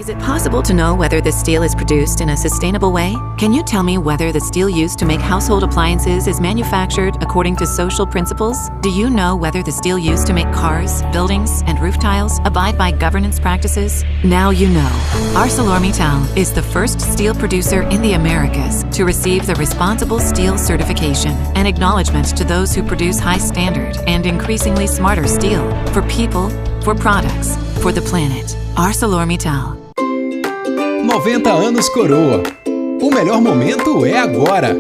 Is it possible to know whether the steel is produced in a sustainable way? Can you tell me whether the steel used to make household appliances is manufactured according to social principles? Do you know whether the steel used to make cars, buildings, and roof tiles abide by governance practices? Now you know. ArcelorMittal is the first steel producer in the Americas to receive the Responsible Steel certification, an acknowledgement to those who produce high standard and increasingly smarter steel for people, for products, for the planet. ArcelorMittal. 90 anos Coroa. O melhor momento é agora.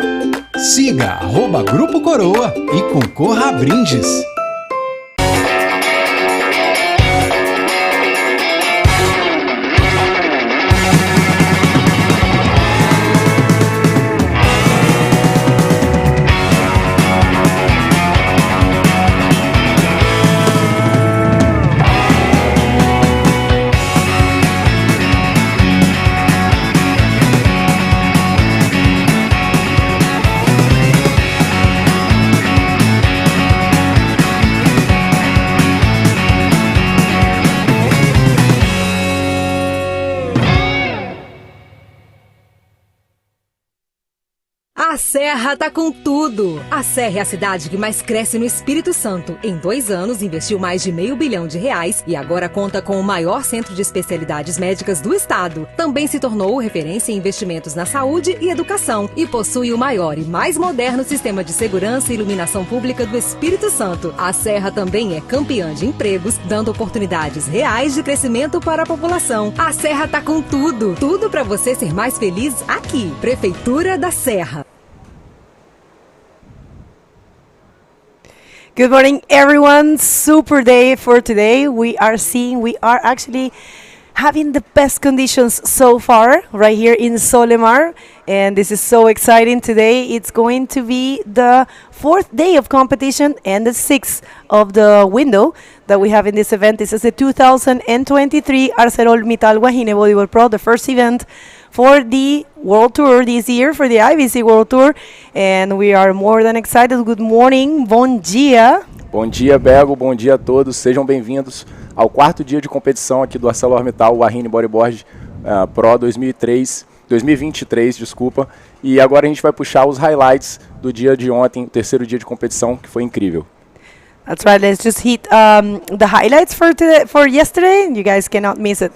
Siga @Grupo Coroa e concorra a brindes. A Serra tá com tudo! A Serra é a cidade que mais cresce no Espírito Santo. Em 2 anos, investiu mais de R$500 milhão e agora conta com o maior centro de especialidades médicas do estado. Também se tornou referência em investimentos na saúde e educação e possui o maior e mais moderno sistema de segurança e iluminação pública do Espírito Santo. A Serra também é campeã de empregos, dando oportunidades reais de crescimento para a população. A Serra tá com tudo! Tudo para você ser mais feliz aqui. Prefeitura da Serra. Good morning, everyone. Super day for today. We are actually having the best conditions so far right here in Solemar. And this is so exciting today. It's going to be the 4th day of competition and the 6th of the window that we have in this event. This is the 2023 ArcelorMittal WAHINE Bodyboard Pro, the first event for the World Tour this year, for the IBC World Tour, and we are more than excited. Good morning, bom dia. Bom dia, Bego, bom dia a todos, sejam bem-vindos ao 4º dia de competição aqui do ArcelorMittal WAHINE Bodyboard Pro 2023, desculpa. E agora a gente vai puxar os highlights do dia de ontem, o 3º dia de competição, que foi incrível. That's right, let's just hit the highlights for yesterday. You guys cannot miss it.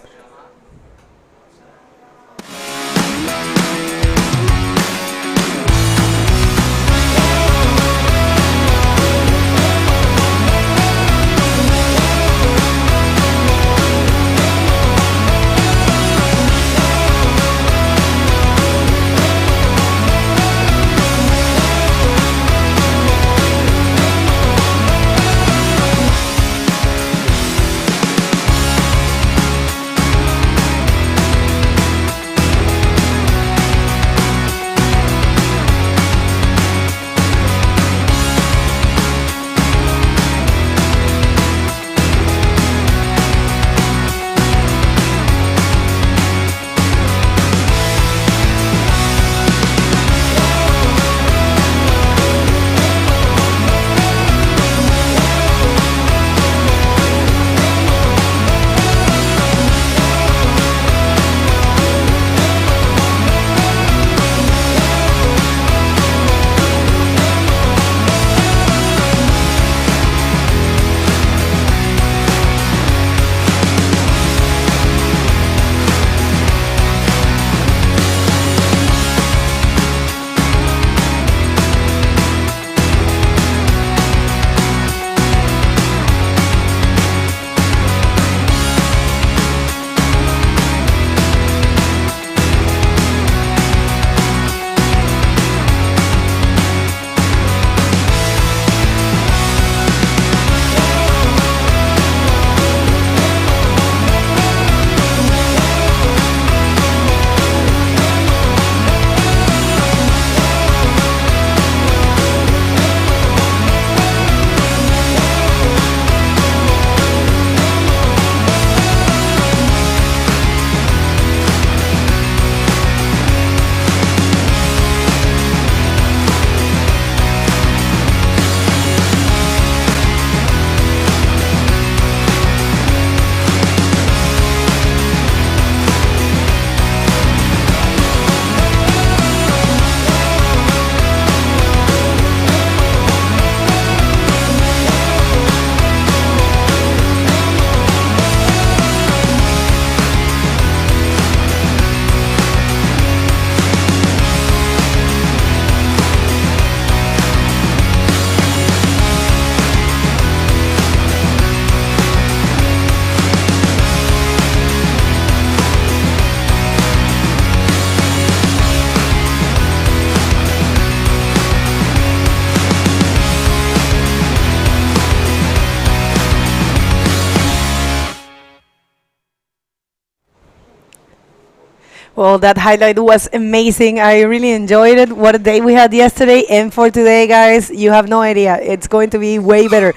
Well, that highlight was amazing. I really enjoyed it. What a day we had yesterday. And for today, guys, you have no idea. It's going to be way better.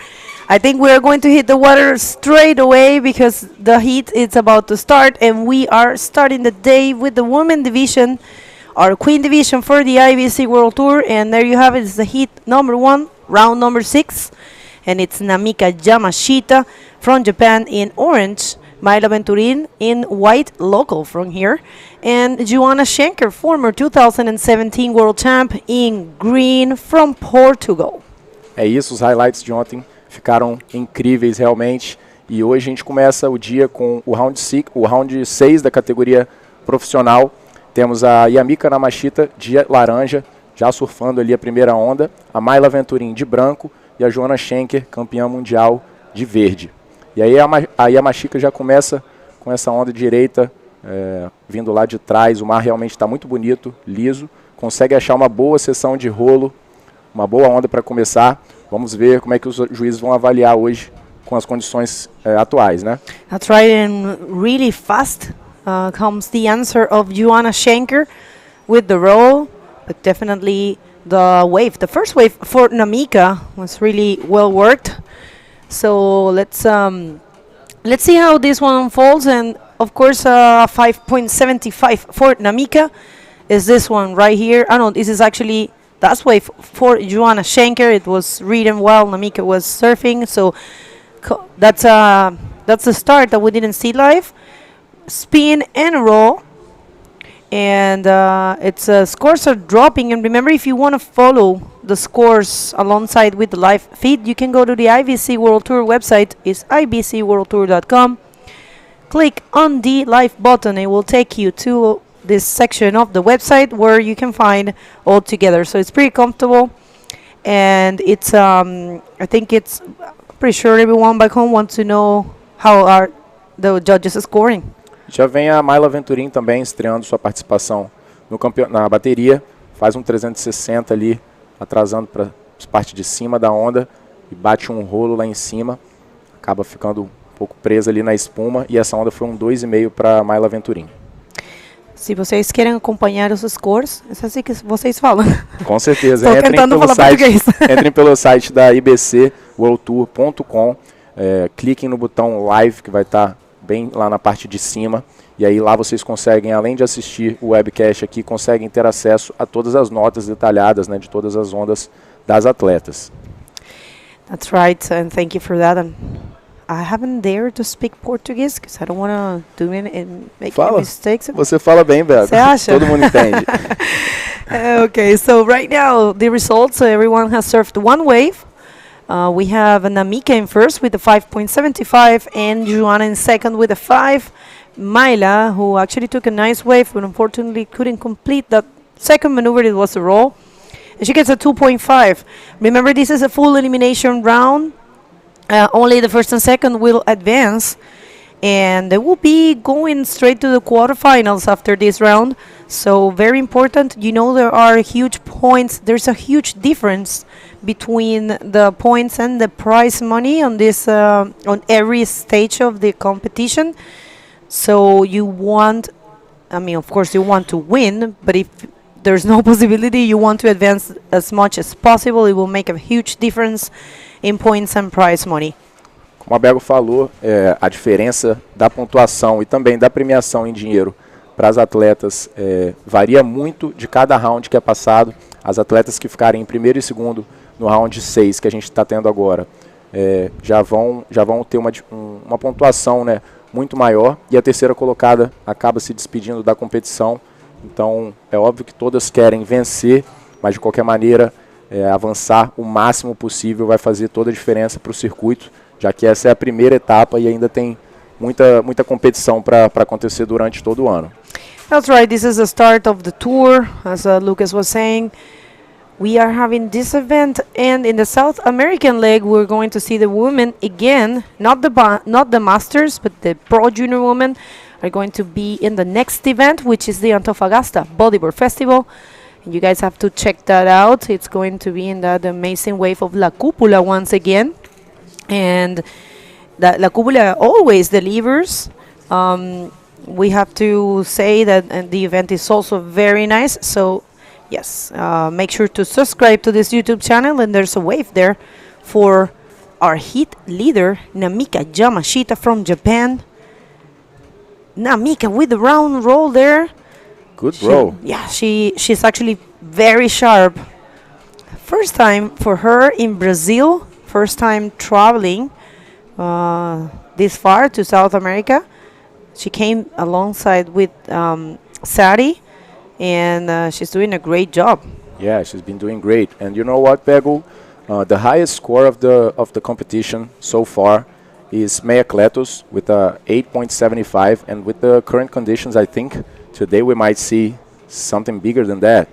I think we're going to hit the water straight away because the heat is about to start. And we are starting the day with the women division, our queen division for the IBC World Tour. And there you have it. It's the heat number 1, round number 6. And it's Namika Yamashita from Japan in orange. Mayla Venturin in white, local from here, and Joanna Schenker, former 2017 World Champ, in green from Portugal. É isso, os highlights de ontem ficaram incríveis realmente, e hoje a gente começa o dia com o round 6 da categoria profissional. Temos a Yamika Yamashita de laranja, já surfando ali a primeira onda, a Mayla Venturin de branco e a Joanna Schenker, campeã mundial, de verde. E aí a Yamashita já começa com essa onda direita, vindo lá de trás. O mar realmente está muito bonito, liso. Consegue achar uma boa seção de rolo, uma boa onda para começar. Vamos ver como é que os juízes vão avaliar hoje com as condições atuais, né? That's right, and really fast comes the answer of Joanna Schenker with the roll, but definitely the wave. The first wave for Namika was really well worked. So let's see how this one unfolds, and of course 5.75 for Namika is this one right here. I know this is actually that's wave for Joanna Schenker. It was ridden while Namika was surfing, so that's the start that we didn't see live. Spin and roll, and its scores are dropping. And remember, if you want to follow the scores alongside with the live feed, you can go to the IBC World Tour website. It's ibcworldtour.com. Click on the live button. It will take you to this section of the website where you can find all together. So it's pretty comfortable, and it's I think it's pretty sure everyone back home wants to know how are the judges scoring. Já vem a Mayla Venturin também estreando sua participação na bateria. Faz um 360 ali, atrasando para a parte de cima da onda e bate um rolo lá em cima. Acaba ficando um pouco presa ali na espuma, e essa onda foi um 2,5 para Mayla Venturin. Se vocês querem acompanhar os scores, é assim que vocês falam. Com certeza. Entrem pelo site da ibcworldtour.com, cliquem no botão live que vai estar bem lá na parte de cima, e aí lá vocês conseguem, além de assistir o webcast aqui, conseguem ter acesso a todas as notas detalhadas, né, de todas as ondas das atletas. That's right, and thank you for that. And I haven't dared to speak Portuguese because I don't want to do and make any mistakes. Você fala bem, Beto. Você acha? Todo mundo entende. Okay, so right now the results, everyone has surfed one wave. We have Namika in first with a 5.75 and Joanna in second with a 5. Mayla, who actually took a nice wave but unfortunately couldn't complete that second maneuver, it was a roll. And she gets a 2.5. Remember, this is a full elimination round. Only the first and second will advance. And they will be going straight to the quarterfinals after this round. So very important. You know, there are huge points. There's a huge difference between the points and the prize money on this on every stage of the competition. So you want, I mean, of course you want to win, but if there's no possibility, you want to advance as much as possible. It will make a huge difference in points and prize money. Como a Bego falou, a diferença da pontuação e também da premiação em dinheiro para as atletas varia muito de cada round que é passado. As atletas que ficarem em primeiro e segundo no round 6 que a gente está tendo agora já vão ter uma pontuação, né, muito maior, e a terceira colocada acaba se despedindo da competição. Então é óbvio que todas querem vencer, mas de qualquer maneira avançar o máximo possível vai fazer toda a diferença para o circuito, já que essa é a primeira etapa e ainda tem muita competição para acontecer durante todo o ano. That's right, this is the start of the tour, as Lucas was saying. We are having this event, and in the South American leg we're going to see the women again, not the masters, but the pro junior women are going to be in the next event, which is the Antofagasta Bodyboard Festival. And you guys have to check that out. It's going to be in that amazing wave of La Cúpula once again. And that La Cúpula always delivers. we have to say that the event is also very nice. So yes, make sure to subscribe to this YouTube channel, and there's a wave there for our heat leader, Namika Yamashita from Japan. Namika with the round roll there. Good roll. Yeah, she's actually very sharp. First time for her in Brazil, first time traveling this far to South America. She came alongside with Sari, and she's doing a great job. Yeah, she's been doing great. And you know what, Pego? The highest score of the competition so far is Meia Kletos with a 8.75, and with the current conditions, I think today we might see something bigger than that.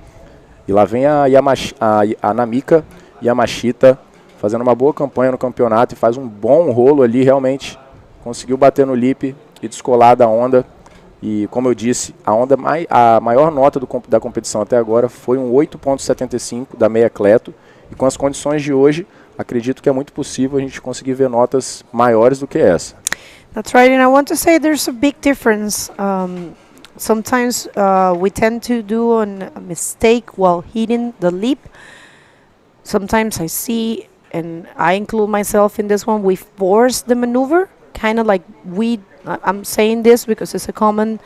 E lá vem a Namika Yamashita fazendo uma boa campanha no campeonato e faz um bom rolo ali, realmente conseguiu bater no lip e descolar da onda. E como eu disse, a maior nota da competição até agora foi um 8.75 da Meia Kleto, e com as condições de hoje, acredito que é muito possível a gente conseguir ver notas maiores do que essa. That's right, and I want to say there's a big difference. Sometimes we tend to do a mistake while hitting the lip. Sometimes I see, and I include myself in this one, we force the maneuver, kind of like I'm saying this because it's a common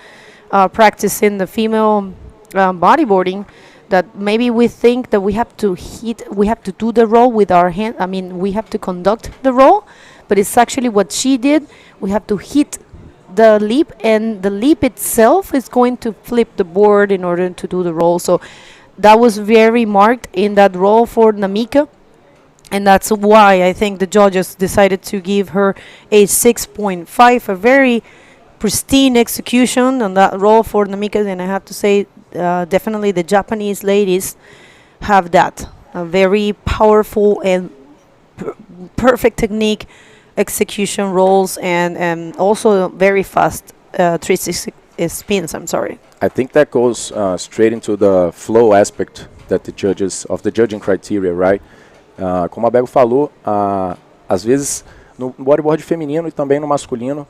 practice in the female bodyboarding, that maybe we think that we have to do the roll with our hand. I mean, we have to conduct the roll, but it's actually what she did. We have to hit the leap, and the leap itself is going to flip the board in order to do the roll. So that was very marked in that roll for Namika, and that's why I think the judges decided to give her a 6.5, a very pristine execution on that roll for Namika. And I have to say, definitely the Japanese ladies have that, a very powerful and perfect technique execution rolls, and also very fast 360 spins. I'm sorry. I think that goes straight into the flow aspect that the judging criteria, right? Como a Bego falou, às vezes no bodyboard feminino e também no masculino,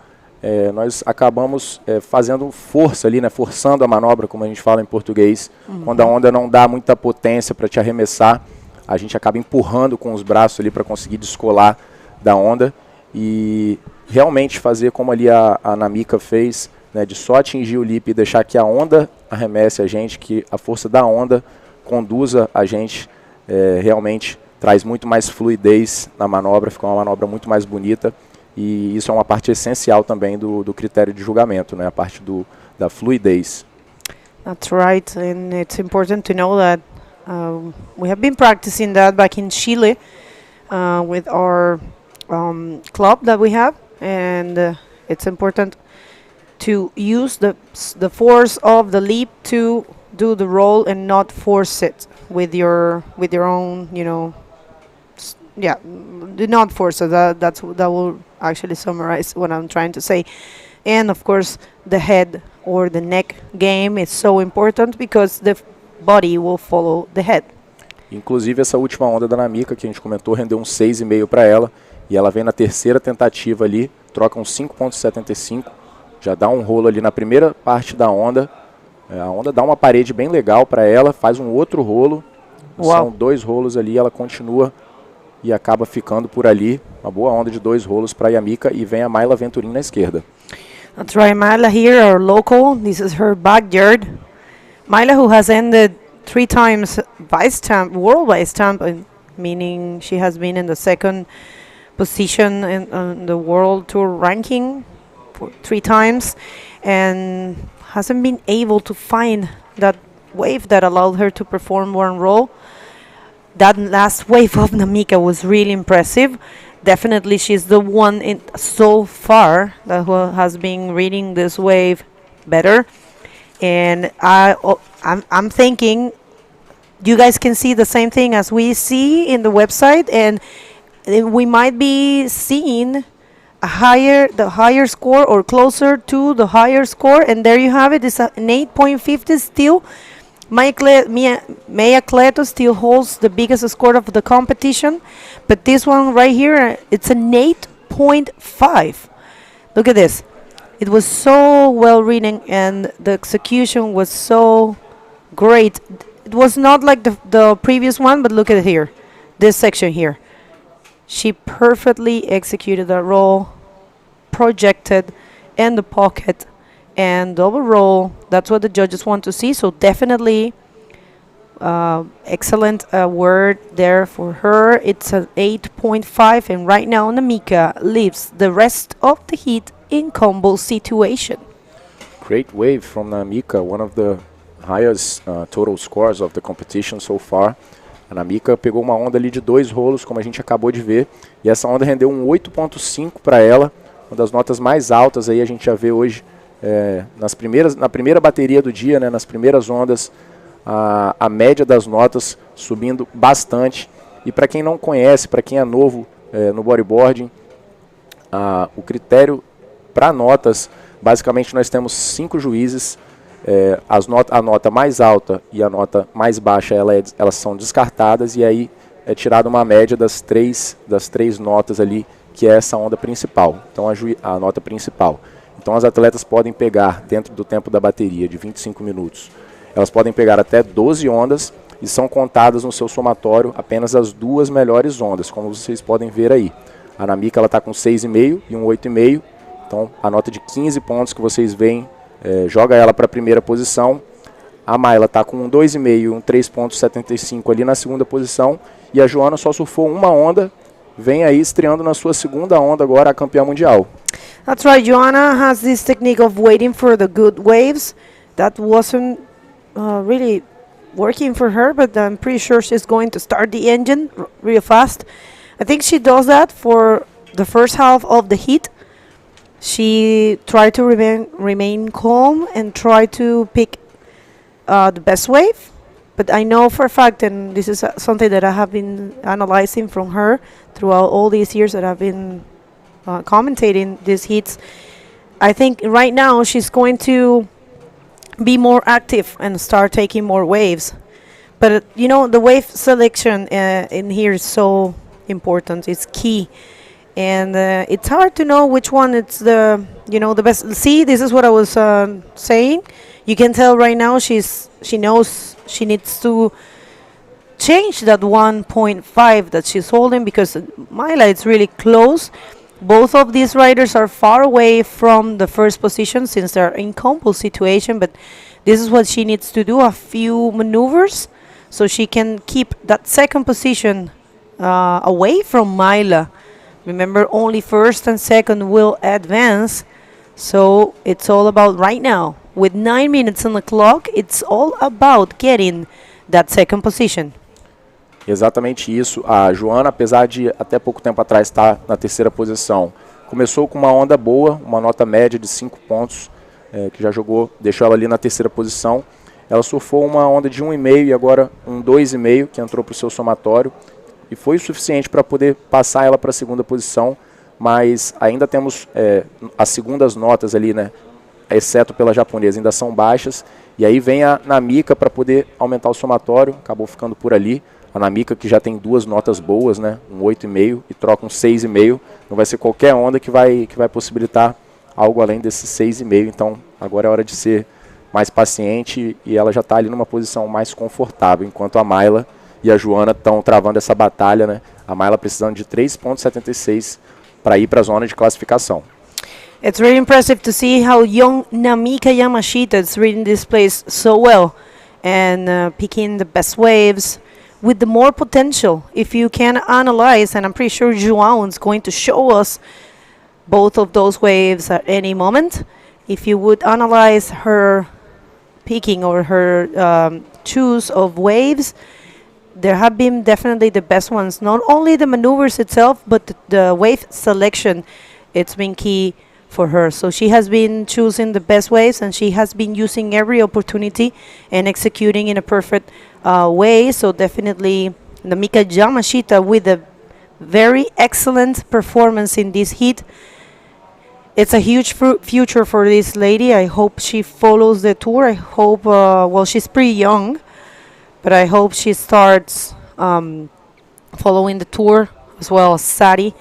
nós acabamos fazendo força ali, né, forçando a manobra, como a gente fala em português. Quando a onda não dá muita potência para te arremessar, a gente acaba empurrando com os braços ali para conseguir descolar da onda, e realmente fazer como ali a Namika fez, né, de só atingir o lip e deixar que a onda arremesse a gente, que a força da onda conduza a gente, realmente traz muito mais fluidez na manobra, fica uma manobra muito mais bonita. E isso é uma parte essencial também do critério de julgamento, né? A parte da fluidez. That's right, and it's important to know that we have been practicing that back in Chile with our club that we have, and it's important to use the force of the leap to do the roll and not force it with your own, do not force it. That will actually summarize what I'm trying to say. And of course, the head or the neck game is so important because the body will follow the head. Inclusive, essa última onda da Namika que a gente comentou rendeu um 6,5 para ela, e ela vem na terceira tentativa ali, troca um 5.75, já dá um rolo ali na primeira parte da onda. A onda dá uma parede bem legal para ela, faz um outro rolo. São 2 rolos ali, ela continua e acaba ficando por ali. Uma boa onda de 2 rolos para a Yamika, e vem a Mayla Venturini na esquerda. That's right, Mayla here, our local. This is her backyard. Mayla, who has ended 3 times world vice champ, meaning she has been in the second position in the world tour ranking for 3 times, and hasn't been able to find that wave that allowed her to perform one roll. That last wave of Namika was really impressive. Definitely she's the one so far that has been reading this wave better. And I'm thinking you guys can see the same thing as we see in the website, and we might be seeing the higher score or closer to the higher score. And there you have it. It's an 8.50 still. Meia Kleto still holds the biggest score of the competition, but this one right here, it's an 8.5. Look at this. It was so well written, and the execution was so great. It was not like the previous one, but look at it here, this section here. She perfectly executed that roll, projected in the pocket, and overall, that's what the judges want to see. So definitely, excellent word there for her. It's an 8.5, and right now Namika leaves the rest of the heat in combo situation. Great wave from Namika, one of the highest total scores of the competition so far. A Namika pegou uma onda ali de 2 rolos, como a gente acabou de ver, e essa onda rendeu um 8.5 para ela, uma das notas mais altas aí a gente já vê hoje na primeira bateria do dia, né, nas primeiras ondas, a média das notas subindo bastante. E para quem não conhece, para quem é novo no bodyboarding, o critério para notas, basicamente nós temos 5 juízes. A nota mais alta e a nota mais baixa elas são descartadas, e aí é tirada uma média das três notas ali, que é essa onda principal, então a nota principal. Então as atletas podem pegar, dentro do tempo da bateria de 25 minutos, elas podem pegar até 12 ondas, e são contadas no seu somatório apenas as 2 melhores ondas, como vocês podem ver aí. A Namika está com 6,5 e um 8,5, então a nota de 15 pontos que vocês veem joga ela para a primeira posição. A Mayla está com um 2,5 e um 3,75 ali na segunda posição. E a Joana só surfou uma onda, vem aí estreando na sua segunda onda agora, a campeã mundial. That's right, Joanna has this technique of waiting for the good waves. That wasn't really working for her, but I'm pretty sure she's going to start the engine real fast. I think she does that for the first half of the heat. She tried to remain calm and try to pick the best wave. But I know for a fact, and this is something that I have been analyzing from her throughout all these years that I've been commentating these heats, I think right now she's going to be more active and start taking more waves. But you know, the wave selection in here is so important. It's key. And it's hard to know which one it's the best. See, this is what I was saying. You can tell right now she knows she needs to change that 1.5 that she's holding, because Mayla is really close. Both of these riders are far away from the first position since they're in combo situation, but this is what she needs to do, a few maneuvers, so she can keep that second position away from Mayla. Remember, only first and second will advance. So it's all about right now. With 9 minutes on the clock, it's all about getting that second position. Exatamente isso. A Joana, apesar de até pouco tempo atrás estar na terceira posição, começou com uma onda boa, uma nota média de 5 pontos, que já deixou ela ali na terceira posição. Ela surfou uma onda de 1,5 e agora um 2,5, que entrou para o seu somatório. E foi o suficiente para poder passar ela para a segunda posição, mas ainda temos as segundas notas ali, né, exceto pela japonesa, ainda são baixas. E aí vem a Namika para poder aumentar o somatório, acabou ficando por ali. A Namika, que já tem 2 notas boas, né, um 8,5 e troca um 6,5, não vai ser qualquer onda que vai possibilitar algo além desse 6,5. Então agora é hora de ser mais paciente, e ela já está ali numa posição mais confortável, enquanto a Mayla e a Joana estão travando essa batalha, né? A Mayla precisando de 3,76 para ir para a zona de classificação. It's really impressive to see how young Namika Yamashita is reading this place so well and picking the best waves with the more potential. If you can analyze, and I'm pretty sure João is going to show us both of those waves at any moment. If you would analyze her picking or her choose of waves, there have been definitely the best ones. Not only the maneuvers itself, but the wave selection. It's been key for her. So she has been choosing the best waves, and she has been using every opportunity and executing in a perfect way. So definitely Namika Yamashita with a very excellent performance in this heat. It's a huge future for this lady. I hope she follows the tour. I hope, well, she's pretty young, but I hope she starts following the tour as well as Sari.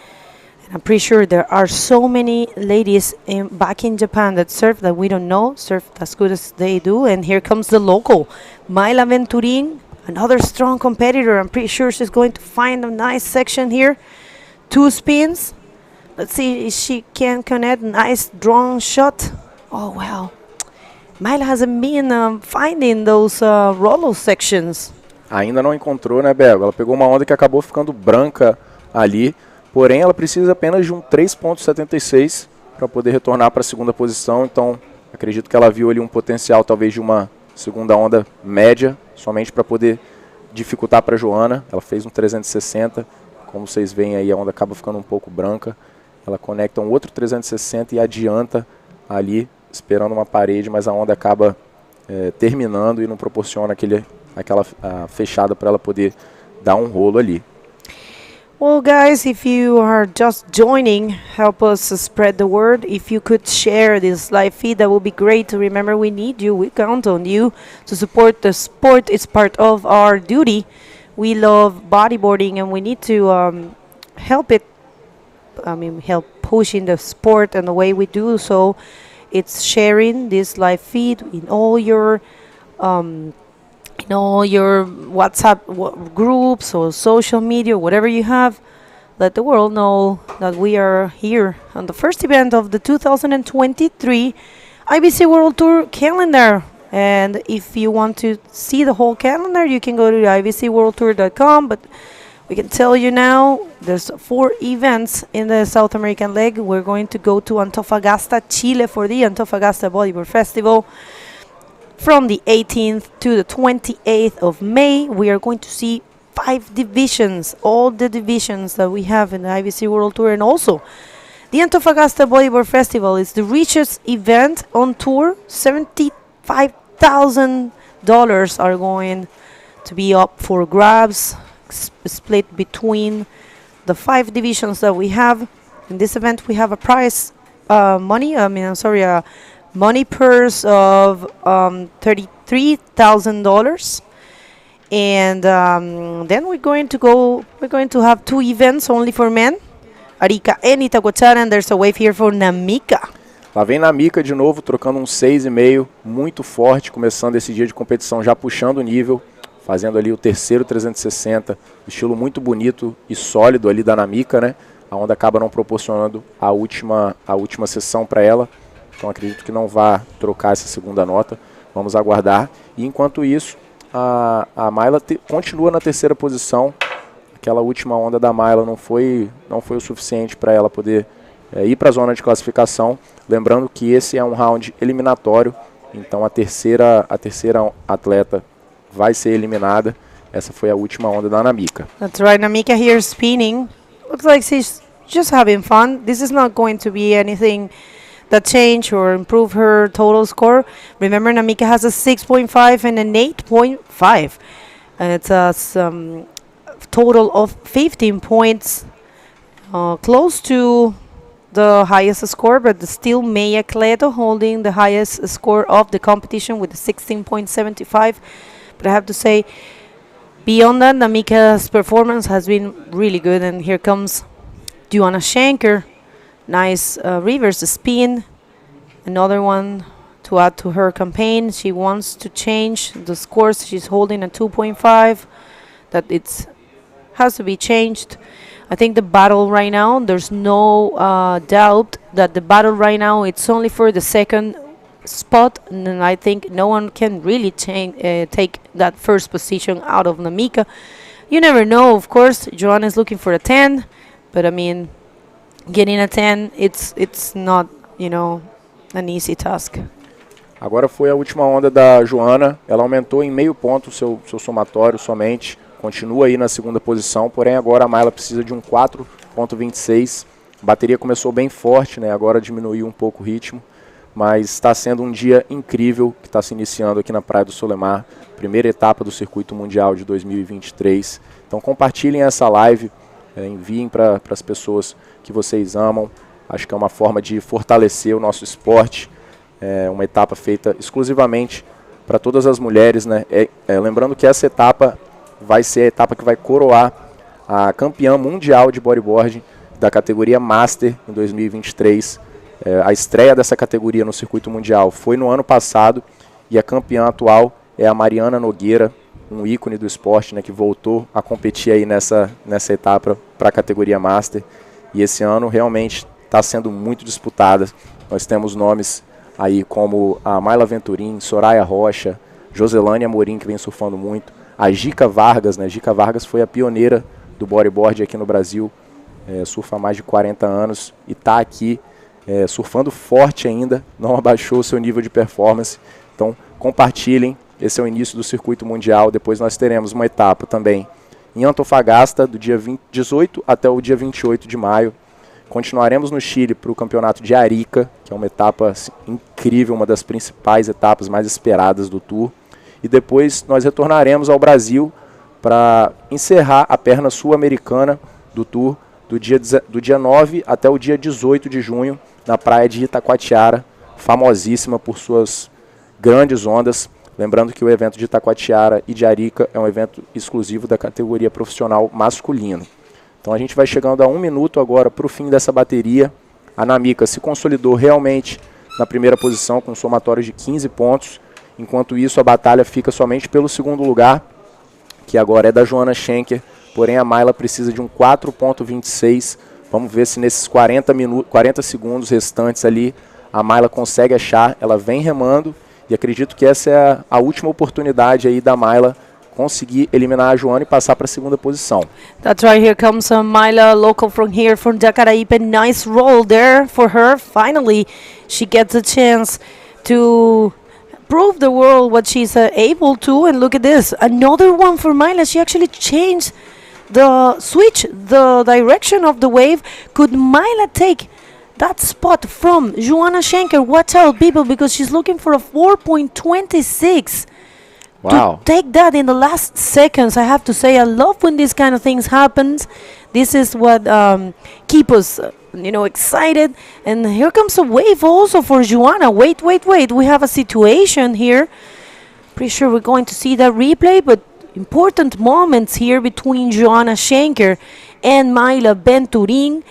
I'm pretty sure there are so many ladies back in Japan that surf that we don't know, surf as good as they do. And here comes the local, Mayla Venturin, another strong competitor. I'm pretty sure she's going to find a nice section here. 2 spins. Let's see if she can connect. Nice drawn shot. Oh, wow. Mayla hasn't been finding those rollo sections. Ainda não encontrou, né, Bego? Ela pegou uma onda que acabou ficando branca ali. Porém, ela precisa apenas de um 3.76 para poder retornar para a segunda posição. Então, acredito que ela viu ali um potencial talvez de uma segunda onda média, somente para poder dificultar para a Joana. Ela fez um 360. Como vocês veem aí, a onda acaba ficando um pouco branca. Ela conecta um outro 360 e adianta ali, esperando uma parede, mas a onda acaba terminando e não proporciona aquela fechada para ela poder dar um rolo ali. Well, guys, if you are just joining, help us spread the word. If you could share this live feed, that would be great. Remember, we need you. We count on you to support the sport. It's part of our duty. We love bodyboarding, and we need to help it. Help pushing the sport, and the way we do so, it's sharing this live feed in all your WhatsApp groups or social media, whatever you have. Let the world know that we are here on the first event of the 2023 IBC World Tour calendar. And if you want to see the whole calendar, you can go to ibcworldtour.com. But we can tell you now, there's 4 events in the South American leg. We're going to go to Antofagasta, Chile for the Antofagasta Bodyboard Festival. From the 18th to the 28th of May, we are going to see 5 divisions, all the divisions that we have in the IBC World Tour. And also, the Antofagasta Bodyboard Festival is the richest event on tour. $75,000 are going to be up for grabs, split between the 5 divisions that we have. In this event, we have a prize money purse of $33,000, and then we're going to have 2 events only for men, Arica and Itacoatiara, and there's a wave here for Namika. Lá vem Namika de novo, trocando um 6,5, muito forte, começando esse dia de competição, já puxando o nível, fazendo ali o terceiro 360, estilo muito bonito e sólido ali da Namika, né? A onda acaba não proporcionando a última sessão para ela. Então acredito que não vá trocar essa segunda nota. Vamos aguardar. E enquanto isso, a Mayla continua na terceira posição. Aquela última onda da Mayla não foi o suficiente para ela poder ir para a zona de classificação. Lembrando que esse é um round eliminatório. Então a terceira atleta vai ser eliminada. Essa foi a última onda da Namika. That's right, Namika here spinning. Looks like she's just having fun. This is not going to be anything that change or improve her total score. Remember, Namika has a 6.5 and an 8.5. It's a total of 15 points, close to the highest score, but still Meia Cleto holding the highest score of the competition with a 16.75. But I have to say, beyond that, Namika's performance has been really good. And here comes Joanna Schenker. Nice reverse spin. Another one to add to her campaign. She wants to change the scores. She's holding a 2.5. That has to be changed. I think the battle right now, there's no doubt that the battle right now, it's only for the second spot. And I think no one can really take that first position out of Namika. You never know, of course. Joanna is looking for a 10. But I mean, getting a 10, it's not, an easy task. Agora foi a última onda da Joana. Ela aumentou em meio ponto o seu somatório somente. Continua aí na segunda posição, porém agora a Mayla precisa de um 4.26. A bateria começou bem forte, né? Agora diminuiu um pouco o ritmo. Mas está sendo um dia incrível que está se iniciando aqui na Praia do Solemar. Primeira etapa do Circuito Mundial de 2023. Então compartilhem essa live. Enviem para as pessoas que vocês amam. Acho que é uma forma de fortalecer o nosso esporte. É uma etapa feita exclusivamente para todas as mulheres, né? Lembrando que essa etapa vai ser a etapa que vai coroar a campeã mundial de bodyboarding da categoria Master em 2023. A estreia dessa categoria no circuito mundial foi no ano passado e a campeã atual é a Mariana Nogueira, um ícone do esporte, né, que voltou a competir aí nessa etapa para a categoria Master. E esse ano realmente está sendo muito disputada. Nós temos nomes aí como a Mayla Venturim, Soraya Rocha, Joselane Amorim, que vem surfando muito, a Gica Vargas, né? Gica Vargas foi a pioneira do bodyboard aqui no Brasil, surfa há mais de 40 anos e está aqui surfando forte ainda, não abaixou o seu nível de performance. Então compartilhem, esse é o início do circuito mundial. Depois nós teremos uma etapa também em Antofagasta, do dia 18 até o dia 28 de maio. Continuaremos no Chile para o campeonato de Arica, que é uma etapa assim, incrível, uma das principais etapas mais esperadas do Tour. E depois nós retornaremos ao Brasil para encerrar a perna sul-americana do Tour, do dia 9 até o dia 18 de junho, na praia de Itacoatiara, famosíssima por suas grandes ondas. Lembrando que o evento de Itacoatiara e de Arica é um evento exclusivo da categoria profissional masculino. Então a gente vai chegando a 1 minuto agora para o fim dessa bateria. A Namika se consolidou realmente na primeira posição com um somatório de 15 pontos. Enquanto isso, a batalha fica somente pelo segundo lugar, que agora é da Joana Schenker. Porém, a Mayla precisa de um 4.26. Vamos ver se nesses 40 segundos restantes ali a Mayla consegue achar. Ela vem remando e acredito que essa é a última oportunidade aí da Mayla conseguir eliminar a Joana e passar para a segunda posição. That's right, here comes Mayla, local from here, from Jacaraípe. Nice roll there for her. Finally, she gets a chance to prove the world what she's able to. And look at this, another one for Mayla. She actually changed the switch, the direction of the wave. Could Mayla take that spot from Joana Schenker? Watch out, people, because she's looking for a 4.26. Wow. To take that in the last seconds, I have to say, I love when these kind of things happens. This is what keep us, excited. And here comes a wave also for Joana. Wait. We have a situation here. Pretty sure we're going to see that replay, but important moments here between Joana Schenker and Mayla Venturim.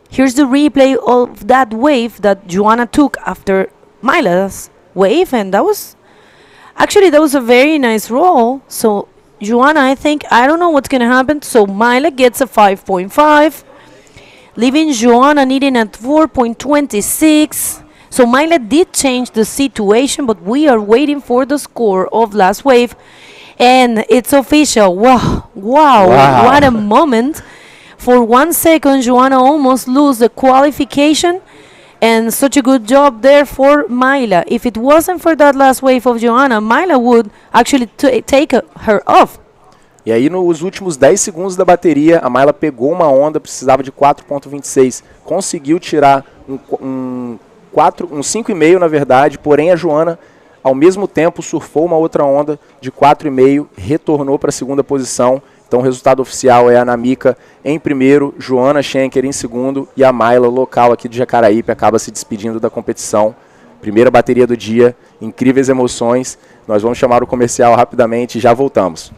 Here's the replay of that wave that Joana took after Mayla's wave, and that was a very nice roll. So Joana, I don't know what's going to happen. So Mayla gets a 5.5, leaving Joana needing a 4.26. So Mayla did change the situation, but we are waiting for the score of last wave. And it's official. Wow. What a moment. For 1 second, Joana almost lose the qualification. And such a good job there for Mayla. If it wasn't for that last wave of Joana, Mayla would actually take her off. E aí nos últimos 10 segundos da bateria, a Mayla pegou uma onda, precisava de 4.26. Conseguiu tirar um 5,5 na verdade, porém a Joana ao mesmo tempo surfou uma outra onda de 4,5, retornou para a segunda posição. Então o resultado oficial é a Namika em primeiro, Joana Schenker em segundo e a Mayla, local aqui de Jacaraípe, acaba se despedindo da competição. Primeira bateria do dia, incríveis emoções. Nós vamos chamar o comercial rapidamente e já voltamos.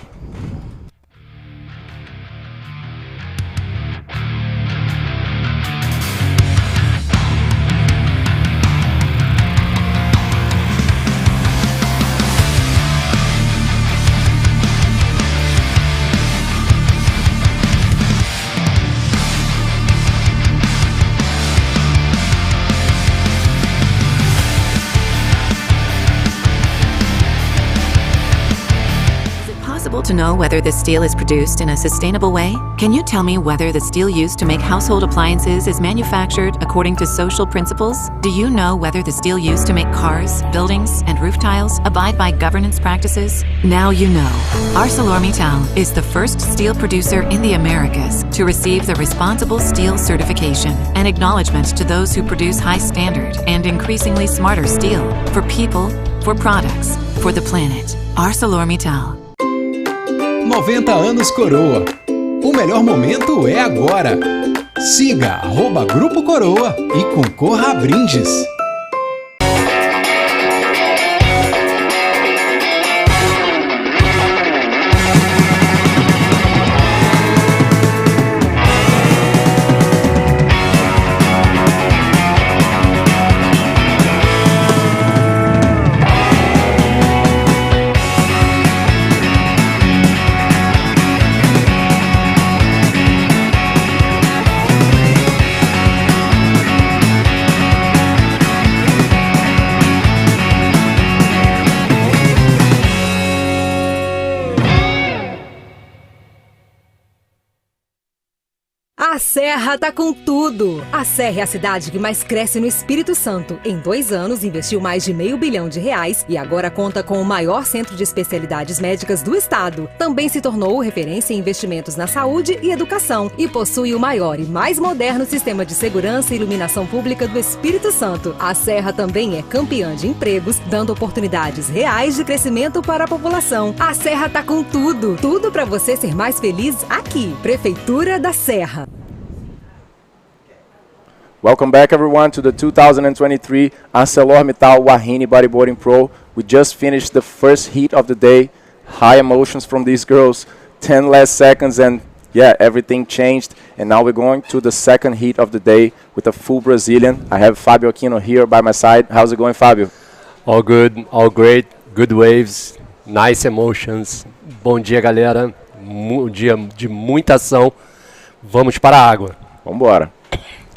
To know whether the steel is produced in a sustainable way? Can you tell me whether the steel used to make household appliances is manufactured according to social principles? Do you know whether the steel used to make cars, buildings, and roof tiles abide by governance practices? Now you know. ArcelorMittal is the first steel producer in the Americas to receive the Responsible Steel certification, an acknowledgement to those who produce high standard and increasingly smarter steel for people, for products, for the planet. ArcelorMittal. 90 anos Coroa. O melhor momento é agora. Siga @Grupo Coroa e concorra a brindes. A Serra tá com tudo! A Serra é a cidade que mais cresce no Espírito Santo. Em 2 anos, investiu mais de R$500 milhão e agora conta com o maior centro de especialidades médicas do estado. Também se tornou referência em investimentos na saúde e educação e possui o maior e mais moderno sistema de segurança e iluminação pública do Espírito Santo. A Serra também é campeã de empregos, dando oportunidades reais de crescimento para a população. A Serra tá com tudo! Tudo para você ser mais feliz aqui. Prefeitura da Serra. Welcome back, everyone, to the 2023 ArcelorMittal WAHINE Bodyboarding Pro. We just finished the first heat of the day. High emotions from these girls. 10 last seconds, and yeah, everything changed. And now we're going to the second heat of the day with a full Brazilian. I have Fabio Aquino here by my side. How's it going, Fabio? All good, all great. Good waves, nice emotions. Bom dia, galera. Dia de muita ação. Vamos para a água. Vamos embora.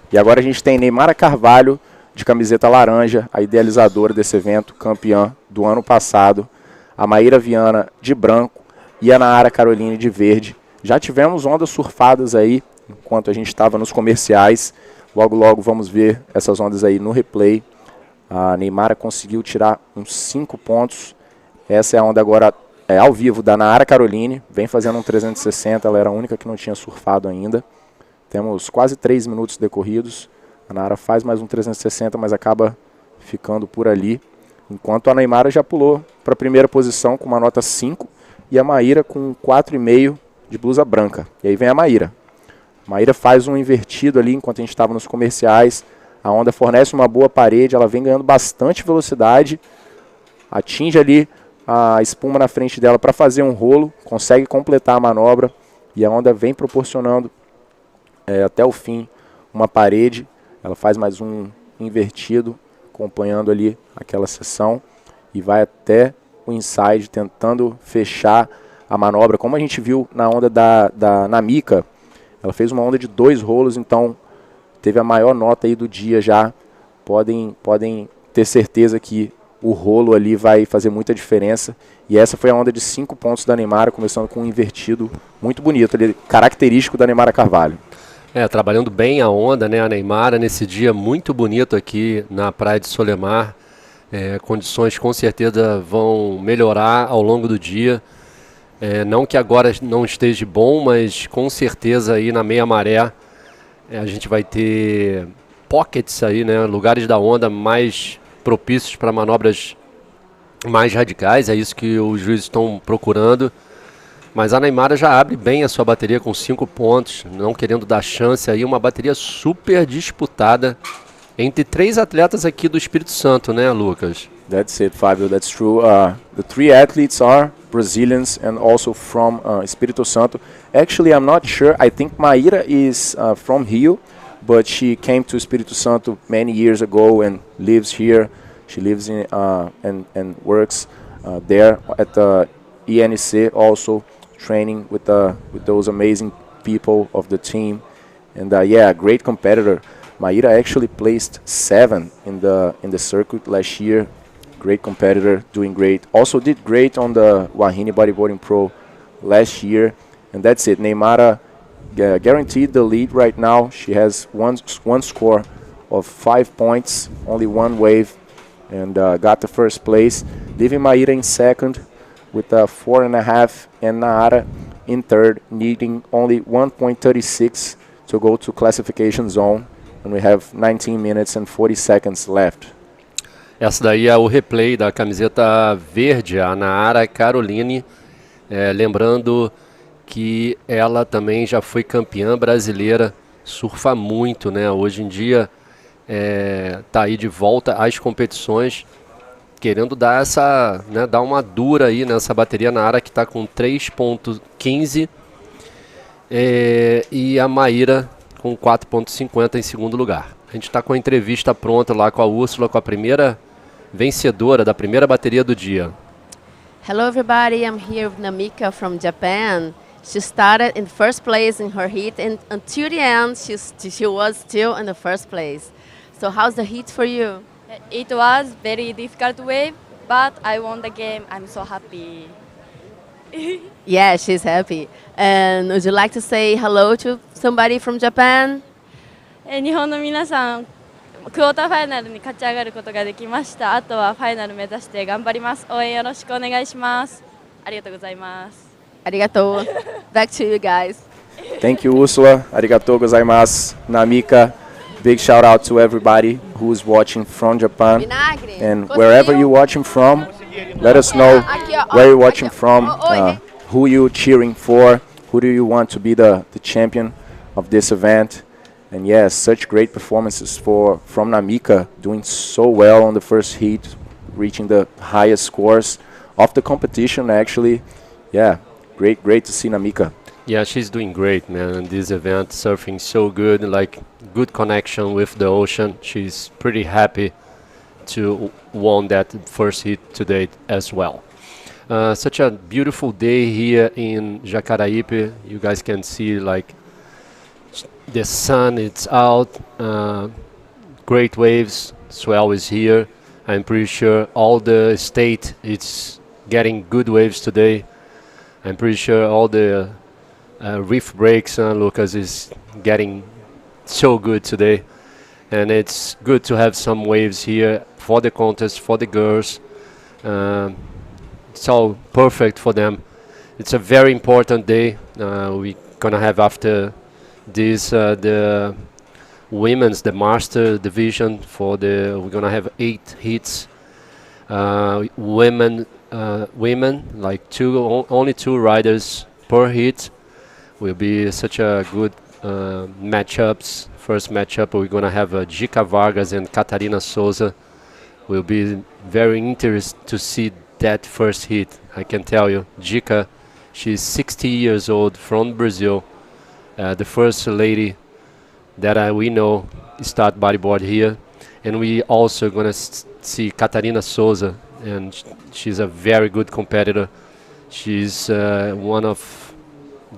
E agora a gente tem Neymara Carvalho, de camiseta laranja, a idealizadora desse evento, campeã do ano passado. A Maíra Viana, de branco, e a Nayara Caroline, de verde. Já tivemos ondas surfadas aí, enquanto a gente estava nos comerciais. Logo, logo vamos ver essas ondas aí no replay. A Neymara conseguiu tirar uns 5 pontos. Essa é a onda agora ao vivo da Nayara Caroline. Vem fazendo um 360, ela era a única que não tinha surfado ainda. Temos quase 3 minutos decorridos. A Nayara faz mais um 360, mas acaba ficando por ali. Enquanto a Neymara já pulou para a primeira posição com uma nota 5. E a Maíra com 4,5 de blusa branca. E aí vem a Maíra. A Maíra faz um invertido ali enquanto a gente estava nos comerciais. A onda fornece uma boa parede, ela vem ganhando bastante velocidade. Atinge ali a espuma na frente dela para fazer um rolo. Consegue completar a manobra. E a onda vem proporcionando até o fim uma parede. Ela faz mais um invertido, acompanhando ali aquela seção, e vai até o inside, tentando fechar a manobra. Como a gente viu na onda da Namika, ela fez uma onda de 2 rolos, então teve a maior nota aí do dia já. Podem ter certeza que o rolo ali vai fazer muita diferença. E essa foi a onda de 5 pontos da Neymara, começando com um invertido muito bonito ali, característico da Neymara Carvalho. Trabalhando bem a onda, né, a Neymara, nesse dia muito bonito aqui na Praia de Solemar. Condições com certeza vão melhorar ao longo do dia. Não que agora não esteja bom, mas com certeza aí na meia maré a gente vai ter pockets aí, né, lugares da onda mais propícios para manobras mais radicais. É isso que os juízes estão procurando. Mas a Neymara já abre bem a sua bateria com 5 pontos, não querendo dar chance aí, uma bateria super disputada entre 3 atletas aqui do Espírito Santo, né, Lucas? That's it, Fabio, that's true. The 3 athletes are Brazilians and also from Espírito Santo. Actually, I'm not sure. I think Maíra is from Rio, but she came to Espírito Santo many years ago and lives here. She lives in and works there at the INC also, training with those amazing people of the team. And yeah, great competitor. Maíra actually placed 7 in the circuit last year. Great competitor, doing great. Also did great on the WAHINE Bodyboarding Pro last year. And that's it. Neymara guaranteed the lead right now. She has one score of 5 points, only 1 wave, and got the first place, leaving Maíra in second with 4.5, and Nayara in third, needing only 1.36 to go to classification zone. And we have 19 minutes and 40 seconds left. Essa daí é o replay da camiseta verde, a Nayara Caroline. Lembrando que ela também já foi campeã brasileira, surfa muito, né? Hoje em dia tá aí de volta às competições, querendo dar essa, né, dar uma dura aí nessa bateria. Na área que está com 3.15 e a Maíra com 4.50 em segundo lugar. A gente está com a entrevista pronta lá com a Úrsula, com a primeira vencedora da primeira bateria do dia. Hello everybody, I'm here with Namika from Japan. She started in first place in her heat, and until the end she was still in the first place. So how's the heat for you? It was very difficult wave, but I won the game. I'm so happy. Yeah, she's happy. And would you like to say hello to somebody from Japan? 日本の皆さん、クォーターファイナルに勝ち上がることができました。あとはファイナル目指して頑張ります。応援よろしくお願いします。ありがとうございます。Arigato. Back to you guys. Thank you, Ursula. Arigatou gozaimasu. Namika, big shout out to everybody who's watching from Japan. Vinagre. And wherever you're watching from, let us know where you're watching from, who you're cheering for, who do you want to be the champion of this event. And yes, such great performances from Namika, doing so well on the first heat, reaching the highest scores of the competition actually. Yeah, great to see Namika. Yeah, she's doing great, man. In this event, surfing so good, like good connection with the ocean. She's pretty happy to won that first heat today as well. Such a beautiful day here in Jacaraípe. You guys can see like the sun, it's out. Great waves, swell is here. I'm pretty sure all the state it's getting good waves today. I'm pretty sure all the reef breaks, Lucas, is getting so good today. And it's good to have some waves here for the contest, for the girls. It's all perfect for them. It's a very important day. We're gonna have after this the women's, the master division we're gonna have 8 heats. Women like only 2 riders per heat. Will be such a good matchups. First matchup, we're gonna have Jica Vargas and Catarina Souza. Will be very interested to see that first heat. I can tell you, Jica, she's 60 years old from Brazil. The first lady that we know start bodyboard here. And we also gonna see Catarina Souza, and she's a very good competitor. She's one of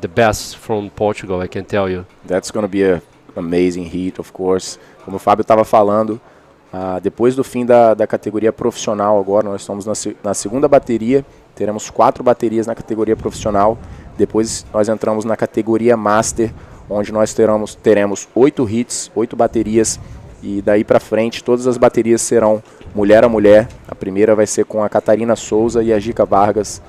the best from Portugal, I can tell you. That's going to be an amazing heat, of course. Como o Fábio estava falando, depois do fim da categoria profissional agora, nós estamos na segunda bateria, teremos 4 baterias na categoria profissional. Depois nós entramos na categoria Master, onde nós teremos 8 hits, 8 baterias, e daí para frente todas as baterias serão mulher a mulher. A primeira vai ser com a Catarina Souza e a Jica Vargas.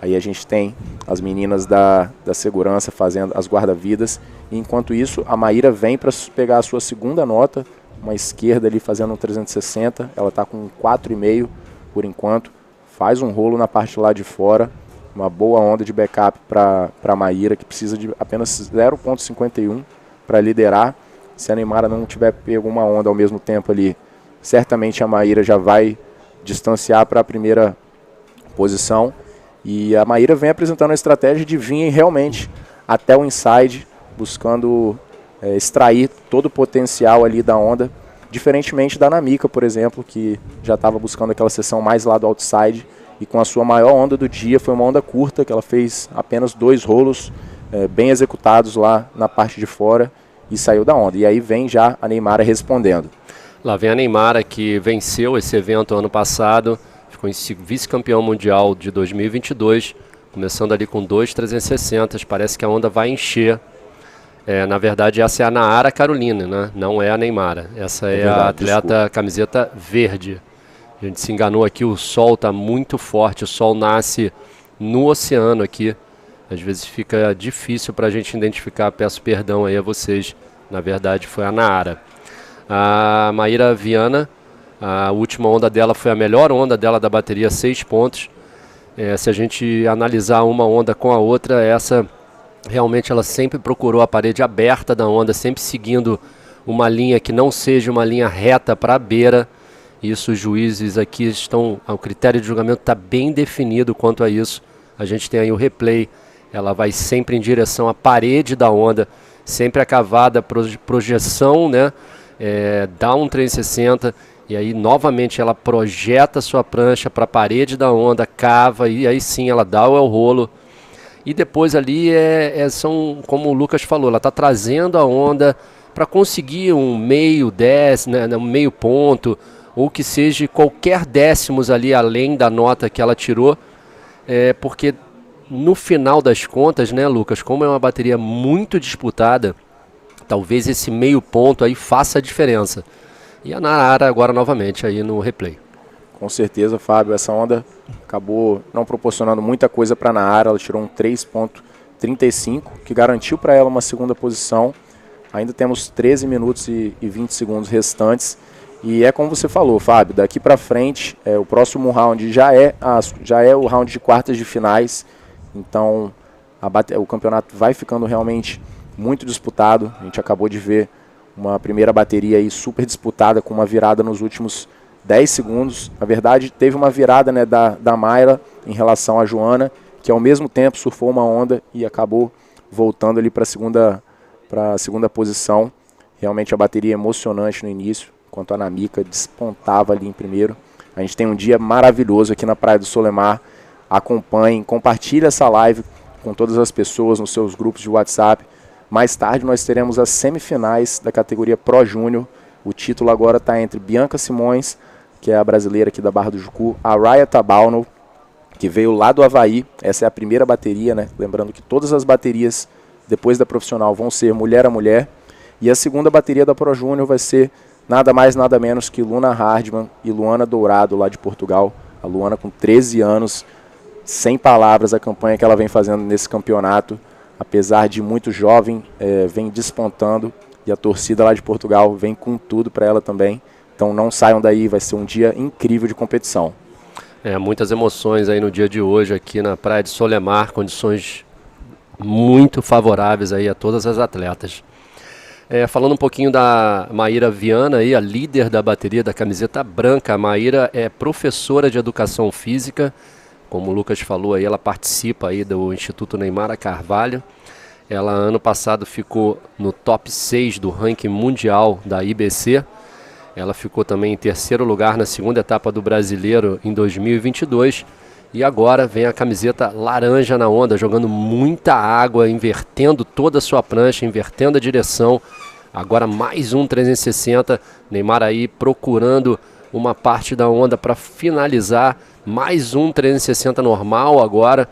Aí a gente tem as meninas da segurança fazendo as guarda-vidas. E enquanto isso, a Maíra vem para pegar a sua segunda nota, uma esquerda ali fazendo um 360. Ela está com 4,5 por enquanto. Faz um rolo na parte lá de fora. Uma boa onda de backup para a Maíra, que precisa de apenas 0,51 para liderar. Se a Neymara não tiver pego uma onda ao mesmo tempo ali, certamente a Maíra já vai distanciar para a primeira posição. E a Maíra vem apresentando a estratégia de vir realmente até o inside, buscando extrair todo o potencial ali da onda, diferentemente da Namika, por exemplo, que já estava buscando aquela seção mais lá do outside, e com a sua maior onda do dia foi uma onda curta, que ela fez apenas 2 rolos bem executados lá na parte de fora e saiu da onda. E aí vem já a Neymara respondendo. Lá vem a Neymara, que venceu esse evento ano passado, ficou em vice-campeão mundial de 2022, começando ali com 2,360, parece que a onda vai encher. Na verdade, essa é a Naara Carolina, né? Não é a Neymara. Essa é verdade, a atleta camiseta verde. A gente se enganou aqui, o sol está muito forte, o sol nasce no oceano aqui. Às vezes fica difícil para a gente identificar, peço perdão aí a vocês. Na verdade, foi a Naara. A Maíra Viana, a última onda dela foi a melhor onda dela da bateria, 6 pontos. Se a gente analisar uma onda com a outra, essa realmente ela sempre procurou a parede aberta da onda, sempre seguindo uma linha que não seja uma linha reta para a beira. Isso os juízes aqui estão, o critério de julgamento está bem definido quanto a isso. A gente tem aí o replay, ela vai sempre em direção à parede da onda, sempre a cavada, projeção, né? Dá um 360 e aí novamente ela projeta a sua prancha para a parede da onda, cava e aí sim ela dá o rolo. E depois ali são, como o Lucas falou, ela está trazendo a onda para conseguir um meio né, um meio ponto, ou que seja qualquer décimos ali além da nota que ela tirou, porque no final das contas, né, Lucas, como é uma bateria muito disputada, talvez esse meio ponto aí faça a diferença. E a Nara agora novamente aí no replay. Com certeza, Fábio, essa onda acabou não proporcionando muita coisa para a Nara. Ela tirou um 3.35, que garantiu para ela uma segunda posição. Ainda temos 13 minutos e 20 segundos restantes. E é como você falou, Fábio, daqui para frente, o próximo round já é o round de quartas de finais. Então, o campeonato vai ficando realmente muito disputado. A gente acabou de ver uma primeira bateria aí super disputada, com uma virada nos últimos 10 segundos. Na verdade, teve uma virada, né, da Mayra em relação à Joana, que ao mesmo tempo surfou uma onda e acabou voltando ali para a segunda posição. Realmente a bateria emocionante no início, enquanto a Namika despontava ali em primeiro. A gente tem um dia maravilhoso aqui na Praia do Solemar. Acompanhem, compartilhe essa live com todas as pessoas nos seus grupos de WhatsApp. Mais tarde nós teremos as semifinais da categoria Pro Júnior. O título agora está entre Bianca Simões, que é a brasileira aqui da Barra do Jucu, a Raya Tabalno, que veio lá do Havaí. Essa é a primeira bateria, né? Lembrando que todas as baterias depois da profissional vão ser mulher a mulher. E a segunda bateria da Pro Júnior vai ser nada mais, nada menos que Luna Hardman e Luana Dourado, lá de Portugal. A Luana com 13 anos, sem palavras a campanha que ela vem fazendo nesse campeonato. Apesar de muito jovem, vem despontando, e a torcida lá de Portugal vem com tudo para ela também. Então não saiam daí, vai ser um dia incrível de competição. Muitas emoções aí no dia de hoje aqui na Praia de Solemar, condições muito favoráveis aí a todas as atletas. Falando um pouquinho da Maíra Viana, aí, a líder da bateria da camiseta branca. A Maíra é professora de educação física. Como o Lucas falou, aí, ela participa aí do Instituto Neymar Carvalho. Ela, ano passado, ficou no top 6 do ranking mundial da IBC. Ela ficou também em terceiro lugar na segunda etapa do Brasileiro em 2022. E agora vem a camiseta laranja na onda, jogando muita água, invertendo toda a sua prancha, invertendo a direção. Agora mais um 360. Neymar aí procurando uma parte da onda para finalizar. Mais um 360 normal agora,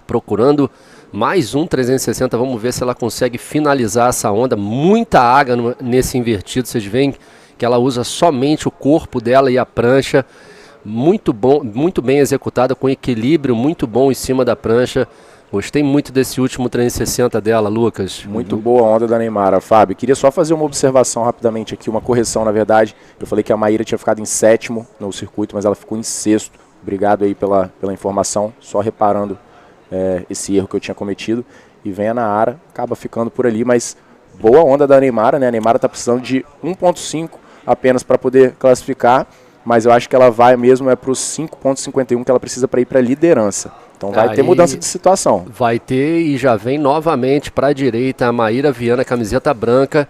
procurando mais um 360, vamos ver se ela consegue finalizar essa onda. Muita água nesse invertido, vocês veem que ela usa somente o corpo dela e a prancha. Muito bom, muito bem executada, com equilíbrio muito bom em cima da prancha. Gostei muito desse último 360 dela, Lucas. Muito boa a onda da Neymar, Fábio. Queria só fazer uma observação rapidamente aqui, uma correção, na verdade. Eu falei que a Maíra tinha ficado em sétimo no circuito, mas ela ficou em sexto. Obrigado aí pela informação, só reparando esse erro que eu tinha cometido. E vem a Nara, acaba ficando por ali, mas boa onda da Neymar, né? A Neymar está precisando de 1.5 apenas para poder classificar, mas eu acho que ela vai mesmo para os 5.51 que ela precisa para ir para a liderança. Então vai ter mudança de situação. Vai ter, e já vem novamente para a direita a Maíra Viana, camiseta branca.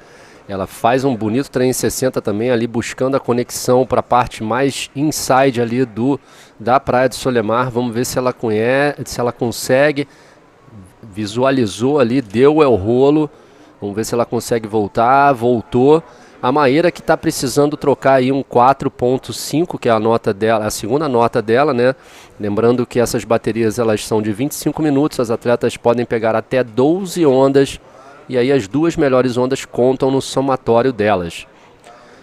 Ela faz um bonito 360 também ali, buscando a conexão para a parte mais inside ali da Praia de Solemar. Vamos ver se ela consegue. Visualizou ali, deu o rolo. Vamos ver se ela consegue voltar. Voltou. A Maíra, que está precisando trocar aí um 4.5, que é a nota dela, a segunda nota dela, né? Lembrando que essas baterias elas são de 25 minutos, as atletas podem pegar até 12 ondas, e aí as duas melhores ondas contam no somatório delas.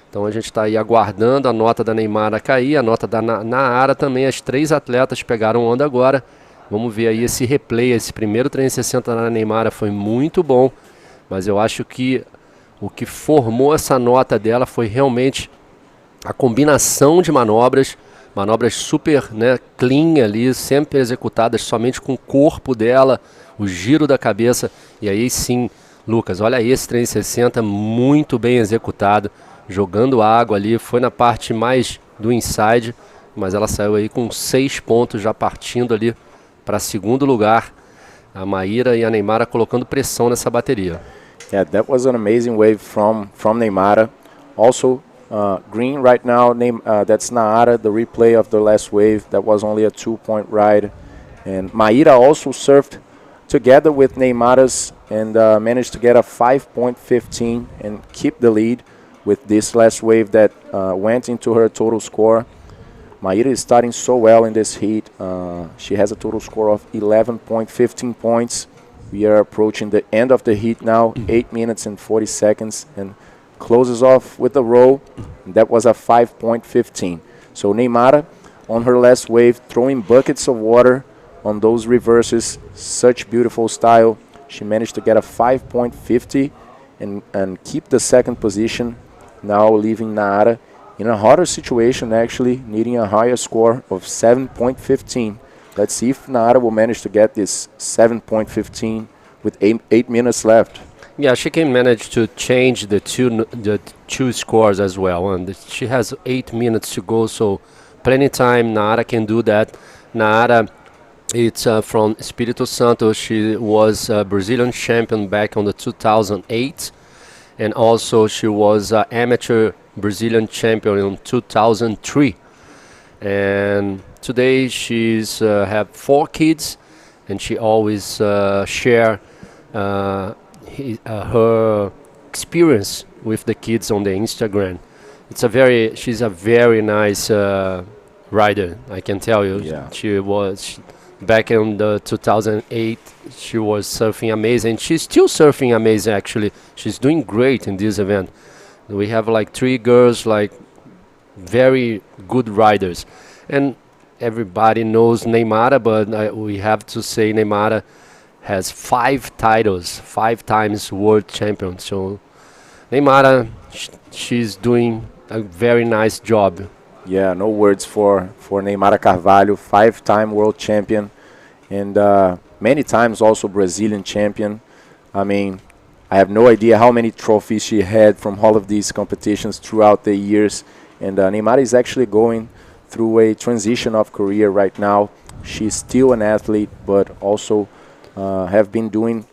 Então a gente está aí aguardando a nota da Neymar a cair, a nota da Naara também. As três atletas pegaram onda agora. Vamos ver aí esse replay, esse primeiro 360 da Neymar foi muito bom, mas eu acho que o que formou essa nota dela foi realmente a combinação de manobras super, né, clean ali, sempre executadas somente com o corpo dela, o giro da cabeça. E aí sim, Lucas, olha esse 360 muito bem executado, jogando água ali, foi na parte mais do inside, mas ela saiu aí com 6 pontos, já partindo ali para segundo lugar. A Maíra e a Neymar colocando pressão nessa bateria. Yeah, that was an amazing wave from Neymar. Also, green right now, that's Naara, the replay of the last wave. That was only a 2-point ride. And Maíra also surfed together with Neymar's and managed to get a 5.15 and keep the lead with this last wave that went into her total score. Maíra is starting so well in this heat. She has a total score of 11.15 points. We are approaching the end of the heat now, 8 minutes and 40 seconds, and closes off with a roll. That was a 5.15. So Neymara, on her last wave, throwing buckets of water on those reverses. Such beautiful style. She managed to get a 5.50 and keep the second position, now leaving Nara in a harder situation, actually needing a higher score of 7.15. Let's see if Nara will manage to get this 7.15 with 8 minutes left. Yeah, she can manage to change the two scores as well, and she has 8 minutes to go, so plenty time. Nara can do that. Nara, it's from Espírito Santo. She was a Brazilian champion back on the 2008, and also she was amateur Brazilian champion in 2003. And today she's have 4 kids, and she always share her experience with the kids on the Instagram. She's a very nice rider, I can tell you. Yeah. She was back in the 2008. She was surfing amazing. She's still surfing amazing, actually. She's doing great in this event. We have like 3 girls, like very good riders, and everybody knows Neymara, but we have to say Neymara has 5 titles, 5 times world champion. So Neymara, she's doing a very nice job. Yeah, no words for Neymara Carvalho, 5-time world champion, and many times also Brazilian champion. I mean, I have no idea how many trophies she had from all of these competitions throughout the years. And Neymara is actually going through a transition of career right now. She's still an athlete, but also have been doing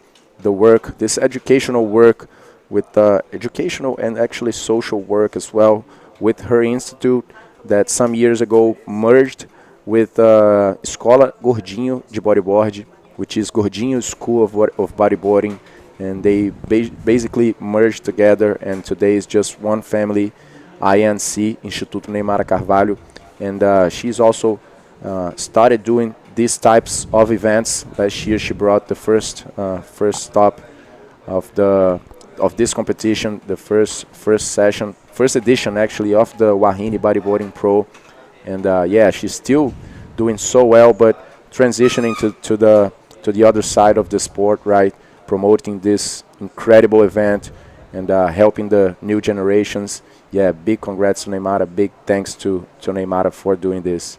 the work, this educational work, with educational and actually social work as well, with her institute that some years ago merged with Escola Gordinho de Bodyboard, which is Gordinho School of Bodyboarding. And they basically merged together, and today is just one family, INC, Instituto Neymara Carvalho. And she's also started doing these types of events. Last year she brought the first stop of this competition, the first edition actually of the WAHINE Bodyboarding Pro. And yeah, she's still doing so well, but transitioning to the other side of the sport, right? Promoting this incredible event and helping the new generations. Yeah, big congrats to Neymara, big thanks to Neymara for doing this.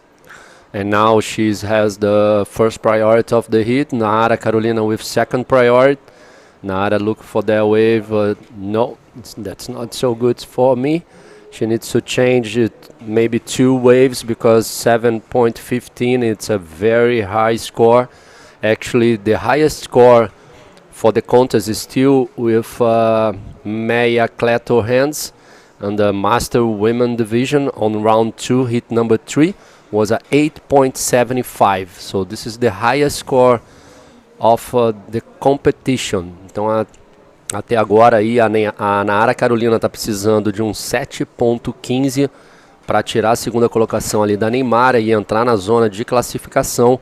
And now she has the first priority of the heat. Nara Carolina with second priority. Nara look for that wave. No, that's not so good for me. She needs to change it, maybe 2 waves, because 7.15, it's a very high score. Actually, the highest score for the contest is still with Meia Cleto Hands, and the Master Women Division on round 2, hit number 3, was a 8.75. So this is the highest score of the competition. Então até agora aí a Nara Carolina está precisando de um 7.15 para tirar a segunda colocação ali da Neymara e entrar na zona de classificação.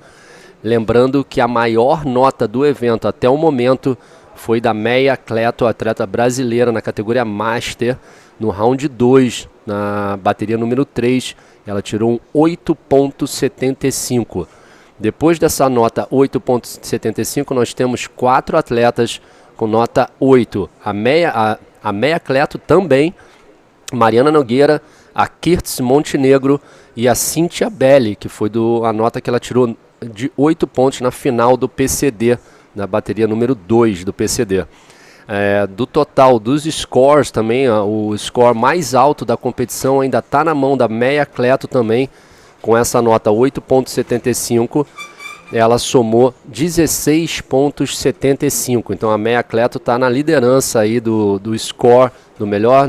Lembrando que a maior nota do evento até o momento foi da Meia Cleto, atleta brasileira na categoria Master, no round 2, na bateria número 3, ela tirou um 8.75. Depois dessa nota 8.75, nós temos 4 atletas com nota 8. A Meia Cleto também, Mariana Nogueira, a Kirtz Montenegro e a Cíntia Belli, que foi a nota que ela tirou de 8 pontos na final do PCD, na bateria número 2 do PCD. Do total dos scores também, o score mais alto da competição ainda está na mão da Meia Cleto também, com essa nota 8.75, ela somou 16.75. Então a Meia Cleto está na liderança aí do score, do melhor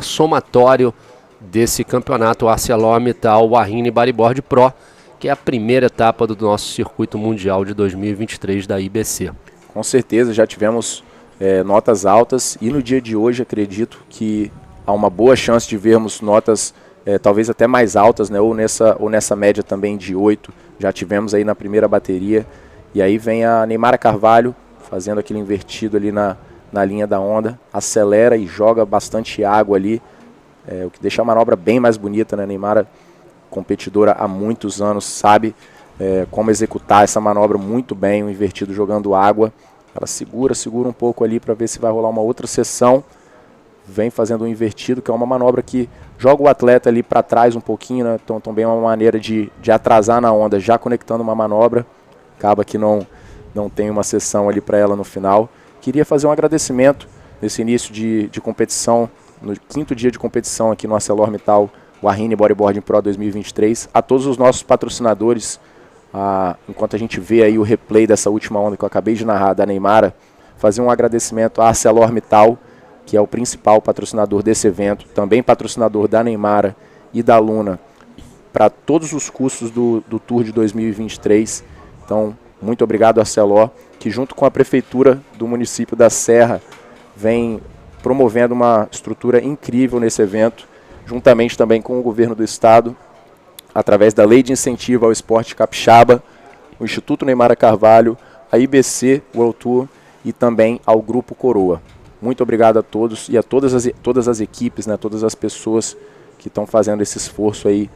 somatório desse campeonato ArcelorMittal WAHINE Bodyboard Pro, que é a primeira etapa do nosso circuito mundial de 2023 da IBC. Com certeza, já tivemos notas altas, e no dia de hoje acredito que há uma boa chance de vermos notas talvez até mais altas, né? Ou nessa média também de 8, já tivemos aí na primeira bateria. E aí vem a Neymara Carvalho, fazendo aquele invertido ali na linha da onda, acelera e joga bastante água ali, o que deixa a manobra bem mais bonita, né? Neymara, competidora há muitos anos, sabe como executar essa manobra muito bem, o invertido jogando água. Ela segura um pouco ali para ver se vai rolar uma outra sessão, vem fazendo um invertido, que é uma manobra que joga o atleta ali para trás um pouquinho, né? Então também é uma maneira de atrasar na onda, já conectando uma manobra, acaba que não tem uma sessão ali para ela no final. Queria fazer um agradecimento nesse início de competição, no 5º dia de competição aqui no ArcelorMittal WAHINE Bodyboarding Pro 2023, a todos os nossos patrocinadores. Enquanto a gente vê aí o replay dessa última onda que eu acabei de narrar da Neymara, fazer um agradecimento à ArcelorMittal, que é o principal patrocinador desse evento, também patrocinador da Neymara e da Luna, para todos os custos do Tour de 2023. Então, muito obrigado, Arcelor, que junto com a prefeitura do município da Serra vem promovendo uma estrutura incrível nesse evento, juntamente também com o governo do estado, através da Lei de Incentivo ao Esporte Capixaba, o Instituto Neymara Carvalho, a IBC World Tour e também ao Grupo Coroa. Muito obrigado a todos e a todas as equipes, né, todas as pessoas que estão fazendo esse esforço aí,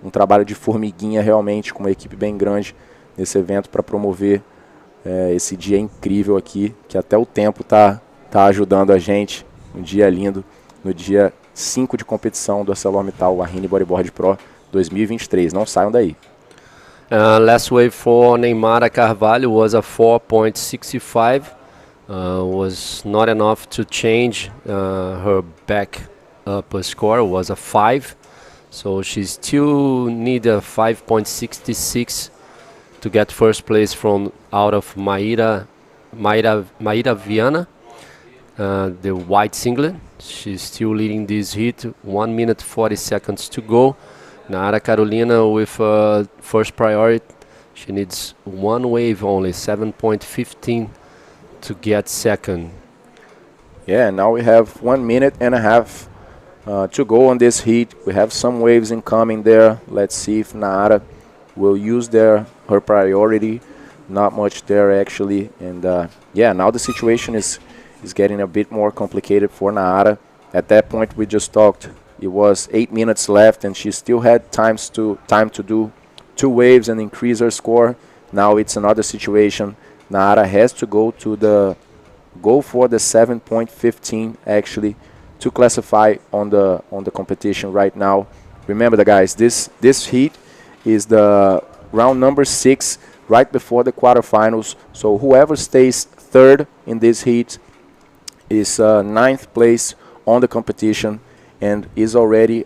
um trabalho de formiguinha realmente, com uma equipe bem grande nesse evento para promover esse dia incrível aqui, que até o tempo tá ajudando a gente, um dia lindo, no dia 5 de competição do ArcelorMittal WAHINE Bodyboard Pro 2023. Não saiam daí. Last wave for Neymara Carvalho was a 4.65. Was not enough to change her back up score. Was a 5. So she still need a 5.66 to get first place from out of Maíra Viana, the white singlet. She's still leading this heat. 1 minute 40 seconds to go. Nara Carolina with first priority. She needs one wave only, 7.15 to get second. Yeah, now we have 1 minute and a half to go on this heat. We have some waves incoming there. Let's see if Nara will use her priority. Not much there actually. And yeah, now the situation is getting a bit more complicated for Nara. At that point we just talked, it was 8 minutes left and she still had time to do 2 waves and increase her score. Now it's another situation. Nara has to go for the 7.15 actually to classify on the competition right now. Remember, guys, this heat is the round number 6 right before the quarterfinals. So whoever stays third in this heat is 9th place on the competition and is already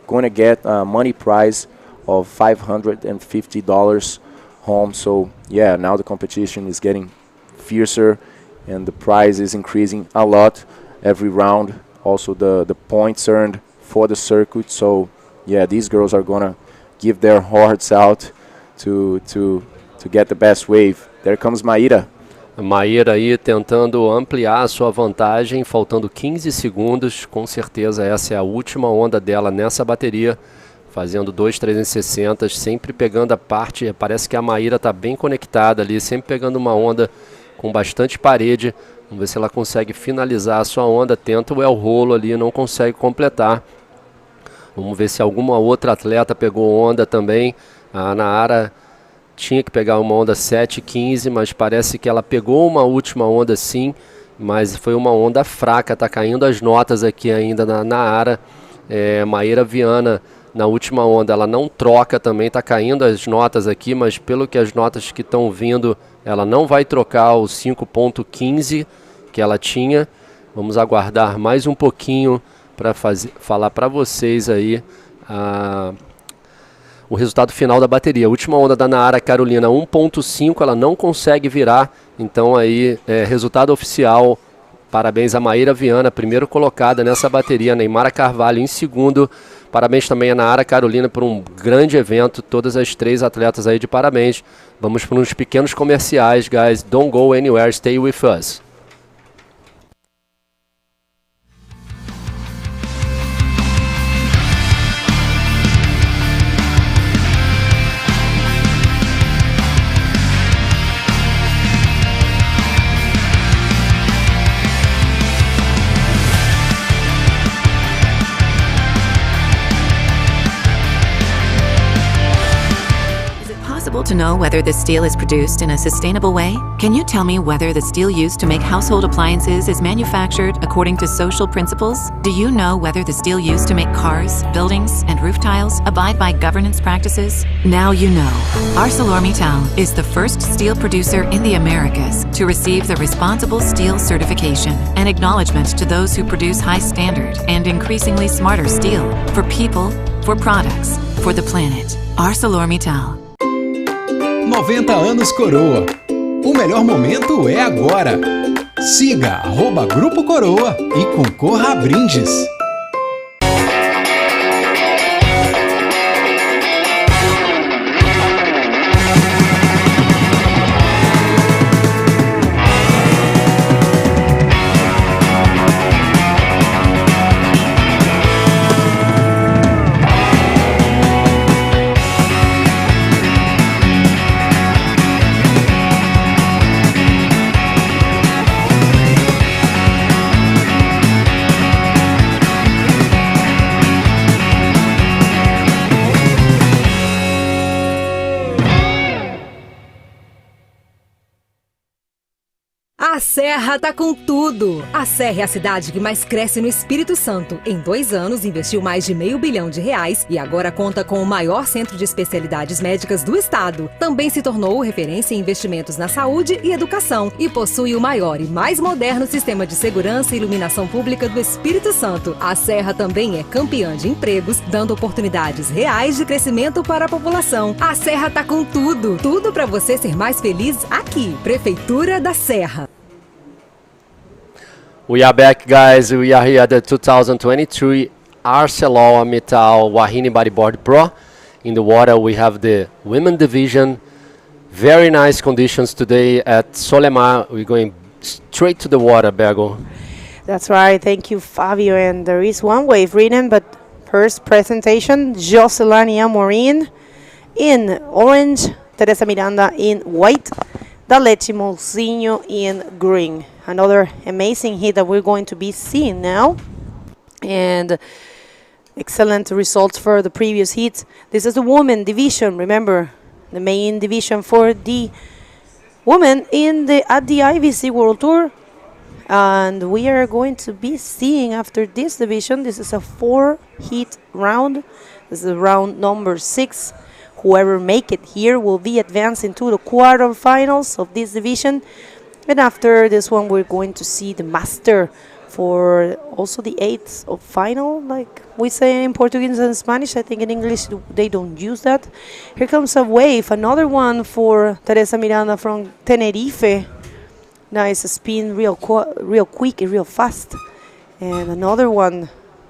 going to get a money prize of $550 home. So yeah, now the competition is getting fiercer and the prize is increasing a lot every round. Also the points earned for the circuit. So yeah, these girls are gonna give their hearts out to get the best wave. There comes Maíra. A Maíra aí tentando ampliar a sua vantagem, faltando 15 segundos. Com certeza essa é a última onda dela nessa bateria, fazendo 2.360, sempre pegando a parte. Parece que a Maíra está bem conectada ali, sempre pegando uma onda com bastante parede. Vamos ver se ela consegue finalizar a sua onda. Tenta o El rolo ali, não consegue completar. Vamos ver se alguma outra atleta pegou onda também. A Nara tinha que pegar uma onda 7.15, mas parece que ela pegou uma última onda sim, mas foi uma onda fraca. Tá caindo as notas aqui ainda na área. Maíra Viana na última onda, ela não troca também, tá caindo as notas aqui, mas pelo que as notas que estão vindo, ela não vai trocar o 5.15 que ela tinha. Vamos aguardar mais um pouquinho para falar para vocês aí o resultado final da bateria. A última onda da Nara Carolina 1.5, ela não consegue virar, então aí resultado oficial. Parabéns a Maíra Viana, primeiro colocada nessa bateria. Neymara Carvalho em segundo. Parabéns também a Nara Carolina por um grande evento. Todas as 3 atletas aí de parabéns. Vamos para uns pequenos comerciais, guys. Don't go anywhere, stay with us. to know whether the steel is produced in a sustainable way? Can you tell me whether the steel used to make household appliances is manufactured according to social principles? Do you know whether the steel used to make cars, buildings, and roof tiles abide by governance practices? Now you know. ArcelorMittal is the first steel producer in the Americas to receive the Responsible Steel certification, an acknowledgement to those who produce high standard and increasingly smarter steel for people, for products, for the planet. ArcelorMittal. 90 anos Coroa. O melhor momento é agora. Siga @Grupo Coroa e concorra a brindes. A Serra tá com tudo! A Serra é a cidade que mais cresce no Espírito Santo. Em 2 anos, investiu mais de R$500 milhão e agora conta com o maior centro de especialidades médicas do estado. Também se tornou referência em investimentos na saúde e educação e possui o maior e mais moderno sistema de segurança e iluminação pública do Espírito Santo. A Serra também é campeã de empregos, dando oportunidades reais de crescimento para a população. A Serra tá com tudo! Tudo para você ser mais feliz aqui. Prefeitura da Serra. We are back, guys. We are here at the 2023 ArcelorMittal WAHINE Bodyboard Pro. In the water, we have the women division. Very nice conditions today at Solemar. We're going straight to the water, Bergo. That's right. Thank you, Fabio. And there is one wave written, but first presentation, Jocelyn Amorim in orange, Teresa Miranda in white, Dalete Mozinho in green. Another amazing hit that we're going to be seeing now. And excellent results for the previous hits. This is the women division, remember, the main division for the women at the IVC World Tour. And we are going to be seeing after this division, this is a 4-hit round. This is round number 6. Whoever make it here will be advancing to the quarterfinals of this division. And after this one, we're going to see the master for also the 8th of final, like we say in Portuguese and Spanish. I think in English they don't use that. Here comes a wave, another one for Teresa Miranda from Tenerife. Nice spin, real quick and real fast. And another one,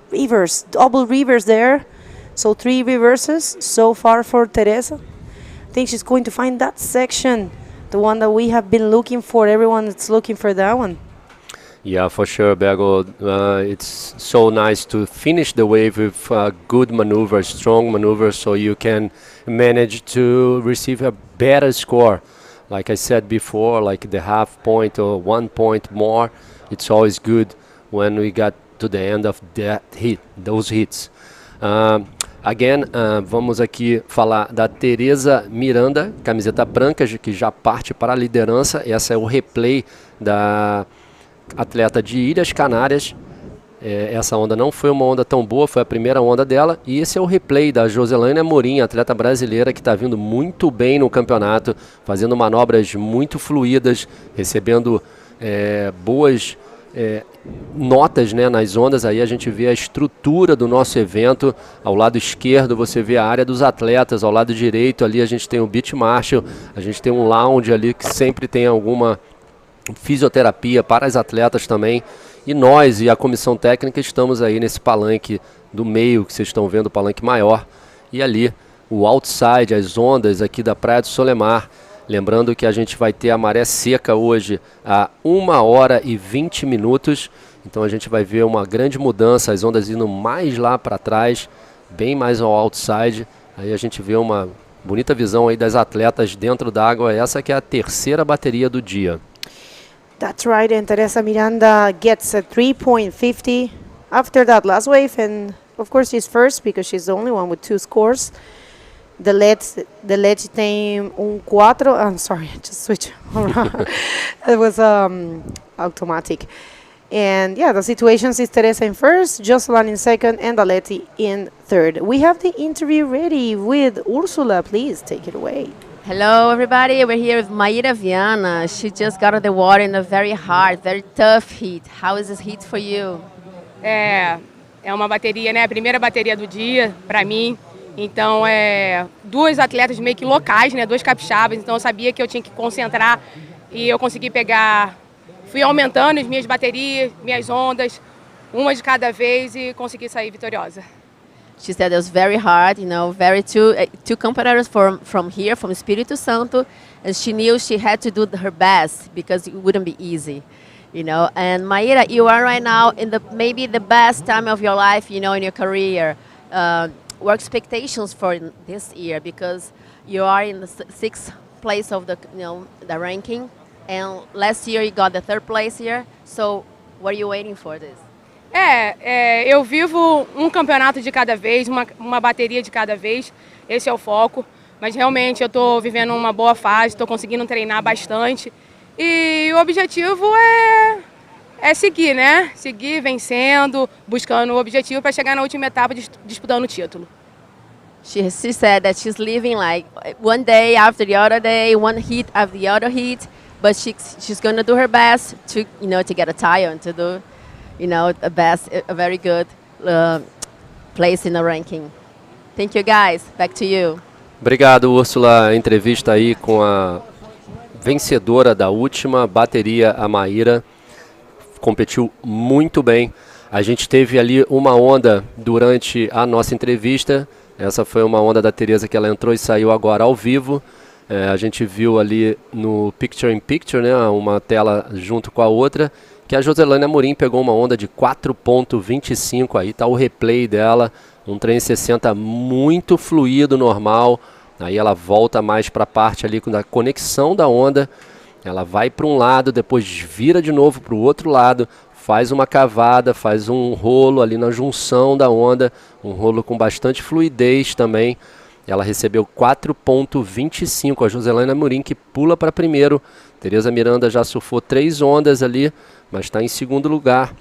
reverse, double reverse there. So 3 reverses so far for Teresa. I think she's going to find that section, the one that we have been looking for. Everyone that's looking for that one. Yeah, for sure, Bergo. It's so nice to finish the wave with good maneuver, strong maneuver, so you can manage to receive a better score. Like I said before, like the half point or 1 point more, it's always good when we got to the end of that hit, those hits. Again, vamos aqui falar da Teresa Miranda, camiseta branca, que já parte para a liderança. Essa é o replay da atleta de Ilhas Canárias. Essa onda não foi uma onda tão boa, foi a primeira onda dela. E esse é o replay da Jocelyn Amorim, atleta brasileira que está vindo muito bem no campeonato, fazendo manobras muito fluídas, recebendo boas notas, né, nas ondas. Aí a gente vê a estrutura do nosso evento. Ao lado esquerdo você vê a área dos atletas, ao lado direito ali a gente tem o Beach Marshall, a gente tem um lounge ali que sempre tem alguma fisioterapia para as atletas também. E nós e a comissão técnica estamos aí nesse palanque do meio, que vocês estão vendo, o palanque maior. E ali o outside, as ondas aqui da Praia do Solemar. Lembrando que a gente vai ter a maré seca hoje a 1h20. Então a gente vai ver uma grande mudança, as ondas indo mais lá para trás, bem mais ao outside. Aí a gente vê uma bonita visão aí das atletas dentro d'água. Essa que é a terceira bateria do dia. That's right, and Teresa Miranda gets a 3.50 after that last wave, and of course she's first because she's the only one with 2 scores. Delete tem 4. I'm sorry, I just switched around. It was automatic. And yeah, the situations is Teresa in first, Jocelyn in second, and Delete in third. We have the interview ready with Ursula. Please take it away. Hello, everybody. We're here with Maíra Viana. She just got out of the water in a very hard, very tough heat. How is this heat for you? É uma bateria, né? A primeira bateria do dia para mim. Então, duas atletas meio que locais, né? Duas capixabas. Então, eu sabia que eu tinha que concentrar e eu consegui pegar. Fui aumentando as minhas baterias, minhas ondas, uma de cada vez e consegui sair vitoriosa. She said it was very hard, very two competitors from here, from Espírito Santo, and she knew she had to do her best because it wouldn't be easy, And Maíra, you are right now in maybe the best time of your life, in your career. What expectations for this year? Because you are in the sixth place of the ranking, and last year you got the third place here. So, what are you waiting for this? Eu vivo um campeonato de cada vez, uma bateria de cada vez, esse é o foco, mas realmente eu estou vivendo uma boa fase, estou conseguindo treinar bastante e o objetivo é seguir, né? Seguir vencendo, buscando o objetivo para chegar na última etapa disputando o título. She said that she's living like one day after the other day, one heat after the other heat, but she's going to do her best to get a title and to do a very good place in the ranking. Thank you, guys. Back to you. Obrigado, Úrsula. Entrevista aí com a vencedora da última bateria, a Maíra. Competiu muito bem. A gente teve ali uma onda durante a nossa entrevista. Essa foi uma onda da Teresa que ela entrou e saiu agora ao vivo. A gente viu ali no Picture in Picture, né, uma tela junto com a outra, que a Joselane Amorim pegou uma onda de 4.25, aí está o replay dela, um trem 60 muito fluido, normal, aí ela volta mais para a parte ali da conexão da onda, ela vai para um lado, depois vira de novo para o outro lado, faz uma cavada, faz um rolo ali na junção da onda, um rolo com bastante fluidez também. Ela recebeu 4.25, a Joselane Amorim que pula para primeiro. Teresa Miranda já surfou 3 ondas ali, mas está em segundo lugar.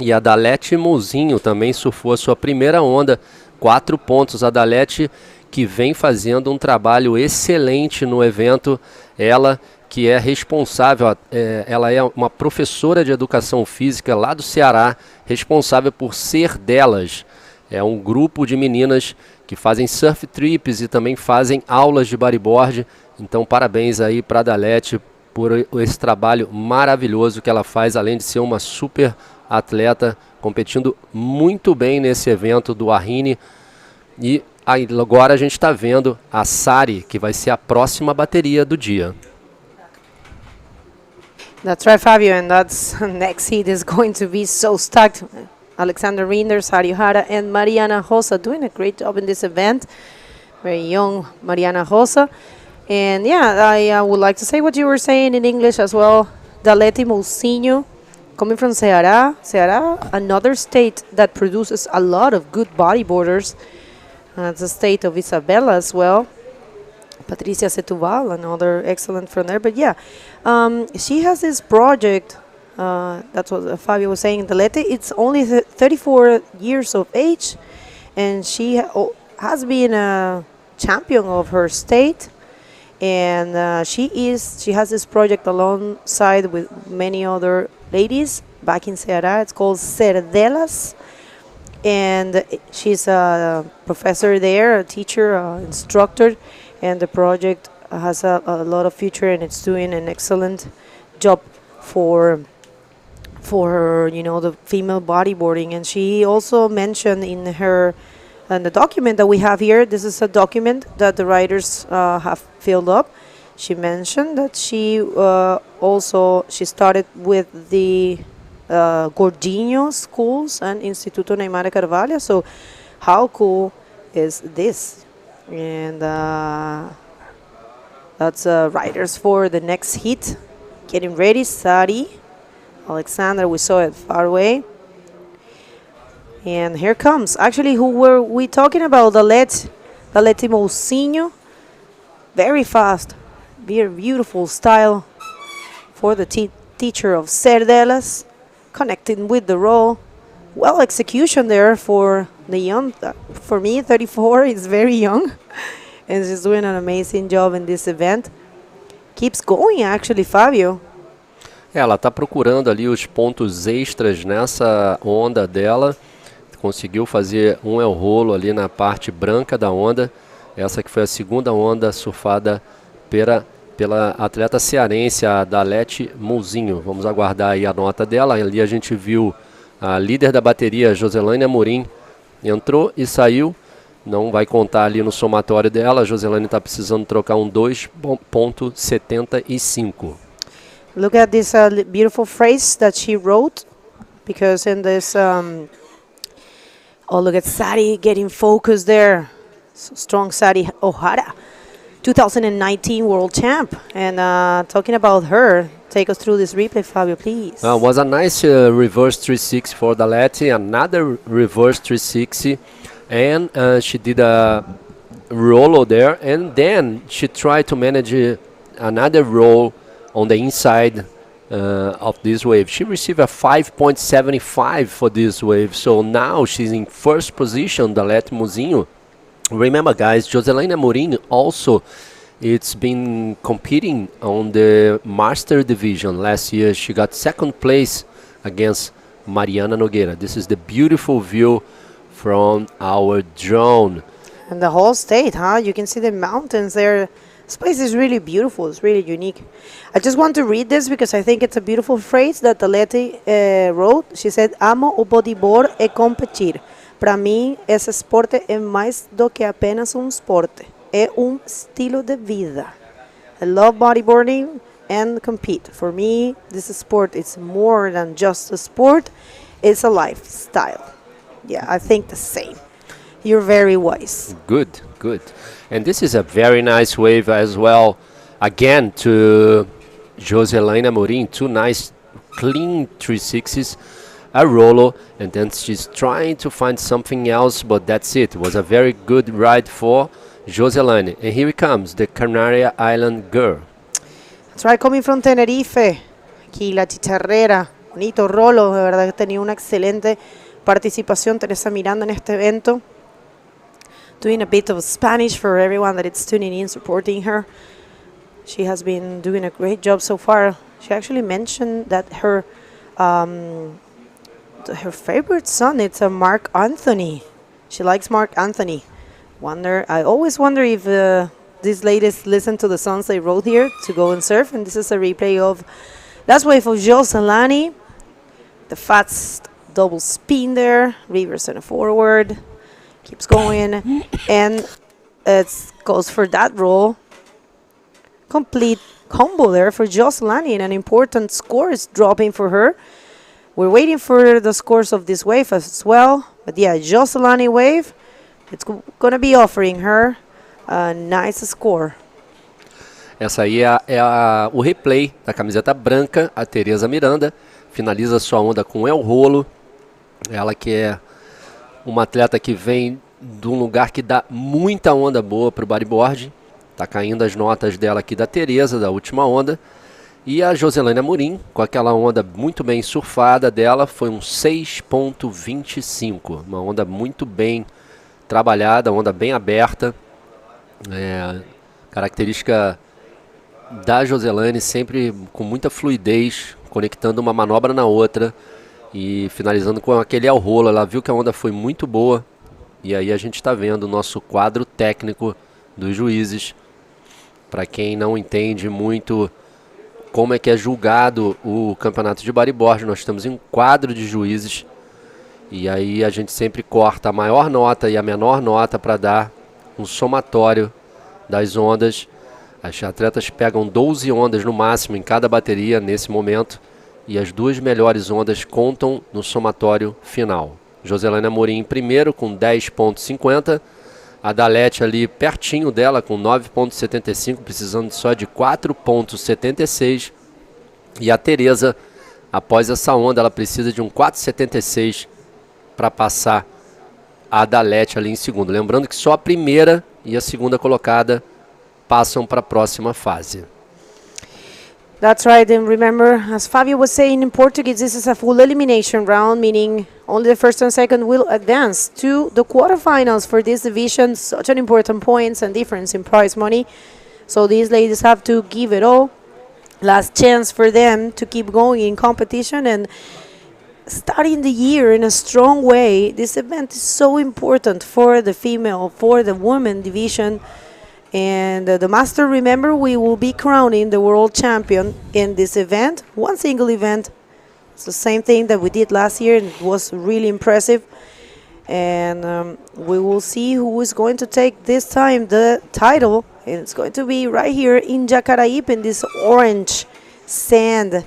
E a Dalete Mouzinho também surfou a sua primeira onda, 4 pontos. A Dalete que vem fazendo um trabalho excelente no evento, ela que é responsável, ela é uma professora de educação física lá do Ceará, responsável por Ser Delas. É um grupo de meninas que fazem surf trips e também fazem aulas de bodyboard. Então parabéns aí para a Dalete por esse trabalho maravilhoso que ela faz, além de ser uma super atleta, competindo muito bem nesse evento do WAHINE. E agora a gente está vendo a Sari, que vai ser a próxima bateria do dia. That's right, Fabio, and that's next heat is going to be so stacked. Alexander Rinder, Sari Hara, and Mariana Rosa doing a great job in this event. Very young Mariana Rosa. And yeah, I would like to say what you were saying in English as well. Dalete Mouzinho, coming from Serra. Serra, another state that produces a lot of good bodyboarders. It's a state of Isabela as well. Patricia Setúbal, another excellent from there. But yeah, she has this project. That's what Fabio was saying. Dalete, it's only 34 years of age, and she has been a champion of her state. And she has this project alongside with many other ladies back in Ceará. It's called Ser Delas, and she's a professor there, a teacher, instructor, and the project has a lot of future, and it's doing an excellent job for her, the female bodyboarding. And she also mentioned in the document that we have here, this is a document that the writers have filled up. She mentioned that she started with the Gordinho schools and Instituto Neymar Carvalho. So how cool is this? And that's writers for the next heat. Getting ready, Sari, Alexander, we saw it far away. And here comes, actually, who were we talking about? Dalete Mousinho, very fast, very beautiful style for the teacher of Cerdelas, connecting with the roll. Well, execution there for the young. For me, 34 is very young, and she's doing an amazing job in this event. Keeps going, actually, Fabio. Ela está procurando ali os pontos extras nessa onda dela. Conseguiu fazer um el rolo ali na parte branca da onda. Essa que foi a segunda onda surfada pela atleta cearense, a Dalete Mousinho. Vamos aguardar aí a nota dela. Ali a gente viu a líder da bateria, Joselaine Amorim, entrou e saiu. Não vai contar ali no somatório dela. A Joselaine está precisando trocar um 2.75. Look at this beautiful phrase that she wrote, because in this, oh, look at Sari getting focused there. So strong Sari Ohara, 2019 world champ. And talking about her, take us through this replay, Fabio, please. Was a nice reverse 360 for Dalete, another reverse 360. And she did a roll there, and then she tried to manage another roll on the inside of this wave. She received a 5.75 for this wave, so now she's in first position, Dalete Mousinho. Remember, guys, Joselaine Amorim also, it's been competing on the Master Division. Last year, she got second place against Mariana Nogueira. This is the beautiful view from our drone. And the whole state, huh? You can see the mountains there. This place is really beautiful. It's really unique. I just want to read this because I think it's a beautiful phrase that Dalete wrote. She said, "Amo o bodyboard e competir. Para mim, esse esporte é mais do que apenas esporte. É estilo de vida. I love bodyboarding and compete. For me, this sport is more than just a sport. It's a lifestyle." Yeah, I think the same. You're very wise. Good, good. And this is a very nice wave as well. Again, to Joselaine Amorim, two nice clean 360s, a rollo, and then she's trying to find something else, but that's it. It was a very good ride for Joselaine. And here it comes, the Canary Island girl. That's right, coming from Tenerife. Aquí la chicharrera. Bonito rollo, de verdad que ha tenido una excelente participación Teresa Miranda en este evento. Doing a bit of Spanish for everyone that is tuning in, supporting her. She has been doing a great job so far. She actually mentioned that her favorite son, it's a Mark Anthony. She likes Mark Anthony. I always wonder if these ladies listen to the songs they wrote here to go and surf. And this is a replay of last wave of Joselaine. The fast double spin there, reverse and a forward. Keeps going, and it goes for that roll. Complete combo there for Joselaine, and an important score is dropping for her. We're waiting for the scores of this wave as well. But yeah, Joselaine wave, it's going to be offering her a nice score. Essa aí o replay da camiseta branca, a Teresa Miranda. Finaliza sua onda com el rolo. Ela que é uma atleta que vem de um lugar que dá muita onda boa para o bodyboard. Tá caindo as notas dela aqui da Teresa, da última onda. E a Joselaine Amorim, com aquela onda muito bem surfada dela, foi um 6.25. Uma onda muito bem trabalhada, onda bem aberta. Característica da Joselaine, sempre com muita fluidez, conectando uma manobra na outra. E finalizando com aquele el rolo. Ela viu que a onda foi muito boa. E aí a gente está vendo o nosso quadro técnico dos juízes. Para quem não entende muito como é que é julgado o campeonato de bodyboard, nós temos um quadro de juízes. E aí a gente sempre corta a maior nota e a menor nota para dar um somatório das ondas. As atletas pegam 12 ondas no máximo em cada bateria nesse momento. E as duas melhores ondas contam no somatório final. Joselaine Amorim em primeiro com 10.50. A Dalete ali pertinho dela com 9.75, precisando só de 4.76. E a Teresa, após essa onda, ela precisa de um 4.76 para passar a Dalete ali em segundo. Lembrando que só a primeira e a segunda colocada passam para a próxima fase. That's right, and remember, as Fabio was saying in Portuguese, this is a full elimination round, meaning only the first and second will advance to the quarterfinals for this division. Such an important points and difference in prize money. So these ladies have to give it all. Last chance for them to keep going in competition and starting the year in a strong way. This event is so important for the female, for the women division. And the master, remember, we will be crowning the world champion in this event. One single event. It's the same thing that we did last year, and it was really impressive. And we will see who is going to take this time the title. And it's going to be right here in Jacaraípe in this orange sand.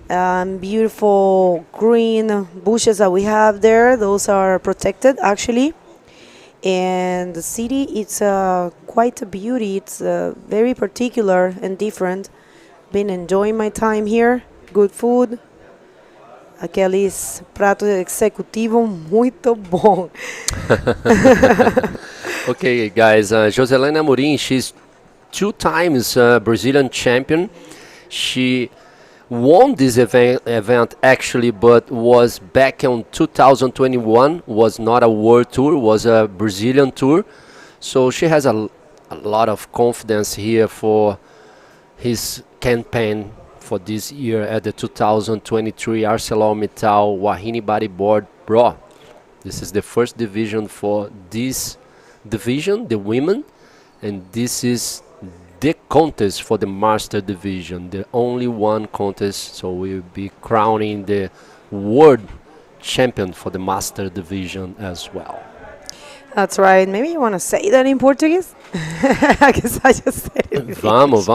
Beautiful green bushes that we have there. Those are protected, actually. And the city, it's quite a beauty. It's very particular and different. Been enjoying my time here. Good food. Aqueles prato executivo muito bom. Okay, guys. Joselaine Amorim, she's 2 times Brazilian champion. She won this event actually, but was back in 2021. Was not a world tour, was a Brazilian tour. So she has a lot of confidence here for his campaign for this year at the 2023 ArcelorMittal WAHINE Bodyboard Pro. This is the first division for this division, the women, and this is the contest for the master division, the only one contest. So we'll be crowning the world champion for the master division as well. That's right. Maybe you want to say that in Portuguese? I guess I just said it. Vamos.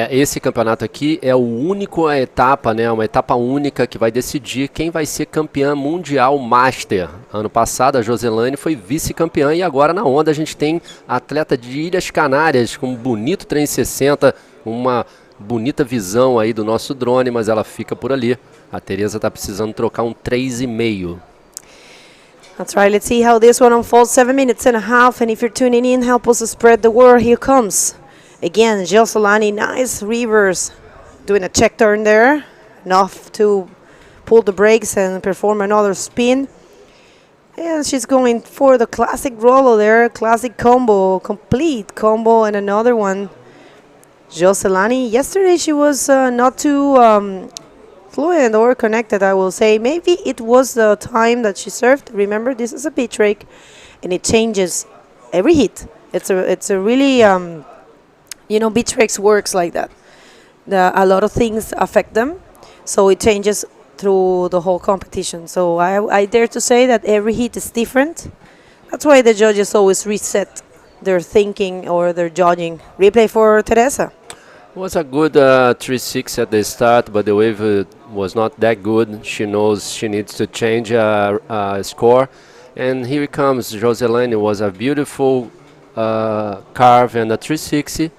Esse campeonato aqui é a única etapa, né? Uma etapa única que vai decidir quem vai ser campeã mundial master. Ano passado a Joselaine foi vice-campeã e agora na onda a gente tem atleta de Ilhas Canárias com um bonito 360, uma bonita visão aí do nosso drone, mas ela fica por ali. A Tereza tá precisando trocar um 3,5. That's right. Let's see how this one unfolds. 7 minutes and a half. And if you're tuning in, help us spread the word. Here comes again Joselaine. Nice reverse, doing a check turn there, enough to pull the brakes and perform another spin. And she's going for the classic roller there, classic combo, complete combo, and another one. Joselaine, yesterday she was not too fluent or connected, I will say. Maybe it was the time that she served. Remember, this is a beach rake, and it changes every hit. It's a really beach rakes works like that. A lot of things affect them, so it changes through the whole competition. So I dare to say that every hit is different. That's why the judges always reset their thinking or their judging. Replay for Teresa. It was a good 3-6 at the start, but the wave was not that good. She knows she needs to change score. And here it comes. Joselaine was a beautiful carve and a 360.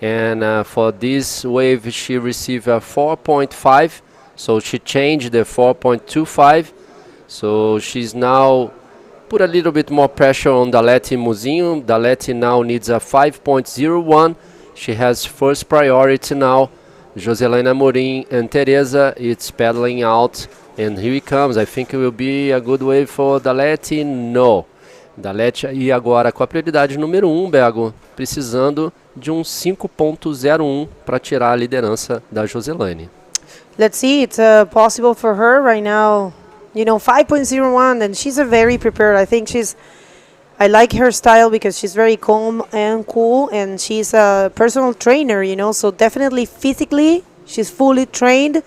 And for this wave, she received a 4.5. So she changed the 4.25. So she's now put a little bit more pressure on Dalete Muzinho. Dalete now needs a 5.01. She has first priority now. Joselaine Amorim and Teresa, it's pedaling out. And here he comes. I think it will be a good wave for Dalete. No. Dalete aí agora com a prioridade número 1, Bego, precisando de um 5.01 para tirar a liderança da Joselaine. Let's see, it's possible for her right now. 5.01, and she's a very prepared. I like her style because she's very calm and cool, and she's a personal trainer, so definitely physically she's fully trained,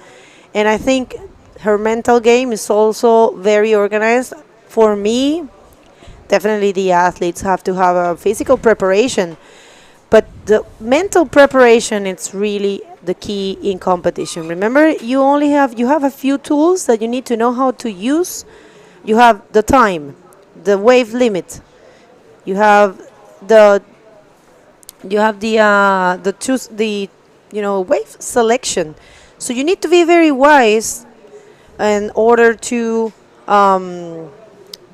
and I think her mental game is also very organized. For me, definitely the athletes have to have a physical preparation, but the mental preparation, it's really the key in competition. Remember, you have a few tools that you need to know how to use. You have the time, the wave limit. You have the wave selection. So you need to be very wise in order to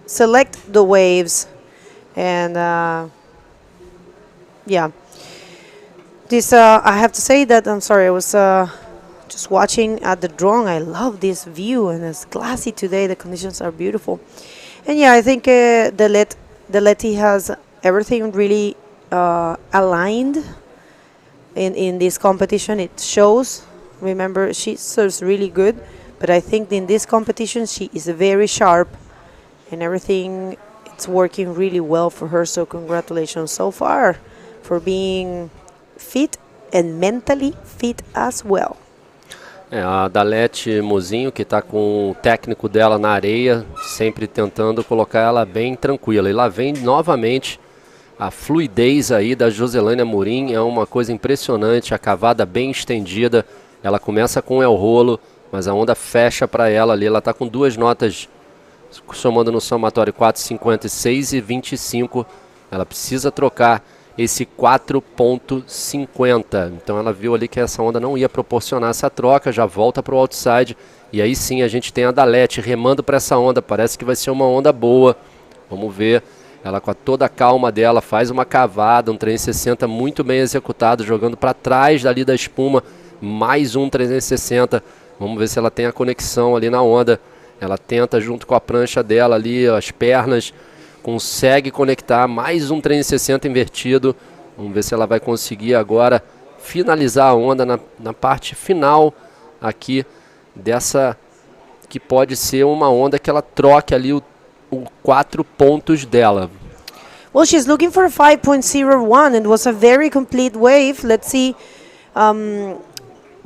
select the waves, and yeah. This I have to say that I'm sorry. I was just watching at the drone. I love this view, and it's glassy today. The conditions are beautiful, and yeah, I think the Letty has everything really aligned in this competition. It shows. Remember, she serves really good, but I think in this competition she is very sharp, and everything it's working really well for her. So congratulations so far for being fit and mentally fit as well. A Dalete Mozinho, que está com o técnico dela na areia, sempre tentando colocar ela bem tranquila. E lá vem novamente a fluidez aí da Joselane Amorim, é uma coisa impressionante, a cavada bem estendida. Ela começa com el rolo, mas a onda fecha para ela ali. Ela está com duas notas, somando no somatório 4,56 e 25. Ela precisa trocar esse 4,50. Então ela viu ali que essa onda não ia proporcionar essa troca, já volta para o outside. E aí sim a gente tem a Dalete remando para essa onda. Parece que vai ser uma onda boa. Vamos ver. Ela com toda a calma dela faz uma cavada, um 360 muito bem executado, jogando para trás dali da espuma. Mais um 360. Vamos ver se ela tem a conexão ali na onda. Ela tenta junto com a prancha dela ali, as pernas. Consegue conectar, mais um 360 invertido. Vamos ver se ela vai conseguir agora finalizar a onda na parte final aqui dessa, que pode ser uma onda que ela troque ali o 4 pontos dela. Well, she's looking for a 5.01 and it was a very complete wave. Let's see.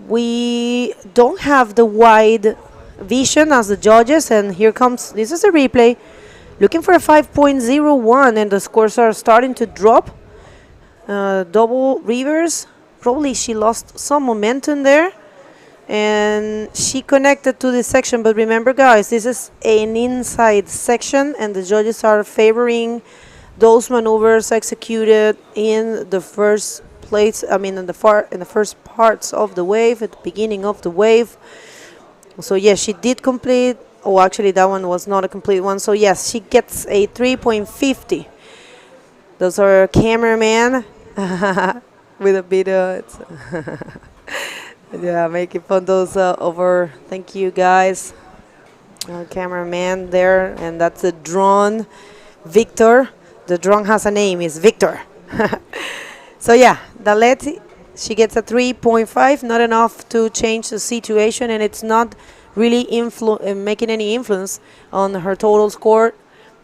We don't have the wide vision as the judges, and here comes, this is a replay. Looking for a 5.01 and the scores are starting to drop. Double reverse. Probably she lost some momentum there. And she connected to this section. But remember, guys, this is an inside section and the judges are favoring those maneuvers executed in the first place. I mean, in the first parts of the wave, at the beginning of the wave. So yes, she did complete. Oh, actually, that one was not a complete one. So, yes, she gets a 3.50. Those are cameraman with a bit of... yeah, making fun those over. Thank you, guys. Cameraman there. And that's the drone, Victor. The drone has a name. It's Victor. So, yeah, Dalete, she gets a 3.5. Not enough to change the situation. And it's not really making any influence on her total score.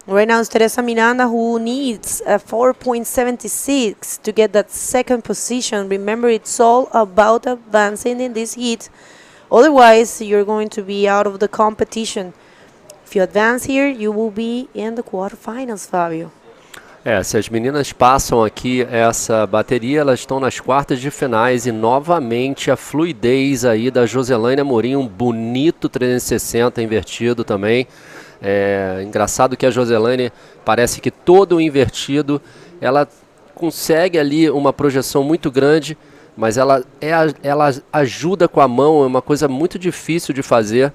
Right now it's Teresa Miranda who needs a 4.76 to get that second position. Remember, it's all about advancing in this heat. Otherwise, you're going to be out of the competition. If you advance here, you will be in the quarterfinals, Fábio. Se as meninas passam aqui essa bateria, elas estão nas quartas de finais e novamente a fluidez aí da Joselane Amorim, um bonito 360 invertido também. Engraçado que a Joselane parece que todo invertido, ela consegue ali uma projeção muito grande, mas ela ajuda com a mão, é uma coisa muito difícil de fazer.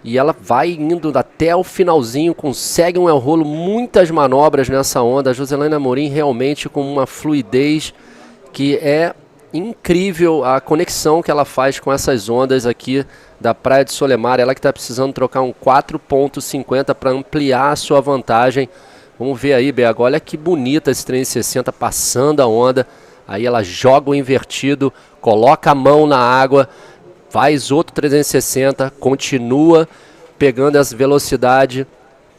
E ela vai indo até o finalzinho, consegue um el rolo, muitas manobras nessa onda. A Joselane Amorim realmente com uma fluidez que é incrível, a conexão que ela faz com essas ondas aqui da Praia de Solemar. Ela que está precisando trocar um 4.50 para ampliar a sua vantagem. Vamos ver aí, Bega, olha que bonita esse 360 passando a onda. Aí ela joga o invertido, coloca a mão na água, faz outro 360, continua pegando essa velocidade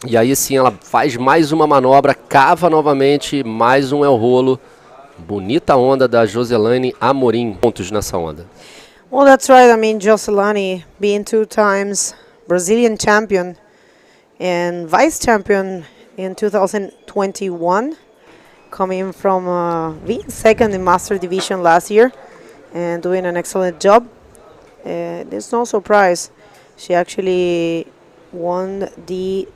e aí sim ela faz mais uma manobra, cava novamente, mais um el rolo. Bonita onda da Joselane Amorim, pontos nessa onda. Well, that's right. I mean, Joselane being 2 times Brazilian champion and vice champion in 2021, coming from being second in Master Division last year and doing an excellent job. There's no surprise. She actually won the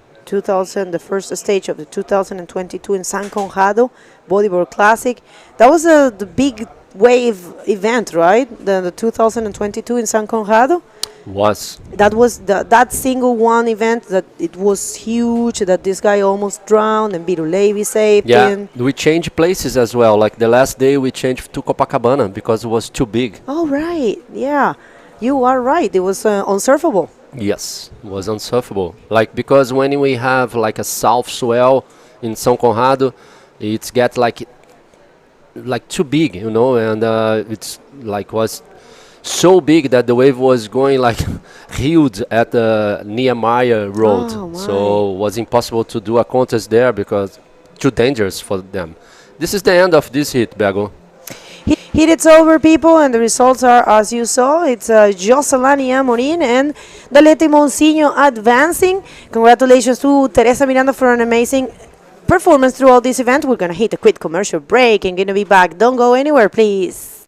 first stage of the 2022 in San Conrado Bodyboard Classic. That was the big wave event, right? The 2022 in San Conrado. That was that single one event that it was huge, that this guy almost drowned and Vito Levi saved him. We changed places as well. Like the last day we changed to Copacabana because it was too big. Oh, right. Yeah, you are right. It was unsurfable. Yes, it was unsurfable. Like because when we have like a south swell in São Conrado, it gets like too big, you know, and it's like was so big that the wave was going like huge at the Niemeyer Road. So it was impossible to do a contest there because too dangerous for them. This is the end of this heat, Bego. Heat it's over, people, and the results are as you saw. It's Jocelyn Amorin and Dalete Monsinho advancing. Congratulations to Teresa Miranda for an amazing performance throughout this event. We're going to hit a quick commercial break and going to be back. Don't go anywhere, please.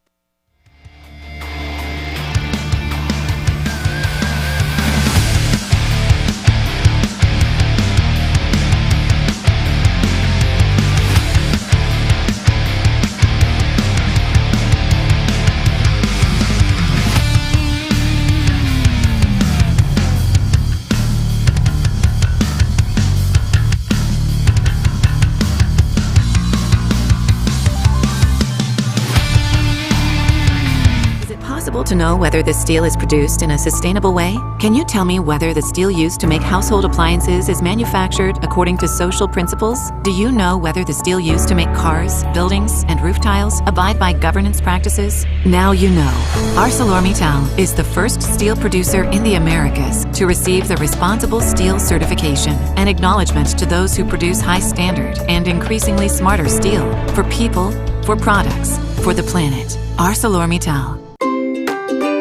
To know whether the steel is produced in a sustainable way? Can you tell me whether the steel used to make household appliances is manufactured according to social principles? Do you know whether the steel used to make cars, buildings, and roof tiles abide by governance practices? Now you know. ArcelorMittal is the first steel producer in the Americas to receive the Responsible Steel certification, an acknowledgement to those who produce high standard and increasingly smarter steel for people, for products, for the planet. ArcelorMittal.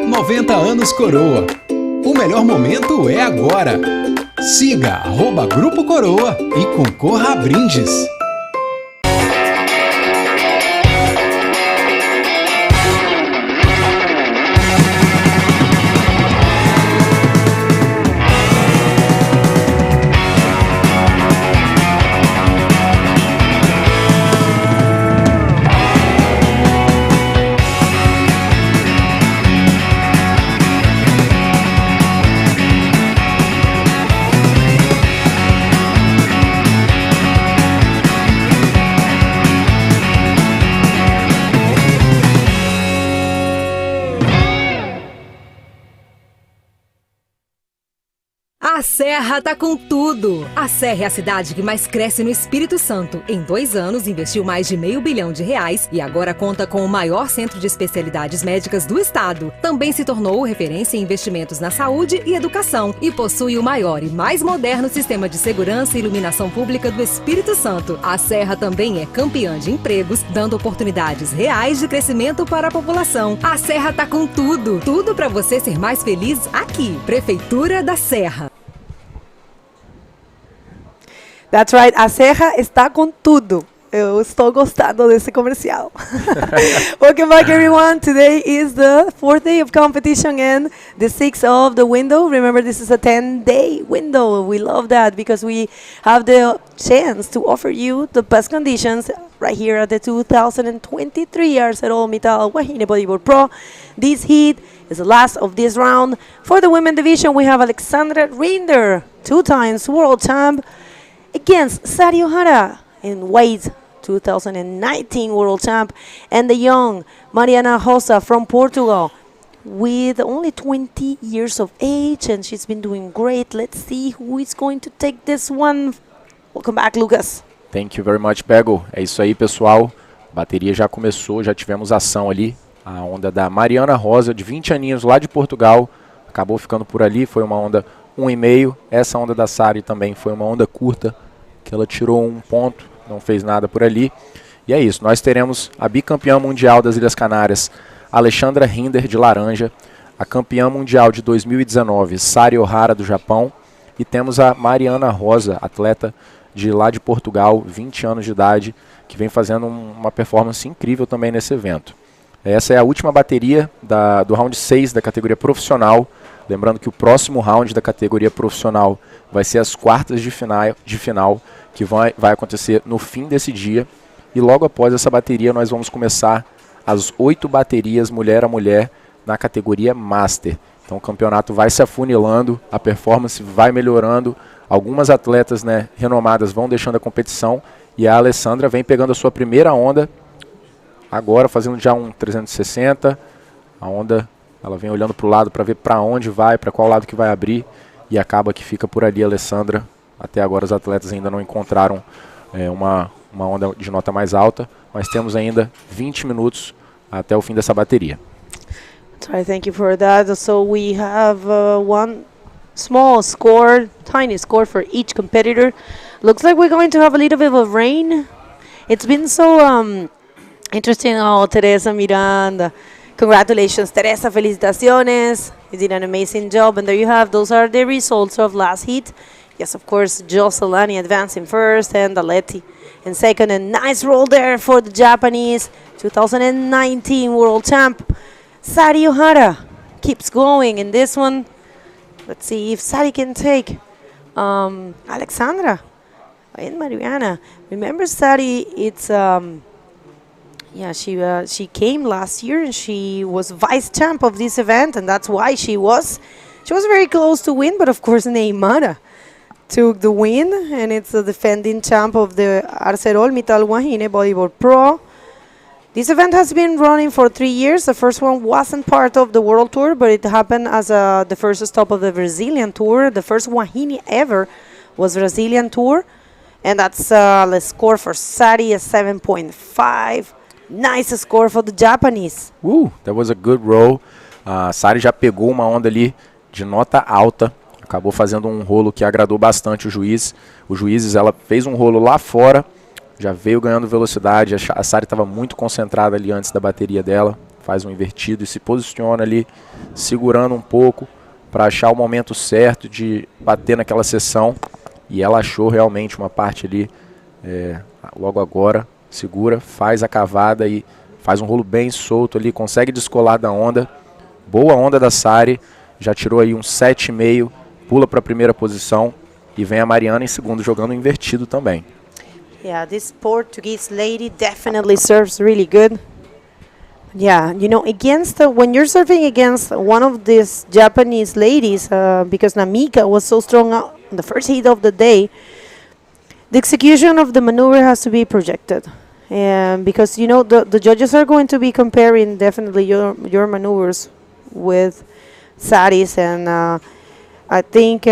90 anos Coroa. O melhor momento é agora. Siga @Grupo Coroa e concorra a brindes. A Serra tá com tudo! A Serra é a cidade que mais cresce no Espírito Santo. Em 2 anos, investiu mais de R$500 milhão e agora conta com o maior centro de especialidades médicas do estado. Também se tornou referência em investimentos na saúde e educação e possui o maior e mais moderno sistema de segurança e iluminação pública do Espírito Santo. A Serra também é campeã de empregos, dando oportunidades reais de crescimento para a população. A Serra tá com tudo! Tudo para você ser mais feliz aqui. Prefeitura da Serra. That's right, a Serra está com tudo. Eu estou gostando desse comercial. Welcome back, everyone. Today is the 4th day of competition and the 6th of the window. Remember, this is a 10-day window. We love that because we have the chance to offer you the best conditions right here at the 2023 ArcelorMittal WAHINE Bodyboard Pro. This heat is the last of this round. For the women division, we have Alexandra Rinder, 2 times world champ, against Sario Hara in weight, 2019 world champ, and the young Mariana Rosa from Portugal with only 20 years of age, and she's been doing great. Let's see who is going to take this one. Welcome back, Lucas. Thank you very much, Bego. É isso aí, pessoal. A bateria já começou, já tivemos ação ali. A onda da Mariana Rosa, de 20 aninhos, lá de Portugal, acabou ficando por ali. Foi uma onda 1,5. Essa onda da Sari também foi uma onda curta, que ela tirou 1 ponto, não fez nada por ali. E é isso, nós teremos a bicampeã mundial das Ilhas Canárias, Alexandra Rinder, de laranja, a campeã mundial de 2019, Sari Ohara, do Japão, e temos a Mariana Rosa, atleta de lá de Portugal, 20 anos de idade, que vem fazendo uma performance incrível também nesse evento. Essa é a última bateria do round 6 da categoria profissional. Lembrando que o próximo round da categoria profissional vai ser as quartas de final que vai acontecer no fim desse dia. E logo após essa bateria nós vamos começar as 8 baterias mulher a mulher na categoria Master. Então Então o campeonato vai se afunilando, a performance vai melhorando, algumas atletas, né, renomadas vão deixando a competição e a Alessandra vem pegando a sua primeira onda, agora fazendo já um 360, a onda, ela vem olhando para o lado para ver para onde vai, para qual lado que vai abrir e acaba que fica por ali a Alessandra. Até agora os atletas ainda não encontraram uma onda de nota mais alta, mas temos ainda 20 minutos até o fim dessa bateria. Sorry, thank you for that. So we have one small score, tiny score for each competitor. Looks like we're going to have a little bit of rain. It's been so interesting. Oh, Teresa Miranda. Congratulations, Teresa. Felicitaciones. You did an amazing job. And there you have, those are the results of last heat. Yes, of course, Jocelyn advancing first and Aletti in second. And nice roll there for the Japanese 2019 world champ. Sari Ohara keeps going in this one. Let's see if Sari can take Alexandra and Mariana. Remember, Sari, it's she came last year and she was vice champ of this event, and that's why she was very close to win. But of course, Neymar took the win, and it's the defending champ of the ArcelorMittal WAHINE Bodyboard Pro. This event has been running for 3 years. The first one wasn't part of the World Tour, but it happened as the first stop of the Brazilian Tour. The first WAHINE ever was Brazilian Tour. And that's the score for Sari, a 7.5. Nice score for the Japanese. That was a good roll. Sari já pegou uma onda ali de nota alta. Acabou fazendo um rolo que agradou bastante o juiz. Os juízes, ela fez um rolo lá fora. Já veio ganhando velocidade, a Sari estava muito concentrada ali antes da bateria dela, faz um invertido e se posiciona ali, segurando um pouco para achar o momento certo de bater naquela sessão, e ela achou realmente uma parte ali, logo agora, segura, faz a cavada e faz um rolo bem solto ali, consegue descolar da onda, boa onda da Sari, já tirou aí um 7,5, pula para a primeira posição e vem a Mariana em segundo jogando invertido também. Yeah, this Portuguese lady definitely serves really good. Yeah, you know, when you're surfing against one of these Japanese ladies, because Namika was so strong on the first heat of the day, the execution of the maneuver has to be projected. And because, you know, the judges are going to be comparing definitely your maneuvers with Sari's, and I think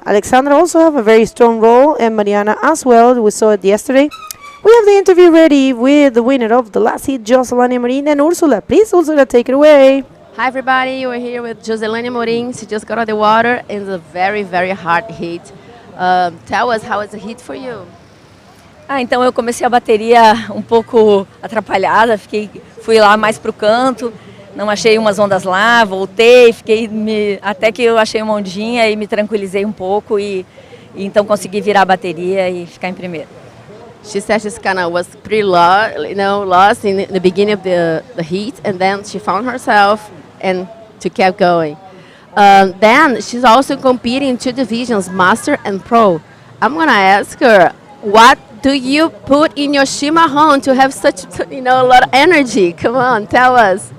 Alexandra also have a very strong role, and Mariana as well. We saw it yesterday. We have the interview ready with the winner of the last heat, Jocelyn Morin, and Ursula. Please, Ursula, take it away. Hi, everybody. We're here with Jocelyn Morin. She just got out of the water in a very, very hard heat. Tell us, how is the heat for you? Então eu comecei a bateria um pouco atrapalhada, fui lá mais pro canto, não achei umas ondas lá, voltei, até que eu achei uma ondinha e me tranquilizei um pouco e então consegui virar a bateria e ficar em primeiro. She said she was pretty lost in the beginning of the heat, and then she found herself and to keep going. Then she's also competing in 2 divisions, Master and Pro. I'm gonna ask her, what do you put in your chimarrão to have such, a lot of energy? Come on, tell us.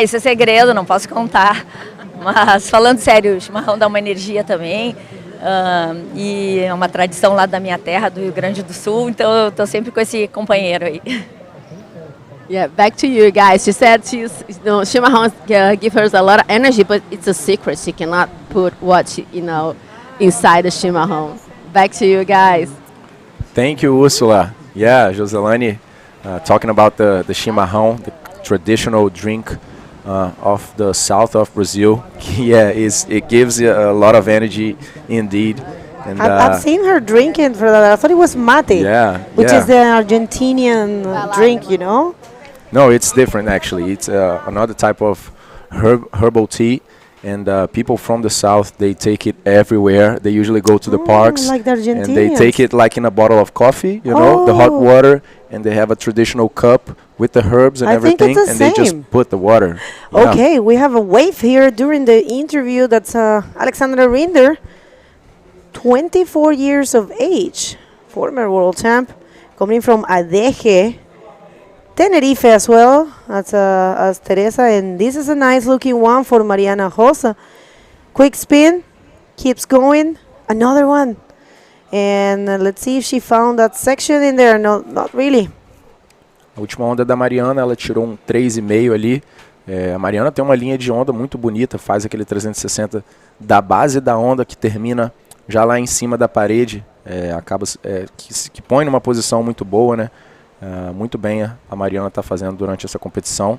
Isso é segredo, não posso contar. Mas falando sério, o chimarrão dá uma energia também. E é uma tradição lá da minha terra, do Rio Grande do Sul. Então eu tô sempre com esse companheiro aí. Yeah, back to you guys. She said chimarrão give her a lot of energy, but it's a secret. She cannot put inside the chimarrão. Back to you guys. Thank you, Ursula. Yeah, Joselane, talking about the chimarrão, the traditional drink of the south of Brazil. Yeah, it gives you a lot of energy indeed. And I've seen her drinking for that. I thought it was mate, which is the Argentinian drink, you know? No, it's different actually. It's another type of herbal tea. And people from the south, they take it everywhere. They usually go to the parks, like the Argentinians. And they take it like in a bottle of coffee, you know, the hot water, and they have a traditional cup with the herbs and everything, and they just put the water. Okay, we have a wave here during the interview. That's Alexandra Rinder, 24 years of age, former world champ, coming from Adeje. Tenerife as well as Teresa, and this is a nice looking one for Mariana Rosa. Quick spin, keeps going, another one. And let's see if she found that section in there. No, not really. A última onda da Mariana, ela tirou um 3,5 ali. A Mariana tem uma linha de onda muito bonita, faz aquele 360 da base da onda que termina já lá em cima da parede, que põe numa posição muito boa, né? Muito bem a Mariana está fazendo durante essa competição.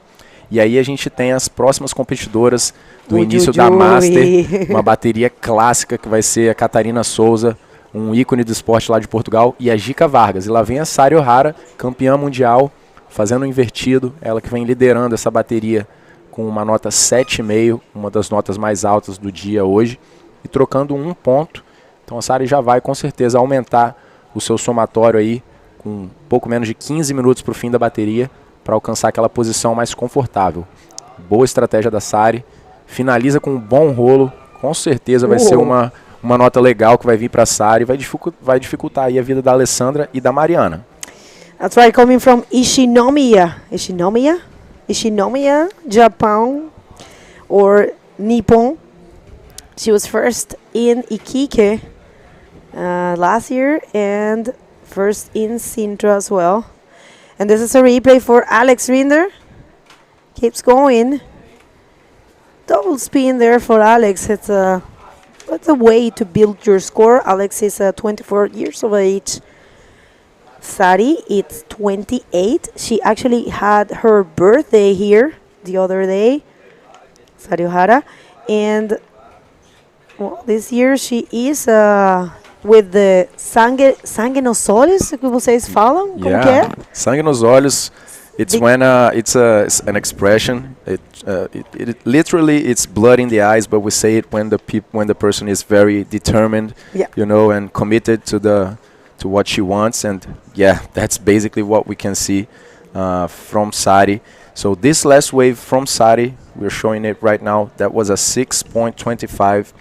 E aí a gente tem as próximas competidoras do início da Master, uma bateria clássica que vai ser a Catarina Souza, um ícone do esporte lá de Portugal, e a Gica Vargas. E lá vem a Sari Ohara, campeã mundial, fazendo um invertido, ela que vem liderando essa bateria com uma nota 7,5, uma das notas mais altas do dia hoje, e trocando um ponto. Então a Sari já vai com certeza aumentar o seu somatório aí, com um pouco menos de 15 minutos para o fim da bateria, para alcançar aquela posição mais confortável. Boa estratégia da Sari, finaliza com um bom rolo, com certeza vai ser uma nota legal que vai vir para a Sari, vai dificultar aí a vida da Alessandra e da Mariana. That's right, coming from Ishinomiya, Japan, or Nippon. She was first in Iquique last year and first in Sintra as well. And this is a replay for Alex Rinder. Keeps going. Double spin there for Alex. It's a way to build your score. Alex is 24 years of age. Sari, it's 28. She actually had her birthday here the other day, Sari Ohara. And well, this year she is with the sangue nos olhos, que vocês falam? Como que é? Sangue nos olhos. It's when it's an expression. It literally it's blood in the eyes, but we say it when the person is very determined, you know, and committed to what she wants. And yeah, that's basically what we can see from Sari. So this last wave from Sari, we're showing it right now. That was a 6.25,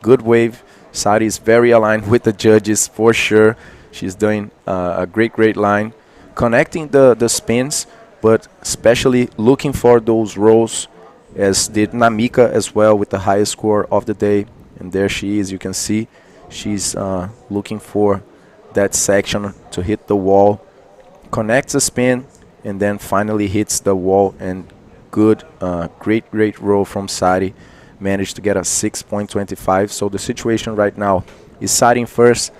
good wave. Sari is very aligned with the judges for sure. She's doing a great line, connecting the spins, but especially looking for those rolls, as did Namika as well with the highest score of the day. And there she is, you can see she's looking for that section to hit the wall, connects a spin, and then finally hits the wall. And good, great roll from Sari. Managed to get a 6.25. So the situation right now is Sari in first,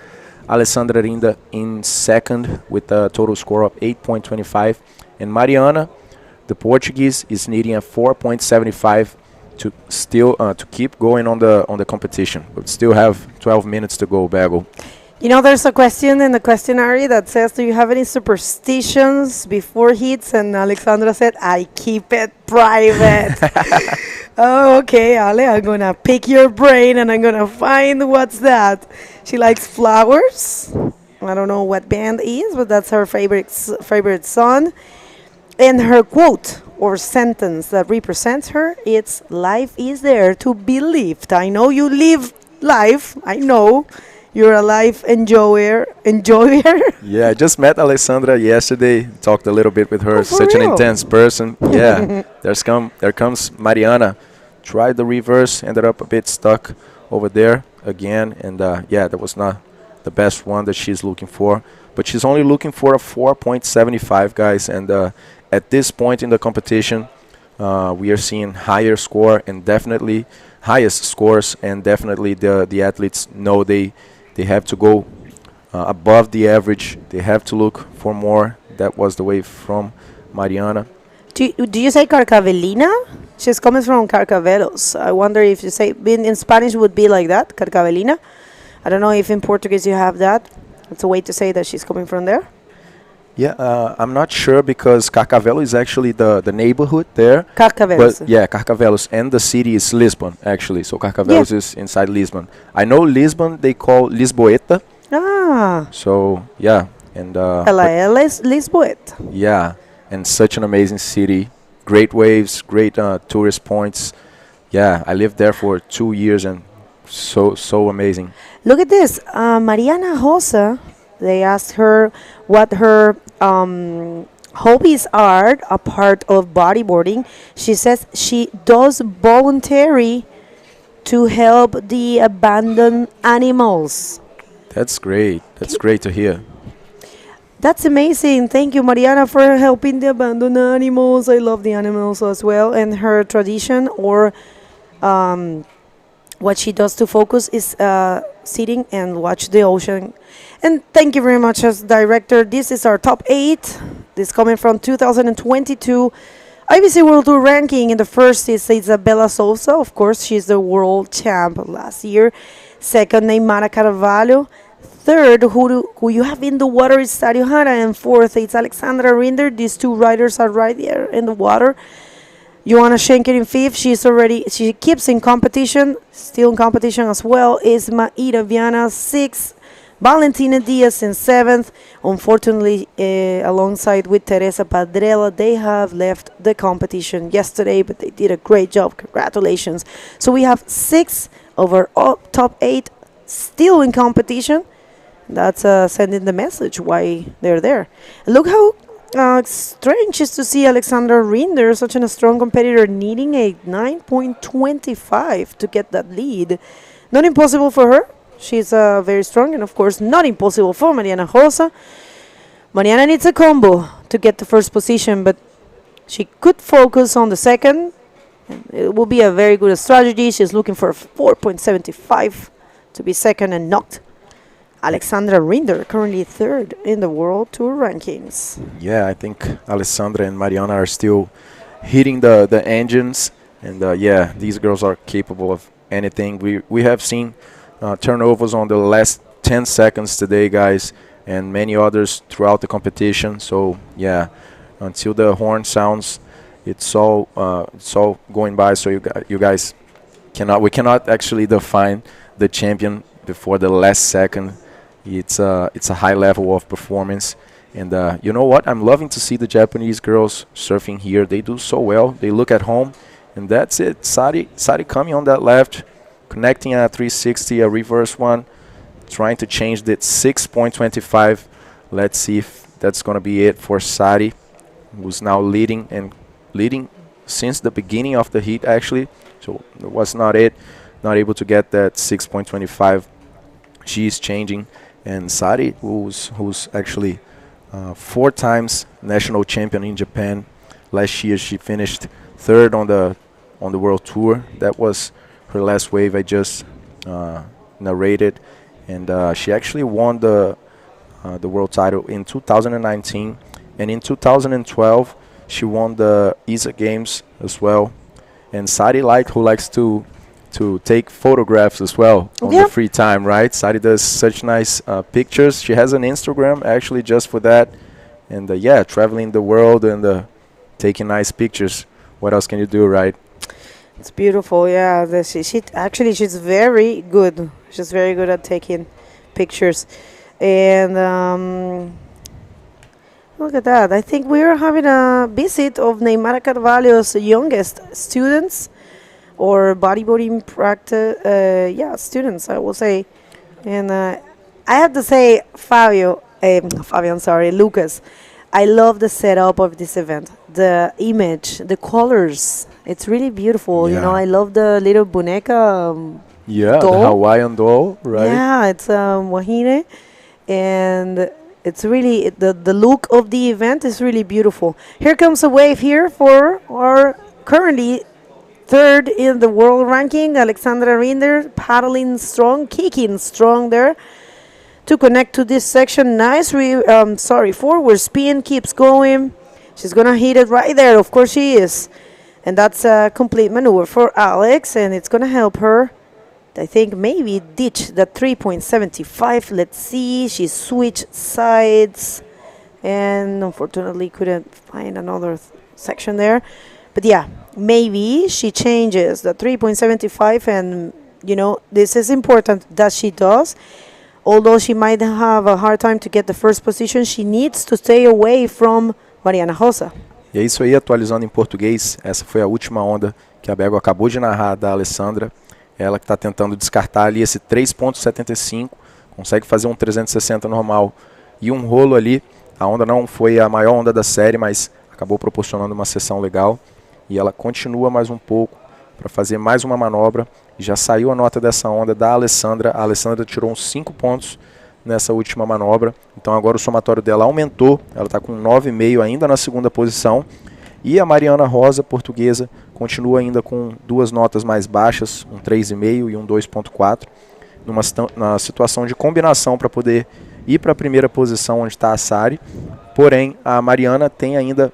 Alessandra Rinda in second with a total score of 8.25, and Mariana, the Portuguese, is needing a 4.75 to still to keep going on the competition. But still have 12 minutes to go, Bagel. You know, there's a question in the questionnaire that says, do you have any superstitions before hits? And Alexandra said, I keep it private. Oh, okay, Ale, I'm going to pick your brain and I'm going to find what's that. She likes flowers. I don't know what band is, but that's her favorite song. And her quote or sentence that represents her, it's life is there to be lived. I know you live life. I know. You're a life enjoyer. Yeah, I just met Alessandra yesterday. Talked a little bit with her. Such real? An intense person. Yeah. There comes Mariana. Tried the reverse. Ended up a bit stuck over there again. And yeah, that was not the best one that she's looking for. But she's only looking for a 4.75, guys. And at this point in the competition, we are seeing higher score and definitely highest scores. And definitely the athletes know they have to go above the average. They have to look for more. That was the way from Mariana. Do you say Carcavelina? She's coming from Carcavelos. I wonder if you say in Spanish would be like that, Carcavelina. I don't know if in Portuguese you have that. It's a way to say that she's coming from there. Yeah, I'm not sure because Carcavelos is actually the neighborhood there. Carcavelos. But yeah, Carcavelos, and the city is Lisbon actually. So Carcavelos is inside Lisbon. I know Lisbon they call Lisboeta. Ah. So yeah, and Ela é Lisboeta. Yeah, and such an amazing city. Great waves, great tourist points. Yeah, I lived there for 2 years and so amazing. Look at this, Mariana Rosa. They asked her what her hobbies are a part of bodyboarding. She says she does voluntary to help the abandoned animals. That's great. That's great to hear. That's amazing. Thank you, Mariana, for helping the abandoned animals. I love the animals as well. And her tradition or what she does to focus is sitting and watch the ocean. And thank you very much as director. This is our top 8. This coming from 2022 IBC World Tour ranking. In the first is Isabella Souza. Of course, she's the world champ last year. Second, Neymara Carvalho. Third, who you have in the water is Sario Hara. And fourth, it's Alexandra Rinder. These two riders are right there in the water. Joanna Schenker in fifth. She keeps in competition. Still in competition as well is Maíra Viana, sixth. Valentina Diaz in seventh. Unfortunately, alongside with Teresa Padrella, they have left the competition yesterday, but they did a great job. Congratulations. So we have 6 of our top 8 still in competition. That's sending the message why they're there. And look how strange is to see Alexandra Rinder, such a strong competitor, needing a 9.25 to get that lead. Not impossible for her. She's very strong, and of course not impossible for Mariana Rosa. Mariana needs a combo to get the first position, but she could focus on the second. It will be a very good strategy. She's looking for 4.75 to be second and knocked Alexandra Rinder, currently third in the World Tour rankings. Yeah, I think Alessandra and Mariana are still hitting the engines, and yeah, these girls are capable of anything. We have seen turnovers on the last 10 seconds today, guys, and many others throughout the competition. So yeah, until the horn sounds, it's all going by. So you guys we cannot actually define the champion before the last second. It's a high level of performance, and you know what? I'm loving to see the Japanese girls surfing here. They do so well. They look at home, and that's it. Sari coming on that left, connecting a 360, a reverse one, trying to change the 6.25. Let's see if that's going to be it for Sari, who's now leading since the beginning of the heat, actually. So it was not able to get that 6.25. She's changing, and Sari, who's actually 4 times national champion in Japan. Last year she finished third on the World Tour. That was her last wave I just narrated, and she actually won the world title in 2019, and in 2012 she won the ISA Games as well. And Sari who likes to take photographs as well on the free time, right? Sari does such nice pictures. She has an Instagram actually just for that, and yeah, traveling the world and taking nice pictures. What else can you do, right? It's beautiful, yeah. She's very good. She's very good at taking pictures. And look at that. I think we're having a visit of Neymara Carvalho's youngest students, or bodyboarding practice, students, I will say. And I have to say, Lucas, I love the setup of this event. The image, the colors, it's really beautiful. Yeah. You know, I love the little boneca doll. The Hawaiian doll, right? Yeah, it's WAHINE. And it's really, the look of the event is really beautiful. Here comes a wave here for our currently third in the world ranking, Alexandra Rinder, paddling strong, kicking strong there to connect to this section. Nice, forward spin, keeps going. She's going to hit it right there. Of course she is. And that's a complete maneuver for Alex, and it's going to help her, I think, maybe ditch the 3.75. Let's see. She switched sides and unfortunately couldn't find another section there. But yeah, maybe she changes the 3.75, and you know, this is important that she does. Although she might have a hard time to get the first position, she needs to stay away from Mariana Rosa. E é isso aí, atualizando em português, essa foi a última onda que a Bego acabou de narrar da Alessandra. Ela que está tentando descartar ali esse 3.75, consegue fazer um 360 normal e um rolo ali A onda não foi a maior onda da série, mas acabou proporcionando uma sessão legal. E ela continua mais um pouco para fazer mais uma manobra. Já saiu a nota dessa onda da Alessandra. A Alessandra tirou uns 5 pontos nessa última manobra. Então agora o somatório dela aumentou. Ela está com 9,5 ainda na segunda posição. E a Mariana Rosa, portuguesa, continua ainda com 2 notas mais baixas, um 3,5 e um 2,4, numa situação de combinação para poder ir para a primeira posição onde está a Sari. Porém, a Mariana tem ainda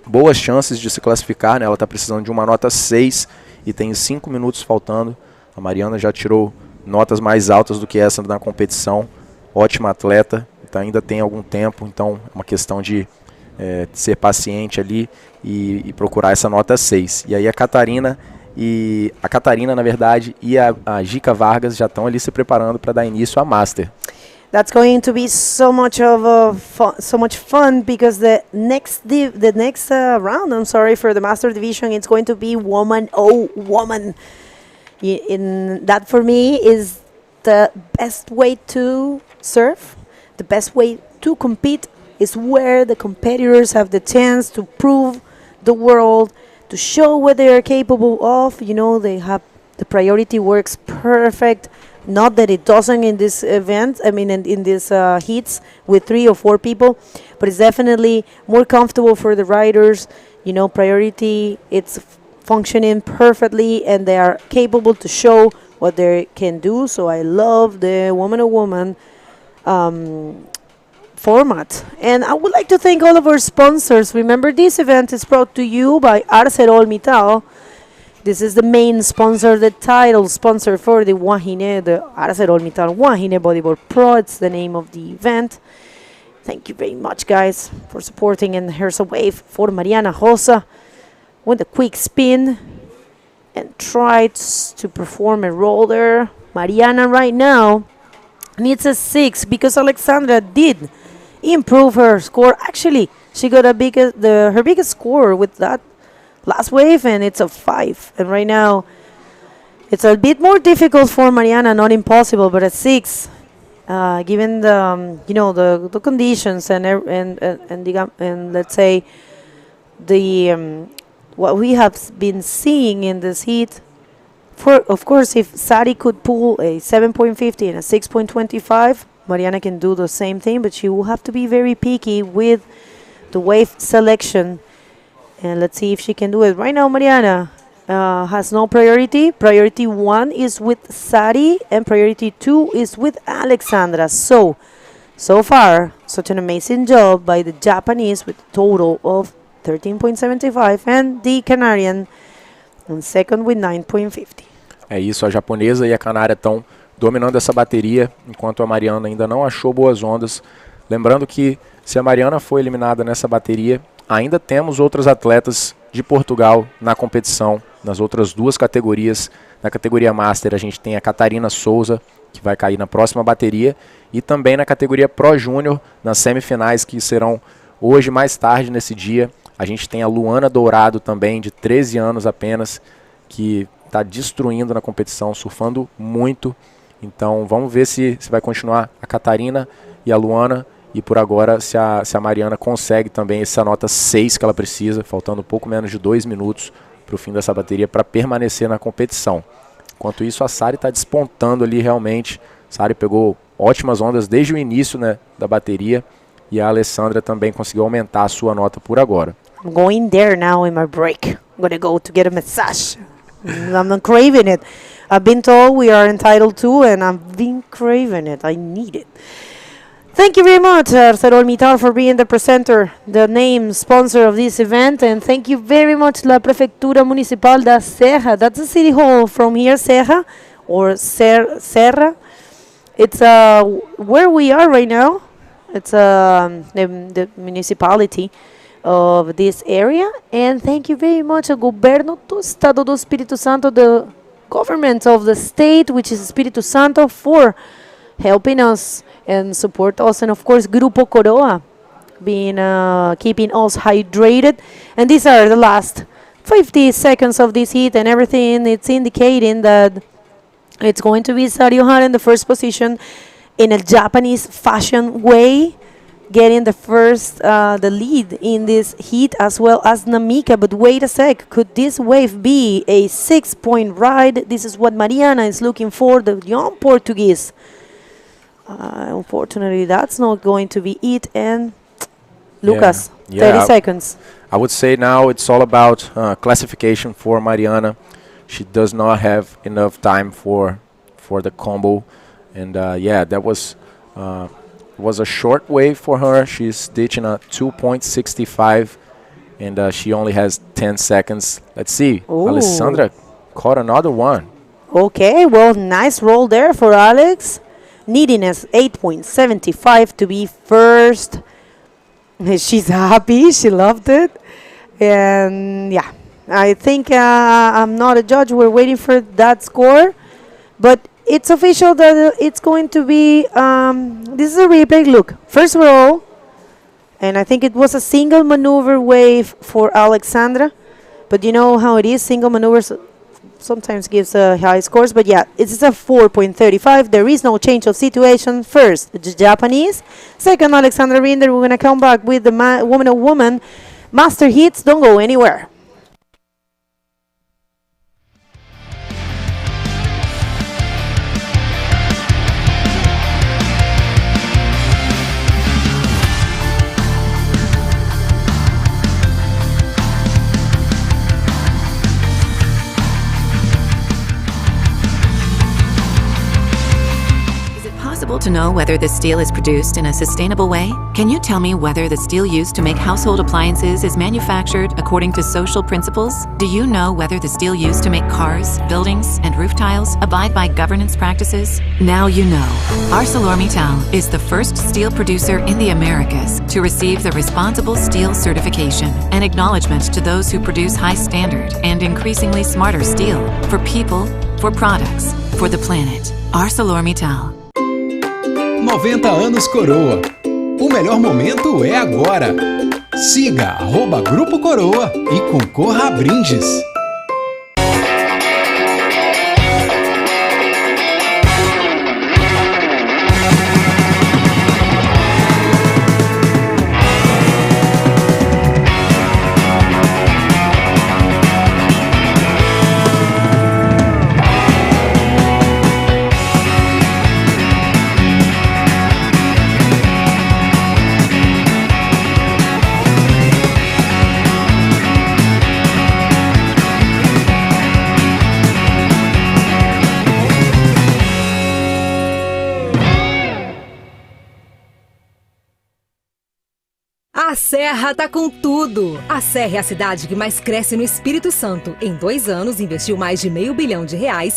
boas chances de se classificar, né? Ela está precisando de uma nota 6 e tem 5 minutos faltando. A Mariana já tirou notas mais altas do que essa na competição. Ótima atleta, então ainda tem algum tempo, então é uma questão de ser paciente ali e procurar essa nota 6. E aí a Catarina, na verdade, e a Gica Vargas já estão ali se preparando para dar início à Master. That's going to be so much fun because the next round, I'm sorry, for the Master Division, it's going to be woman. In that for me is the best way to serve, the best way to compete is where the competitors have the chance to prove the world, to show what they are capable of. You know, they have the priority works perfect. Not that it doesn't in this event, I mean in these heats with 3 or 4 people, but it's definitely more comfortable for the riders. You know, priority, it's functioning perfectly and they are capable to show what they can do. So I love the woman-on-woman format. And I would like to thank all of our sponsors. Remember, this event is brought to you by ArcelorMittal. This is the main sponsor, the title sponsor for the WAHINE, the ArcelorMittal WAHINE Bodyboard Pro. It's the name of the event. Thank you very much, guys, for supporting. And here's a wave for Mariana Rosa with a quick spin and tries to perform a roll there. Mariana right now needs a 6 because Alexandra did improve her score. Actually, she got her biggest score with that last wave, and it's a 5. And right now, it's a bit more difficult for Mariana, not impossible, but a 6, given the the conditions and let's say the what we have been seeing in this heat. Of course, if Sari could pull a 7.50 and a 6.25, Mariana can do the same thing, but she will have to be very picky with the wave selection. And let's see if she can do it. Right now, Mariana has no priority. Priority 1 is with Sari, and priority 2 is with Alexandra. So far, such an amazing job by the Japanese with a total of 13.75, and the Canarian on second with 9.50. É isso, a japonesa e a canária estão dominando essa bateria, enquanto a Mariana ainda não achou boas ondas. Lembrando que se a Mariana for eliminada nessa bateria, ainda temos outras atletas de Portugal na competição, nas outras 2 categorias. Na categoria Master a gente tem a Catarina Souza, que vai cair na próxima bateria, e também na categoria Pro Júnior, nas semifinais que serão hoje mais tarde nesse dia. A gente tem a Luana Dourado também, de 13 anos apenas, que está destruindo na competição, surfando muito. Então vamos ver se vai continuar a Catarina e a Luana. E por agora, se a Mariana consegue também essa nota 6 que ela precisa, faltando pouco menos de 2 minutos para o fim dessa bateria para permanecer na competição. Enquanto isso, a Sari está despontando ali realmente. Sari pegou ótimas ondas desde o início, né, da bateria. E a Alessandra também conseguiu aumentar a sua nota por agora. I'm going there now in my break. I'm going to go to get a massage. I'm not craving it. I've been told we are entitled to, and I've been craving it. I need it. Thank you very much, ArcelorMittal, for being the presenter, the name sponsor of this event. And thank you very much, La Prefectura Municipal da Serra. That's the city hall from here, Serra, or Serra. It's where we are right now. It's the municipality of this area. And thank you very much, Governo do Estado do Espírito Santo, the government of the state, which is Espírito Santo, for helping us and support us. And of course, Grupo Coroa, being keeping us hydrated. And these are the last 50 seconds of this heat, and everything it's indicating that it's going to be Sario Hara in the first position in a Japanese fashion way. getting the lead in this heat, as well as Namika. But wait a sec, could this wave be a 6-point ride? This is what Mariana is looking for, the young Portuguese. Unfortunately, that's not going to be it. And Lucas, 30 seconds. I would say now it's all about classification for Mariana. She does not have enough time for the combo, and that was a short wave for her. She's ditching a 2.65, and she only has 10 seconds. Let's see. Ooh. Alessandra caught another one. Okay, well, nice roll there for Alex. Needing a 8.75 to be first. She's happy. She loved it. And yeah, I think I'm not a judge. We're waiting for that score. But it's official that it's going to be, this is a replay. Look, first roll. And I think it was a single maneuver wave for Alexandra. But you know how it is, single maneuvers sometimes gives high scores. But yeah, it's a 4.35. There is no change of situation. First, the Japanese. Second, Alexandra Rinder. We're going to come back with the woman master hits. Don't go anywhere. To know whether the steel is produced in a sustainable way? Can you tell me whether the steel used to make household appliances is manufactured according to social principles? Do you know whether the steel used to make cars, buildings, and roof tiles abide by governance practices? Now you know. ArcelorMittal is the first steel producer in the Americas to receive the Responsible Steel certification, an acknowledgement to those who produce high standard and increasingly smarter steel for people, for products, for the planet. ArcelorMittal. 90 anos Coroa. O melhor momento é agora. Siga @Grupo Coroa e concorra a brindes. A Serra tá com tudo! A Serra é a cidade que mais cresce no Espírito Santo. Em 2 anos, investiu mais de R$500 milhão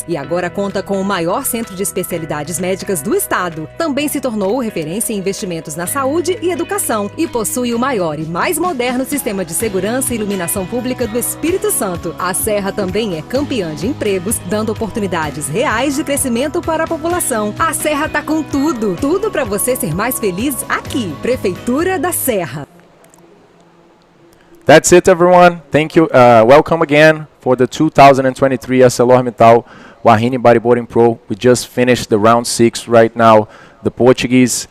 e agora conta com o maior centro de especialidades médicas do estado. Também se tornou referência em investimentos na saúde e educação e possui o maior e mais moderno sistema de segurança e iluminação pública do Espírito Santo. A Serra também é campeã de empregos, dando oportunidades reais de crescimento para a população. A Serra tá com tudo! Tudo para você ser mais feliz aqui. Prefeitura da Serra. That's it, everyone. Thank you. Welcome again for the 2023 ArcelorMittal WAHINE Bodyboarding Pro. We just finished the round 6 right now. The Portuguese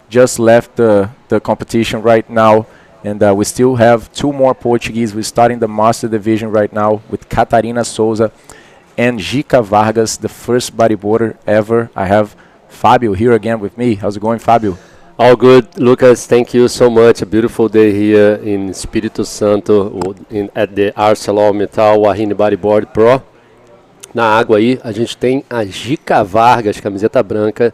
just left the competition right now, and we still have 2 more Portuguese. We're starting the Master Division right now with Catarina Souza and Jica Vargas, the first bodyboarder ever. I have Fabio here again with me. How's it going, Fabio? All good, Lucas. Thank you so much. A beautiful day here in Espírito Santo at the ArcelorMittal WAHINE Bodyboard Pro. Na água aí a gente tem a Jica Vargas, camiseta branca,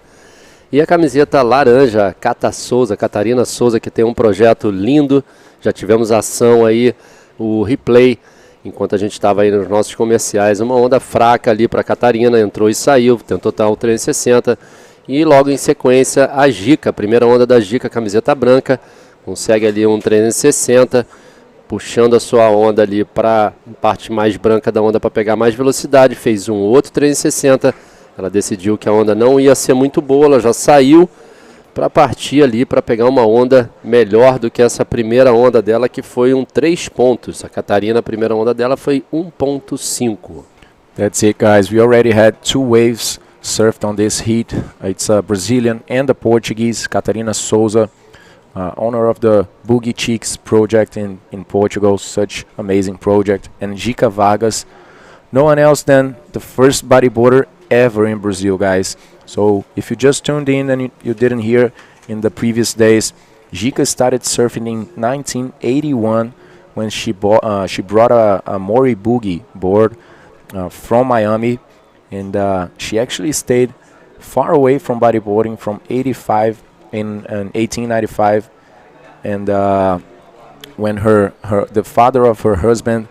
e a camiseta laranja, Catarina Souza, que tem um projeto lindo. Já tivemos ação aí, o replay, enquanto a gente estava aí nos nossos comerciais. Uma onda fraca ali para a Catarina, entrou e saiu, tentou dar um 360. E logo em sequência a Jica, a primeira onda da Jica, camiseta branca, consegue ali um 360, puxando a sua onda ali para a parte mais branca da onda para pegar mais velocidade, fez um outro 360, ela decidiu que a onda não ia ser muito boa, ela já saiu para partir ali para pegar uma onda melhor do que essa primeira onda dela, que foi um 3 pontos. A Catarina, a primeira onda dela foi 1.5. That's it, guys. We already had 2 waves surfed on this heat. It's a Brazilian and a Portuguese, Catarina Souza, owner of the Boogie Cheeks project in Portugal, such amazing project, and Jica Vargas, no one else than the first bodyboarder ever in Brazil, guys. So if you just tuned in and you didn't hear in the previous days, Jica started surfing in 1981 when she brought a Mori Boogie board from Miami, and she actually stayed far away from bodyboarding from 85 in 1895, and when the father of her husband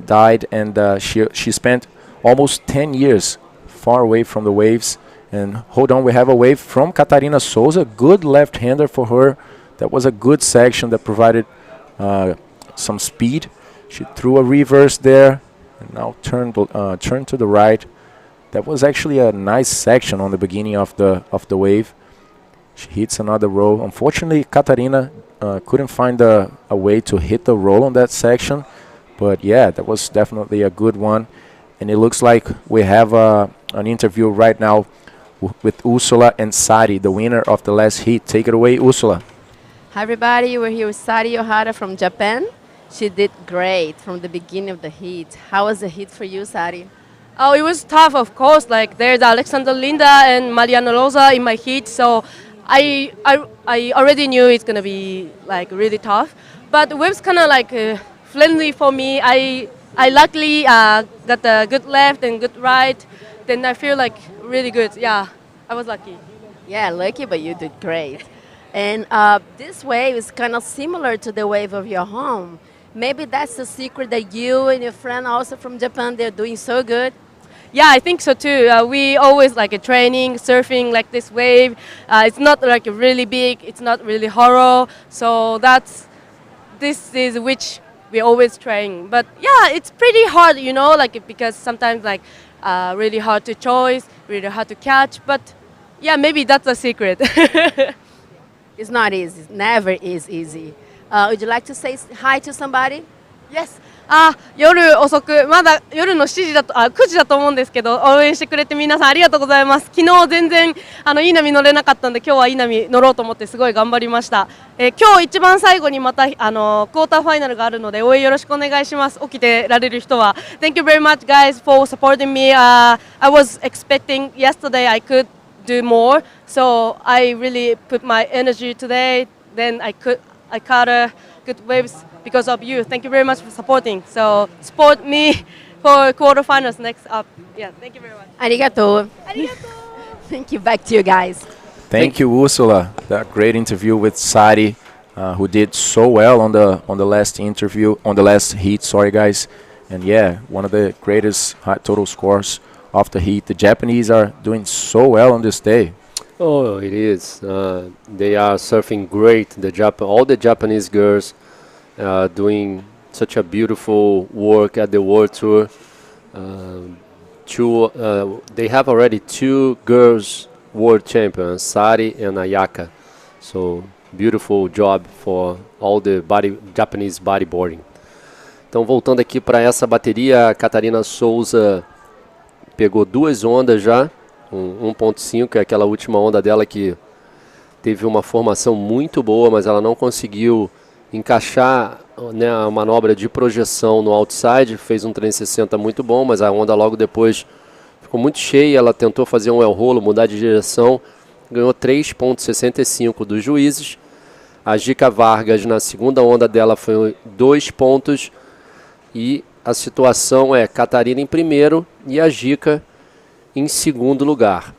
died, and she spent almost 10 years far away from the waves. And hold on, we have a wave from Catarina Souza, good left-hander for her. That was a good section that provided some speed. She threw a reverse there, and now turned to the right. That was actually a nice section on the beginning of the wave. She hits another roll. Unfortunately, Catarina couldn't find a way to hit the roll on that section, but yeah, that was definitely a good one. And it looks like we have an interview right now with Ursula and Sari, the winner of the last heat. Take it away, Ursula. Hi everybody, we're here with Sari Ohara from Japan. She did great from the beginning of the heat. How was the heat for you, Sari? Oh, it was tough, of course. Like there's Alexander Linda and Mariana Rosa in my heat, so I already knew it's gonna be like really tough. But the waves kind of like friendly for me. I luckily got a good left and good right. Then I feel like really good. Yeah, I was lucky. Yeah, lucky, but you did great. And this wave is kind of similar to the wave of your home. Maybe that's the secret that you and your friend also from Japan, they're doing so good. Yeah, I think so too. We always like a training, surfing like this wave. It's not like really big, it's not really hollow. So this is which we always train. But yeah, it's pretty hard, you know, like because sometimes like really hard to choice, really hard to catch. But yeah, maybe that's a secret. It's not easy, it never is easy. Would you like to say hi to somebody? Yes. 夜遅く、まだ夜の9時だと思うんですけど、応援してくれて皆さんありがとうございます。昨日全然いい波乗れなかったんで、今日はいい波乗ろうと思ってすごい頑張りました。今日一番最後にまたクォーターファイナルがあるので応援よろしくお願いします。起きてられる人は。Thank you very much, guys, for supporting me. I was expecting yesterday I could do more, so I really put my energy today. Then I caught good waves because of you. Thank you very much for supporting. So support me for quarterfinals next up. Yeah, thank you very much. Arigato. Arigato. Thank you. Back to you guys. Thank you, Ursula. That great interview with Sari, who did so well on the last interview, on the last heat. Sorry, guys. And yeah, one of the greatest high total scores of the heat. The Japanese are doing so well on this day. Oh, it is. They are surfing great. All the Japanese girls doing such a beautiful work at the World Tour. They have already 2 girls world champions, Sari and Ayaka. So beautiful job for all the Japanese bodyboarding. Então voltando aqui para essa bateria, a Catarina Souza pegou 2 ondas já. 1.5, é aquela última onda dela que teve uma formação muito boa, mas ela não conseguiu encaixar, né, a manobra de projeção no outside. Fez um 360 muito bom, mas a onda logo depois ficou muito cheia. Ela tentou fazer um el rolo, mudar de direção, ganhou 3.65 dos juízes. A Jica Vargas na segunda onda dela foi 2 pontos, e a situação é Catarina em primeiro e a Jica em segundo lugar.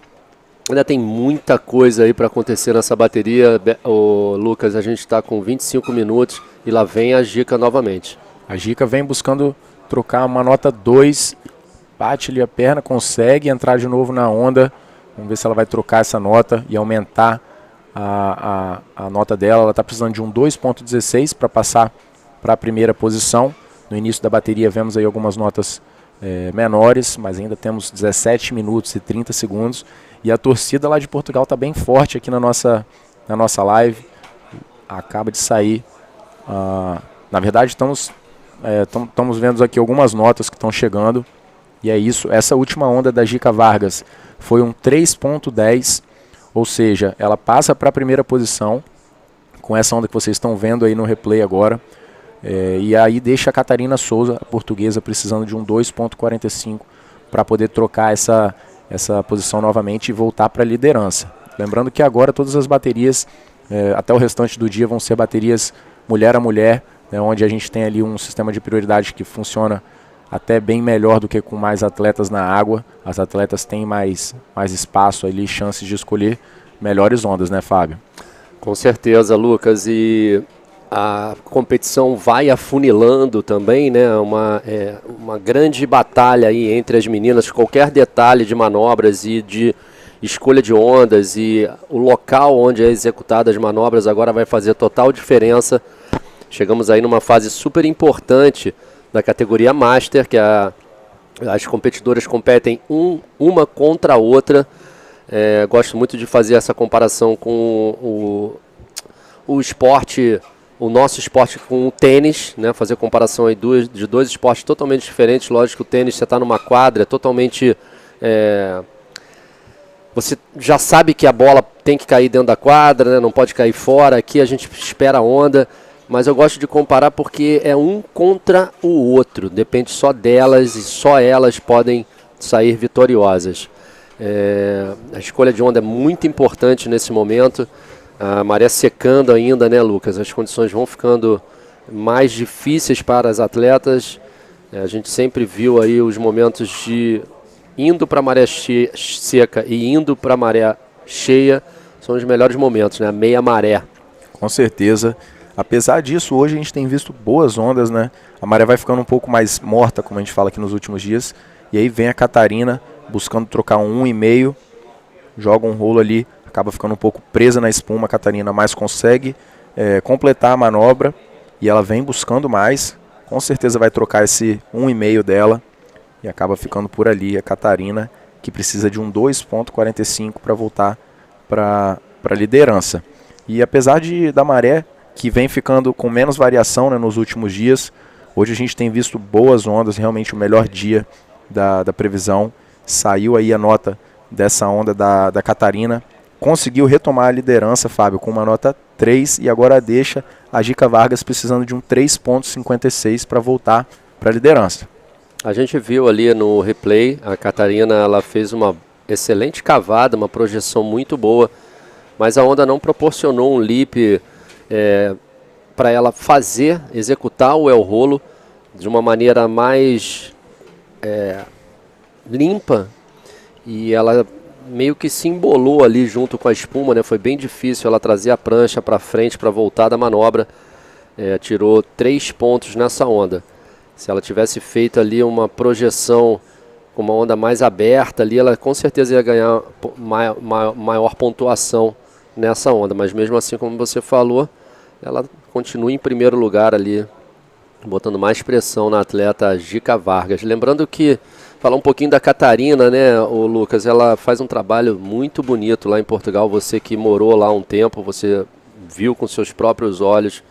Ainda tem muita coisa aí para acontecer nessa bateria. Lucas, a gente está com 25 minutos e lá vem a Jica novamente. A Jica vem buscando trocar uma nota 2, bate ali a perna, consegue entrar de novo na onda. Vamos ver se ela vai trocar essa nota e aumentar a nota dela. Ela está precisando de um 2.16 para passar para a primeira posição. No início da bateria vemos aí algumas notas menores, mas ainda temos 17 minutos e 30 segundos. E a torcida lá de Portugal está bem forte aqui na nossa live. Acaba de sair. Na verdade, estamos vendo aqui algumas notas que estão chegando. E é isso. Essa última onda da Jica Vargas foi um 3.10. Ou seja, ela passa para a primeira posição. com essa onda que vocês estão vendo aí no replay agora. E aí deixa a Catarina Souza, a portuguesa, precisando de um 2.45 para poder trocar essa posição novamente e voltar para a liderança. Lembrando que agora todas as baterias, até o restante do dia, vão ser baterias mulher a mulher, onde a gente tem ali um sistema de prioridade que funciona até bem melhor do que com mais atletas na água. As atletas têm mais espaço ali, chances de escolher melhores ondas, né, Fábio? Com certeza, Lucas, e a competição vai afunilando também, né? Uma grande batalha aí entre as meninas. Qualquer detalhe de manobras e de escolha de ondas e o local onde é executada as manobras agora vai fazer total diferença. Chegamos aí numa fase super importante da categoria Master, que as competidoras competem uma contra a outra. Gosto muito de fazer essa comparação com o esporte, o nosso esporte com o tênis, né? Fazer comparação aí de dois esportes totalmente diferentes. Lógico que o tênis, você está numa quadra, totalmente... Você já sabe que a bola tem que cair dentro da quadra, né? Não pode cair fora. Aqui a gente espera a onda, mas eu gosto de comparar porque é um contra o outro. Depende só delas e só elas podem sair vitoriosas. A escolha de onda é muito importante nesse momento. A maré secando ainda, né, Lucas? As condições vão ficando mais difíceis para as atletas. A gente sempre viu aí os momentos de indo para a maré seca e indo para a maré cheia. São os melhores momentos, né? A meia maré. Com certeza. Apesar disso, hoje a gente tem visto boas ondas, né? A maré vai ficando um pouco mais morta, como a gente fala aqui nos últimos dias. E aí vem a Catarina buscando trocar um 1,5, joga um rolo ali, acaba ficando um pouco presa na espuma. A Catarina mais consegue completar a manobra e ela vem buscando mais. Com certeza vai trocar esse 1,5 dela e acaba ficando por ali. A Catarina, que precisa de um 2.45 para voltar para a liderança. E apesar da maré, que vem ficando com menos variação, né, nos últimos dias, hoje a gente tem visto boas ondas, realmente o melhor dia da previsão. Saiu aí a nota dessa onda da Catarina, conseguiu retomar a liderança, Fábio, com uma nota 3 e agora deixa a Jica Vargas precisando de um 3.56 para voltar para a liderança. A gente viu ali no replay, a Catarina ela fez uma excelente cavada, uma projeção muito boa, mas a onda não proporcionou um leap para ela executar o el rolo de uma maneira mais limpa, e ela meio que se embolou ali junto com a espuma, né? Foi bem difícil ela trazer a prancha para frente para voltar da manobra. Tirou 3 pontos nessa onda. Se ela tivesse feito ali uma projeção com uma onda mais aberta ali, ela com certeza ia ganhar maior pontuação nessa onda, mas mesmo assim, como você falou, ela continua em primeiro lugar ali, botando mais pressão na atleta Jica Vargas. Lembrando que, falar um pouquinho da Catarina, né, o Lucas, ela faz um trabalho muito bonito lá em Portugal. Você que morou lá um tempo, você viu com seus próprios olhos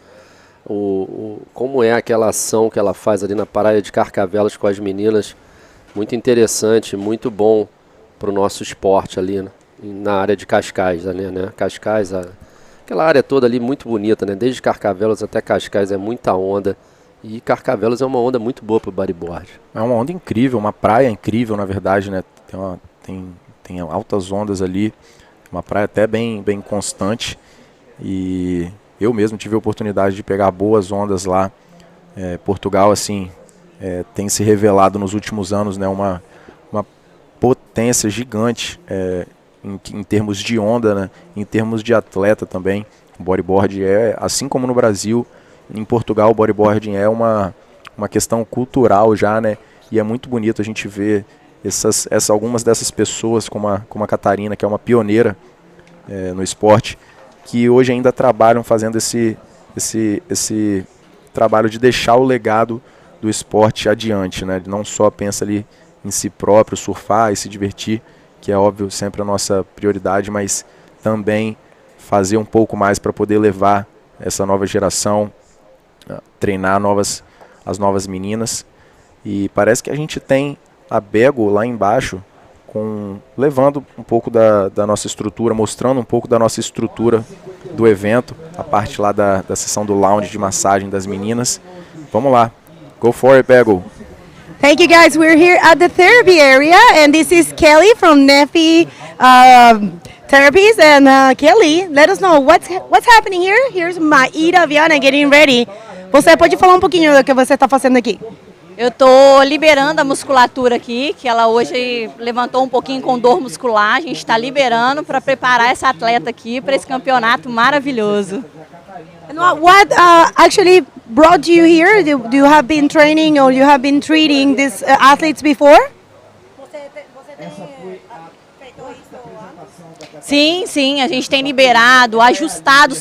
como é aquela ação que ela faz ali na Praia de Carcavelos com as meninas. Muito interessante, muito bom para o nosso esporte ali, né, na área de Cascais, né? Cascais, aquela área toda ali muito bonita, né? Desde Carcavelos até Cascais é muita onda. E Carcavelos é uma onda muito boa para o bodyboard. É uma onda incrível, uma praia incrível, na verdade, né? Tem altas ondas ali, uma praia até bem constante. E eu mesmo tive a oportunidade de pegar boas ondas lá. Portugal, assim, tem se revelado nos últimos anos, né, uma potência gigante em termos de onda, né, em termos de atleta também. O bodyboard assim como no Brasil, em Portugal o bodyboarding é uma questão cultural já, né? E é muito bonito a gente ver algumas dessas pessoas, como a Catarina, que é uma pioneira no esporte, que hoje ainda trabalham fazendo esse trabalho de deixar o legado do esporte adiante, né? Não só pensa ali em si próprio, surfar e se divertir, que é óbvio sempre a nossa prioridade, mas também fazer um pouco mais para poder levar essa nova geração, treinar as novas meninas. E parece que a gente tem a Bego lá embaixo levando um pouco da nossa estrutura, mostrando um pouco da nossa estrutura do evento, a parte lá da sessão do lounge de massagem das meninas. Vamos lá, go for it, Pego. Thank you guys. We're here at the therapy area, and this is Kelly from Nefi Therapies. And Kelly, let us know what's happening here. Here's Maíra Viana getting ready. Você pode falar um pouquinho do que você está fazendo aqui? Eu estou liberando a musculatura aqui, que ela hoje levantou um pouquinho com dor muscular. A gente está liberando para preparar essa atleta aqui para esse campeonato maravilhoso. And what actually brought you here? Do you have been training or you have been treating these athletes before? Sim, a gente tem liberado, ajustado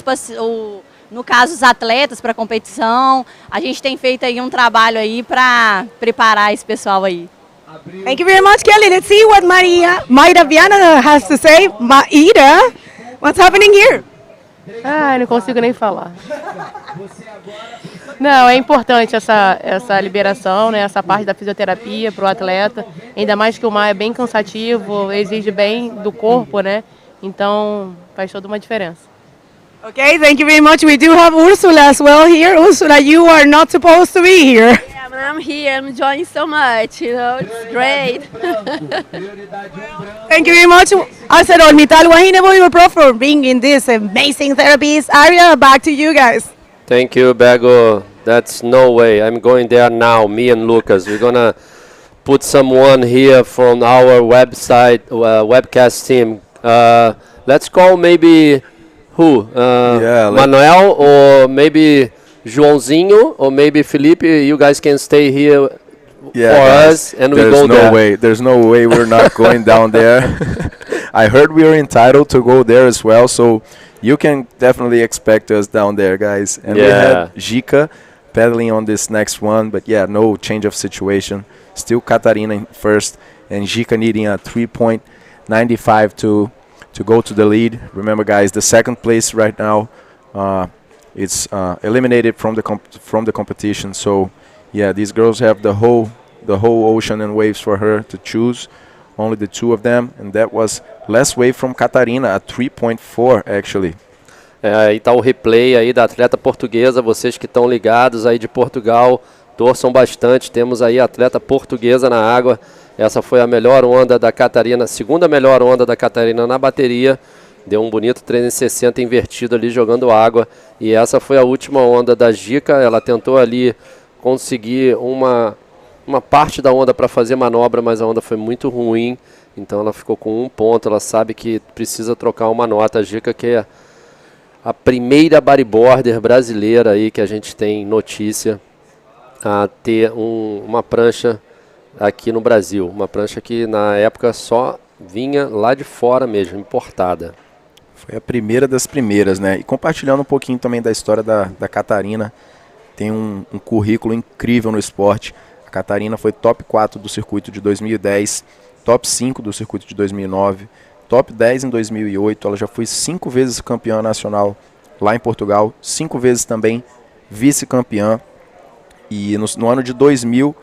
no caso os atletas para competição. A gente tem feito aí um trabalho aí para preparar esse pessoal aí. Thank you very much, Kelly. Let's see what Maíra Viana has to say. Maíra, what's happening here? Não consigo nem falar. Não, é importante essa liberação, né, essa parte da fisioterapia para o atleta, ainda mais que o mar é bem cansativo, exige bem do corpo, né? Então faz toda uma diferença. Okay, thank you very much. We do have Ursula as well here. Ursula, you are not supposed to be here. Yeah, but I'm here. I'm enjoying so much. It's great. Thank you very much, ArcelorMittal WAHINE Bodyboard Pro, for bringing this amazing therapies area. Back to you guys. Thank you, Bego. That's no way. I'm going there now, me and Lucas. We're going to put someone here from our website, webcast team. Let's call maybe who? Manuel or maybe Joãozinho or maybe Felipe. You guys can stay here for us and we go there. There's no way we're not going down there. I heard we are entitled to go there as well, so you can definitely expect us down there, guys. And we had Jica pedaling on this next one, but no change of situation. Still Catarina in first, and Jica needing a 3.95 to go to the lead. Remember, guys, the second place right now, it's eliminated from the competition. So, these girls have the whole ocean and waves for her to choose. Only the two of them, and that was less wave from Catarina, a 3.4 actually. Aí está o replay aí da atleta portuguesa. Vocês que estão ligados aí de Portugal, torçam bastante. Temos aí a atleta portuguesa na água. Essa foi a melhor onda da Catarina, segunda melhor onda da Catarina na bateria. Deu um bonito 360 invertido ali jogando água. E essa foi a última onda da Jica. Ela tentou ali conseguir uma parte da onda para fazer manobra, mas a onda foi muito ruim. Então ela ficou com 1 ponto. Ela sabe que precisa trocar uma nota. A Jica, que é a primeira bodyboarder brasileira aí que a gente tem notícia a ter uma prancha aqui no Brasil. Uma prancha que na época só vinha lá de fora mesmo, importada. Foi a primeira das primeiras, né? E compartilhando um pouquinho também da história da Catarina, tem um currículo incrível no esporte. A Catarina foi top 4 do circuito de 2010, top 5 do circuito de 2009, top 10 em 2008. Ela já foi 5 vezes campeã nacional lá em Portugal, 5 vezes também vice-campeã. E no ano de 2000,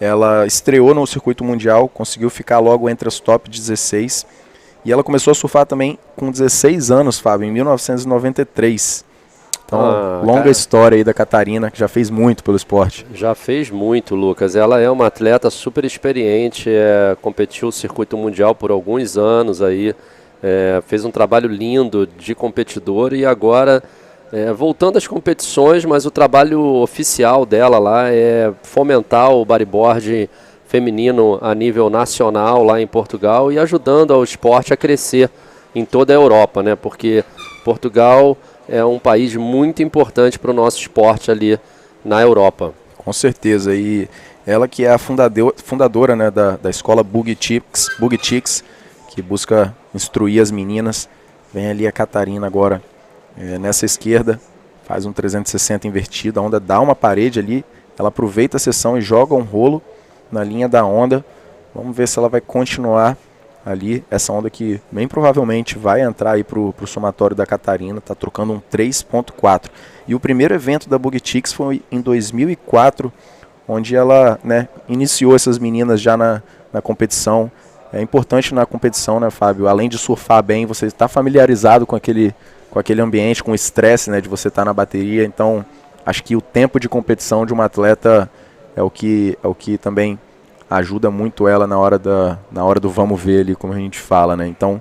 ela estreou no circuito mundial, conseguiu ficar logo entre as top 16. E ela começou a surfar também com 16 anos, Fábio, em 1993. Então, longa história aí da Catarina, que já fez muito pelo esporte. Já fez muito, Lucas. Ela é uma atleta super experiente, competiu o circuito mundial por alguns anos aí, fez um trabalho lindo de competidor e agora, voltando às competições, mas o trabalho oficial dela lá é fomentar o bodyboard feminino a nível nacional lá em Portugal e ajudando ao esporte a crescer em toda a Europa, né? Porque Portugal é um país muito importante para o nosso esporte ali na Europa. Com certeza, e ela que é a fundadora, né, da escola Boogie Chicks, que busca instruir as meninas. Vem ali a Catarina agora, nessa esquerda, faz um 360 invertido, a onda dá uma parede ali, ela aproveita a sessão e joga um rolo na linha da onda. Vamos ver se ela vai continuar ali, essa onda que bem provavelmente vai entrar aí pro somatório da Catarina, está trocando um 3.4. E o primeiro evento da Boogie Chicks foi em 2004, onde ela, né, iniciou essas meninas já na competição. é importante na competição, né, Fábio? Além de surfar bem, você está familiarizado com aquele ambiente, com o estresse, né, de você estar na bateria. Então, acho que o tempo de competição de uma atleta é o que também ajuda muito ela na hora do vamos ver ali, como a gente fala, né? Então,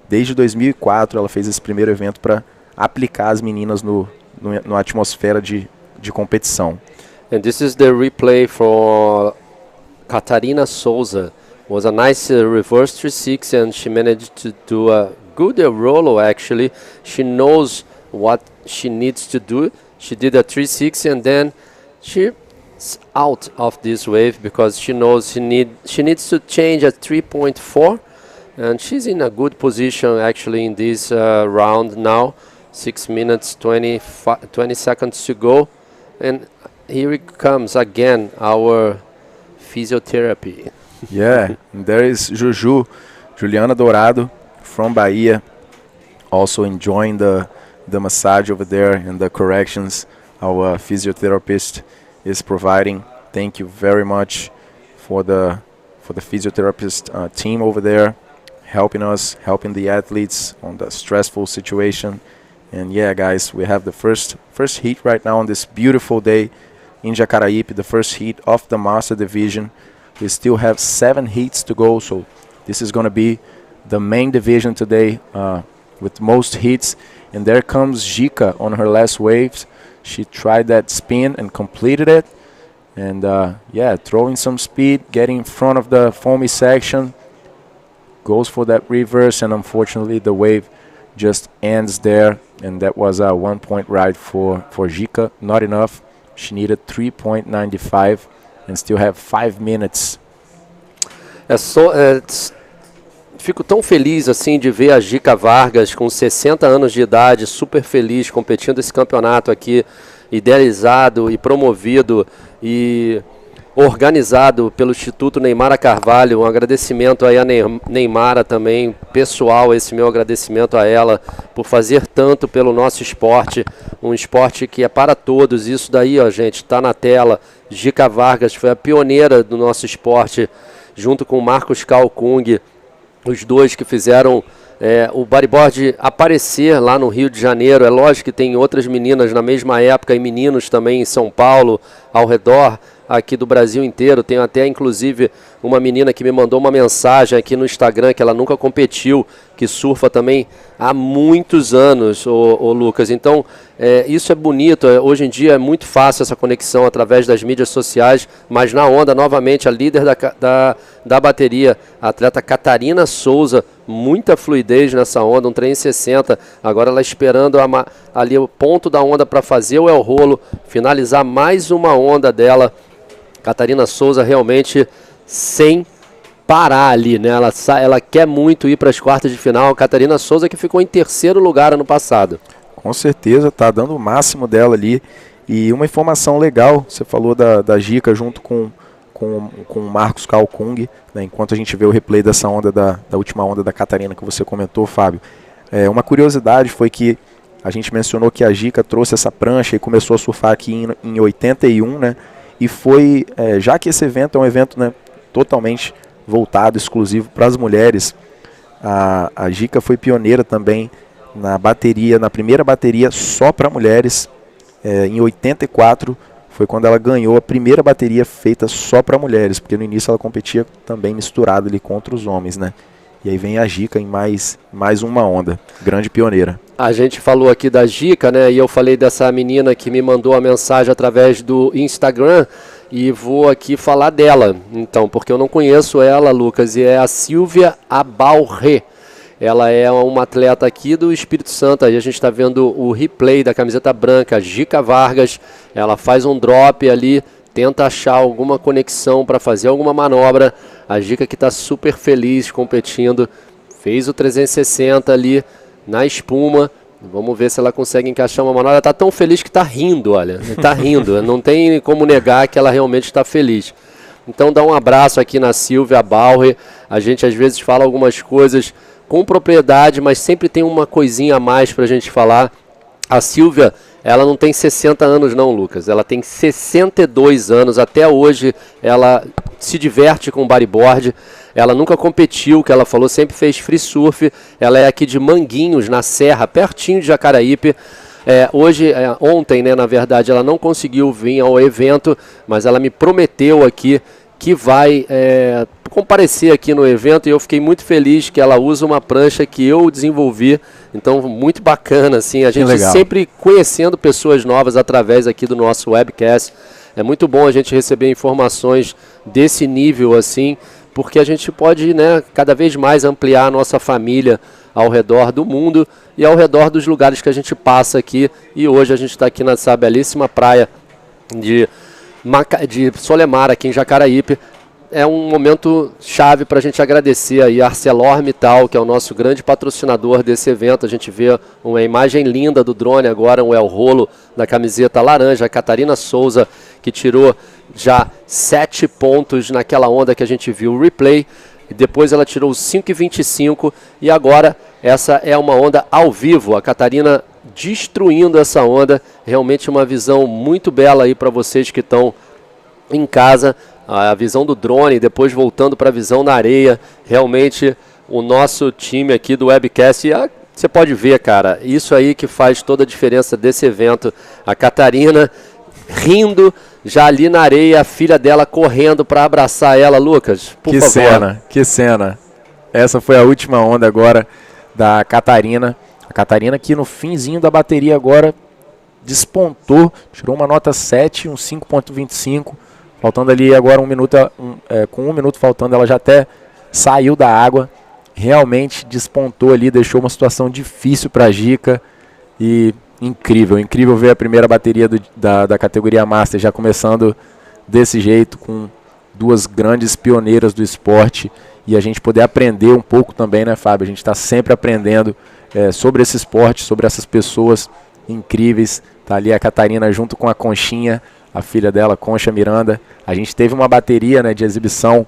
desde 2004 ela fez esse primeiro evento para aplicar as meninas na atmosfera de competição. And this is the replay for Catarina Souza. Was a nice reverse 360 and she managed to do a good roll actually. She knows what she needs to do. She did a 360 and then she's out of this wave because she knows she needs to change at 3.4 and she's in a good position actually in this round now. 6 minutes 20 seconds to go, and here it comes again, our physiotherapy. Yeah, and there is Juliana Dourado from Bahia, also enjoying the massage over there and the corrections our physiotherapist is providing. Thank you very much for the physiotherapist team over there, helping the athletes on the stressful situation. And yeah, guys, we have the first heat right now on this beautiful day in Jacaraípe, the first heat of the Master Division. We still have 7 heats to go, so this is going to be the main division today with most heats. And there comes Jica on her last waves. She tried that spin and completed it. And yeah, throwing some speed, getting in front of the foamy section, goes for that reverse, and unfortunately the wave just ends there. And that was a 1-point ride for Jica. Not enough. She needed 3.95 and still have 5 minutes. Fico tão feliz assim de ver a Jica Vargas com 60 anos de idade, super feliz, competindo esse campeonato aqui, idealizado e promovido e organizado pelo Instituto Neymara Carvalho. Um agradecimento aí a Neymara também, pessoal, esse meu agradecimento a ela por fazer tanto pelo nosso esporte, um esporte que é para todos. Isso daí, ó, gente, está na tela. Jica Vargas foi a pioneira do nosso esporte, junto com o Marcos Kalkung, os dois que fizeram o bodyboard aparecer lá no Rio de Janeiro. É lógico que tem outras meninas na mesma época e meninos também em São Paulo, ao redor aqui do Brasil inteiro. Tenho até inclusive uma menina que me mandou uma mensagem aqui no Instagram que ela nunca competiu, que surfa também há muitos anos, o Lucas. Então isso é bonito. Hoje em dia é muito fácil essa conexão através das mídias sociais, mas na onda, novamente, a líder da bateria, a atleta Catarina Souza, muita fluidez nessa onda, um 360. Agora ela esperando ali o ponto da onda para fazer o el rolo, finalizar mais uma onda dela. Catarina Souza realmente sem parar ali, né? Ela quer muito ir para as quartas de final. Catarina Souza que ficou em 3º lugar ano passado. Com certeza, tá dando o máximo dela ali. E uma informação legal, você falou da Jica junto com o Marcos Kalkung, né? Enquanto a gente vê o replay dessa onda, da última onda da Catarina que você comentou, Fábio. Uma curiosidade foi que a gente mencionou que a Jica trouxe essa prancha e começou a surfar aqui em 81, né? E foi, já que esse evento é um evento, né, totalmente voltado, exclusivo para as mulheres, a Jica foi pioneira também na primeira bateria só para mulheres. Em 84 foi quando ela ganhou a primeira bateria feita só para mulheres, porque no início ela competia também misturada ali contra os homens, né? E aí vem a Jica em mais uma onda, grande pioneira. A gente falou aqui da Jica, né? E eu falei dessa menina que me mandou a mensagem através do Instagram e vou aqui falar dela, então, porque eu não conheço ela, Lucas, e é a Silvia Abalre. Ela é uma atleta aqui do Espírito Santo. Aí a gente está vendo o replay da camiseta branca, Jica Vargas. Ela faz um drop ali, tenta achar alguma conexão para fazer alguma manobra. A Jica que está super feliz competindo, fez o 360 ali na espuma. Vamos ver se ela consegue encaixar uma manobra. Ela está tão feliz que está rindo, olha. Está rindo, não tem como negar que ela realmente está feliz. Então dá um abraço aqui na Silvia Bauer. A gente às vezes fala algumas coisas com propriedade, mas sempre tem uma coisinha a mais para a gente falar. A Silvia, ela não tem 60 anos não, Lucas. Ela tem 62 anos. Até hoje ela se diverte com bodyboard. Ela nunca competiu, que ela falou, sempre fez free surf. Ela é aqui de Manguinhos, na Serra, pertinho de Jacaraípe. Ontem, né, na verdade, ela não conseguiu vir ao evento, mas ela me prometeu aqui que vai comparecer aqui no evento, e eu fiquei muito feliz que ela usa uma prancha que eu desenvolvi. Então, muito bacana, assim, a gente sempre conhecendo pessoas novas através aqui do nosso webcast. É muito bom a gente receber informações desse nível, assim, porque a gente pode, né, cada vez mais ampliar a nossa família ao redor do mundo e ao redor dos lugares que a gente passa aqui. E hoje a gente está aqui nessa belíssima praia de Solemar, aqui em Jacaraípe. É um momento chave para a gente agradecer aí a ArcelorMittal, que é o nosso grande patrocinador desse evento. A gente vê uma imagem linda do drone agora, o rolo da camiseta laranja, a Catarina Souza, que tirou já 7 pontos naquela onda que a gente viu o replay, e depois ela tirou 5,25, e agora essa é uma onda ao vivo, a Catarina destruindo essa onda. Realmente uma visão muito bela aí para vocês que estão em casa, a visão do drone, depois voltando para a visão na areia. Realmente o nosso time aqui do webcast, você pode ver, cara, isso aí que faz toda a diferença desse evento. A Catarina rindo já ali na areia, a filha dela correndo para abraçar ela. Lucas, por favor. Que cena. Essa foi a última onda agora da Catarina. A Catarina que no finzinho da bateria agora despontou, tirou uma nota 7, um 5,25. Faltando ali agora com 1 minuto faltando, ela já até saiu da água. Realmente despontou ali, deixou uma situação difícil para a Gica. E incrível ver a primeira bateria da categoria Master já começando desse jeito, com 2 grandes pioneiras do esporte. E a gente poder aprender um pouco também, né, Fábio? A gente está sempre aprendendo sobre esse esporte, sobre essas pessoas incríveis. Tá ali a Catarina junto com a Conchinha, a filha dela, Concha Miranda. A gente teve uma bateria, né, de exibição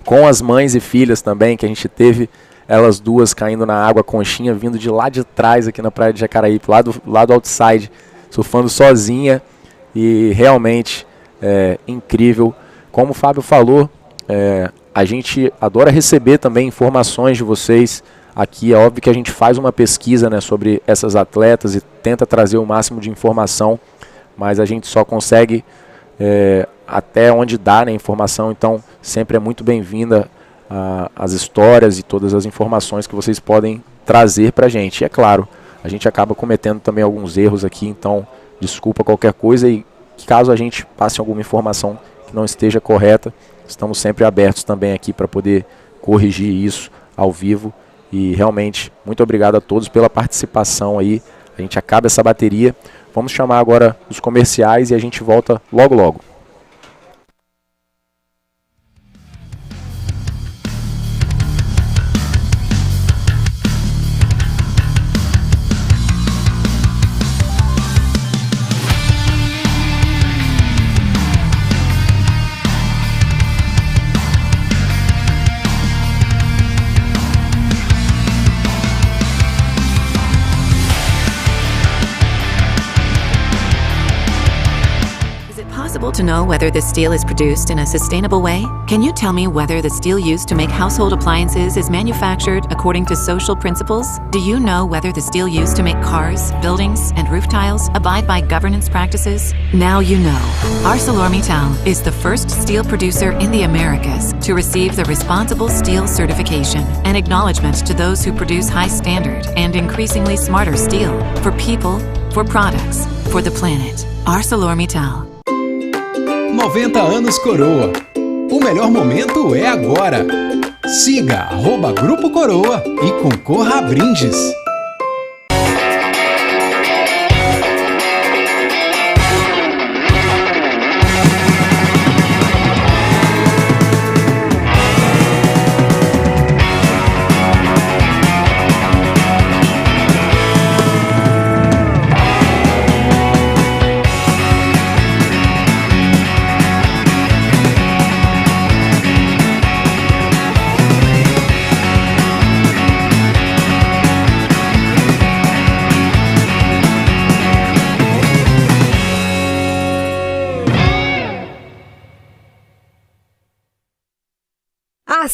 com as mães e filhas também, que a gente teve elas duas caindo na água, Conchinha vindo de lá de trás aqui na praia de Jacaraípe, lá do outside, surfando sozinha. E realmente incrível. Como o Fábio falou, a gente adora receber também informações de vocês. Aqui é óbvio que a gente faz uma pesquisa, né, sobre essas atletas e tenta trazer o máximo de informação, mas a gente só consegue até onde dá, né, informação. Então sempre é muito bem-vinda as histórias e todas as informações que vocês podem trazer para a gente. E é claro, a gente acaba cometendo também alguns erros aqui, então desculpa qualquer coisa, e caso a gente passe alguma informação que não esteja correta, estamos sempre abertos também aqui para poder corrigir isso ao vivo. E realmente, muito obrigado a todos pela participação aí. A gente acaba essa bateria. Vamos chamar agora os comerciais e a gente volta logo logo. To know whether the steel is produced in a sustainable way? Can you tell me whether the steel used to make household appliances is manufactured according to social principles? Do you know whether the steel used to make cars, buildings, and roof tiles abide by governance practices? Now you know. ArcelorMittal is the first steel producer in the Americas to receive the Responsible Steel certification, an acknowledgement to those who produce high standard and increasingly smarter steel for people, for products, for the planet. ArcelorMittal. 90 anos Coroa. O melhor momento é agora. Siga @Grupo Coroa e concorra a brindes.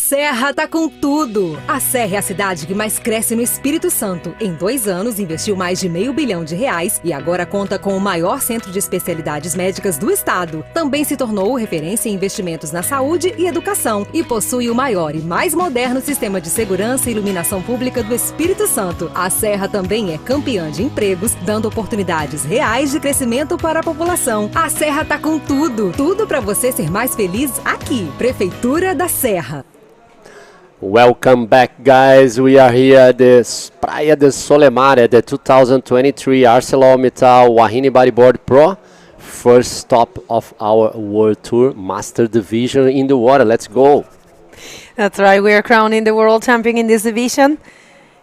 Serra tá com tudo! A Serra é a cidade que mais cresce no Espírito Santo. Em 2 anos, investiu mais de R$500 milhão e agora conta com o maior centro de especialidades médicas do estado. Também se tornou referência em investimentos na saúde e educação e possui o maior e mais moderno sistema de segurança e iluminação pública do Espírito Santo. A Serra também é campeã de empregos, dando oportunidades reais de crescimento para a população. A Serra tá com tudo! Tudo para você ser mais feliz aqui. Prefeitura da Serra. Welcome back, guys. We are here at the Praia de Solemar at the 2023 ArcelorMittal WAHINE Bodyboard Pro. First stop of our World Tour Master Division in the water. Let's go. That's right. We are crowning the world champion in this division.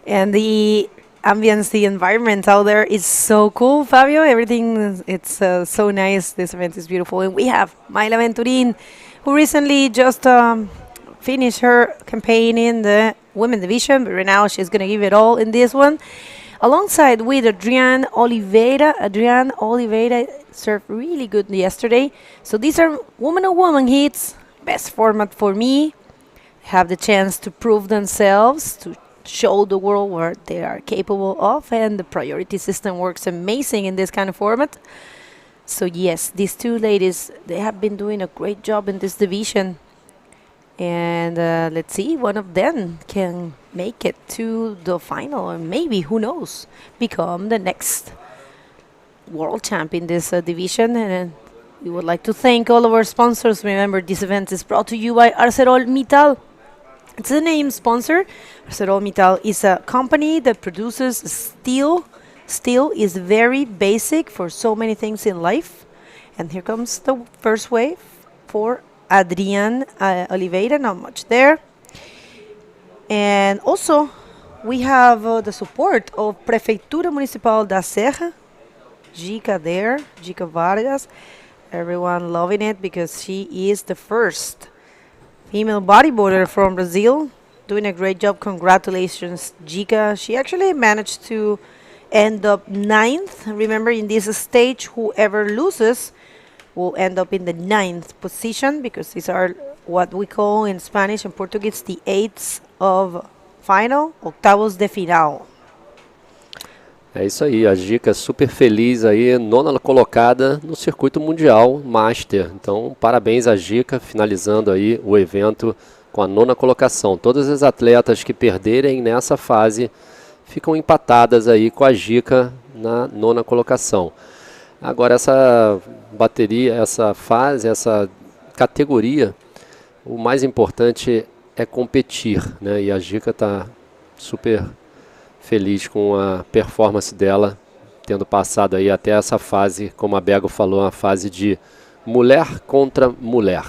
And the ambience, the environment out there is so cool, Fabio. Everything, it's so nice. This event is beautiful. And we have Mayla Venturin, who recently just finished her campaign in the women's division, but right now she's going to give it all in this one, alongside with Adriana Oliveira. Adriana Oliveira served really good yesterday. So these are woman-on-woman hits, best format for me. Have the chance to prove themselves, to show the world what they are capable of, and the priority system works amazing in this kind of format. So yes, these two ladies, they have been doing a great job in this division. And let's see, one of them can make it to the final, or maybe, who knows, become the next world champ in this division. And we would like to thank all of our sponsors. Remember, this event is brought to you by ArcelorMittal. It's a name sponsor. ArcelorMittal is a company that produces steel. Steel is very basic for so many things in life. And here comes the first wave for Adriana Oliveira, not much there. And also, we have the support of Prefeitura Municipal da Serra. Jica there, Jica Vargas. Everyone loving it because she is the first female bodyboarder from Brazil. Doing a great job. Congratulations, Jica. She actually managed to end up 9th. Remember, in this stage, whoever loses will end up in the 9th position, because these are what we call in Spanish and Portuguese the 8ths of final, octavos de final. É isso aí, a Jica super feliz aí, 9ª colocada no circuito mundial Master. Então, parabéns a Jica, finalizando aí o evento com a 9ª colocação. Todas as atletas que perderem nessa fase ficam empatadas aí com a Jica na 9ª colocação. Agora, essa bateria, essa fase, essa categoria, o mais importante é competir, né? E a Jica está super feliz com a performance dela, tendo passado aí até essa fase, como a Bego falou, uma fase de mulher contra mulher.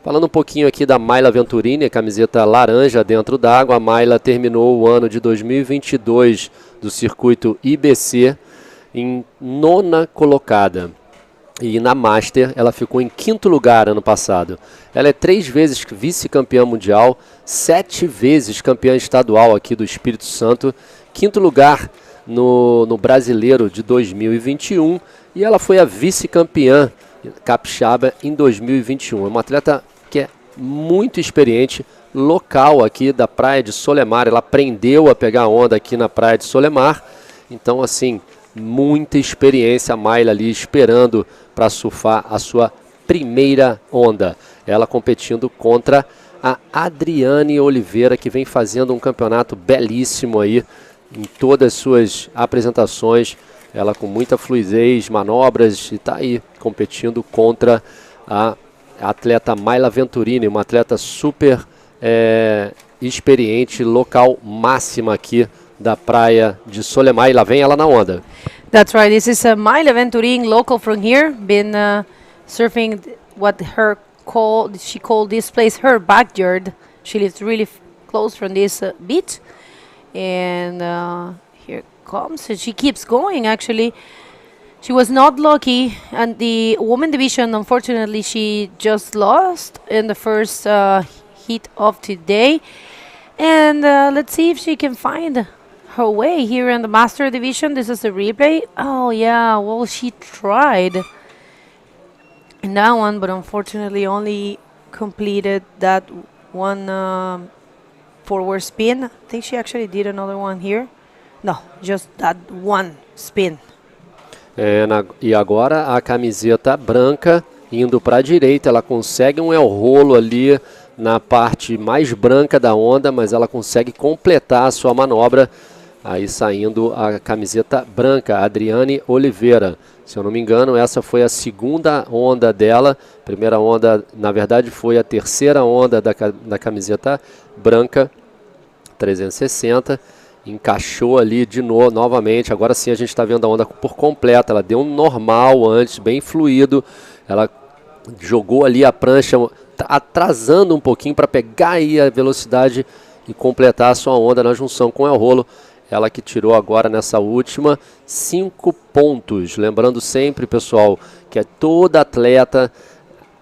Falando um pouquinho aqui da Mayla Venturini, camiseta laranja dentro d'água. A Mayla terminou o ano de 2022 do circuito IBC em 9ª colocada. E na Master ela ficou em 5º lugar ano passado. Ela é 3 vezes vice-campeã mundial, 7 vezes campeã estadual aqui do Espírito Santo, 5º lugar no Brasileiro de 2021, e ela foi a vice-campeã capixaba em 2021. É uma atleta que é muito experiente, local aqui da Praia de Solemar. Ela aprendeu a pegar onda aqui na Praia de Solemar. Então, assim, muita experiência, a Mayla ali esperando para surfar a sua primeira onda. Ela competindo contra a Adriane Oliveira, que vem fazendo um campeonato belíssimo aí em todas as suas apresentações. Ela com muita fluidez, manobras, e está aí competindo contra a atleta Mayla Venturini, uma atleta super experiente, local máxima aqui da Praia de Solemar. E lá vem ela na onda. That's right. This is Mayla Venturin, local from here. Been surfing what she called this place her backyard. She lives really close from this beach. And here comes. And she keeps going, actually. She was not lucky. And the women division, unfortunately, she just lost in the first heat of today. And let's see if she can find her way here in the master division. This is a replay. Oh yeah, well, she tried in that one, but unfortunately only completed that one forward spin. I think she actually did another one here. No, just that one spin. E agora a camiseta branca indo para a direita, ela consegue um el rolo ali na parte mais branca da onda, mas ela consegue completar a sua manobra, aí saindo a camiseta branca, Adriane Oliveira. Se eu não me engano, essa foi a segunda onda dela, primeira onda, na verdade, foi a terceira onda da camiseta branca, 360, encaixou ali de novo, novamente, agora sim a gente está vendo a onda por completa, ela deu um normal antes, bem fluido, ela jogou ali a prancha, atrasando um pouquinho para pegar aí a velocidade e completar a sua onda na junção com o el rolo. Ela que tirou agora nessa última 5 pontos. Lembrando sempre, pessoal, que é toda atleta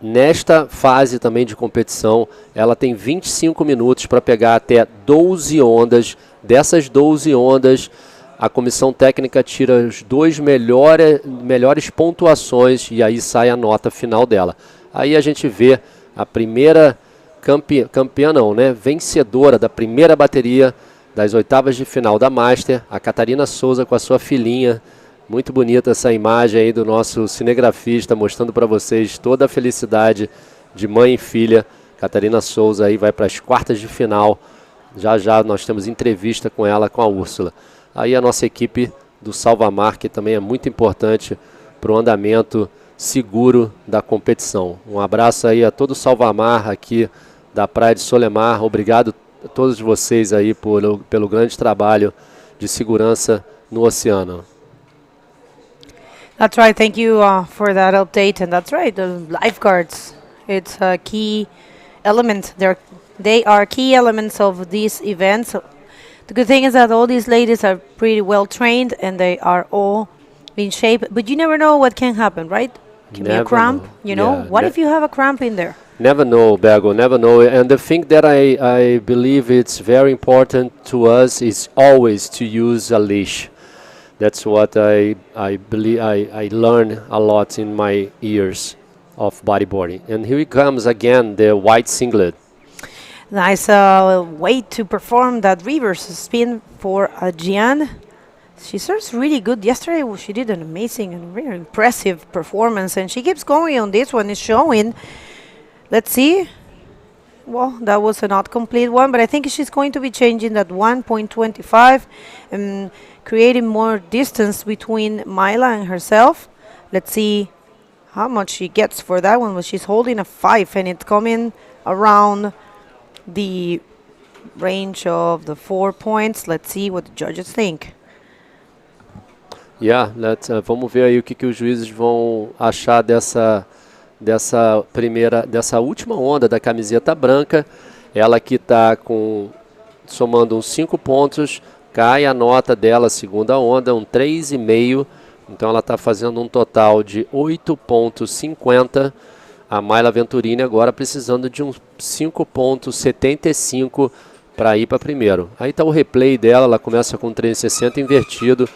nesta fase também de competição, ela tem 25 minutos para pegar até 12 ondas. Dessas 12 ondas, a comissão técnica tira as 2 melhores pontuações e aí sai a nota final dela. Aí a gente vê a primeira campeã não, né? Vencedora da primeira bateria das oitavas de final da Master, a Catarina Souza com a sua filhinha. Muito bonita essa imagem aí do nosso cinegrafista, mostrando para vocês toda a felicidade de mãe e filha. Catarina Souza aí vai para as quartas de final. Já já nós temos entrevista com ela, com a Úrsula. Aí a nossa equipe do Solemar, que também é muito importante para o andamento seguro da competição. Um abraço aí a todo o Solemar aqui da Praia de Solemar. Obrigado a todos vocês aí pelo grande trabalho de segurança no oceano. That's right. Thank you for that update. And that's right. The lifeguards, it's a key element. They are key elements of these events. So the good thing is that all these ladies are pretty well trained and they are all in shape. But you never know what can happen, right? Can be a cramp. You know, what if you have a cramp in there? Never know, Bego, never know. And the thing that I believe it's very important to us is always to use a leash. That's what I believe I learned a lot in my years of bodyboarding. And here it comes again, the white singlet. Nice way to perform that reverse spin for Gian. She serves really good. Yesterday she did an amazing and very impressive performance, and she keeps going on this one. It's showing. Let's see. Well, that was a not complete one, but I think she's going to be changing that 1.25 and creating more distance between Myla and herself. Let's see how much she gets for that one. Well, she's holding a 5, and it's coming around the range of the 4 points. Let's see what the judges think. Yeah, vamos ver aí o que os juízes vão achar dessa última onda da camiseta branca. Ela que está somando uns 5 pontos, cai a nota dela, segunda onda, um 3,5. Então ela está fazendo um total de 8,50. A Mayla Venturini agora precisando de uns 5,75 para ir para primeiro. Aí está o replay dela, ela começa com 360 invertido,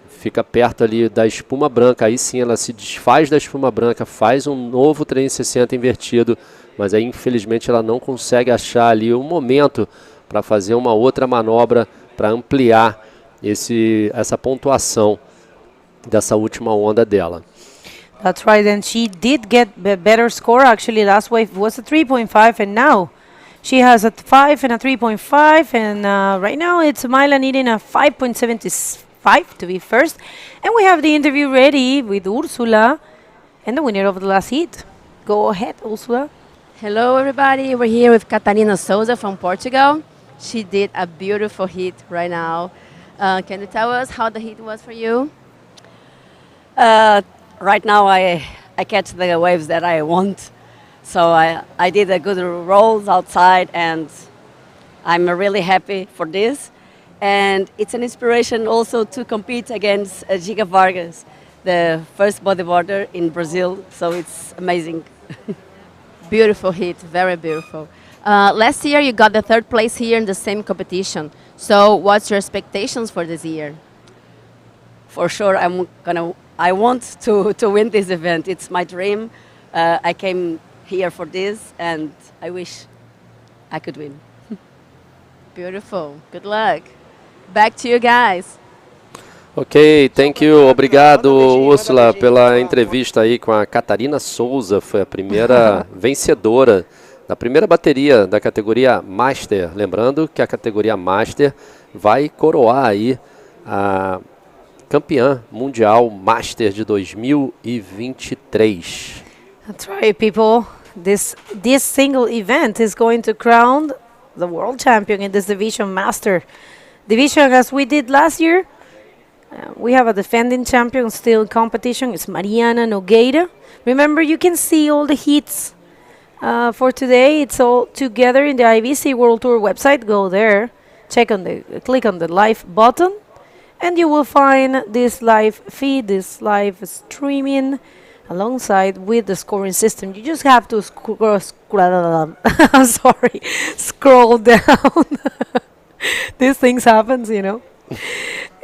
fica perto ali da espuma branca, aí sim ela se desfaz da espuma branca, faz um novo 360 invertido, mas aí infelizmente ela não consegue achar ali um momento para fazer uma outra manobra para ampliar essa pontuação dessa última onda dela. That's right, and she did get a better score actually. Last wave was a 3.5 and now she has a 5 and a 3.5, and right now it's Myla needing a 5.75 to be first. And we have the interview ready with Ursula and the winner of the last heat. Go ahead, Ursula. Hello, everybody. We're here with Catarina Souza from Portugal. She did a beautiful heat right now. Can you tell us how the heat was for you? Right now, I catch the waves that I want. So I did a good rolls outside, and I'm really happy for this. And it's an inspiration also to compete against Giga Vargas, the first bodyboarder in Brazil. So it's amazing. Beautiful heat, very beautiful. Last year you got the 3rd place here in the same competition. So what's your expectations for this year? For sure, I want to win this event. It's my dream. I came here for this, and I wish I could win. Beautiful. Good luck. Back to you guys. Ok, thank you. Obrigado, Úrsula, pela entrevista aí com a Catarina Souza. Foi a primeira vencedora da primeira bateria da categoria Master. Lembrando que a categoria Master vai coroar aí a campeã mundial Master de 2023. That's right, people. This single event is going to crown the world champion in this division, Master division, as we did last year. We have a defending champion still in competition. It's Mariana Nogueira. Remember, you can see all the heats for today. It's all together in the IBC World Tour website. Go there, click on the live button, and you will find this live feed, this live streaming, alongside with the scoring system. You just have to scroll down. These things happens, you know.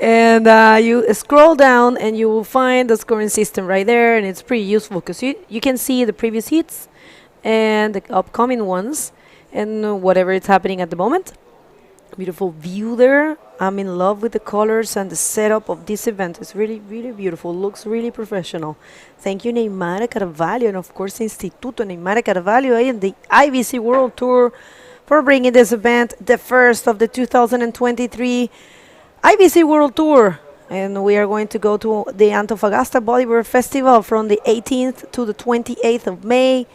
And you scroll down and you will find the scoring system right there, and it's pretty useful because you can see the previous hits and the upcoming ones and whatever is happening at the moment. Beautiful view there. I'm in love with the colors and the setup of this event. It's really, really beautiful. Looks really professional. Thank you, Neymar Carvalho, and of course, Instituto Neymar Carvalho and the IBC World Tour for bringing this event, the first of the 2023 IBC World Tour. And we are going to go to the Antofagasta Bodyboard Festival from the 18th to the 28th of May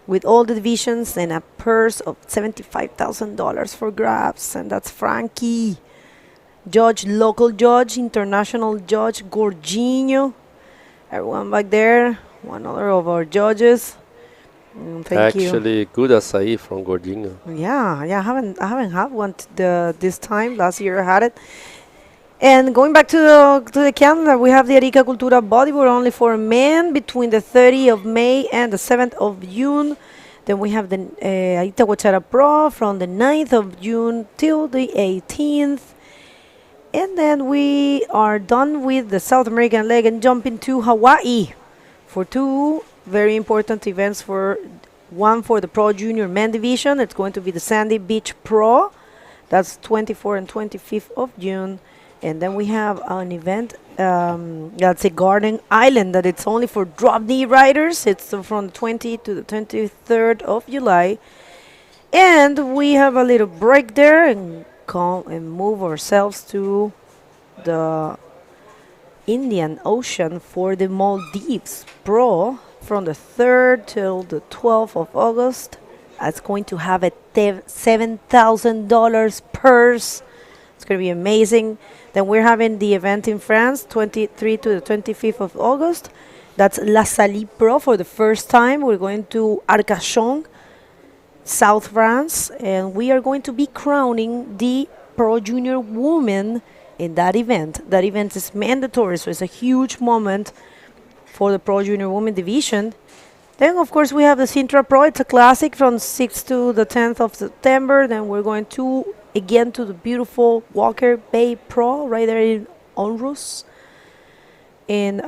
with all the divisions and a purse of $75,000 for grabs. And that's Frankie. Local judge, international judge, Gorginho. Everyone back there. One other of our judges. Thank you. Actually, good açaí from Gordinho. Yeah, I haven't had one this time. Last year I had it. And going back to the calendar, we have the Arica Cultura Bodyboard only for men between the 30th of May and the 7th of June. Then we have the Aita Guachara Pro from the 9th of June till the 18th. And then we are done with the South American leg and jumping to Hawaii for two very important events. One for the Pro Junior Men Division. It's going to be the Sandy Beach Pro. That's 24th and 25th of June. And then we have an event that's a Garden Island that it's only for drop knee riders. It's from the 20th to the 23rd of July. And we have a little break there and come and move ourselves to the Indian Ocean for the Maldives Pro from the 3rd till the 12th of August. It's going to have a $7,000 purse. It's going to be amazing. Then we're having the event in France, 23 to the 25th of August. That's La Salie Pro for the first time. We're going to Arcachon, South France, and we are going to be crowning the Pro Junior Woman in that event. That event is mandatory, so it's a huge moment for the Pro Junior Women division. Then, of course, we have the Sintra Pro. It's a classic from 6th to the 10th of September. Then we're going to, again, to the beautiful Walker Bay Pro right there in Onrus in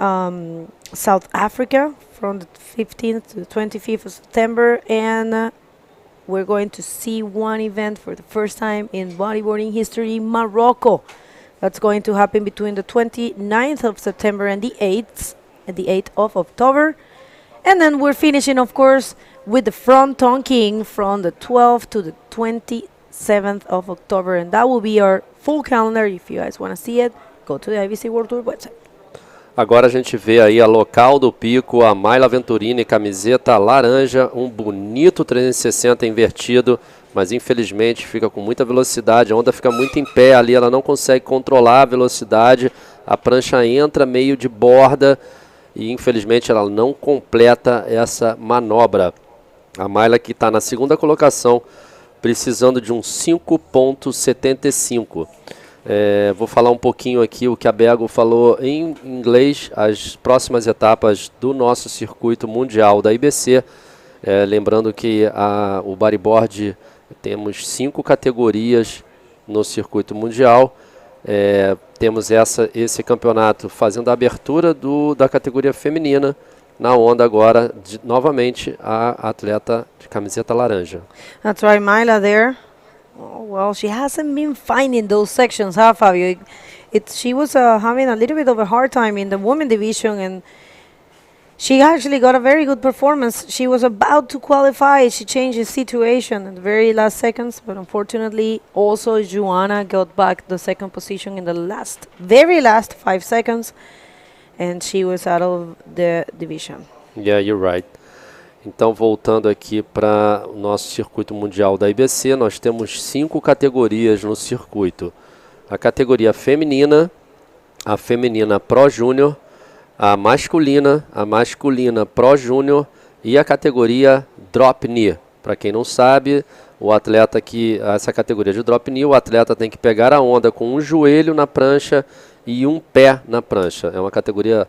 South Africa from the 15th to the 25th of September. And we're going to see one event for the first time in bodyboarding history, Morocco. That's going to happen between the 29th of September and the 8th of October. And then we're finishing, of course, with the Fronton King from the 12th to the 27th of October. And that will be our full calendar. If you guys want to see it, go to the IBC World Tour website. Agora a gente vê aí a local do pico, a Mayla Venturini, camiseta laranja, um bonito 360 invertido, mas infelizmente fica com muita velocidade, a onda fica muito em pé ali, ela não consegue controlar a velocidade, a prancha entra meio de borda e infelizmente ela não completa essa manobra. A Mayla que está na segunda colocação, precisando de um 5.75. Vou falar um pouquinho aqui o que a Bego falou em inglês, as próximas etapas do nosso circuito mundial da IBC. Lembrando que o bodyboard, temos 5 categorias no circuito mundial. Temos esse campeonato fazendo a abertura da categoria feminina. na onda agora, novamente, a atleta de camiseta laranja. That's right, Myla there. Oh, well, she hasn't been finding those sections, huh, Fabio? She was having a little bit of a hard time in the women division, and she actually got a very good performance. She was about to qualify. She changed the situation in the very last seconds, but unfortunately, also Joanna got back the second position in the very last 5 seconds, and she was out of the division. Yeah, you're right. Então, voltando aqui para o nosso circuito mundial da IBC, nós temos 5 categorias no circuito. A categoria feminina, a feminina Pro Júnior, a masculina Pro Júnior e a categoria Drop Knee. Para quem não sabe, o atleta essa categoria de Drop Knee, o atleta tem que pegar a onda com um joelho na prancha e um pé na prancha. É uma categoria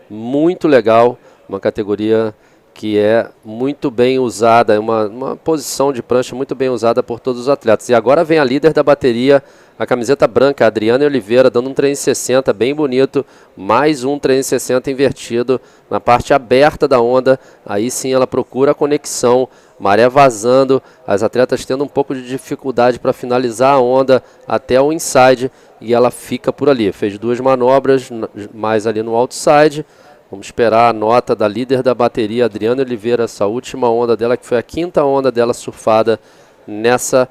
muito legal, uma categoria que é muito bem usada, é uma posição de prancha muito bem usada por todos os atletas. E agora vem a líder da bateria, a camiseta branca, a Adriana Oliveira, dando um 360 bem bonito, mais um 360 invertido na parte aberta da onda. Aí sim ela procura a conexão, maré vazando, as atletas tendo um pouco de dificuldade para finalizar a onda até o inside, e ela fica por ali. Fez 2 manobras, mais ali no outside. Vamos esperar a nota da líder da bateria, Adriana Oliveira, essa última onda dela, que foi a 5ª onda dela surfada nessa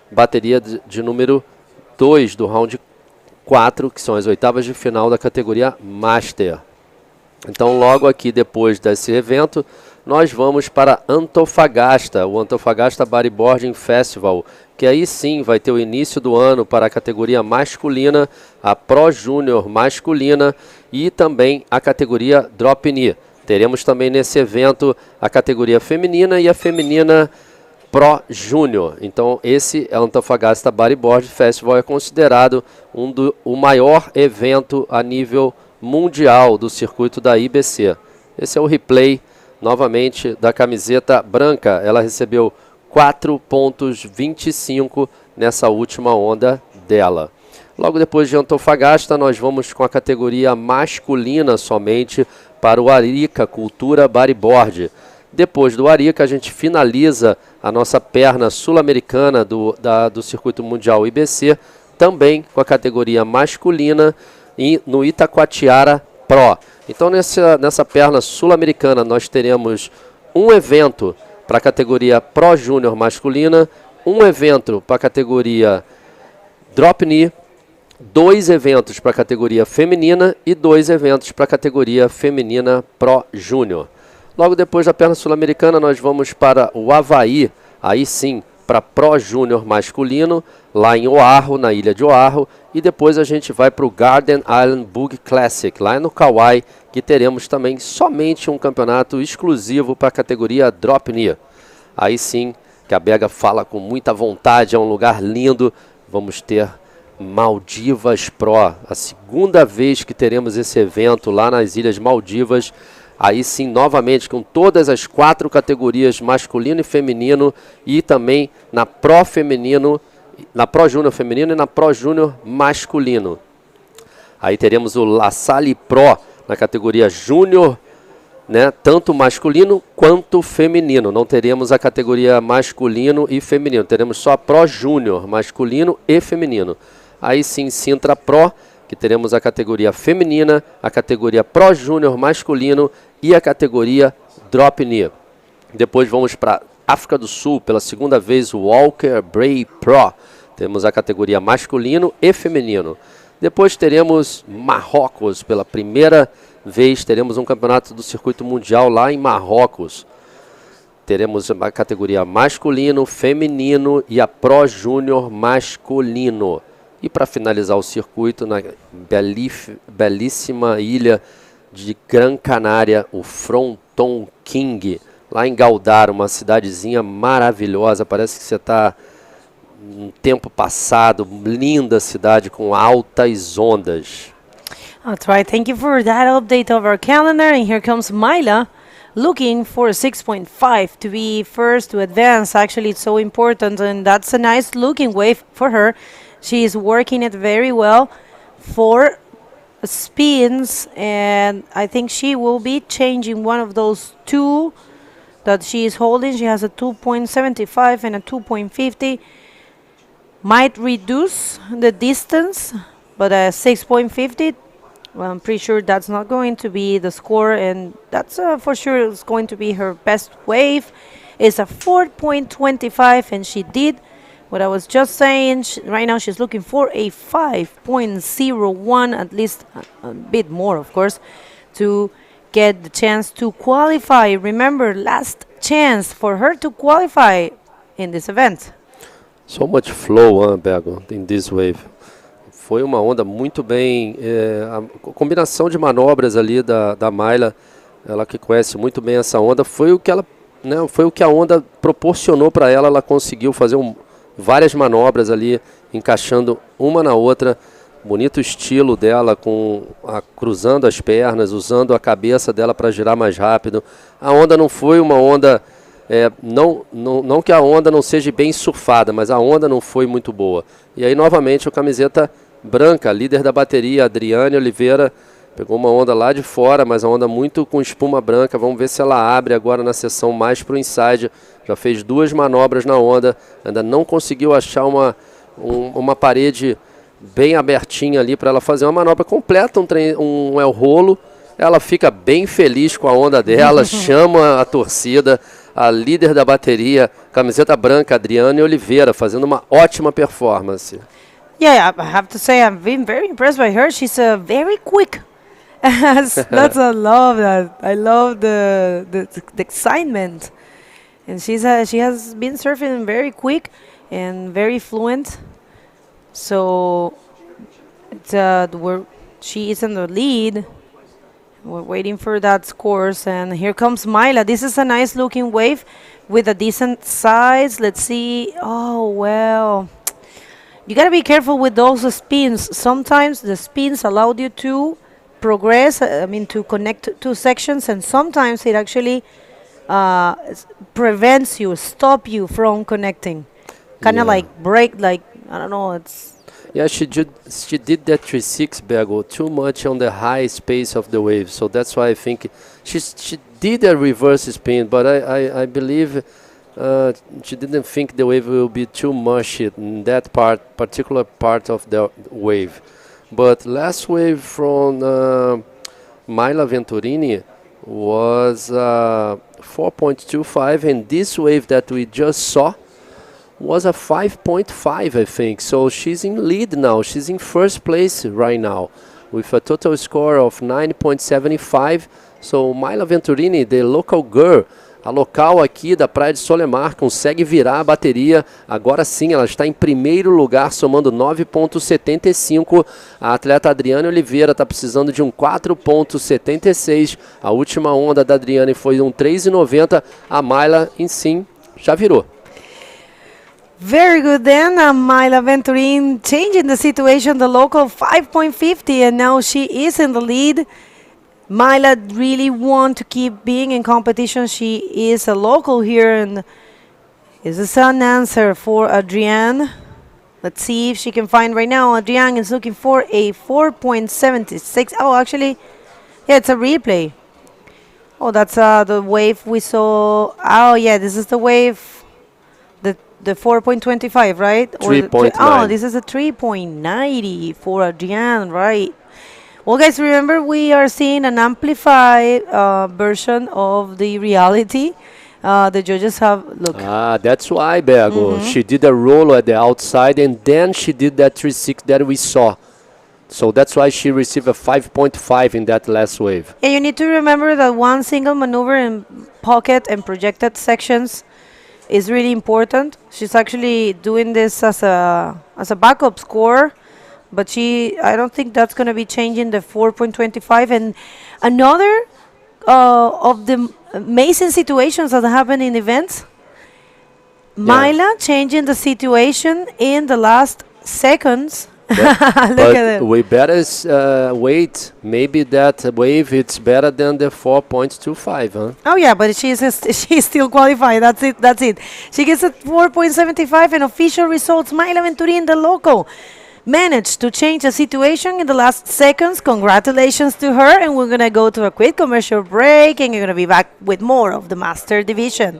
bateria de número 2 do round 4, que são as 8ª de final da categoria Master. Então, logo aqui depois desse evento, nós vamos para Antofagasta, o Antofagasta Bodyboarding Festival, que aí sim vai ter o início do ano para a categoria masculina, a Pro Júnior masculina e também a categoria Drop Knee. Teremos também nesse evento a categoria feminina e a feminina Pro Júnior. Então esse é o Antofagasta Bodyboard Festival, é considerado o maior evento a nível mundial do circuito da IBC. Esse é o replay novamente da camiseta branca. Ela recebeu 4,25 nessa última onda dela. Logo depois de Antofagasta, nós vamos com a categoria masculina somente para o Arica Cultura Bodyboard. Depois do Arica, a gente finaliza a nossa perna sul-americana do circuito mundial IBC, também com a categoria masculina e no Itacoatiara Pro. Então nessa perna sul-americana nós teremos um evento para a categoria Pro Júnior masculina, um evento para a categoria Drop Knee, 2 eventos para a categoria feminina e 2 eventos para a categoria feminina Pro Júnior. Logo depois da perna sul-americana nós vamos para o Havaí, aí sim para Pro Júnior masculino, lá em Oahu, na ilha de Oahu, e depois a gente vai para o Garden Island Bug Classic, lá no Kauai, que teremos também somente um campeonato exclusivo para a categoria Drop Knee. Aí sim, que a Bega fala com muita vontade, é um lugar lindo. Vamos ter Maldivas Pro, a 2ª vez que teremos esse evento lá nas Ilhas Maldivas. Aí sim, novamente, com todas as 4 categorias, masculino e feminino, e também na Pro Feminino, na Pro Júnior feminino e na Pro Júnior masculino. Aí teremos o La Salle Pro na categoria Júnior, né, tanto masculino quanto feminino. Não teremos a categoria masculino e feminino, teremos só a Pro Júnior masculino e feminino. Aí sim, Sintra Pro, que teremos a categoria feminina, a categoria Pro Júnior masculino e a categoria Drop Knee. Depois vamos para África do Sul, pela 2ª vez, o Walker Bray Pro. Temos a categoria masculino e feminino. Depois teremos Marrocos, pela 1ª vez, teremos um campeonato do circuito mundial lá em Marrocos. Teremos a categoria masculino, feminino e a Pro Júnior masculino. E para finalizar o circuito, na belíssima ilha de Gran Canária, o Fronton King, lá em Galdar, uma cidadezinha maravilhosa. Parece que você está no tempo passado, linda cidade com altas ondas. That's right. Thank you for that update of our calendar. And here comes Myla, looking for a 6.5 to be first to advance. Actually, it's so important, and that's a nice looking wave for her. She is working it very well for spins, and I think she will be changing one of those two that she is holding. She has a 2.75 and a 2.50. Might reduce the distance, but a 6.50, well, I'm pretty sure that's not going to be the score, and that's for sure is going to be her best wave. It's a 4.25, and she did what I was just saying. Right now she's looking for a 5.01, at least a bit more, of course, to get the chance to qualify. Remember, last chance for her to qualify in this event. So much flow, Bego, in this wave. Foi uma onda muito bem, a combinação de manobras ali da Mayla, ela que conhece muito bem essa onda, foi o que ela, né, foi o que a onda proporcionou para ela. Ela conseguiu fazer várias manobras ali, encaixando uma na outra. Bonito estilo dela, cruzando as pernas, usando a cabeça dela para girar mais rápido. A onda não foi uma onda, não que a onda não seja bem surfada, mas a onda não foi muito boa. E aí novamente a camiseta branca, líder da bateria, Adriane Oliveira, pegou uma onda lá de fora, mas a onda muito com espuma branca. Vamos ver se ela abre agora na sessão mais para o inside. Já fez 2 manobras na onda, ainda não conseguiu achar uma parede bem abertinha ali para ela fazer uma manobra completa, um el rolo. Ela fica bem feliz com a onda dela, chama a torcida, a líder da bateria, camiseta branca, Adriane Oliveira, fazendo uma ótima performance. Yeah, I have to say I've been very impressed by her. She's very quick. That's I love that. I love the excitement, and she has been surfing very quick and very fluent. So she is in the lead. We're waiting for that scores, and here comes Mayla. This is a nice looking wave with a decent size. Let's see. Oh well. You gotta be careful with those spins. Sometimes the spins allow you to progress, to connect two sections, and sometimes it actually prevents you, stop you from connecting. Kind of like break, like, I don't know, it's... Yeah, she did that 3-6 Bego too much on the high space of the wave, so that's why I think she did a reverse spin, but I believe she didn't think the wave will be too much in that particular part of the wave. But last wave from Mayla Venturini was 4.25, and this wave that we just saw was a 5.5, I think. So she's in lead now. She's in first place right now with a total score of 9.75. So Mayla Venturini, the local girl, a local aqui da Praia de Solemar, consegue virar a bateria. Agora sim, ela está em primeiro lugar, somando 9.75. A atleta Adriane Oliveira está precisando de um 4.76. A última onda da Adriane foi um 3.90. A Mayla, em sim, já virou. Very good then, Mayla Venturini changing the situation, the local 5.50, and now she is in the lead. Mayla really want to keep being in competition. She is a local here, and is this an answer for Adrienne? Let's see if she can find right now. Adrienne is looking for a 4.76. Oh, actually, yeah, it's a replay. Oh, that's the wave we saw. Oh, yeah, this is the wave. The 4.25, right? 3.9. Oh, this is a 3.90 for Adrienne, right? Well, guys, remember we are seeing an amplified version of the reality. The judges have, look. That's why, Bego. She did a roll at the outside, and then she did that 3-6 that we saw. So that's why she received a 5.5 in that last wave. Yeah, you need to remember that one single maneuver in pocket and projected sections is really important. She's actually doing this as a backup score, but I don't think that's going to be changing the 4.25. And another of the amazing situations that happen in events, Mayla changing the situation in the last seconds. But we better wait. Maybe that wave it's better than the 4.25, huh? Oh yeah, but she's still qualified. That's it. She gets a 4.75 and official results. Mayla Venturini, the local, managed to change the situation in the last seconds. Congratulations to her, and we're going to go to a quick commercial break, and we're going to be back with more of the Master Division.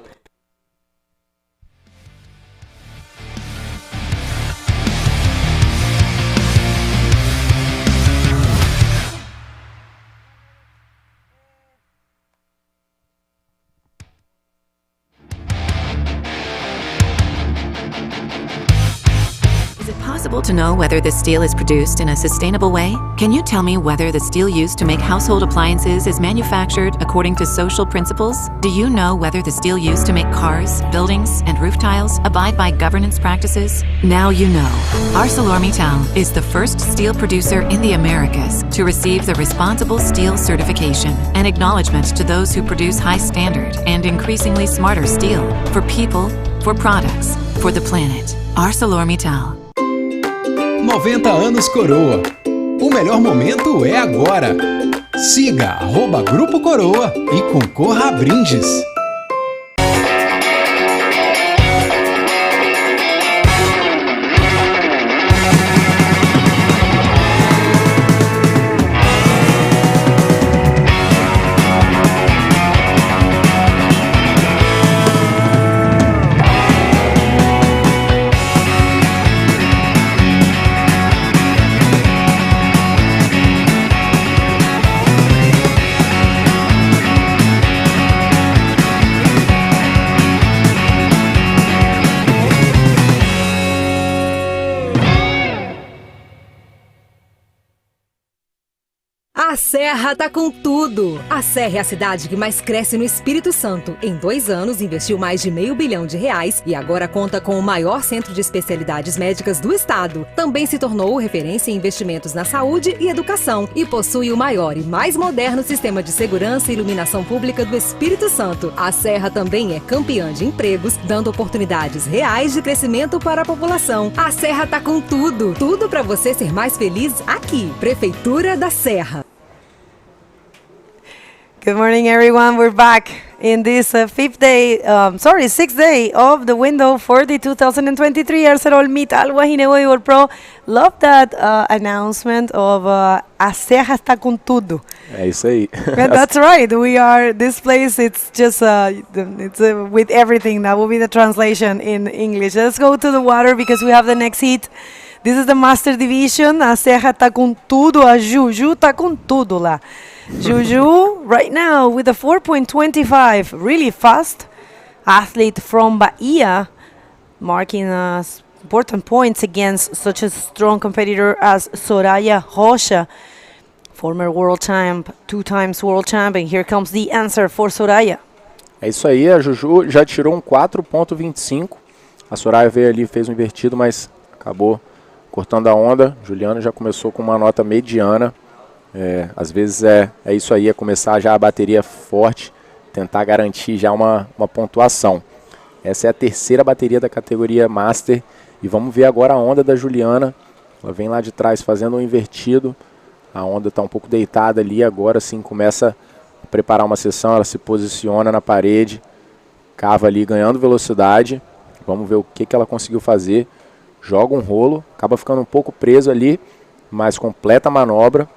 Is it possible to know whether the steel is produced in a sustainable way? Can you tell me whether the steel used to make household appliances is manufactured according to social principles? Do you know whether the steel used to make cars, buildings, and roof tiles abide by governance practices? Now you know. ArcelorMittal is the first steel producer in the Americas to receive the Responsible Steel certification, an acknowledgement to those who produce high standard and increasingly smarter steel for people, for products, for the planet. ArcelorMittal. 90 anos Coroa. O melhor momento é agora. Siga @Grupo Coroa e concorra a brindes. A Serra tá com tudo! A Serra é a cidade que mais cresce no Espírito Santo. Em 2 anos, investiu mais de R$500 milhão e agora conta com o maior centro de especialidades médicas do estado. Também se tornou referência em investimentos na saúde e educação e possui o maior e mais moderno sistema de segurança e iluminação pública do Espírito Santo. A Serra também é campeã de empregos, dando oportunidades reais de crescimento para a população. A Serra tá com tudo! Tudo para você ser mais feliz aqui. Prefeitura da Serra. Good morning, everyone. We're back in this sixth day of the window for the 2023 ArcelorMittal WAHINE Bodyboard Pro. Love that announcement of A Serra está com tudo. É isso aí. And that's right. This place, it's just, with everything. That will be the translation in English. Let's go to the water because we have the next heat. This is the Master Division. A Serra está com tudo. A Juju está com tudo lá. Juju, right now with a 4.25, really fast athlete from Bahia, marking important points against such a strong competitor as Soraya Rocha, former world champ, 2 times world champion. Here comes the answer for Soraya. É isso aí, a Juju já tirou um 4.25. A Soraya veio ali, fez um invertido, mas acabou cortando a onda. Juliana já começou com uma nota mediana. Às vezes é isso aí, é começar já a bateria forte, tentar garantir já uma pontuação. Essa é a terceira bateria da categoria Master e vamos ver agora a onda da Juliana. Ela vem lá de trás fazendo um invertido, a onda está um pouco deitada ali, agora sim começa a preparar uma sessão, ela se posiciona na parede, cava ali ganhando velocidade. Vamos ver o que ela conseguiu fazer. Joga um rolo, acaba ficando um pouco preso ali, mas completa a manobra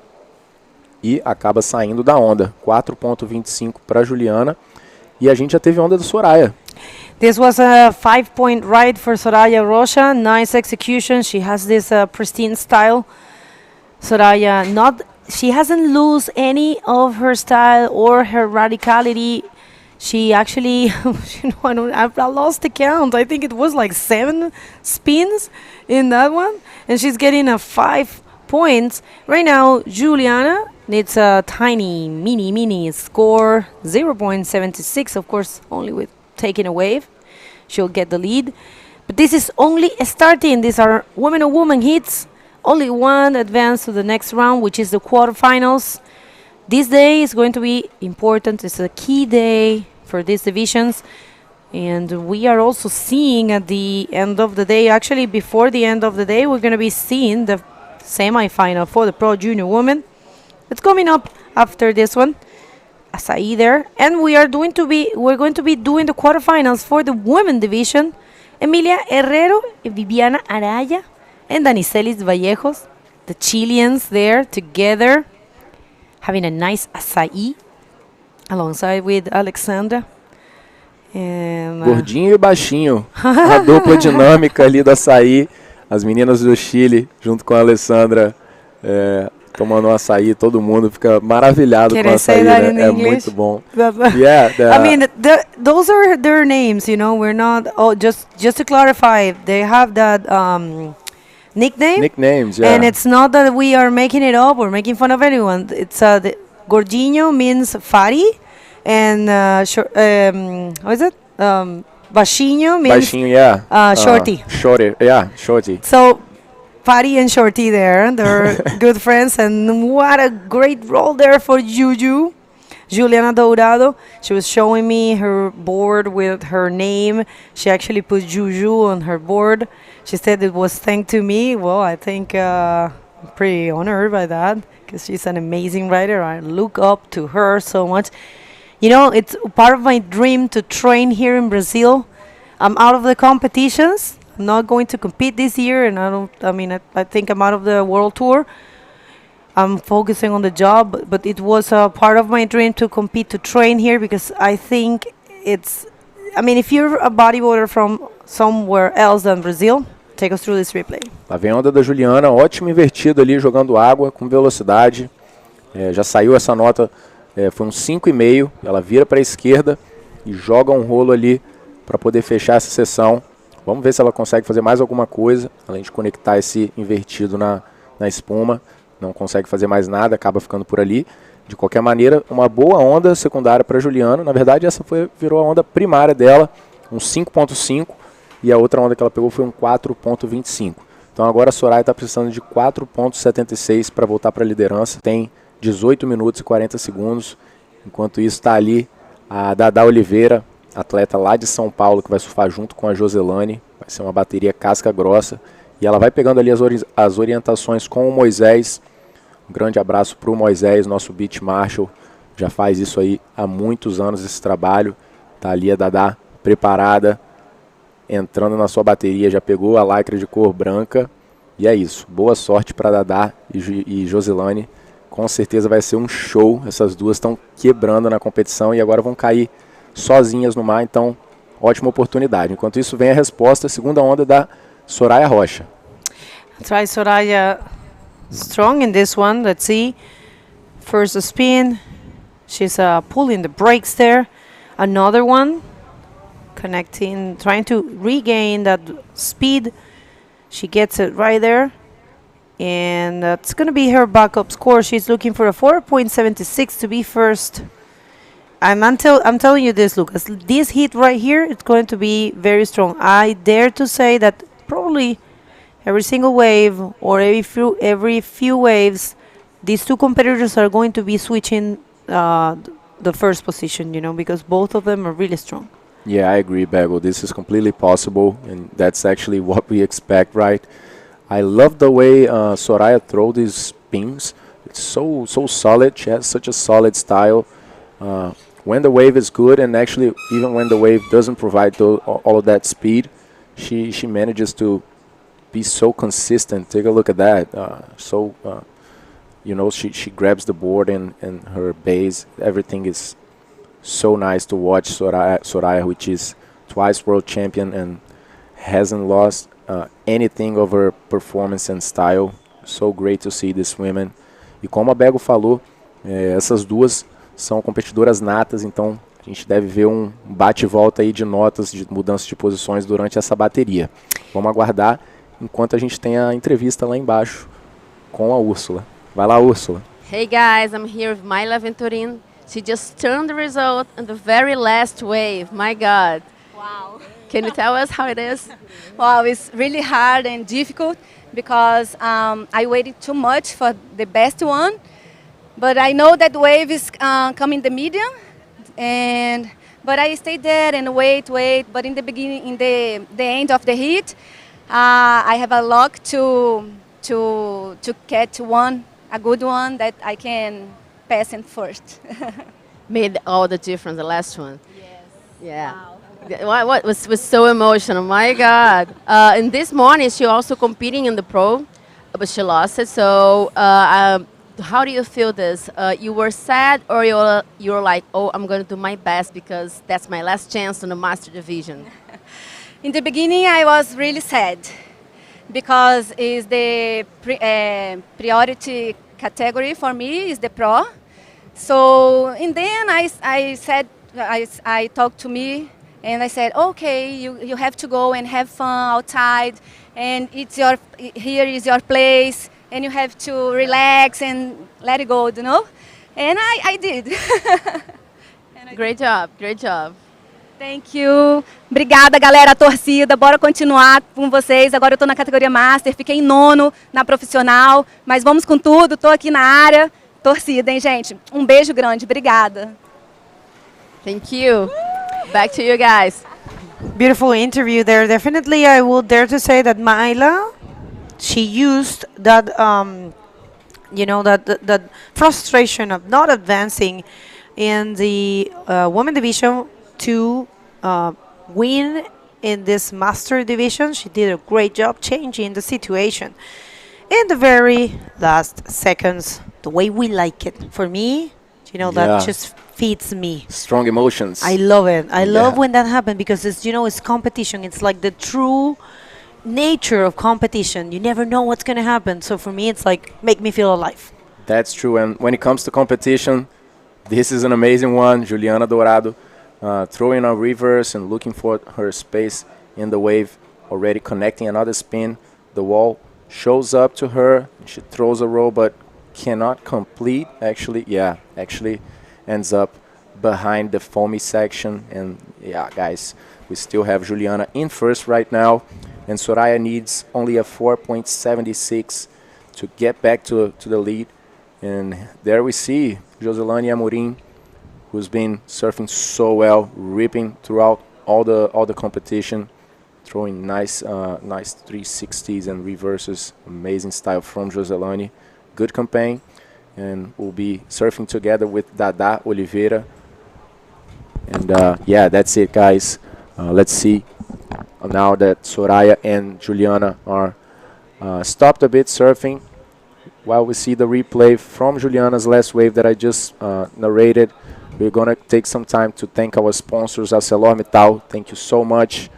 e acaba saindo da onda. 4.25 para Juliana. E a gente já teve onda do Soraya. This was a 5-point ride for Soraya Rocha. Nice execution. She has this pristine style. Soraya, she hasn't lost any of her style or her radicality. She actually, I lost the count. I think it was like 7 spins in that one. And she's getting a 5 points. Right now, Juliana needs a tiny, mini score, 0.76, of course, only with taking a wave. She'll get the lead. But this is only starting. These are woman-on-woman hits. Only one advance to the next round, which is the quarterfinals. This day is going to be important. It's a key day for these divisions. And we are also seeing at the end of the day, actually before the end of the day, we're going to be seeing the semi-final for the Pro Junior Women. It's coming up after this one. Acai there. And we're going to be doing the quarterfinals for the women division. Emilia Herrero, Viviana Araya, and Danicelis Vallejos, the Chileans there together, having a nice açaí alongside with Alexandra. And, Gordinho e baixinho. A dupla dinâmica ali do açaí. As meninas do Chile, junto com a Alessandra, tomando um açaí. Todo mundo fica maravilhado com o açaí, né? É muito bom. I mean, those are their names, you know. We're not... Oh, just to clarify, they have that nickname. Nicknames, yeah. And it's not that we are making it up or making fun of anyone. It's the Gordinho means fatty, and what is it? Baixinho means shorty. Shorty. So, Fatty and Shorty there, they're good friends, and what a great role there for Juju. Juliana Dourado, she was showing me her board with her name. She actually put Juju on her board. She said it was thanks to me. Well, I think I'm pretty honored by that, because she's an amazing writer. I look up to her so much. You know, it's part of my dream to train here in Brazil. I'm out of the competitions. I'm not going to compete this year, and I think I'm out of the world tour. I'm focusing on the job, but it was a part of my dream to compete, to train here, because I think it's, if you're a bodyboarder from somewhere else than Brazil, take us through this replay. Lá vem a onda da Juliana, ótimo invertido ali, jogando água com velocidade. Já saiu essa nota, foi um 5,5. Ela vira para a esquerda e joga um rolo ali para poder fechar essa sessão. Vamos ver se ela consegue fazer mais alguma coisa, além de conectar esse invertido na espuma. Não consegue fazer mais nada, acaba ficando por ali. De qualquer maneira, uma boa onda secundária para Juliana. Na verdade, essa virou a onda primária dela, um 5,5. E a outra onda que ela pegou foi um 4,25. Então agora a Soraya está precisando de 4,76 para voltar para a liderança. Tem 18 minutos e 40 segundos. Enquanto isso está ali a Dada Oliveira, atleta lá de São Paulo, que vai surfar junto com a Joselane. Vai ser uma bateria casca grossa. E ela vai pegando ali as orientações com o Moisés. Um grande abraço para o Moisés, nosso beach marshal. Já faz isso aí há muitos anos, esse trabalho. Tá ali a Dada preparada, entrando na sua bateria. Já pegou a lycra de cor branca. E é isso. Boa sorte para Dada e Joselane. Com certeza vai ser um show. Essas duas estão quebrando na competição e agora vão cair sozinhas no mar, então ótima oportunidade. Enquanto isso vem a resposta, a segunda onda da Soraya Rocha. Try Soraya strong in this one. Let's see. First spin. She's pulling the brakes there. Another one. Connecting, trying to regain that speed. She gets it right there. And that's going to be her backup score. She's looking for a 4.76 to be first. I'm telling you this, Lucas. This hit right here, it's going to be very strong. I dare to say that probably every single wave or every few waves, these two competitors are going to be switching the first position, you know, because both of them are really strong. Yeah, I agree, Bagel. This is completely possible, and that's actually what we expect, right? I love the way Soraya throws these spins. It's so solid. She has such a solid style. When the wave is good, and actually even when the wave doesn't provide all of that speed, she manages to be so consistent. Take a look at that. You know, she grabs the board and her base. Everything is so nice to watch. Soraya, which is twice world champion and hasn't lost anything of her performance and style. So great to see this women. E como a Bego falou, essas duas são competidoras natas, então a gente deve ver um bate e volta aí de notas, de mudança de posições durante essa bateria. Vamos aguardar enquanto a gente tem a entrevista lá embaixo com a Úrsula. Vai lá, Úrsula. Hey guys, I'm here with Mayla Venturin. She just turned the result on the very last wave. My God. Wow. Can you tell us how it is? Wow, it's really hard and difficult because I waited too much for the best one. But I know that wave is coming the medium, but I stayed there and wait. But in the beginning, in the end of the heat, I have a luck to catch a good one that I can pass in first. Made all the difference, the last one. Yes. Yeah. Wow. What was so emotional? My God! And this morning, she also competing in the pro, but she lost it. So, how do you feel this? You were sad, or you're like, oh, I'm going to do my best because that's my last chance in the master division. In the beginning, I was really sad because is the priority category for me is the pro. So, and then I said, I talked to me. And I said, okay, you have to go and have fun outside, and here is your place, and you have to relax and let it go, you know? And I did. Great job, great job. Thank you. Obrigada, galera, torcida. Bora continuar com vocês. Agora eu tô na categoria Master, fiquei em 9º na profissional, mas vamos com tudo, tô aqui na área. Torcida, hein, gente? Um beijo grande, obrigada. Thank you. Back to you guys. Beautiful interview there. Definitely, I will dare to say that Myla, she used that, that frustration of not advancing in the women division to win in this master division. She did a great job changing the situation in the very last seconds, the way we like it. For me, that just feeds me. Strong emotions. I love it. I love when that happens because it's competition. It's like the true nature of competition. You never know what's going to happen. So for me, it's like, make me feel alive. That's true. And when it comes to competition, this is an amazing one. Juliana Dourado throwing a reverse and looking for her space in the wave, already connecting another spin. The wall shows up to her. She throws a roll, but cannot complete. Actually ends up behind the foamy section. And guys, we still have Juliana in first right now, and Soraya needs only a 4.76 to get back to the lead. And there we see Joselane Amorim, who's been surfing so well, ripping throughout all the competition, throwing nice 360s and reverses. Amazing style from Joselane. Good campaign, and we'll be surfing together with Dada Oliveira. And that's it, guys. Let's see now that Soraya and Juliana are stopped a bit surfing while we see the replay from Juliana's last wave that I just narrated. We're going to take some time to thank our sponsors, ArcelorMittal. Thank you so much.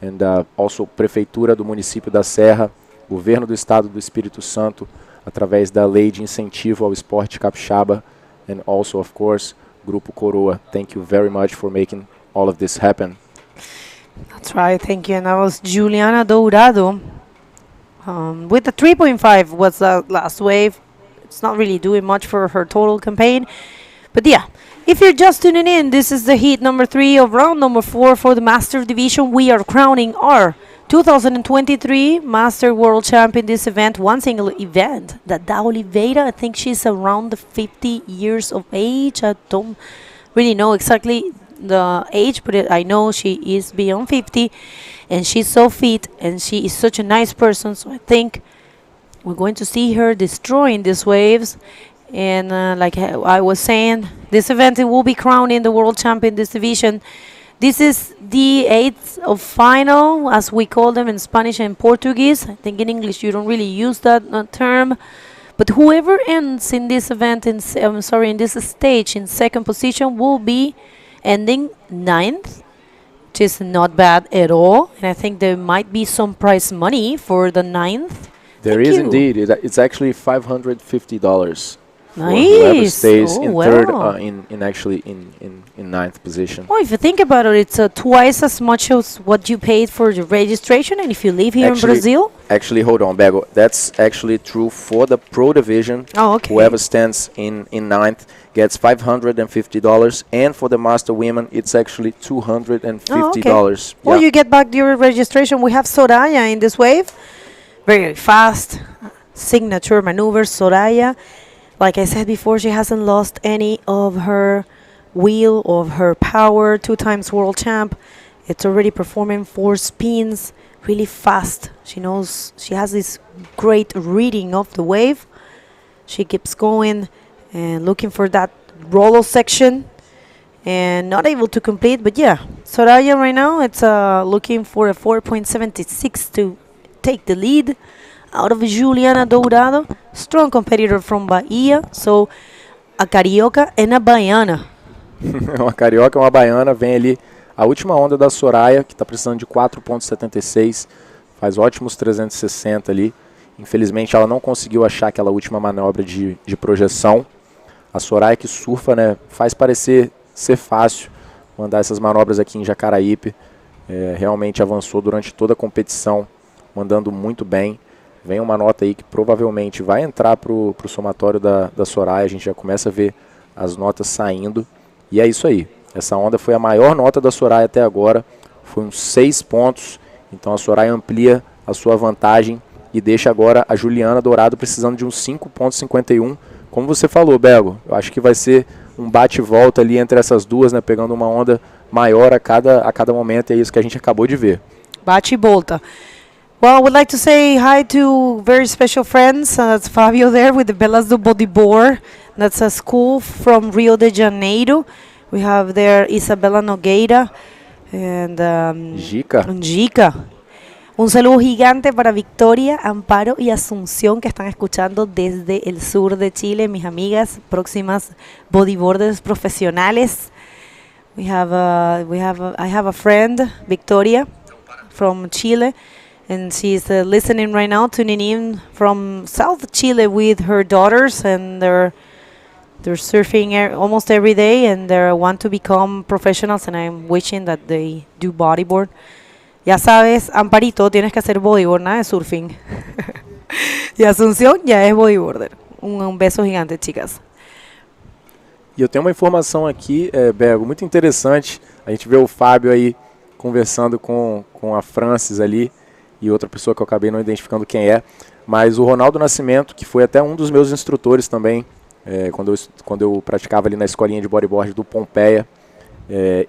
And also Prefeitura do Município da Serra, Governo do Estado do Espírito Santo, através da Lei de Incentivo ao Esporte Capixaba, and also, of course, Grupo Coroa. Thank you very much for making all of this happen. That's right, thank you. And that was Juliana Dourado. With the 3.5 was the last wave. It's not really doing much for her total campaign. But if you're just tuning in, this is the heat number 3 of round number 4 for the Master Division. We are crowning our 2023 Master World Champion. This event, one single event. Dada Oliveira, I think she's around the 50 years of age. I don't really know exactly the age, but I know she is beyond 50, and she's so fit, and she is such a nice person. So I think we're going to see her destroying these waves. And like I was saying, this event, it will be crowning the world champion this division. This is the 8th of final, as we call them in Spanish and Portuguese. I think in English you don't really use that term. But whoever ends in this event, in this stage in second position, will be ending 9th, which is not bad at all. And I think there might be some prize money for the 9th. There is indeed. It's actually $550. Nice. Whoever stays in third, in 9th position. Well, if you think about it, it's twice as much as what you paid for the registration. And if you live here in Brazil, actually, hold on, Bego. That's actually true for the pro division. Oh, okay. Whoever stands in 9th gets $550, and for the master women, it's actually $250. Oh, okay. Well, you get back your registration. We have Soraya in this wave. Very fast signature maneuvers, Soraya. Like I said before, she hasn't lost any of her wheel, of her power. 2 times world champ. It's already performing 4 spins, really fast. She knows, she has this great reading of the wave. She keeps going and looking for that roller section. and not able to complete. But yeah, Soraya right now it's looking for a 4.76 to take the lead out of Juliana Dourado, strong competitor from Bahia. So a carioca and a baiana. Uma carioca e uma baiana. Vem ali a última onda da Soraya, que está precisando de 4.76, faz ótimos 360 ali. Infelizmente ela não conseguiu achar aquela última manobra de projeção. A Soraya, que surfa, né, faz parecer ser fácil mandar essas manobras aqui em Jacaraípe. Realmente avançou durante toda a competição, mandando muito bem. Vem uma nota aí que provavelmente vai entrar para o somatório da Soraya. A gente já começa a ver as notas saindo. E é isso aí. Essa onda foi a maior nota da Soraya até agora. Foi uns 6 pontos. Então a Soraya amplia a sua vantagem e deixa agora a Juliana Dourado precisando de uns 5.51. Como você falou, Bego, eu acho que vai ser um bate-volta ali entre essas duas, né, pegando uma onda maior a cada momento. E é isso que a gente acabou de ver. Bate e volta. Well, I would like to say hi to very special friends. That's Fabio there with the Bellas do Bodyboard. That's a school from Rio de Janeiro. We have there Isabela Nogueira and Gica. Un saludo gigante para Victoria, Amparo y Asunción, que están escuchando desde el sur de Chile, mis amigas, próximas bodyboarders profesionales. I have a friend, Victoria, from Chile, and she's listening right now, tuning in from South Chile with her daughters, and they're surfing almost every day, and they want to become professionals, and I'm wishing that they do bodyboard. Ya sabes, Amparito, tienes que hacer bodyboard, nada de surfing. Y Asunción ya es bodyboarder. Un beso gigante, chicas. E eu tenho uma informação aqui, Bego, muito interessante. A gente vê o Fábio aí conversando com a Francis ali e outra pessoa que eu acabei não identificando quem é. Mas o Ronaldo Nascimento, que foi até um dos meus instrutores também, quando eu praticava ali na escolinha de bodyboard do Pompeia,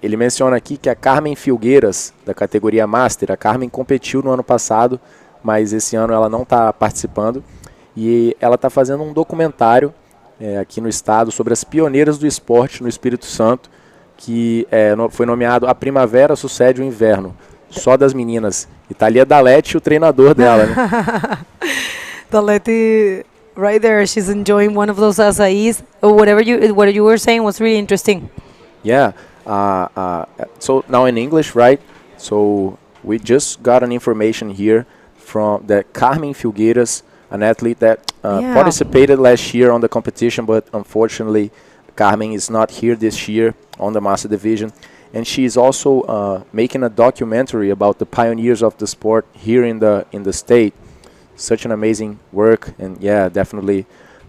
ele menciona aqui que a Carmen Filgueiras, da categoria Master, a Carmen competiu no ano passado, mas esse ano ela não está participando, e ela está fazendo um documentário aqui no estado sobre as pioneiras do esporte no Espírito Santo, que foi nomeado A Primavera Sucede o Inverno, só das meninas. E tá ali a Dalete, o treinador dela, né? Dalete, right there, she's enjoying one of those açaís, or what you were saying was really interesting. Yeah. So now in English, right? So we just got an information here from that Carmen Filgueiras, an athlete that participated last year on the competition, but unfortunately Carmen is not here this year on the Master Division. And she is also making a documentary about the pioneers of the sport here in the state. Such an amazing work, and yeah, definitely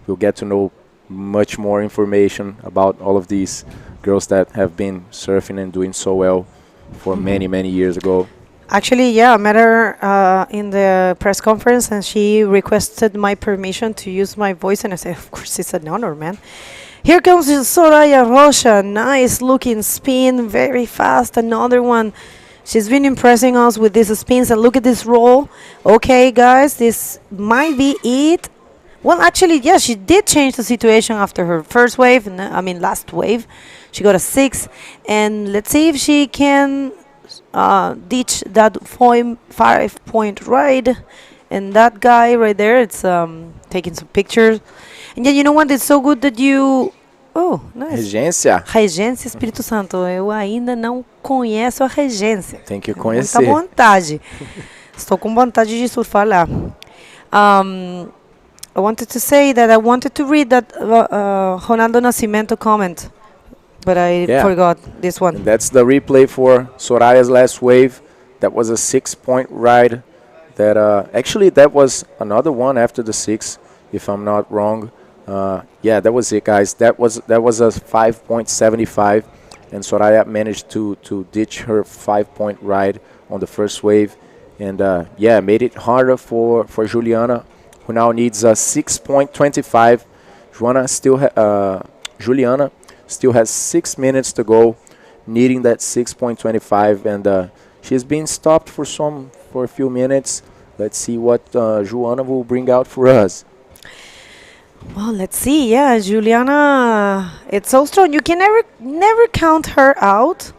we'll get to know much more information about all of these girls that have been surfing and doing so well for many years ago. Actually, yeah, I met her in the press conference, and she requested my permission to use my voice, and I said, of course, it's an honor, man. Here comes Soraya Rocha, nice looking spin, very fast, another one. She's been impressing us with these spins, and look at this roll. Okay, guys, this might be it. Well, actually, yeah, she did change the situation after her first wave, last wave. She got a 6, and let's see if she can ditch that 5-point ride. And that guy right there, it's taking some pictures. And yeah, you know what? It's so good that you... Oh, nice. Regência. Regência Espírito Santo. Eu ainda não conheço a regência. Tem que conhecer. Muita vontade. Estou com vontade de surfar lá. I wanted to say that I wanted to read that Ronaldo Nascimento comment, but I forgot this one. And that's the replay for Soraya's last wave. That was a 6-point ride. That actually that was another one after the 6, if I'm not wrong. Yeah, that was it, guys. That was a 5.75, and Soraya managed to ditch her 5-point ride on the first wave, and yeah, made it harder for Juliana, who now needs a 6.25. Juliana still has 6 minutes to go, needing that 6.25, and she's been stopped for a few minutes. Let's see what Joana will bring out for us. Well, let's see. Yeah, Juliana, it's so strong. You can never count her out.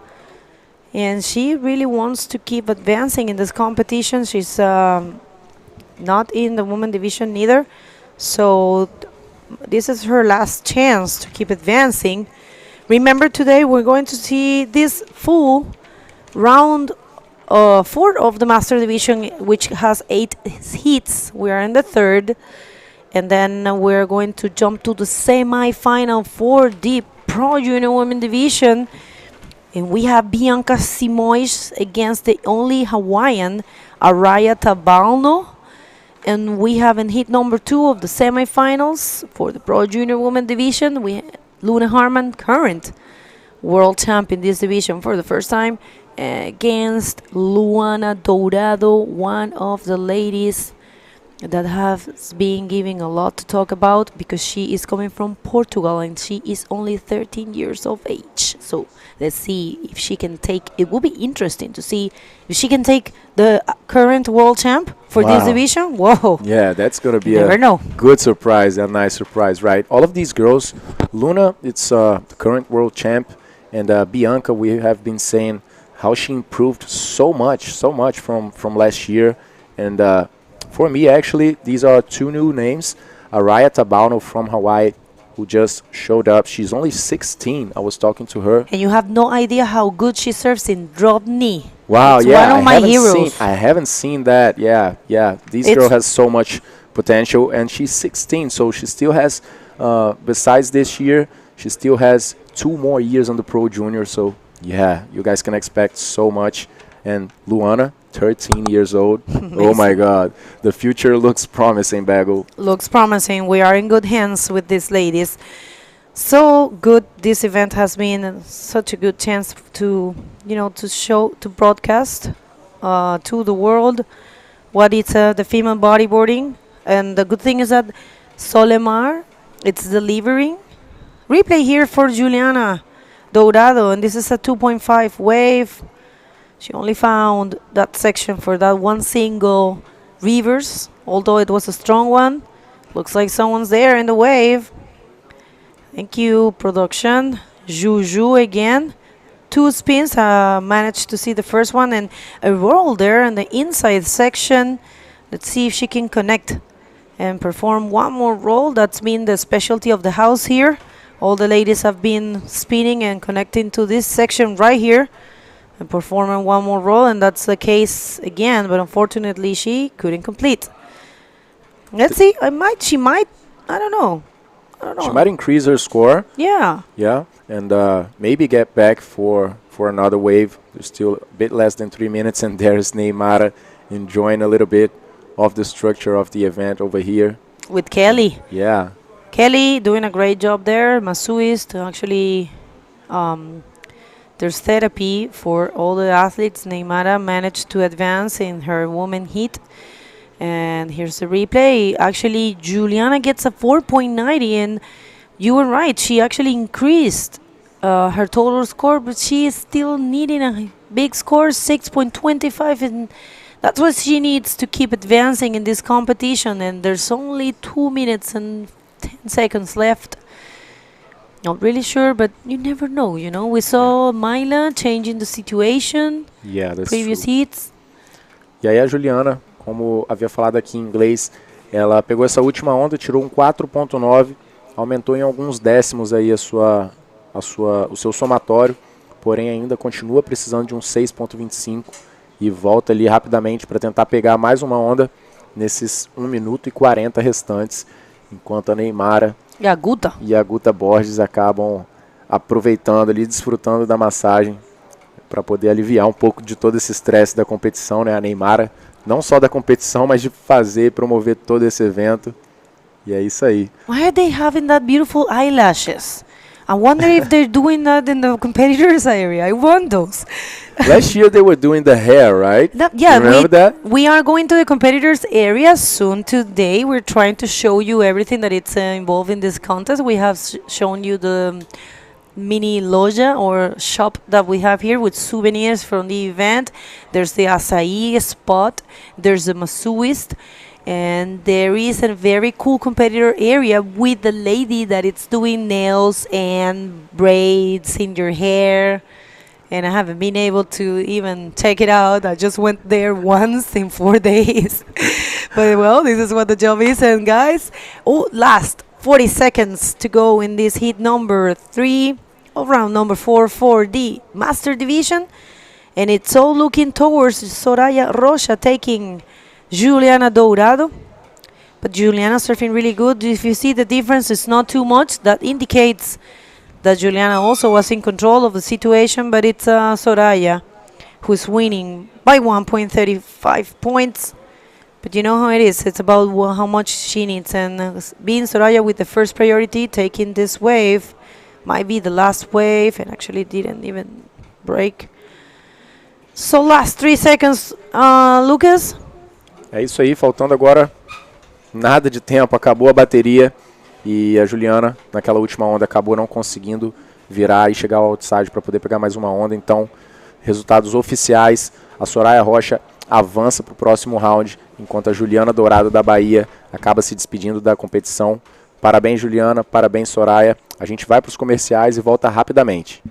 And she really wants to keep advancing in this competition. She's not in the women division neither. So this is her last chance to keep advancing. Remember, today we're going to see this full round 4 of the Master Division, which has 8 heats. We are in the 3rd. And then we're going to jump to the semi-final for the Pro Junior Women Division. And we have Bianca Simoes against the only Hawaiian, Araya Tabalno. And we have in heat number 2 of the semifinals for the Pro Junior Women Division. We Luna Harman, current world champ in this division for the first time, against Luana Dourado, one of the ladies that has been giving a lot to talk about because she is coming from Portugal and she is only 13 years of age. So let's see if she can take, it will be interesting to see if she can take the current world champ for this division. Whoa. Yeah, that's going to be never know. Good surprise, a nice surprise, right? All of these girls, Luna, it's the current world champ, and Bianca, we have been saying how she improved so much from last year. And for me, actually, these are 2 new names. Araya Tabalno from Hawaii, who just showed up. She's only 16. I was talking to her. And you have no idea how good she serves in drop knee. Wow, it's yeah. one of my heroes. I haven't seen that. Yeah. This girl has so much potential, and she's 16, so she still has, besides this year, she still has 2 more years on the Pro Junior. So, yeah, you guys can expect so much. And Luana, 13 years old. Oh, my God. The future looks promising, Bago. Looks promising. We are in good hands with these ladies. So good. This event has been such a good chance to, to broadcast to the world what is the female bodyboarding. And the good thing is that Solemar, it's delivering. Replay here for Juliana Dourado. And this is a 2.5 wave. She only found that section for that one single reverse, although it was a strong one. Looks like someone's there in the wave. Thank you, production. Juju again. 2 spins. Managed to see the first one and a roll there in the inside section. Let's see if she can connect and perform one more roll. That's been the specialty of the house here. All the ladies have been spinning and connecting to this section right here and performing one more roll, and that's the case again, but unfortunately she couldn't complete. Let's see. She might, I don't know. She might increase her score. Yeah. Yeah, and maybe get back for another wave. There's still a bit less than 3 minutes, and there's Neymar enjoying a little bit of the structure of the event over here. With Kelly. Yeah. Kelly doing a great job there. Masuist, actually, there's therapy for all the athletes. Neymar managed to advance in her woman heat. And here's the replay. Actually, Juliana gets a 4.90, and you were right. She actually increased her total score, but she is still needing a big score, 6.25, and that's what she needs to keep advancing in this competition. And there's only 2 minutes and 10 seconds left. Not really sure, but you never know, We saw Myla changing the situation. Yeah, that's previous true. heats. E aí a Juliana, como havia falado aqui em inglês, ela pegou essa última onda, tirou um 4.9, aumentou em alguns décimos aí o seu somatório, porém ainda continua precisando de um 6.25 e volta ali rapidamente para tentar pegar mais uma onda nesses 1 minuto e 40 restantes, enquanto a Neymar e a Guta Borges acabam aproveitando ali, desfrutando da massagem para poder aliviar um pouco de todo esse estresse da competição, né? A Neymar, não só da competição, mas de promover todo esse evento. E é isso aí. Why are they having that beautiful eyelashes? I wonder if they're doing that in the competitors area. I want those. Last year they were doing the hair, right? Yeah, remember that? We are going to the competitors area soon. Today we're trying to show you everything that it's involved in this contest. We have shown you the mini loja or shop that we have here with souvenirs from the event. There's the acai spot. There's the Masuist. And there is a very cool competitor area with the lady that it's doing nails and braids in your hair. And I haven't been able to even check it out. I just went there once in 4 days. But well, this is what the job is. And guys, last 40 seconds to go in this heat number 3, round number 4 for the Master Division. And it's all looking towards Soraya Rocha taking Juliana Dourado. But Juliana surfing really good. If you see the difference, it's not too much. That indicates that Juliana also was in control of the situation, but it's Soraya who's winning by 1.35 points. But you know how it is. It's about how much she needs. And being Soraya with the first priority, taking this wave, might be the last wave, and actually didn't even break. So last 3 seconds, Lucas. É isso aí, faltando agora nada de tempo, acabou a bateria e a Juliana, naquela última onda, acabou não conseguindo virar e chegar ao outside para poder pegar mais uma onda. Então, resultados oficiais, a Soraya Rocha avança para o próximo round, enquanto a Juliana Dourado da Bahia acaba se despedindo da competição. Parabéns, Juliana, parabéns, Soraya. A gente vai para os comerciais e volta rapidamente.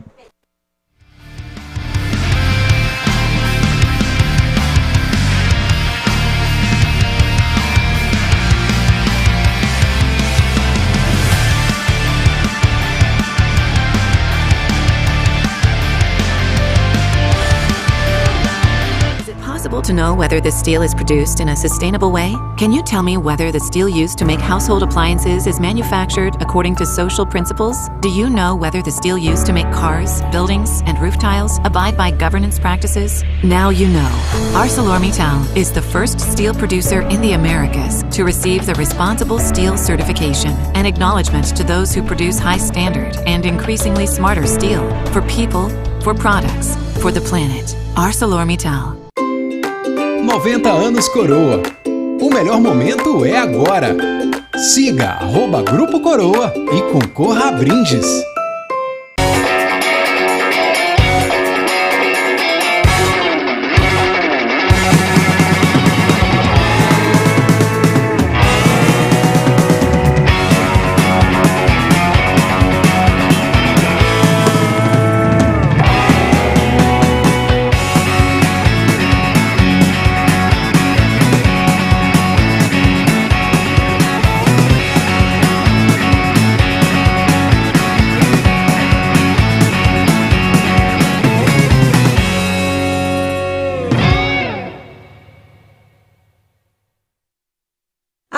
To know whether the steel is produced in a sustainable way? Can you tell me whether the steel used to make household appliances is manufactured according to social principles? Do you know whether the steel used to make cars, buildings, and roof tiles abide by governance practices? Now you know. ArcelorMittal is the first steel producer in the Americas to receive the Responsible Steel certification, an acknowledgement to those who produce high standard and increasingly smarter steel for people, for products, for the planet. ArcelorMittal. 90 anos Coroa. O melhor momento é agora. Siga @Grupo Coroa e concorra a brindes.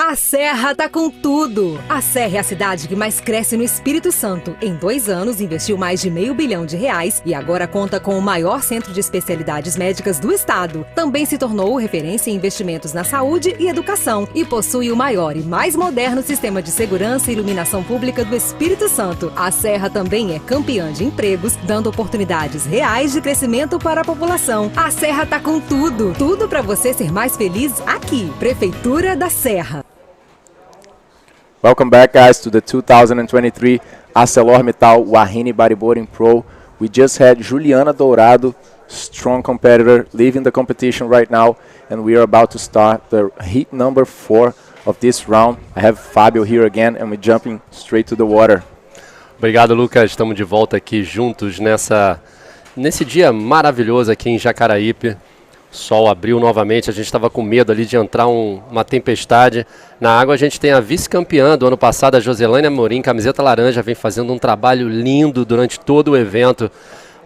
A Serra tá com tudo! A Serra é a cidade que mais cresce no Espírito Santo. Em 2 anos, investiu mais de R$500 milhão e agora conta com o maior centro de especialidades médicas do estado. Também se tornou referência em investimentos na saúde e educação e possui o maior e mais moderno sistema de segurança e iluminação pública do Espírito Santo. A Serra também é campeã de empregos, dando oportunidades reais de crescimento para a população. A Serra tá com tudo! Tudo para você ser mais feliz aqui. Prefeitura da Serra. Welcome back, guys, to the 2023 ArcelorMittal WAHINE Bodyboarding Pro. We just had Juliana Dourado, strong competitor, leaving the competition right now, and we are about to start the heat number 4 of this round. I have Fabio here again, and we're jumping straight to the water. Obrigado, Lucas. Estamos de volta aqui juntos nesse dia maravilhoso aqui em Jacaraípe. O sol abriu novamente, a gente estava com medo ali de entrar uma tempestade. Na água a gente tem a vice-campeã do ano passado, a Joselane Amorim, camiseta laranja, vem fazendo um trabalho lindo durante todo o evento.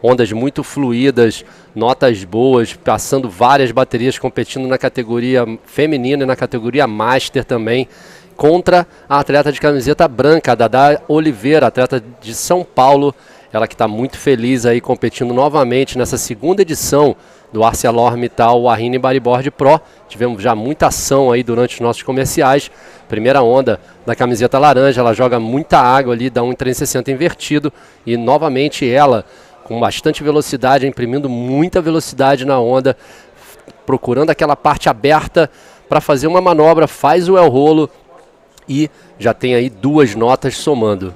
Ondas muito fluídas, notas boas, passando várias baterias, competindo na categoria feminina e na categoria Master também. Contra a atleta de camiseta branca, a Dada Oliveira, atleta de São Paulo. Ela que está muito feliz aí competindo novamente nessa segunda edição do ArcelorMittal WAHINE Bodyboard Pro. Tivemos já muita ação aí durante os nossos comerciais. Primeira onda da camiseta laranja, ela joga muita água ali, dá um 360 invertido. E novamente ela, com bastante velocidade, imprimindo muita velocidade na onda, procurando aquela parte aberta para fazer uma manobra, faz o el rolo e já tem aí 2 notas somando.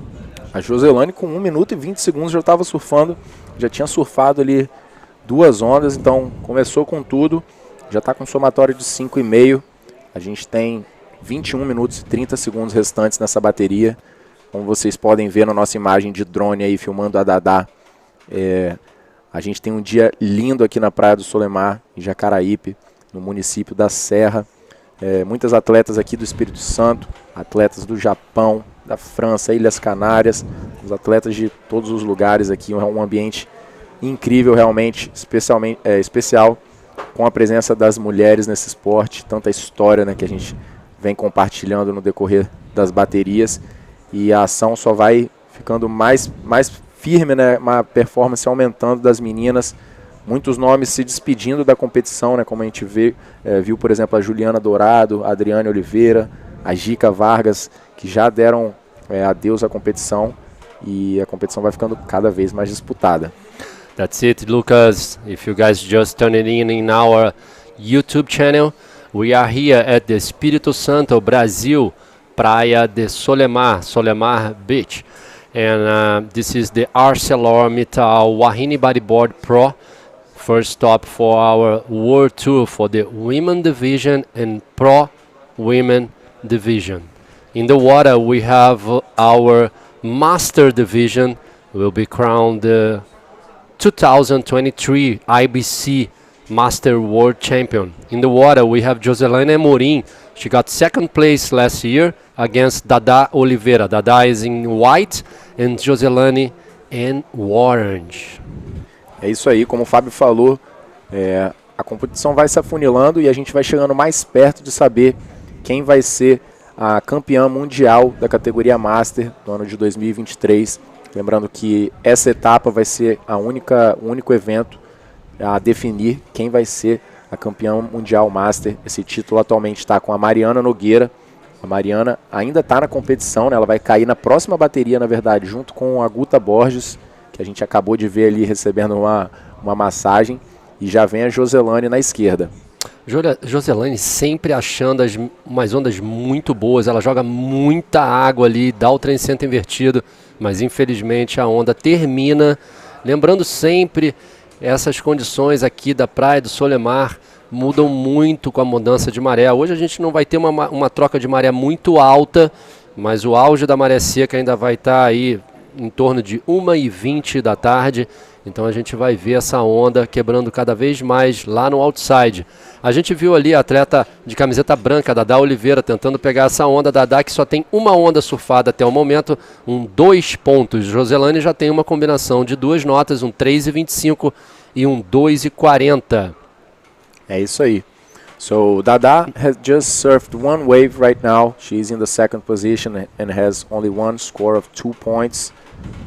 A Joselane com 1 minuto e 20 segundos já estava surfando, já tinha surfado ali 2 ondas, então começou com tudo, já está com um somatório de 5,5. A gente tem 21 minutos e 30 segundos restantes nessa bateria. Como vocês podem ver na nossa imagem de drone aí, filmando a Dadá. A gente tem um dia lindo aqui na Praia do Solemar, em Jacaraípe, no município da Serra. Muitas atletas aqui do Espírito Santo, atletas do Japão, da França, Ilhas Canárias, os atletas de todos os lugares aqui. É um ambiente incrível realmente, especial, com a presença das mulheres nesse esporte, tanta história, né, que a gente vem compartilhando no decorrer das baterias, e a ação só vai ficando mais firme, né, uma performance aumentando das meninas, muitos nomes se despedindo da competição, né, como a gente viu, por exemplo, a Juliana Dourado, a Adriane Oliveira, a Gica Vargas, que já deram adeus à competição, e a competição vai ficando cada vez mais disputada. That's it, Lucas. If you guys just tuned in our YouTube channel, we are here at the Espírito Santo, Brazil, Praia de Solemar, Solemar Beach. And this is the ArcelorMittal WAHINE Bodyboard Pro. First stop for our World Tour for the Women Division and Pro Women Division. In the water, we have our Master Division. Will be crowned the 2023 IBC Master World Champion. In the water, we have Joselane Amorim. She got second place last year against Dada Oliveira. Dada is in white and Joselane in orange. É isso aí, como o Fábio falou, a competição vai se afunilando e a gente vai chegando mais perto de saber quem vai ser a campeã mundial da categoria Master do ano de 2023. Lembrando que essa etapa vai ser o único evento a definir quem vai ser a campeã mundial Master. Esse título atualmente está com a Mariana Nogueira. A Mariana ainda está na competição, né? Ela vai cair na próxima bateria, na verdade, junto com a Guta Borges, que a gente acabou de ver ali recebendo uma massagem. E já vem a Joselane na esquerda. Joselane sempre achando umas ondas muito boas. Ela joga muita água ali, dá o 300 invertido. Mas infelizmente a onda termina. Lembrando sempre, essas condições aqui da Praia do Solemar mudam muito com a mudança de maré. Hoje a gente não vai ter uma troca de maré muito alta, mas o auge da maré seca ainda vai estar aí em torno de 1h20 da tarde. Então a gente vai ver essa onda quebrando cada vez mais lá no outside. A gente viu ali a atleta de camiseta branca, Dada Oliveira, tentando pegar essa onda. Dada que só tem uma onda surfada até o momento, 2 pontos. Joselane já tem uma combinação de 2 notas, 3,25 e 2,40. É isso aí. So Dada has just surfed one wave right now. She's in the second position and has only one score of 2 points.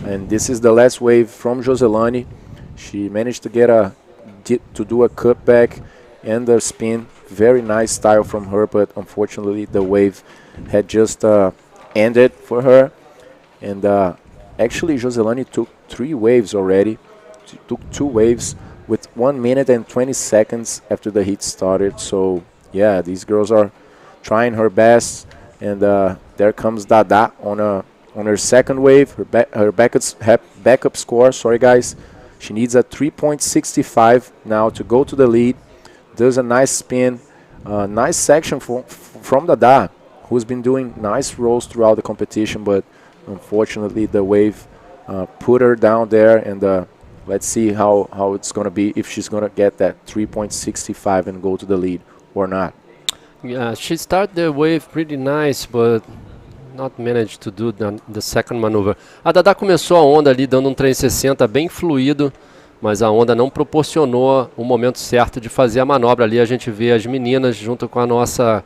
And this is the last wave from Joselane. She managed to do a cutback and a spin. Very nice style from her, but unfortunately the wave had just ended for her. And actually Joselane took 3 waves already. She took 2 waves with 1 minute and 20 seconds after the heat started. So yeah, these girls are trying her best. And there comes Dada on her second wave, her backup score, sorry guys. She needs a 3.65 now to go to the lead. Does a nice spin, nice section from Dada, who's been doing nice rolls throughout the competition, but unfortunately the wave put her down there, and let's see how it's going to be, if she's going to get that 3.65 and go to the lead or not. Yeah, she started the wave pretty nice, but not managed to do the second maneuver. A Dada começou a onda ali dando 360 bem fluido, mas a onda não proporcionou o momento certo de fazer a manobra ali. A gente vê as meninas junto com a nossa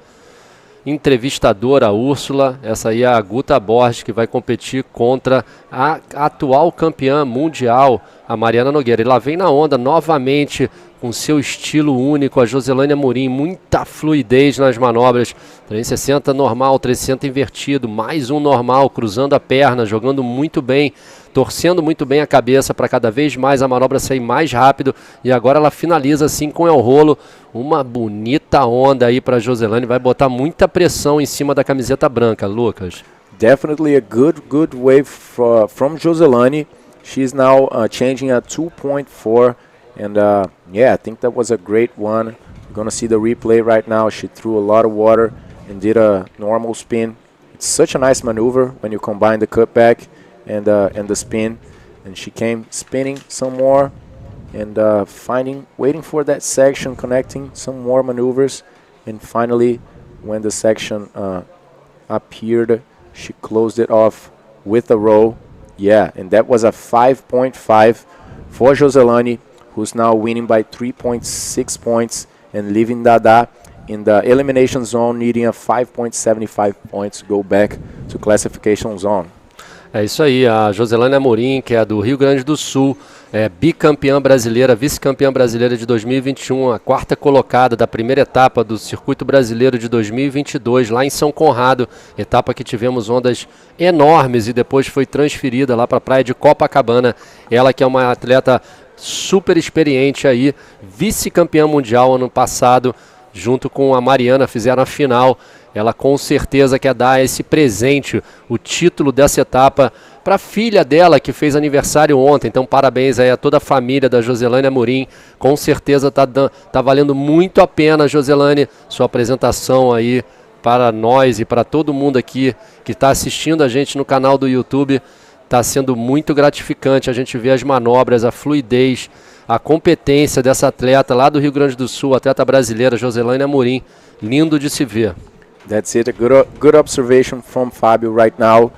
entrevistadora Úrsula. Essa aí é a Guta Borges, que vai competir contra a atual campeã mundial, a Mariana Nogueira. E lá vem na onda novamente com seu estilo único, a Joselane Amorim, muita fluidez nas manobras, 360 normal, 360 invertido, mais um normal, cruzando a perna, jogando muito bem, torcendo muito bem a cabeça para cada vez mais a manobra sair mais rápido, e agora ela finaliza assim com el rolo, uma bonita onda aí para a Joselane, vai botar muita pressão em cima da camiseta branca, Lucas. Definitely a good wave from Joselane. She's now changing a 2.4. And yeah, I think that was a great one. Gonna see the replay right now. She threw a lot of water and did a normal spin. It's such a nice maneuver when you combine the cutback and the spin. And she came spinning some more and waiting for that section, connecting some more maneuvers. And finally, when the section appeared, she closed it off with a roll. Yeah, and that was a 5.5 for Joselane, who's now winning by 3.6 points and leaving Dada in the elimination zone, needing a 5.75 points to go back to classification zone. É isso aí, a Joselane Amorim, que é do Rio Grande do Sul, é bicampeã brasileira, vice-campeã brasileira de 2021, a quarta colocada da primeira etapa do Circuito Brasileiro de 2022, lá em São Conrado, etapa que tivemos ondas enormes e depois foi transferida lá para a praia de Copacabana. Ela que é uma atleta super experiente aí, vice-campeã mundial ano passado, junto com a Mariana, fizeram a final. Ela com certeza quer dar esse presente, o título dessa etapa, para a filha dela que fez aniversário ontem. Então parabéns aí a toda a família da Joselane Amorim. Com certeza tá valendo muito a pena, Joselane, sua apresentação aí para nós e para todo mundo aqui que está assistindo a gente no canal do YouTube. Está sendo muito gratificante a gente ver as manobras, a fluidez, a competência dessa atleta lá do Rio Grande do Sul, atleta brasileira, Joselane Amorim. Lindo de se ver. That's it. A good observation from Fabio right now,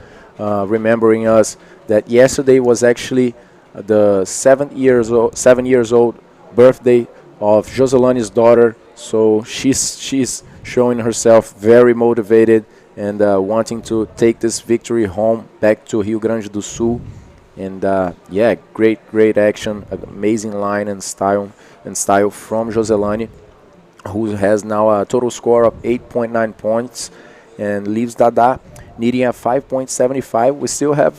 remembering us that yesterday was actually the 7 years old birthday of Joselane's daughter. So she's showing herself very motivated and wanting to take this victory home back to Rio Grande do Sul. And yeah, great action, amazing line and style from Joselane, who has now a total score of 8.9 points and leaves Dada needing a 5.75. We still have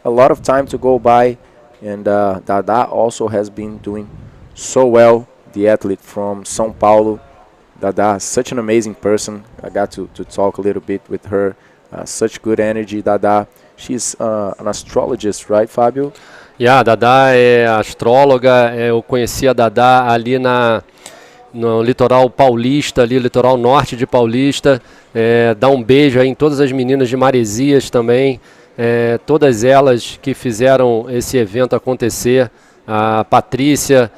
a lot of time to go by, and Dada also has been doing so well, the athlete from São Paulo. Dada, such an amazing person. I got to talk a little bit with her. Such good energy, Dada. She's an astrologist, right, Fábio? Yeah, Dada é astróloga. Eu conheci a Dada ali no litoral paulista, ali, litoral norte de Paulista. Dá um beijo aí em todas as meninas de Maresias também. Todas elas que fizeram esse evento acontecer. A Patrícia,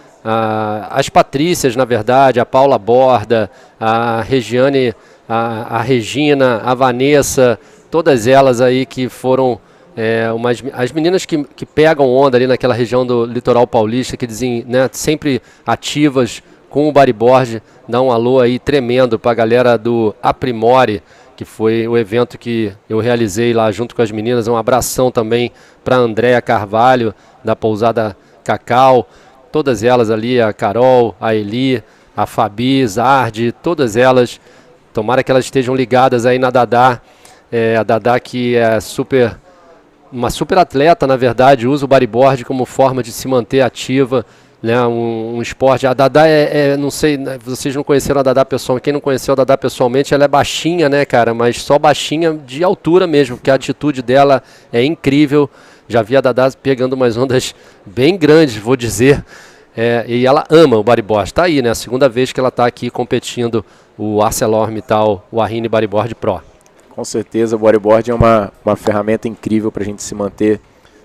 as Patrícias, na verdade, a Paula Borda, a Regiane, a Regina, a Vanessa, todas elas aí que foram as meninas que pegam onda ali naquela região do litoral paulista, que dizem, né, sempre ativas com o bodyboard. Dá um alô aí tremendo para a galera do Aprimore, que foi o evento que eu realizei lá junto com as meninas. Um abração também para a Andréa Carvalho, da Pousada Cacau, todas elas ali, a Carol, a Eli, a Fabi, Zardi, todas elas. Tomara que elas estejam ligadas aí na Dada. A Dada que é uma super atleta, na verdade, usa o bodyboard como forma de se manter ativa, né? Um esporte. A Dada não sei, vocês não conheceram a Dada pessoalmente. Quem não conheceu a Dada pessoalmente, ela é baixinha, né, cara? Mas só baixinha de altura mesmo, porque a atitude dela é incrível. Já vi a Dada pegando umas ondas bem grandes, vou dizer. E ela ama o bodyboard. Tá aí, né? A segunda vez que ela tá aqui competindo o ArcelorMittal WAHINE Bodyboard Pro. Com certeza, o bodyboard é uma ferramenta incrível para a gente se manter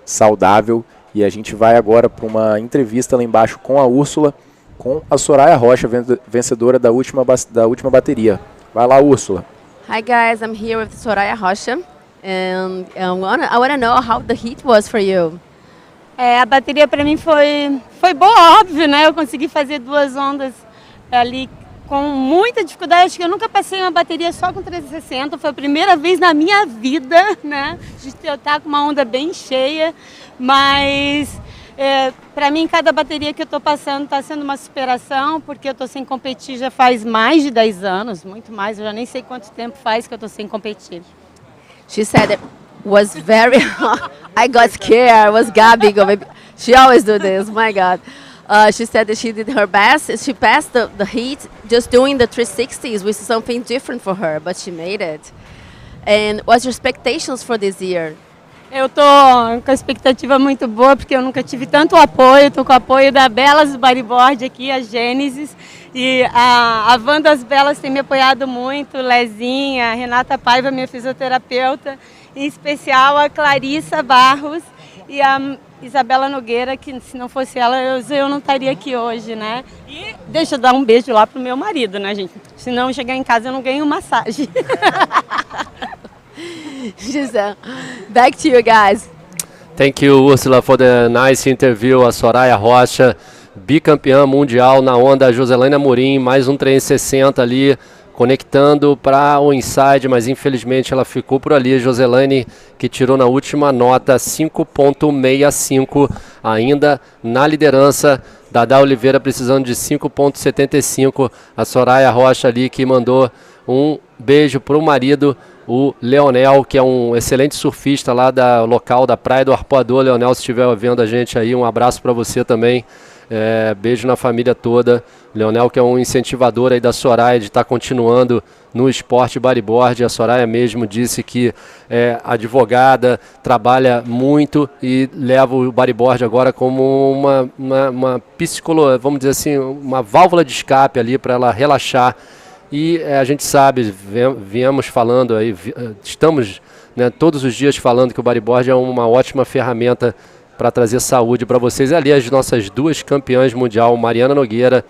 saudável. E a gente vai agora para uma entrevista lá embaixo com a Úrsula, com a Soraya Rocha, vencedora da última bateria. Vai lá, Úrsula. Hi guys, I'm here with Soraya Rocha, and I want to know how the heat was for you. A bateria para mim foi boa, óbvio, né? Eu consegui fazer 2 ondas ali com muita dificuldade. Acho que eu nunca passei uma bateria só com 360. Foi a primeira vez na minha vida, né? De eu estar com uma onda bem cheia. Mas para mim, cada bateria que eu estou passando está sendo uma superação, porque eu estou sem competir já faz mais de 10 anos, muito mais. Eu já nem sei quanto tempo faz que eu estou sem competir. She said it was very I got scared. Was Gabi she always do this, my God. She said that she did her best. She passed the heat just doing the 360s, which is something different for her, but she made it. And what's your expectations for this year? Eu tô com a expectativa muito boa, porque eu nunca tive tanto apoio. Tô com o apoio da Belas Bodyboard aqui, a Gênesis. E a Van das Belas tem me apoiado muito, Lezinha, a Renata Paiva, minha fisioterapeuta. Em especial a Clarissa Barros e a Isabela Nogueira, que se não fosse ela, eu não estaria aqui hoje, né? E deixa eu dar um beijo lá pro meu marido, né, gente? Senão chegar em casa eu não ganho massagem. Gisele, back to you guys. Thank you, Ursula, for the nice interview. A Soraya Rocha, bicampeã mundial na onda. A Joselaine Amorim, mais um 360 ali, conectando para o inside, mas infelizmente ela ficou por ali. Joselaine, que tirou na última nota 5.65, ainda na liderança. Dada Oliveira precisando de 5.75. A Soraya Rocha ali que mandou um beijo para o marido, o Leonel, que é um excelente surfista lá da local da Praia do Arpoador. Leonel, se estiver vendo a gente aí, um abraço para você também. Beijo na família toda. Leonel, que é um incentivador aí da Soraya de estar continuando no esporte bodyboard. A Soraya mesmo disse que é advogada, trabalha muito e leva o bodyboard agora como uma psicologia, vamos dizer assim, uma válvula de escape ali para ela relaxar. E a gente sabe, viemos falando aí, estamos, né, todos os dias falando que o bodyboard é uma ótima ferramenta para trazer saúde para vocês. Ali as nossas duas campeãs mundial, Mariana Nogueira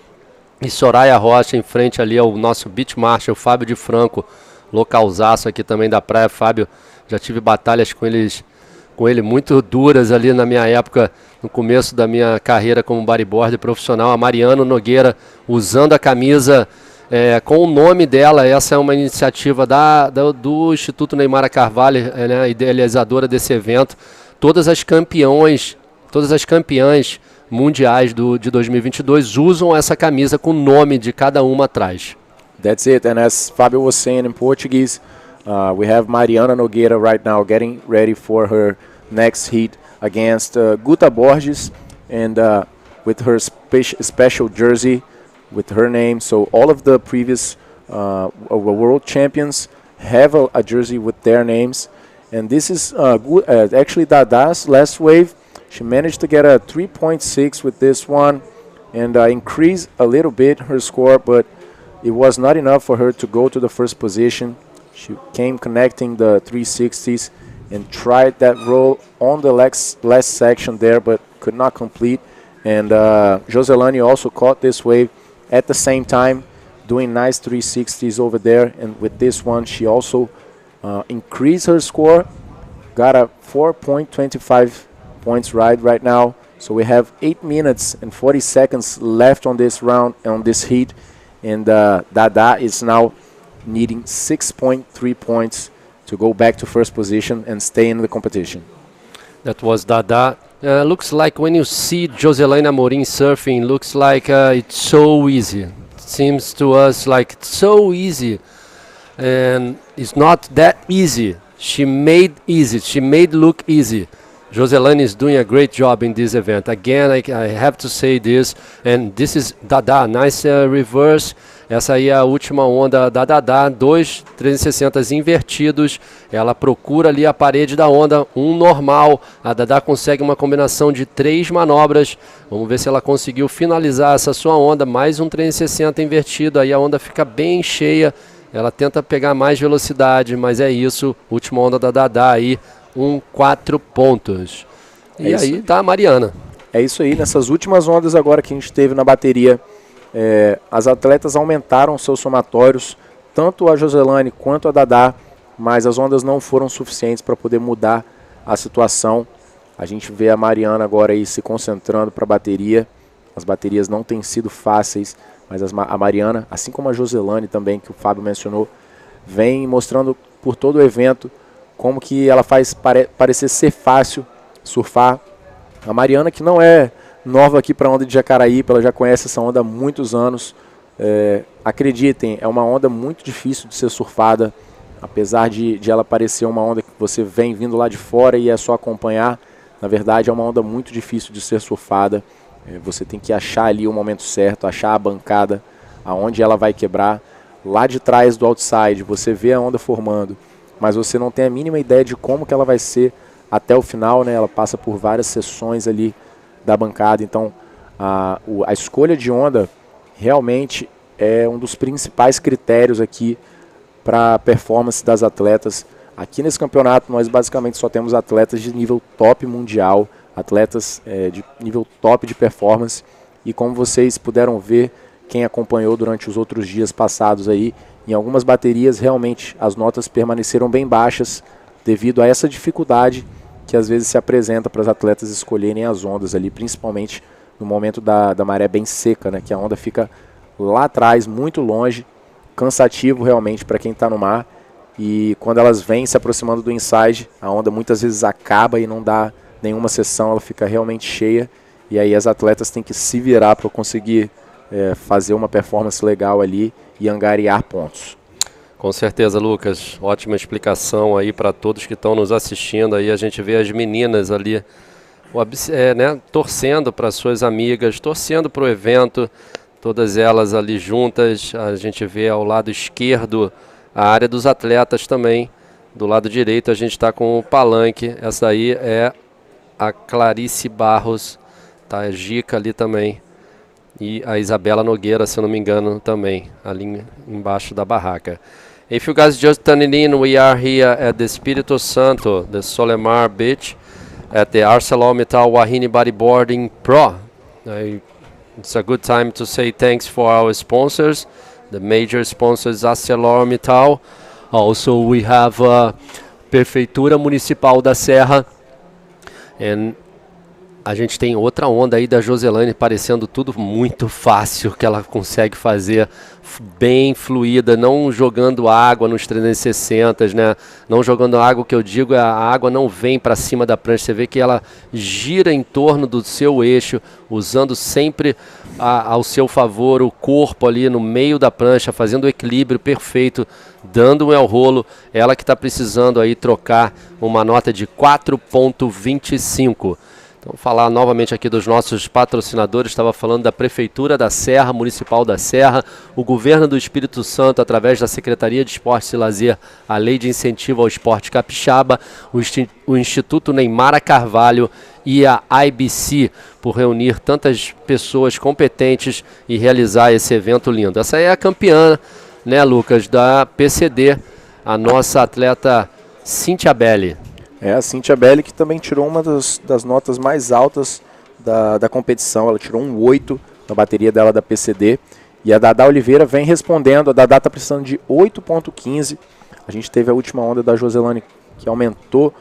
e Soraya Rocha, em frente ali ao nosso beach marshal, Fábio de Franco, localzaço aqui também da praia. Fábio, já tive batalhas com ele muito duras ali na minha época, no começo da minha carreira como bodyboarder profissional. A Mariana Nogueira usando a camisa com o nome dela. Essa é uma iniciativa do Instituto Neymar Carvalho, né, idealizadora desse evento. Todas as campeãs mundiais de 2022 usam essa camisa com o nome de cada uma atrás. That's it, and as Fabio was saying in Portuguese, we have Mariana Nogueira right now getting ready for her next heat against Guta Borges, and with her special jersey with her name. So all of the previous world champions have a jersey with their names. And this is actually Dada's last wave. She managed to get a 3.6 with this one and increase a little bit her score, but it was not enough for her to go to the first position. She came connecting the 360s and tried that roll on the last section there, but could not complete. And Joselaine also caught this wave at the same time, doing nice 360s over there. And with this one, she also increased her score, got a 4.25 points right now. So we have 8 minutes and 40 seconds left on this round, on this heat, and Dada is now needing 6.3 points to go back to first position and stay in the competition. That was Dada. Looks like when you see Joselaine Amorim surfing, looks like it's so easy. It seems to us like it's so easy, and it's not that easy. She made look easy. Joselaine is doing a great job in this event. Again, I have to say this, and this is Dada, nice reverse. Essa aí é a última onda da Dada, 2 360 invertidos. Ela procura ali a parede da onda, um normal. A Dada consegue uma combinação de 3 manobras. Vamos ver se ela conseguiu finalizar essa sua onda. Mais um 360 invertido, aí a onda fica bem cheia. Ela tenta pegar mais velocidade, mas é isso. Última onda da Dada aí, 4 pontos. E aí tá a Mariana. É isso aí, nessas últimas ondas agora que a gente teve na bateria, as atletas aumentaram seus somatórios, tanto a Joselaine quanto a Dada, mas as ondas não foram suficientes para poder mudar a situação. A gente vê a Mariana agora aí se concentrando para a bateria. As baterias não têm sido fáceis, mas a Mariana, assim como a Joselaine também, que o Fábio mencionou, vem mostrando por todo o evento como que ela faz parecer ser fácil surfar. A Mariana, que não é nova aqui para a onda de Jacaraípe, ela já conhece essa onda há muitos anos. Acreditem, é uma onda muito difícil de ser surfada, apesar de ela parecer uma onda que você vem vindo lá de fora e é só acompanhar. Na verdade, é uma onda muito difícil de ser surfada. Você tem que achar ali o momento certo, achar a bancada, aonde ela vai quebrar. Lá de trás do outside, você vê a onda formando, mas você não tem a mínima ideia de como que ela vai ser até o final, né? Ela passa por várias sessões ali da bancada, então a escolha de onda realmente é um dos principais critérios aqui para a performance das atletas. Aqui nesse campeonato nós basicamente só temos atletas de nível top mundial, atletas de nível top de performance, e como vocês puderam ver, quem acompanhou durante os outros dias passados aí, em algumas baterias realmente as notas permaneceram bem baixas devido a essa dificuldade que às vezes se apresenta para os atletas escolherem as ondas ali, principalmente no momento da maré bem seca, né, que a onda fica lá atrás, muito longe, cansativo realmente para quem está no mar, e quando elas vêm se aproximando do inside, a onda muitas vezes acaba e não dá nenhuma sessão, ela fica realmente cheia, e aí as atletas têm que se virar para conseguir fazer uma performance legal ali e angariar pontos. Com certeza, Lucas, ótima explicação aí para todos que estão nos assistindo. Aí a gente vê as meninas ali né, torcendo para suas amigas, torcendo para o evento, todas elas ali juntas. A gente vê ao lado esquerdo a área dos atletas também. Do lado direito a gente está com o palanque. Essa aí é a Clarice Barros, tá? A Gica ali também. E a Isabela Nogueira, se eu não me engano, também, ali embaixo da barraca. If you guys just tuning in, we are here at the Espírito Santo, the Solemar Beach, at the ArcelorMittal WAHINE Bodyboarding Pro. It's a good time to say thanks for our sponsors, the major sponsors ArcelorMittal. Also we have Prefeitura Municipal da Serra, and a gente tem outra onda aí da Joselane, parecendo tudo muito fácil que ela consegue fazer, bem fluida, não jogando água nos 360, né? Não jogando água, que eu digo, a água não vem para cima da prancha, você vê que ela gira em torno do seu eixo, usando sempre ao seu favor o corpo ali no meio da prancha, fazendo o equilíbrio perfeito, dando um el rolo. Ela que está precisando aí trocar uma nota de 4.25. Então, falar novamente aqui dos nossos patrocinadores, estava falando da Prefeitura da Serra, Municipal da Serra, o Governo do Espírito Santo, através da Secretaria de Esportes e Lazer, a Lei de Incentivo ao Esporte Capixaba, o Instituto Neymar Carvalho e a IBC, por reunir tantas pessoas competentes e realizar esse evento lindo. Essa é a campeã, né, Lucas, da PCD, a nossa atleta Cíntia Belli. A Cíntia Belli, que também tirou uma das notas mais altas da competição. Ela tirou um 8 na bateria dela da PCD. E a Dada Oliveira vem respondendo. A Dada está precisando de 8.15. A gente teve a última onda da Joselane, que aumentou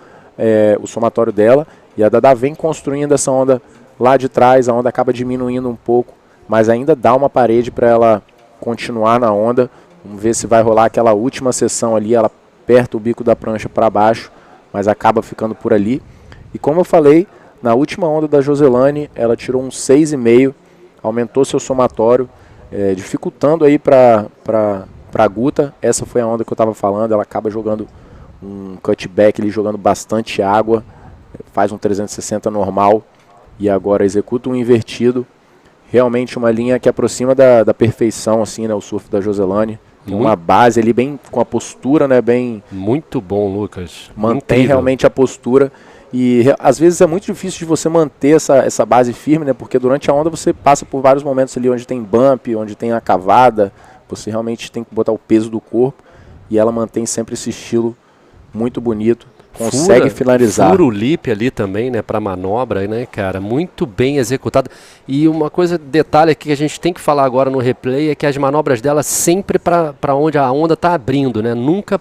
o somatório dela. E a Dada vem construindo essa onda lá de trás. A onda acaba diminuindo um pouco, mas ainda dá uma parede para ela continuar na onda. Vamos ver se vai rolar aquela última sessão ali. Ela aperta o bico da prancha para baixo, mas acaba ficando por ali. E como eu falei, na última onda da Joselane, ela tirou um 6,5, aumentou seu somatório, dificultando aí para a Guta. Essa foi a onda que eu estava falando, ela acaba jogando um cutback, ali, jogando bastante água, faz um 360 normal, e agora executa um invertido. Realmente uma linha que aproxima da perfeição, assim, né, o surf da Joselane. Tem uma base ali bem com a postura, né, bem... Muito bom, Lucas. Mantém Incrível. realmente a postura. E às vezes é muito difícil de você manter essa base firme, né, porque durante a onda você passa por vários momentos ali onde tem bump, onde tem a cavada. Você realmente tem que botar o peso do corpo. E ela mantém sempre esse estilo muito bonito. Consegue finalizar. Fura o lip ali também, né, para manobra, né, cara, muito bem executado. E uma coisa, detalhe aqui que a gente tem que falar agora no replay é que as manobras dela sempre para onde a onda está abrindo, né, nunca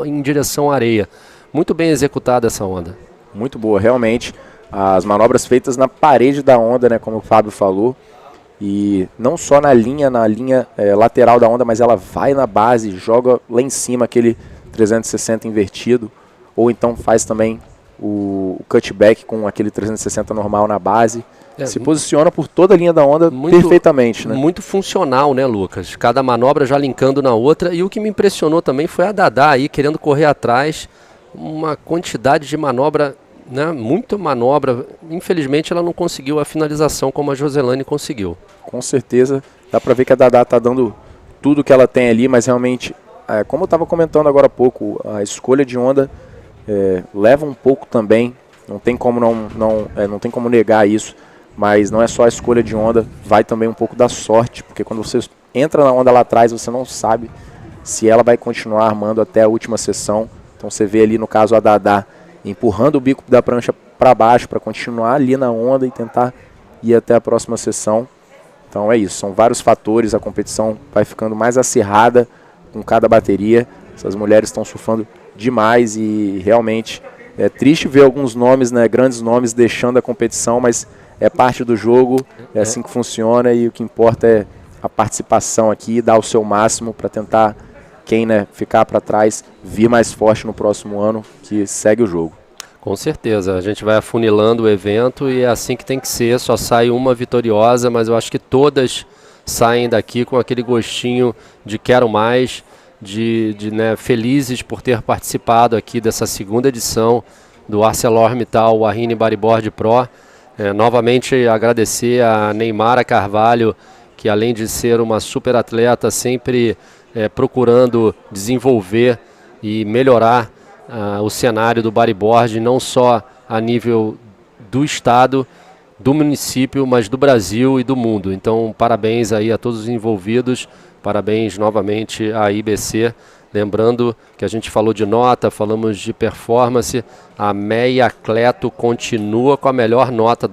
em direção à areia. Muito bem executada essa onda. Muito boa, realmente. As manobras feitas na parede da onda, né, como o Fábio falou. E não só na linha lateral da onda, mas ela vai na base, joga lá em cima aquele 360 invertido. Ou então faz também o cutback com aquele 360 normal na base. Se posiciona por toda a linha da onda perfeitamente, né? Muito funcional, né, Lucas? Cada manobra já linkando na outra. E o que me impressionou também foi a Dada aí querendo correr atrás. Uma quantidade de manobra, né? Muita manobra. Infelizmente ela não conseguiu a finalização como a Joselane conseguiu. Com certeza. Dá pra ver que a Dada tá dando tudo que ela tem ali, mas realmente, como eu estava comentando agora há pouco, a escolha de onda leva um pouco também, não tem como não tem como negar isso, mas não é só a escolha de onda, vai também um pouco da sorte, porque quando você entra na onda lá atrás, você não sabe se ela vai continuar armando até a última sessão. Então você vê ali no caso a Dadá empurrando o bico da prancha para baixo para continuar ali na onda e tentar ir até a próxima sessão. Então é isso, são vários fatores, a competição vai ficando mais acirrada com cada bateria. Essas mulheres estão surfando demais e realmente é triste ver alguns nomes, né, grandes nomes deixando a competição, mas é parte do jogo, é assim que funciona e o que importa é a participação aqui, dar o seu máximo para tentar quem, né, ficar para trás vir mais forte no próximo ano, que segue o jogo. Com certeza, a gente vai afunilando o evento e é assim que tem que ser, só sai uma vitoriosa, mas eu acho que todas saem daqui com aquele gostinho de quero mais, né, felizes por ter participado aqui dessa segunda edição do ArcelorMittal WAHINE Bodyboard Pro. Novamente agradecer a Neymara Carvalho, que além de ser uma super atleta, sempre procurando desenvolver e melhorar o cenário do bodyboard, não só a nível do estado, do município, mas do Brasil e do mundo. Então, parabéns aí a todos os envolvidos, parabéns novamente à IBC. Lembrando que a gente falou de nota, falamos de performance, a Meia Cleto continua com a melhor nota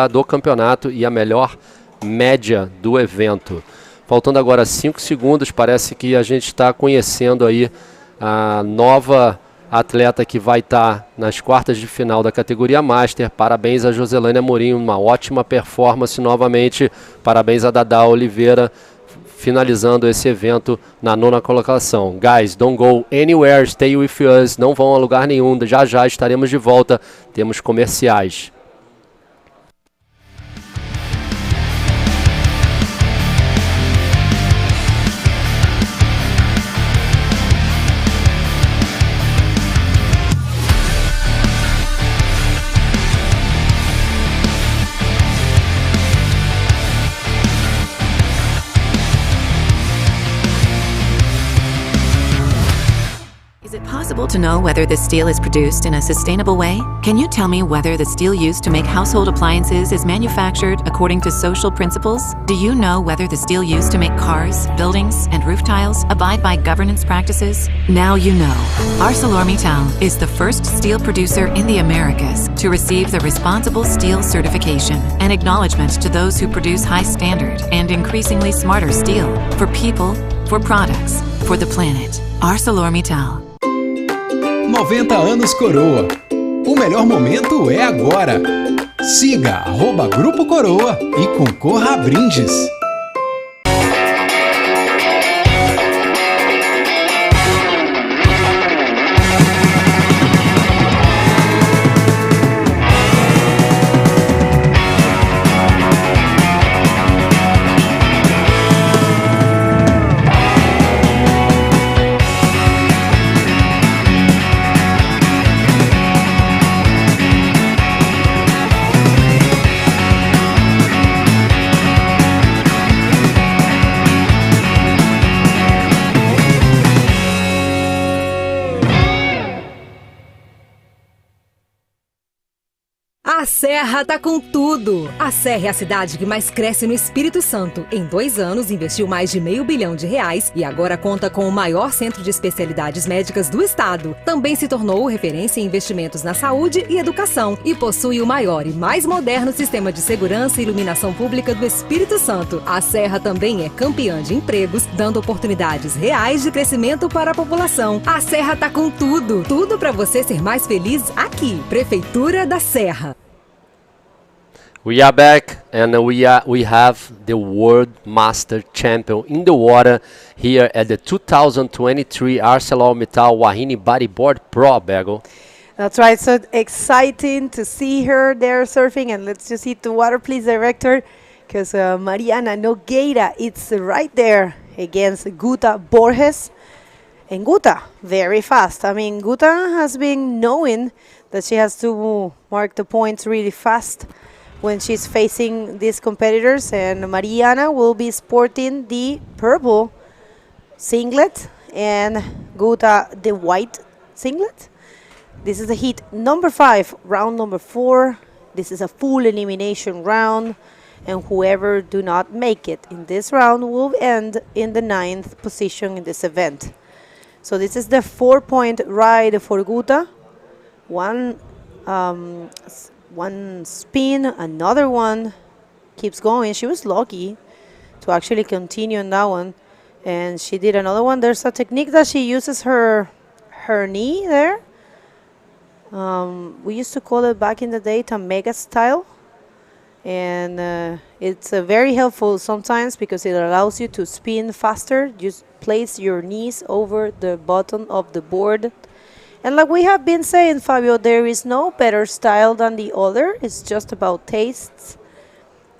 do campeonato e a melhor média do evento. Faltando agora 5 segundos, parece que a gente está conhecendo aí a nova atleta que vai estar nas quartas de final da categoria Master. Parabéns a Joselane Amorim, uma ótima performance novamente. Parabéns a Dadá Oliveira, finalizando esse evento na 9ª colocação. Guys, don't go anywhere, stay with us, não vão a lugar nenhum, já já estaremos de volta, temos comerciais. Is it possible to know whether the steel is produced in a sustainable way? Can you tell me whether the steel used to make household appliances is manufactured according to social principles? Do you know whether the steel used to make cars, buildings, and roof tiles abide by governance practices? Now you know. ArcelorMittal is the first steel producer in the Americas to receive the Responsible Steel certification, an acknowledgement to those who produce high standard and increasingly smarter steel for people, for products, for the planet. ArcelorMittal. 90 anos Coroa. O melhor momento é agora. Siga @Grupo Coroa e concorra a brindes. A Serra tá com tudo! A Serra é a cidade que mais cresce no Espírito Santo. Em 2 anos, investiu mais de R$500 milhão e agora conta com o maior centro de especialidades médicas do estado. Também se tornou referência em investimentos na saúde e educação e possui o maior e mais moderno sistema de segurança e iluminação pública do Espírito Santo. A Serra também é campeã de empregos, dando oportunidades reais de crescimento para a população. A Serra tá com tudo! Tudo para você ser mais feliz aqui. Prefeitura da Serra. We are back and we have the World Master Champion in the water here at the 2023 ArcelorMittal WAHINE Bodyboard Pro, Bagel. That's right, so exciting to see her there surfing, and let's just hit the water, please, director, because Mariana Nogueira, it's right there against Guta Borges. And Guta, very fast. I mean, Guta has been knowing that she has to mark the points really fast when she's facing these competitors, and Mariana will be sporting the purple singlet and Guta the white singlet. This is the heat number 5, round number 4. This is a full elimination round, and whoever do not make it in this round will end in the 9th position in this event. So this is the 4-point ride for Guta. One spin, another one, keeps going. She was lucky to actually continue on that one, and she did another one. There's a technique that she uses her knee there. We used to call it back in the day Tamega style, and it's very helpful sometimes because it allows you to spin faster. Just place your knees over the bottom of the board. And like we have been saying, Fabio, there is no better style than the other. It's just about tastes.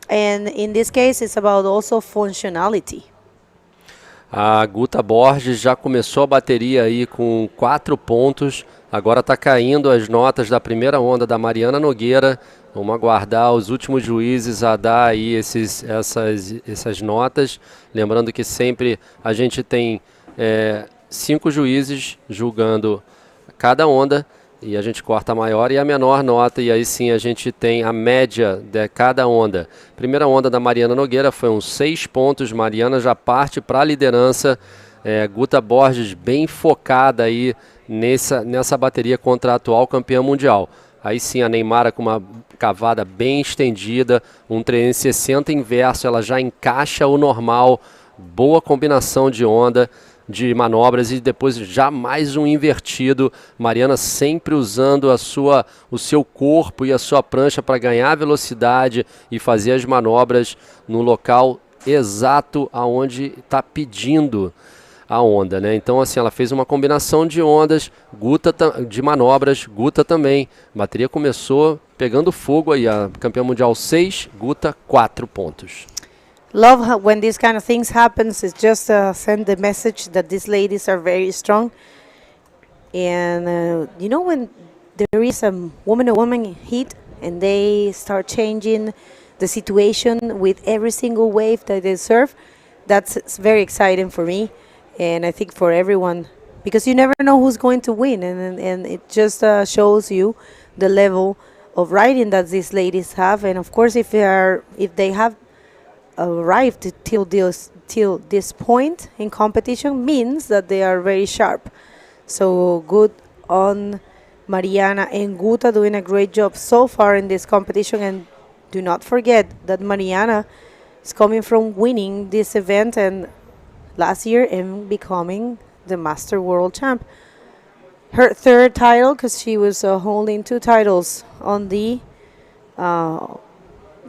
And in this case, it's about also functionality. A Guta Borges já começou a bateria aí com 4 pontos. Agora está caindo as notas da primeira onda da Mariana Nogueira. Vamos aguardar os últimos juízes a dar aí essas notas. Lembrando que sempre a gente tem 5 juízes julgando cada onda, e a gente corta a maior e a menor nota, e aí sim a gente tem a média de cada onda. Primeira onda da Mariana Nogueira foi uns 6 pontos, Mariana já parte para a liderança. Guta Borges bem focada aí nessa bateria contra a atual campeã mundial. Aí sim a Neymara com uma cavada bem estendida, um 360 inverso, ela já encaixa o normal, boa combinação de onda, de manobras, e depois já mais um invertido. Mariana sempre usando o seu corpo e a sua prancha para ganhar velocidade e fazer as manobras no local exato aonde está pedindo a onda, né? Então assim, ela fez uma combinação de ondas, de manobras, Guta também. A bateria começou pegando fogo aí, a campeã mundial 6, Guta 4 pontos. Love how when these kind of things happens. It's just send the message that these ladies are very strong. And you know, when there is a woman heat and they start changing the situation with every single wave that they serve, that's very exciting for me, and I think for everyone, because you never know who's going to win, and it just shows you the level of riding that these ladies have. And of course, if they have arrived till this point in competition, means that they are very sharp. So good on Mariana and Guta, doing a great job so far in this competition. And do not forget that Mariana is coming from winning this event and last year and becoming the Master World Champ. Her 3rd title, because she was holding 2 titles on the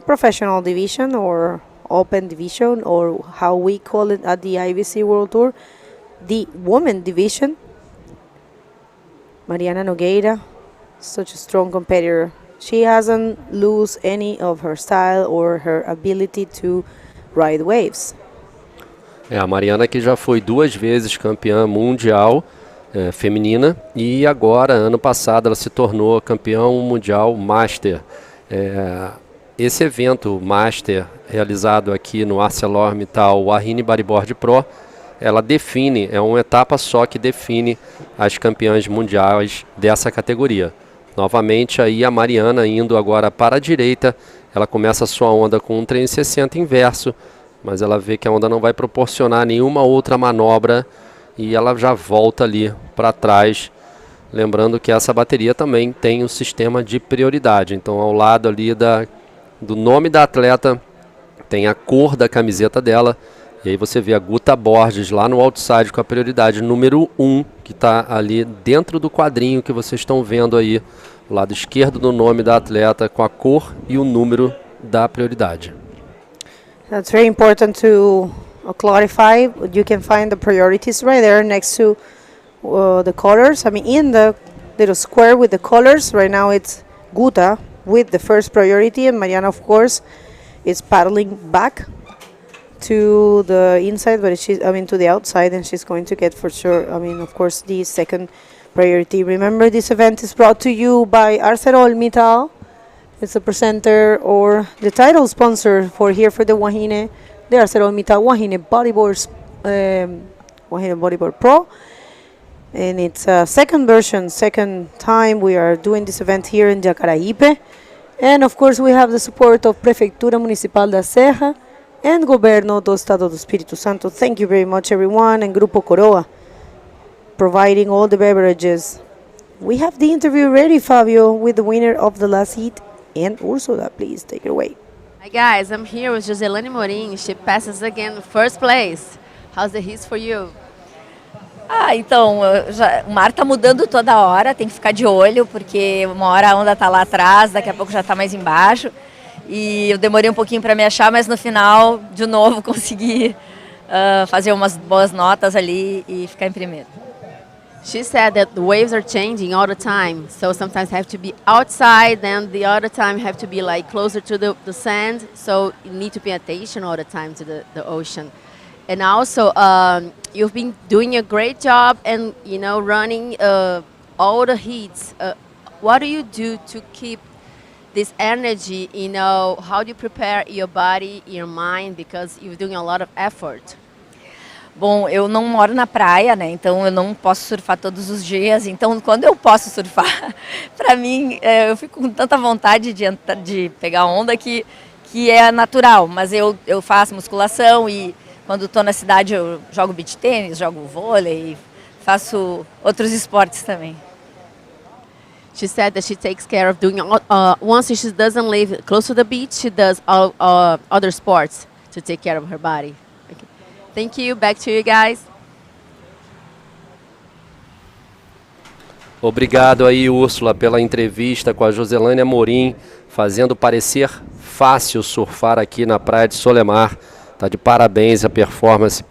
professional division or open division, or how we call it at the IBC World Tour, the women division. Mariana Nogueira, such a strong competitor. She hasn't lost any of her style or her ability to ride waves. A Mariana que já foi 2 vezes campeã mundial feminina, e agora, ano passado, ela se tornou campeã mundial Master. Esse evento Master, realizado aqui no ArcelorMittal WAHINE Bodyboard Pro, ela define, é uma etapa só que define as campeãs mundiais dessa categoria. Novamente aí a Mariana indo agora para a direita, ela começa a sua onda com um 360 inverso, mas ela vê que a onda não vai proporcionar nenhuma outra manobra e ela já volta ali para trás. Lembrando que essa bateria também tem um sistema de prioridade, então ao lado ali do nome da atleta tem a cor da camiseta dela, e aí você vê a Guta Borges lá no outside com a prioridade número 1, que está ali dentro do quadrinho que vocês estão vendo aí, o lado esquerdo do nome da atleta com a cor e o número da prioridade. That's very important to clarify. You can find the priorities right there next to the colors. I mean, in the little square with the colors, right now it's Guta with the first priority, and Mariana, of course, is paddling back to the inside, but to the outside, and she's going to get for sure, of course, the second priority. Remember, this event is brought to you by ArcelorMittal. It's the presenter or the title sponsor for the WAHINE, the ArcelorMittal WAHINE Bodyboard Pro. and it's a second version, second time we are doing this event here in Jacaraípe. And of course we have the support of Prefeitura Municipal da Serra and Governo do Estado do Espírito Santo. Thank you very much everyone, and Grupo Coroa providing all the beverages. We have the interview ready, Fabio, with the winner of the last heat, and Ursula, please take it away. Hi guys, I'm here with Joselane Morim. She passes again first place. How's the heat for you? Então, o mar tá mudando toda hora, tem que ficar de olho, porque uma hora a onda tá lá atrás, daqui a pouco já tá mais embaixo. E eu demorei um pouquinho para me achar, mas no final, de novo, consegui fazer umas boas notas ali e ficar em primeiro. She said that the waves are changing all the time, so sometimes have to be outside, then the other time have to be like closer to the sand, so you need to pay attention all the time to the ocean. And also, you've been doing a great job and, you know, running all the heats. What do you do to keep this energy, you know, how do you prepare your body, your mind, because you're doing a lot of effort? Bom, eu não moro na praia, né? Então eu não posso surfar todos os dias. Então quando eu posso surfar, para mim eu fico com tanta vontade de pegar onda que é natural. Mas eu faço musculação e quando estou na cidade eu jogo beach tênis, jogo vôlei, faço outros esportes também. She said that she takes care of doing once she doesn't live close to the beach, she does other sports to take care of her body. Okay. Thank you. Back to you guys. Obrigado aí, Úrsula, pela entrevista com a Joselane Amorim, fazendo parecer fácil surfar aqui na praia de Solemar. Tá de parabéns a performance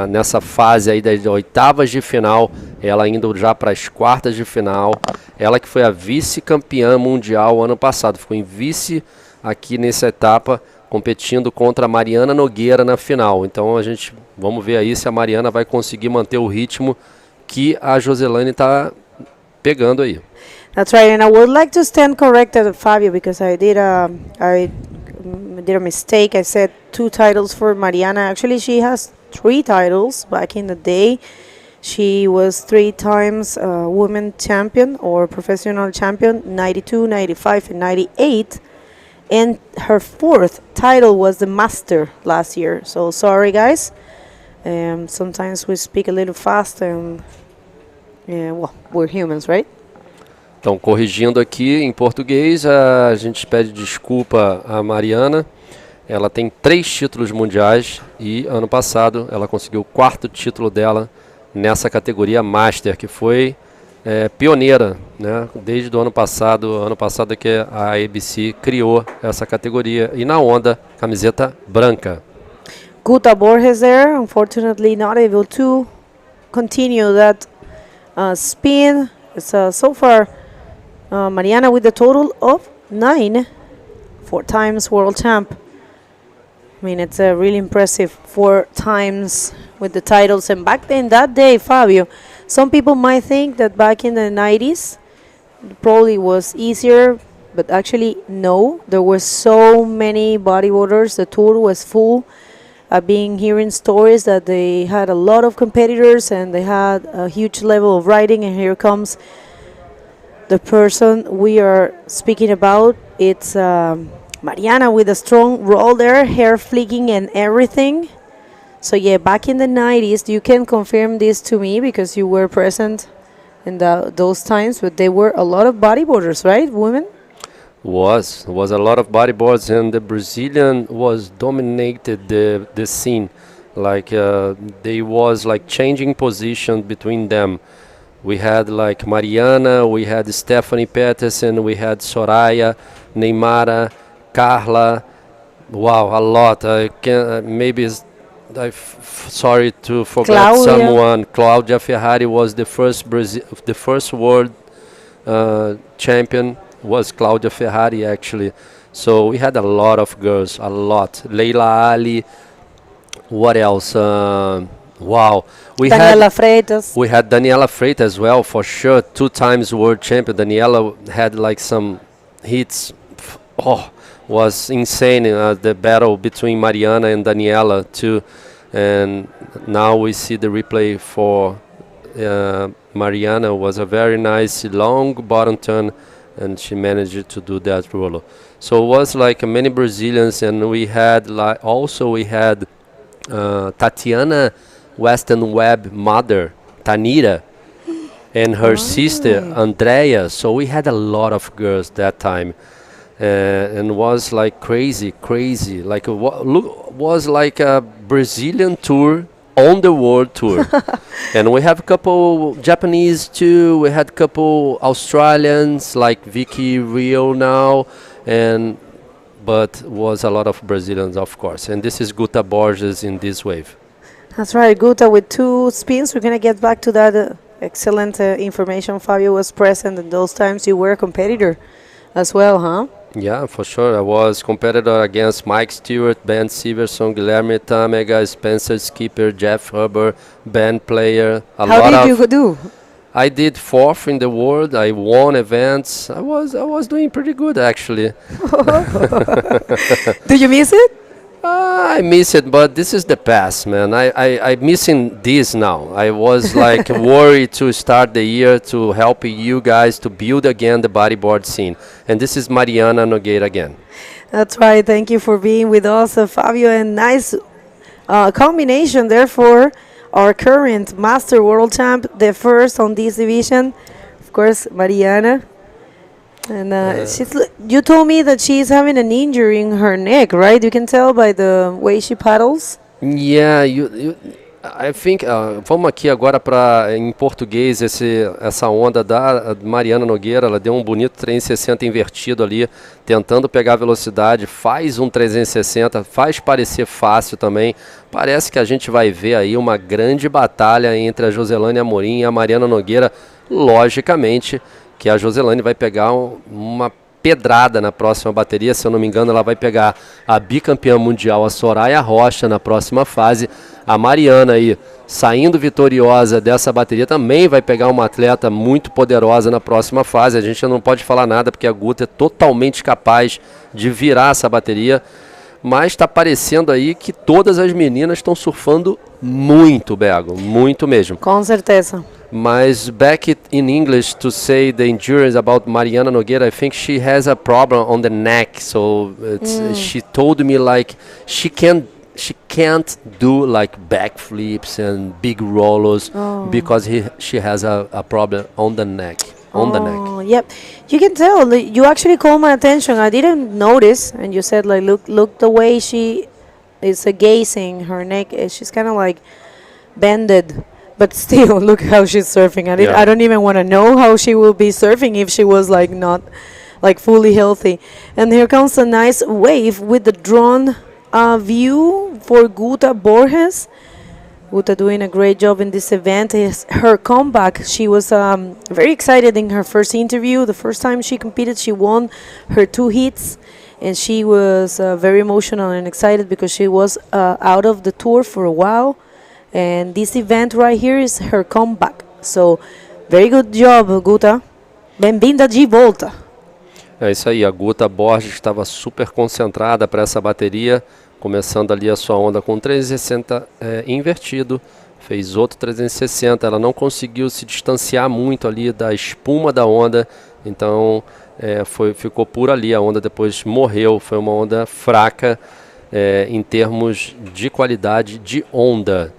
nessa fase aí das oitavas de final, ela indo já para as quartas de final. Ela que foi a vice-campeã mundial ano passado, ficou em vice aqui nessa etapa, competindo contra a Mariana Nogueira na final. Então vamos ver aí se a Mariana vai conseguir manter o ritmo que a Joselane está pegando aí. That's right, and I would like to stand corrected, Fabio, because I did a mistake. I said 2 titles for Mariana. Actually, she has 3 titles. Back in the day, she was 3 times women champion or professional champion, 92, 95, and 98. And her 4th title was the master last year. So sorry, guys. Sometimes we speak a little fast, and well, we're humans, right? Então, corrigindo aqui em português, a gente pede desculpa à Mariana. Ela tem 3 títulos mundiais e ano passado ela conseguiu o 4º título dela nessa categoria Master, que foi pioneira, né? Desde o ano passado que a ABC criou essa categoria. E na onda, camiseta branca. Guta Borges there, unfortunately not able to continue that spin. It's so far Mariana with a total of 9, 4 times world champ. I mean, it's really impressive, 4 times with the titles. And back then, that day, Fabio, some people might think that back in the 90s, it probably was easier, but actually, no. There were so many bodyboarders. The tour was full. I've been hearing stories that they had a lot of competitors and they had a huge level of riding. And here comes the person we are speaking about. It's Mariana with a strong roll there, hair flicking and everything. So yeah, back in the 90s, you can confirm this to me because you were present in those times, but there were a lot of bodyboarders, right, women? Was a lot of bodyboards, and the Brazilian was dominated the scene. Like they was like changing position between them. We had like Mariana, we had Stephanie Peterson, we had Soraya, Neymara, Carla. Wow, a lot. I can sorry to forget someone. Cláudia Ferrari was the first world champion. Was Cláudia Ferrari actually. So we had a lot of girls, a lot. Leila Ali. What else? Wow. We had Daniela Freitas as well, for sure. 2 times world champion. Daniela had like some hits. Was insane the battle between Mariana and Daniela too. And now we see the replay for Mariana was a very nice long bottom turn, and she managed to do that roll. So it was like many Brazilians, and we had Tatiana Weston Webb mother, Tanira, and her sister, Andrea. So we had a lot of girls that time. And was like crazy, like was like a Brazilian tour on the world tour. And we have a couple Japanese too. We had a couple Australians like Vicky Rio now, but was a lot of Brazilians, of course. And this is Guta Borges in this wave. That's right, Guta with 2 spins. We're gonna get back to that excellent information. Fabio was present in those times. You were a competitor as well, huh? Yeah, for sure. I was competitor against Mike Stewart, Ben Severson, Guilherme Tâmega, Spencer Skipper, Jeff Huber, band player. How did you do? I did 4th in the world. I won events. I was doing pretty good, actually. Do you miss it? I miss it, but this is the past, man. I'm missing this now. I was like worried to start the year to help you guys to build again the bodyboard scene. And this is Mariana Nogueira again. That's right. Thank you for being with us, Fabio. And nice combination, therefore, our current Master World Champ, the first on this division. Of course, Mariana. And you told me that she's having an injury in her neck, right? You can tell by the way she paddles. Yeah, I think vamos aqui agora para em português essa onda da Mariana Nogueira. Ela deu um bonito 360 invertido ali, tentando pegar a velocidade. Faz um 360, faz parecer fácil também. Parece que a gente vai ver aí uma grande batalha entre a Joselane Amorim e a Mariana Nogueira, logicamente. Que a Joselane vai pegar uma pedrada na próxima bateria. Se eu não me engano, ela vai pegar a bicampeã mundial, a Soraya Rocha, na próxima fase. A Mariana aí, saindo vitoriosa dessa bateria, também vai pegar uma atleta muito poderosa na próxima fase. A gente não pode falar nada, porque a Guta é totalmente capaz de virar essa bateria. Mas está parecendo aí que todas as meninas estão surfando muito, Bego, muito mesmo. Com certeza. Mas back it in English to say the endurance about Mariana Nogueira, I think she has a problem on the neck. So she told me like she can't do like backflips and big rollers because she has a problem on the neck. On the neck. Yep, you can tell. You actually called my attention. I didn't notice, and you said like, look the way she is gazing. Her neck, she's kind of like bended. But still, look how she's surfing. I don't even want to know how she will be surfing if she was like not like fully healthy. And here comes a nice wave with the drone view for Guta Borges. Guta doing a great job in this event. Her comeback, she was very excited in her first interview. The first time she competed, she won her 2 heats. And she was very emotional and excited because she was out of the tour for a while. And this event right here is her comeback. So, very good job, Guta. Bem-vinda de volta. É isso aí, a Guta Borges estava super concentrada para essa bateria, começando ali a sua onda com 360 invertido, fez outro 360, ela não conseguiu se distanciar muito ali da espuma da onda, então ficou por ali, a onda depois morreu, foi uma onda fraca em termos de qualidade de onda.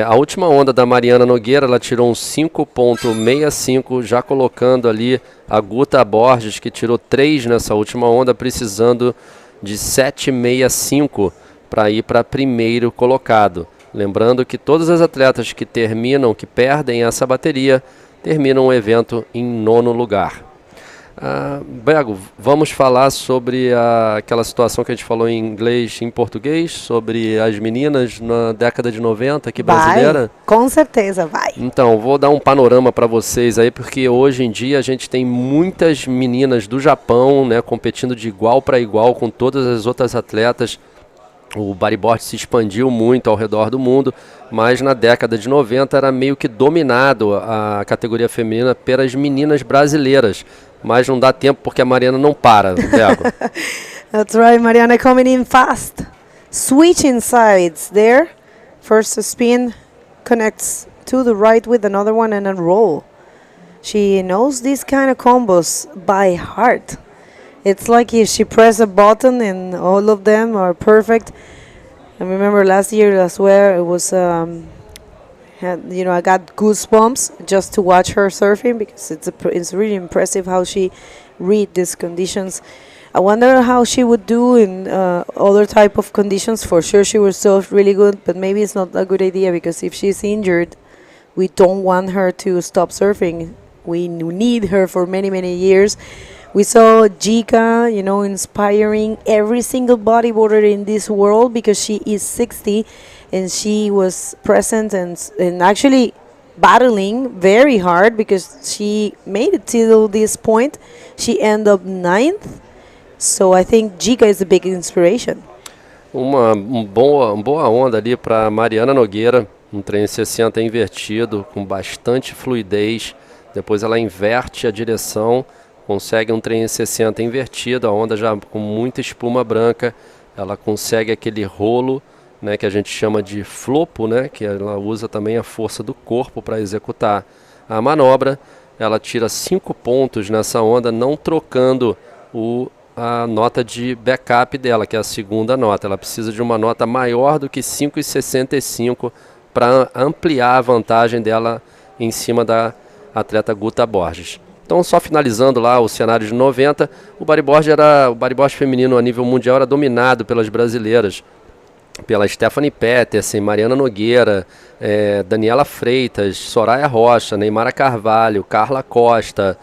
A última onda da Mariana Nogueira, ela tirou um 5.65, já colocando ali a Guta Borges, que tirou 3 nessa última onda, precisando de 7.65 para ir para primeiro colocado. Lembrando que todas as atletas que perdem essa bateria, terminam o evento em 9º lugar. Bego, vamos falar sobre aquela situação que a gente falou em inglês e em português, sobre as meninas na década de 90 aqui brasileira? Com certeza, vai. Então, vou dar um panorama para vocês aí, porque hoje em dia a gente tem muitas meninas do Japão, né, competindo de igual para igual com todas as outras atletas. O bodyboard se expandiu muito ao redor do mundo, mas na década de 90 era meio que dominado a categoria feminina pelas meninas brasileiras. Mas não dá tempo porque a Mariana não para, Diego. That's right, Mariana coming in fast. Switching sides there. First spin connects to the right with another one and a roll. She knows these kind of combos by heart. It's like if she press a button and all of them are perfect. I remember last year as well, it was, I got goosebumps just to watch her surfing because it's really impressive how she read these conditions. I wonder how she would do in other type of conditions. For sure she will surf really good, but maybe it's not a good idea because if she's injured, we don't want her to stop surfing. We need her for many, many years. We saw Jika, inspiring every single bodyboarder in this world because she is 60 and she was present and actually battling very hard because she made it till this point. She ended up 9th. So I think Jika is a big inspiration. Uma boa onda ali para Mariana Nogueira, um trem 60 invertido, com bastante fluidez. Depois ela inverte a direção, consegue um trem 60 invertido, a onda já com muita espuma branca. Ela consegue aquele rolo, né, que a gente chama de flopo, né, que ela usa também a força do corpo para executar a manobra. Ela tira 5 pontos nessa onda, não trocando a nota de backup dela, que é a segunda nota. Ela precisa de uma nota maior do que 5,65 para ampliar a vantagem dela em cima da atleta Guta Borges. Então, só finalizando lá o cenário de 90, o bodyboard feminino a nível mundial era dominado pelas brasileiras, pela Stephanie Petersen, Mariana Nogueira, Daniela Freitas, Soraya Rocha, Neymara Carvalho, Carla Costa,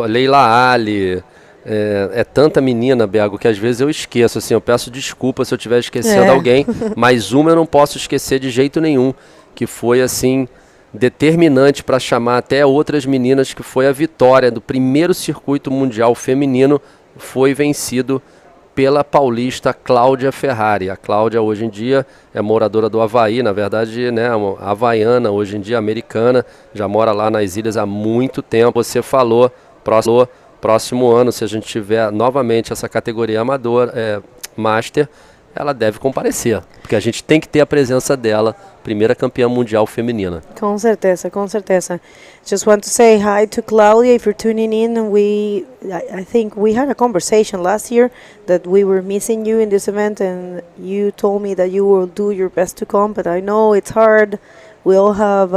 Leila Ali. É tanta menina, Bego, que às vezes eu esqueço, assim, eu peço desculpa se eu estiver esquecendo alguém, mas uma eu não posso esquecer de jeito nenhum, que foi, assim, determinante para chamar até outras meninas, que foi a vitória do primeiro circuito mundial feminino, foi vencido pela paulista Cláudia Ferrari. A Cláudia hoje em dia é moradora do Havaí, na verdade, né, havaiana, hoje em dia americana, já mora lá nas ilhas há muito tempo. Você falou, próximo ano, se a gente tiver novamente essa categoria amador, master, ela deve comparecer, porque a gente tem que ter a presença dela, primeira campeã mundial feminina. Com certeza, com certeza. Just want to say hi to Claudia if you're tuning in. I think we had a conversation last year that we were missing you in this event and you told me that you will do your best to come, but I know it's hard. We all have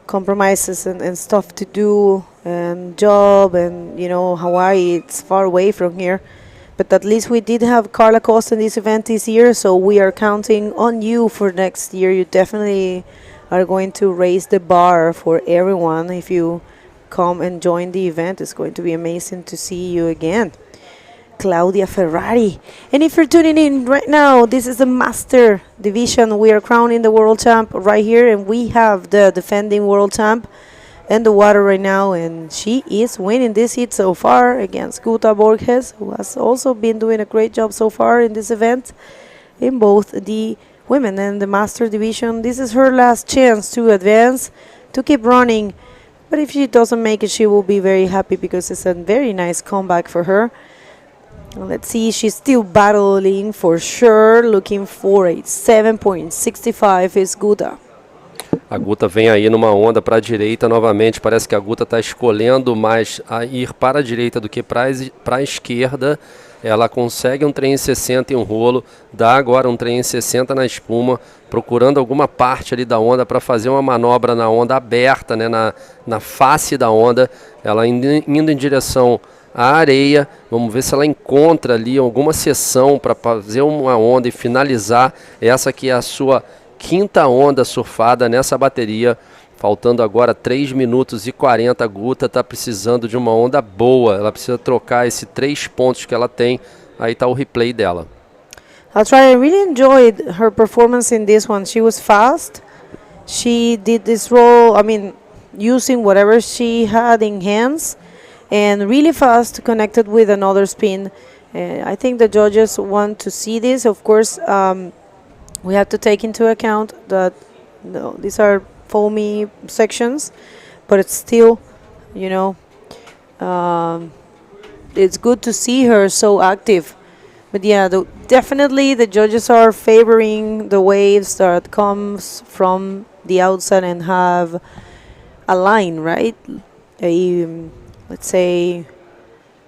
compromises and stuff to do and job and Hawaii, it's far away from here. But at least we did have Carla Costa in this event this year, so we are counting on you for next year. You definitely are going to raise the bar for everyone. If you come and join the event, it's going to be amazing to see you again. Claudia Ferrari. And if you're tuning in right now, this is the Master Division. We are crowning the world champ right here, and we have the defending world champ in the water right now, and she is winning this heat so far against Guta Borges, who has also been doing a great job so far in this event in both the women and the Master Division. This is her last chance to advance, to keep running, but if she doesn't make it, she will be very happy because it's a very nice comeback for her. Let's see, she's still battling for sure, looking for a 7.65 is Guta. A Guta vem aí numa onda para a direita novamente, parece que a Guta está escolhendo mais a ir para a direita do que para a esquerda. Ela consegue um trem em 60 em um rolo, dá agora um trem em 60 na espuma, procurando alguma parte ali da onda para fazer uma manobra na onda aberta, né, na face da onda. Ela indo em direção à areia, vamos ver se ela encontra ali alguma seção para fazer uma onda e finalizar essa que é a sua quinta onda surfada nessa bateria, faltando agora 3 minutos e 40, a Guta está precisando de uma onda boa, ela precisa trocar esses 3 pontos que ela tem, aí está o replay dela. I'll try. I really enjoyed her performance in this one. She was fast, she did this roll, using whatever she had in hands, and really fast, connected with another spin. I think the judges want to see this, of course. We have to take into account that these are foamy sections, but it's still, it's good to see her so active But yeah, definitely the judges are favoring the waves that comes from the outside and have a line, right? Let's say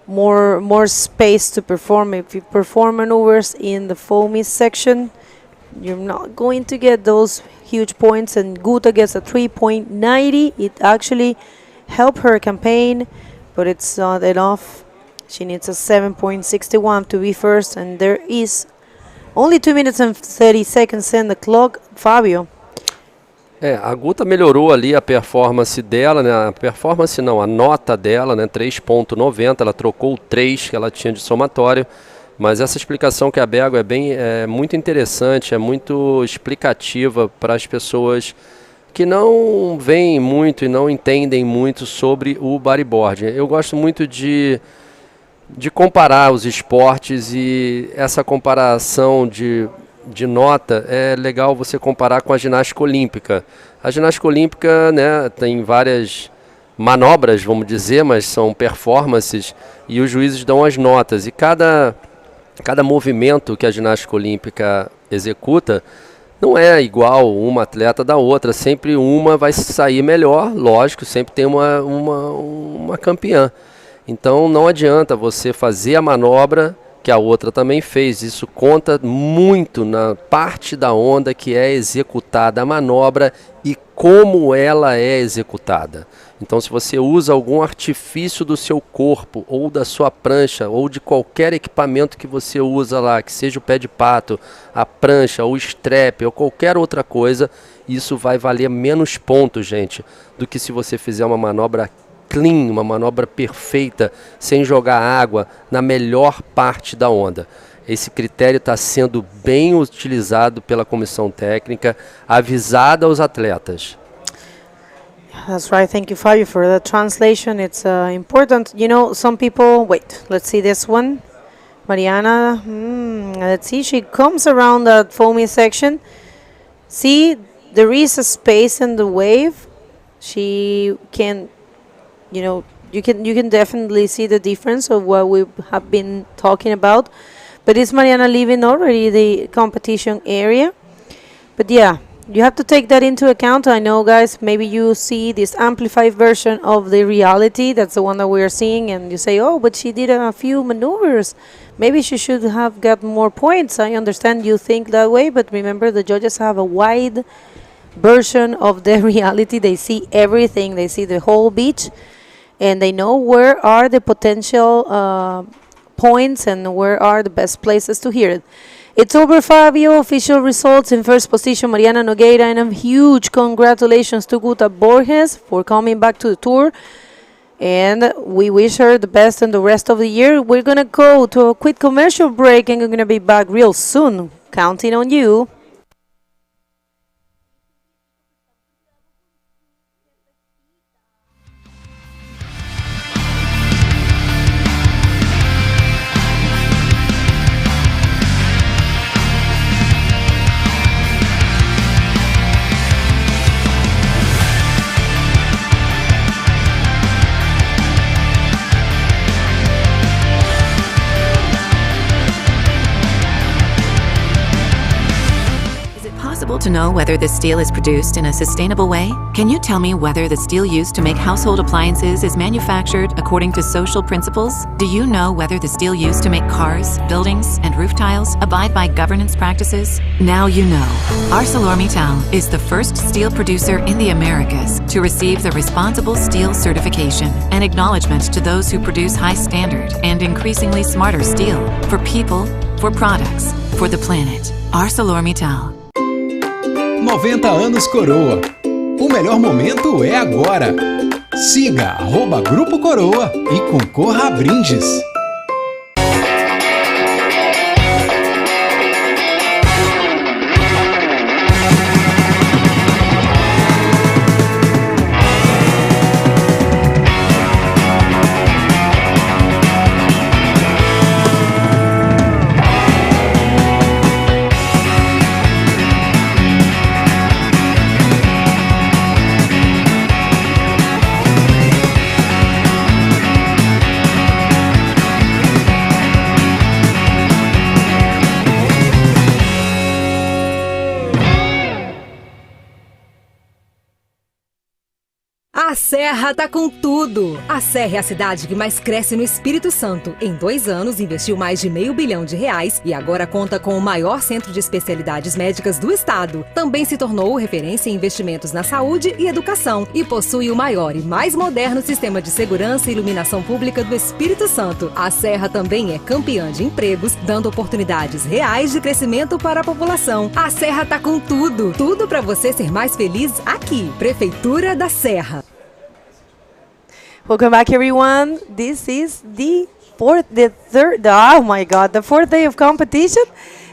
more space to perform. If you perform maneuvers in the foamy section, you're not going to get those huge points. And Guta gets a 3.90. It actually helped her campaign, but it's not enough. She needs a 7.61 to be first, and there is only 2 minutes and 30 seconds in the clock. Fábio. A Guta melhorou ali a performance dela, né? A performance não, a nota dela, né? 3.90, ela trocou o 3 que ela tinha de somatório, mas essa explicação que a Bego é muito interessante, é muito explicativa para as pessoas que não veem muito e não entendem muito sobre o bodyboarding. Eu gosto muito de comparar os esportes, e essa comparação de nota é legal você comparar com a ginástica olímpica. A ginástica olímpica, né, tem várias manobras, vamos dizer, mas são performances, e os juízes dão as notas, e cada movimento que a ginástica olímpica executa não é igual uma atleta da outra, sempre uma vai sair melhor, lógico, sempre tem uma campeã. Então não adianta você fazer a manobra que a outra também fez. Isso conta muito na parte da onda que é executada a manobra e como ela é executada. Então, se você usa algum artifício do seu corpo ou da sua prancha ou de qualquer equipamento que você usa lá, que seja o pé de pato, a prancha, o strap ou qualquer outra coisa, isso vai valer menos pontos, gente, do que se você fizer uma manobra clean, uma manobra perfeita, sem jogar água na melhor parte da onda. Esse critério está sendo bem utilizado pela comissão técnica, avisada aos atletas. That's right. Thank you, Fabio, for the translation. It's important. You know, some people... Wait, let's see this one. Mariana, let's see. She comes around that foamy section. See, there is a space in the wave. She can... You know, you can definitely see the difference of what we have been talking about. But is Mariana leaving already the competition area? But yeah, you have to take that into account. I know, guys, maybe you see this amplified version of the reality. That's the one that we are seeing. And you say, oh, but she did a few maneuvers. Maybe she should have got more points. I understand you think that way. But remember, the judges have a wide version of the reality. They see everything. They see the whole beach. And they know where are the potential points and where are the best places to hear it. It's over, Fabio. Official results: in first position, Mariana Nogueira, and a huge congratulations to Guta Borges for coming back to the tour. And we wish her the best in the rest of the year. We're going to go to a quick commercial break, and we're going to be back real soon. Counting on you. To know whether the steel is produced in a sustainable way? Can you tell me whether the steel used to make household appliances is manufactured according to social principles? Do you know whether the steel used to make cars, buildings, and roof tiles abide by governance practices? Now you know. ArcelorMittal is the first steel producer in the Americas to receive the Responsible Steel certification, an acknowledgement to those who produce high standard and increasingly smarter steel for people, for products, for the planet. ArcelorMittal. 90 anos Coroa. O melhor momento é agora. Siga @Grupo Coroa e concorra a brindes. A Serra tá com tudo! A Serra é a cidade que mais cresce no Espírito Santo. Em 2 anos, investiu mais de R$500 milhão e agora conta com o maior centro de especialidades médicas do estado. Também se tornou referência em investimentos na saúde e educação e possui o maior e mais moderno sistema de segurança e iluminação pública do Espírito Santo. A Serra também é campeã de empregos, dando oportunidades reais de crescimento para a população. A Serra tá com tudo! Tudo para você ser mais feliz aqui. Prefeitura da Serra. Welcome back, everyone. This is the fourth day of competition,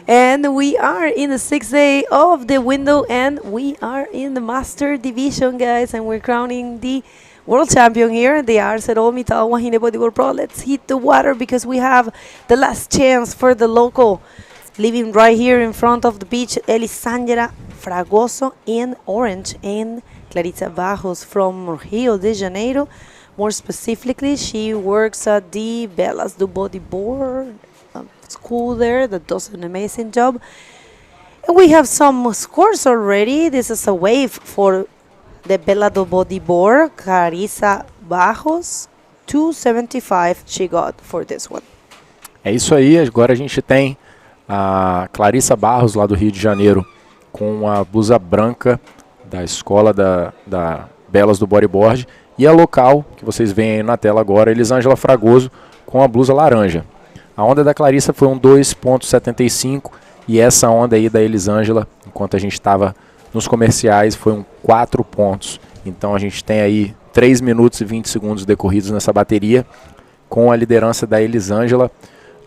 and we are in the 6th day of the window, and we are in the master division, guys, and we're crowning the world champion here, the ArcelorMittal WAHINE Bodyboard Pro. Let's hit the water because we have the last chance for the local living right here in front of the beach, Elisandra Fragoso in orange and Clarissa Barros from Rio de Janeiro. More specifically, she works at the Belas do Bodyboard school there that does an amazing job. And we have some scores already. This is a wave for the Bela do Bodyboard, Clarissa Barros, 275 she got for this one. É isso aí, agora a gente tem a Clarissa Barros lá do Rio de Janeiro com a blusa branca da escola da Belas do Bodyboard. E a local, que vocês veem aí na tela agora, Elisângela Fragoso com a blusa laranja. A onda da Clarissa foi um 2,75 e essa onda aí da Elisângela, enquanto a gente estava nos comerciais, foi um 4 pontos. Então a gente tem aí 3 minutos e 20 segundos decorridos nessa bateria, com a liderança da Elisângela.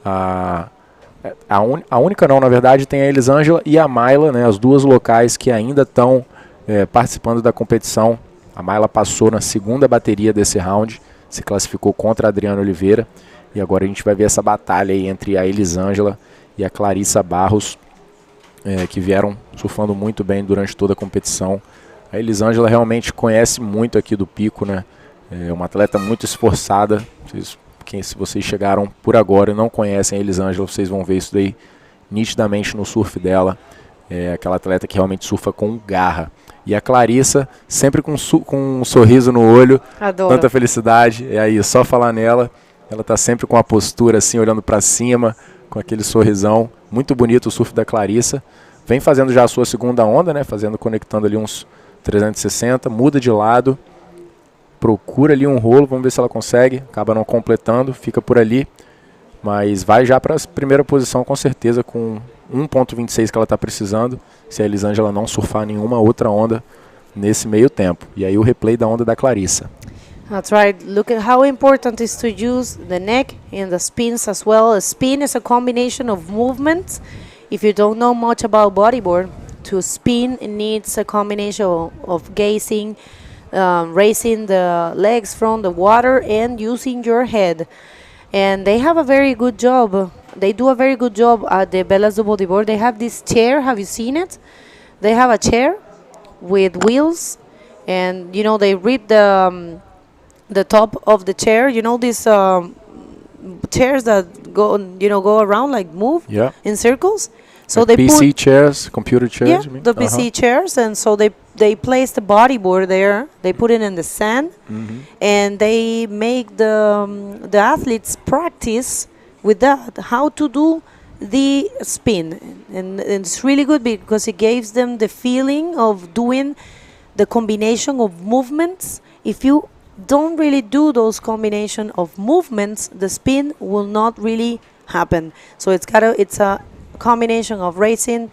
A única não, na verdade, tem a Elisângela e a Mayla, né, as duas locais que ainda estão participando da competição. A Mayla passou na segunda bateria desse round, se classificou contra a Adriana Oliveira. E agora a gente vai ver essa batalha aí entre a Elisângela e a Clarissa Barros, que vieram surfando muito bem durante toda a competição. A Elisângela realmente conhece muito aqui do pico, né? É uma atleta muito esforçada. Se vocês chegaram por agora e não conhecem a Elisângela, vocês vão ver isso daí nitidamente no surf dela. É aquela atleta que realmente surfa com garra. E a Clarissa, sempre com um sorriso no olho, Adoro. Tanta felicidade. E aí, só falar nela, ela tá sempre com a postura assim, olhando para cima, com aquele sorrisão. Muito bonito o surf da Clarissa. Vem fazendo já a sua segunda onda, né? Conectando ali uns 360, muda de lado, procura ali um rolo, vamos ver se ela consegue. Acaba não completando, fica por ali. Mas vai já para a primeira posição com certeza, com 1,26 que ela está precisando, se a Elisângela não surfar nenhuma outra onda nesse meio tempo. E aí o replay da onda da Clarissa. That's right. Look at how important it is to use the neck and the spins as well. A spin is a combination of movements. If you don't know much about bodyboard, to spin it needs a combination of gazing, raising the legs from the water and using your head. And they have a very good job. They do a very good job at the Belas do Bodyboard. They have this chair. Have you seen it? They have a chair with wheels, and you know they rip the top of the chair. You know these chairs that go around, like move in circles. So like they PC chairs, computer chairs. Yeah, you mean? the PC chairs, and so they place the bodyboard there. They put it in the sand, and they make the athletes practice with that how to do the spin, and it's really good because it gives them the feeling of doing the combination of movements. If you don't really do those combination of movements, the spin will not really happen. So it's a combination of raising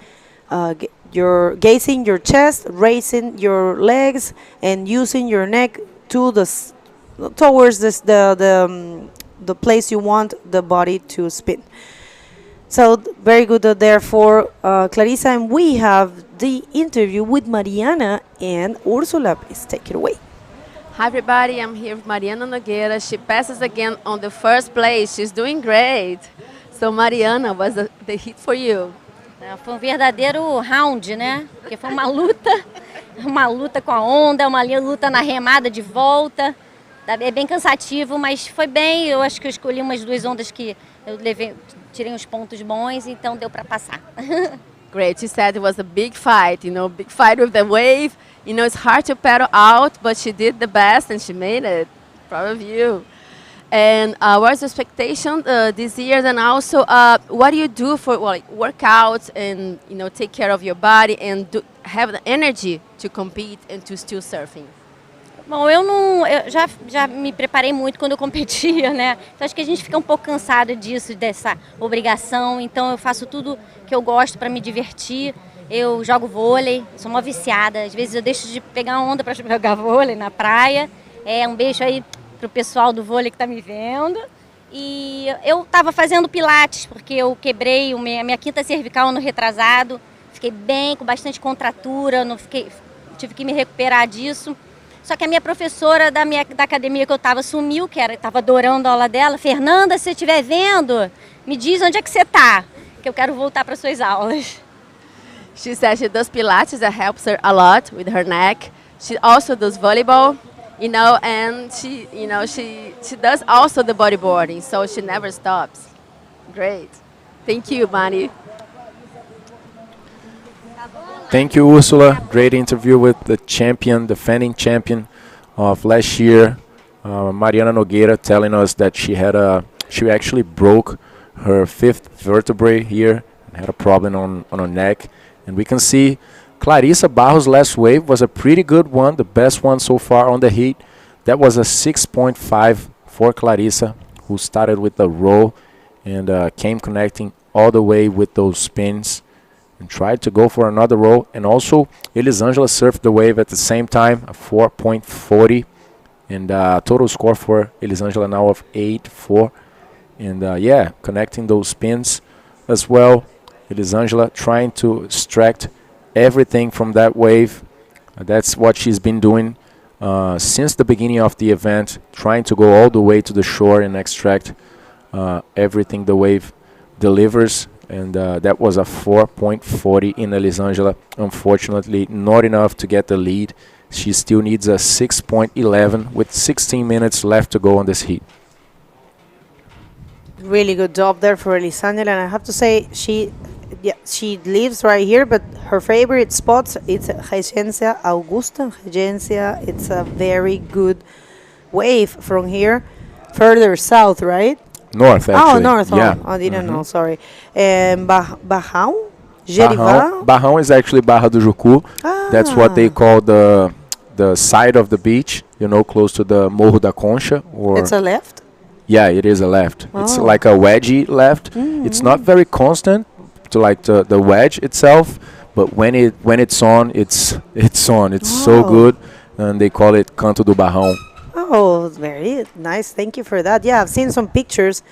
gazing your chest, raising your legs, and using your neck towards the place you want the body to spin. So very good there for Clarissa, and we have the interview with Mariana and Ursula. Please take it away. Hi everybody, I'm here with Mariana Nogueira. She passes again on the first place. She's doing great. So Mariana, was the hit for you? Foi verdadeiro round, né? Porque foi uma luta com a onda, uma luta na remada de volta. É bem cansativo, mas foi bem. Eu acho que eu escolhi umas 2 ondas que eu tirei uns pontos bons, então deu para passar. Great. She said it was a big fight, big fight with the wave. It's hard to paddle out, but she did the best and she made it. Proud of you. And what's the expectation this year? And also, what do you do for workouts and take care of your body and have the energy to compete and to still surfing? Bom, eu já me preparei muito quando eu competia, né? Então acho que a gente fica um pouco cansado disso, dessa obrigação. Então eu faço tudo que eu gosto para me divertir. Eu jogo vôlei, sou uma viciada. Às vezes eu deixo de pegar onda para jogar vôlei na praia. Um beijo aí pro pessoal do vôlei que tá me vendo. E eu tava fazendo pilates, porque eu quebrei a minha quinta cervical no retrasado. Fiquei bem, com bastante contratura, tive que me recuperar disso. Só que a minha professora da academia que eu estava sumiu, estava adorando a aula dela. Fernanda, se você estiver vendo, me diz onde é que você está, que eu quero voltar para suas aulas. She says she does Pilates that helps her a lot with her neck. She also does volleyball, and she does also the bodyboarding, so she never stops. Great. Thank you, Mani. Thank you, Ursula. Great interview with the defending champion of last year, Mariana Nogueira, telling us that she actually broke her 5th vertebrae here and had a problem on her neck. And we can see Clarissa Barros' last wave was a pretty good one, the best one so far on the heat. That was a 6.5 for Clarissa, who started with a roll and came connecting all the way with those spins and tried to go for another roll. And also Elisangela surfed the wave at the same time, a 4.40, and total score for Elisangela now of 8.4. And connecting those spins as well. Elisangela trying to extract everything from that wave. That's what she's been doing since the beginning of the event, trying to go all the way to the shore and extract everything the wave delivers. And that was a 4.40 in Elisangela. Unfortunately, not enough to get the lead. She still needs a 6.11 with 16 minutes left to go on this heat. Really good job there for Elisangela, and I have to say she lives right here, but her favorite spots it's Regência Augusta. Regência, it's a very good wave from here, further south, right? North, actually. Oh, north. Yeah. Oh, I didn't know, sorry. And Barrão? Gerivá? Barrão is actually Barra do Jucu. That's what they call the side of the beach, close to the Morro da Concha. It's a left? Yeah, it is a left. Oh. It's like a wedgie left. It's not very constant to like the wedge itself, but when it's on, it's on. It's so good, and they call it Canto do Barrão. Oh, very nice. Thank you for that. Yeah, I've seen some pictures,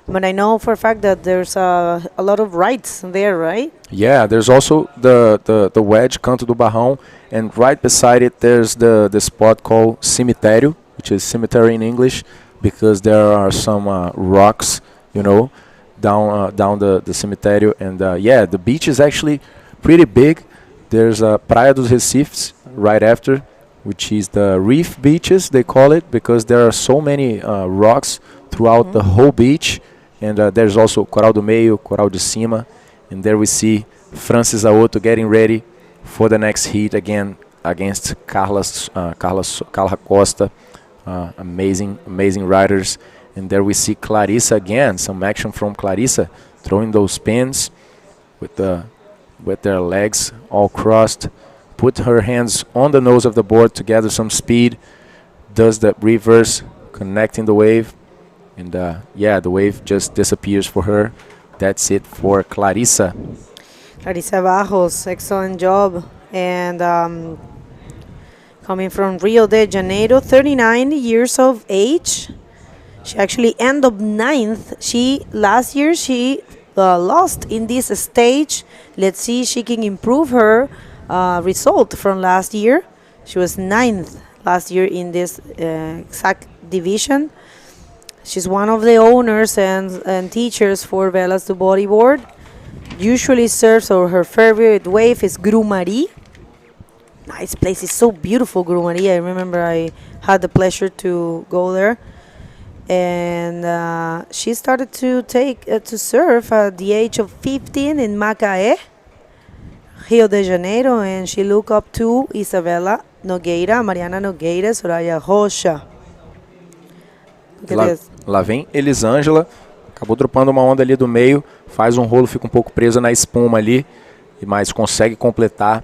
but I know for a fact that there's a lot of rides there, right? Yeah, there's also the wedge Canto do Barrão, and right beside it there's the spot called Cemitério, which is cemetery in English, because there are some rocks, down the Cemitério, and the beach is actually pretty big. There's Praia dos Recifes right after, which is the reef beaches, they call it, because there are so many rocks throughout the whole beach. And there's also Coral do Meio, Coral de Cima, and there we see Francis Aoto getting ready for the next heat again against Carla Costa. Amazing riders. And there we see Clarissa again, some action from Clarissa, throwing those spins with their legs all crossed. Put her hands on the nose of the board to gather some speed. Does the reverse, connecting the wave. And the wave just disappears for her. That's it for Clarissa. Clarissa Barros, excellent job. And coming from Rio de Janeiro, 39 years of age. She actually ended up 9th. Last year she lost in this stage. Let's see if she can improve her result from last year. She was 9th last year in this exact division. She's one of the owners and teachers for Velas to Bodyboard. Usually surfs, or her favorite wave is Grumari. Nice place. It's so beautiful, Grumari. I remember I had the pleasure to go there. And she started to surf at the age of 15 in Macaé. Rio de Janeiro, and she looked up to Isabela Nogueira, Mariana Nogueira, Soraya Rocha. Lá vem Elisângela, acabou dropando uma onda ali do meio, faz um rolo, fica um pouco presa na espuma ali, mas consegue completar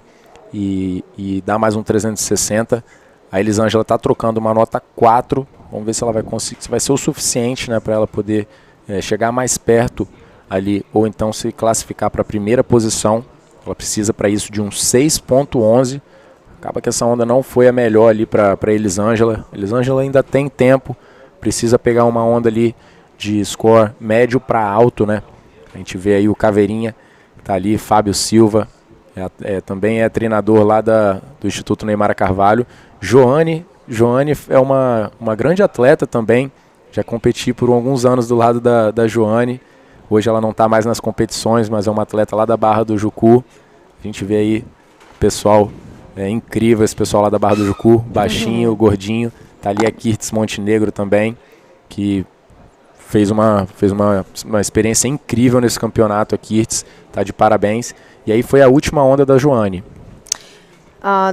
e dá mais um 360. A Elisângela está trocando uma nota 4, vamos ver se ela vai conseguir, se vai ser o suficiente, né, para ela poder chegar mais perto ali, ou então se classificar para a primeira posição. Ela precisa para isso de um 6.11. Acaba que essa onda não foi a melhor ali para Elisângela. Elisângela ainda tem tempo, precisa pegar uma onda ali de score médio para alto, né? A gente vê aí o Caveirinha, tá ali, Fábio Silva, também é treinador lá do Instituto Neymar Carvalho. Joane é uma grande atleta também, já competi por alguns anos do lado da Joane. Hoje ela não está mais nas competições, mas é uma atleta lá da Barra do Jucu. A gente vê aí o pessoal incrível, esse pessoal lá da Barra do Jucu, baixinho, gordinho. Tá ali a Kirtz Montenegro também, que fez uma experiência incrível nesse campeonato. A Kirtz tá de parabéns. E aí foi a última onda da Joane.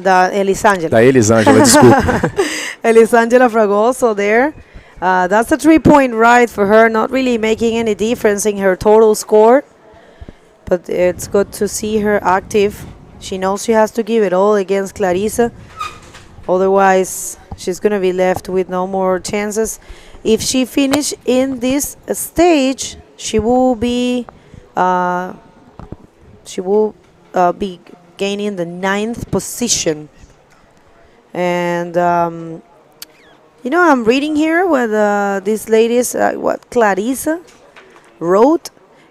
Da Elisângela. Da Elisângela, desculpa. Elisângela Fragoso there. That's a 3-point ride for her, not really making any difference in her total score. But it's good to see her active. She knows she has to give it all against Clarissa. Otherwise, she's going to be left with no more chances. If she finishes in this stage, she will be gaining the 9th position. And I'm reading here what these ladies, what Clarissa wrote,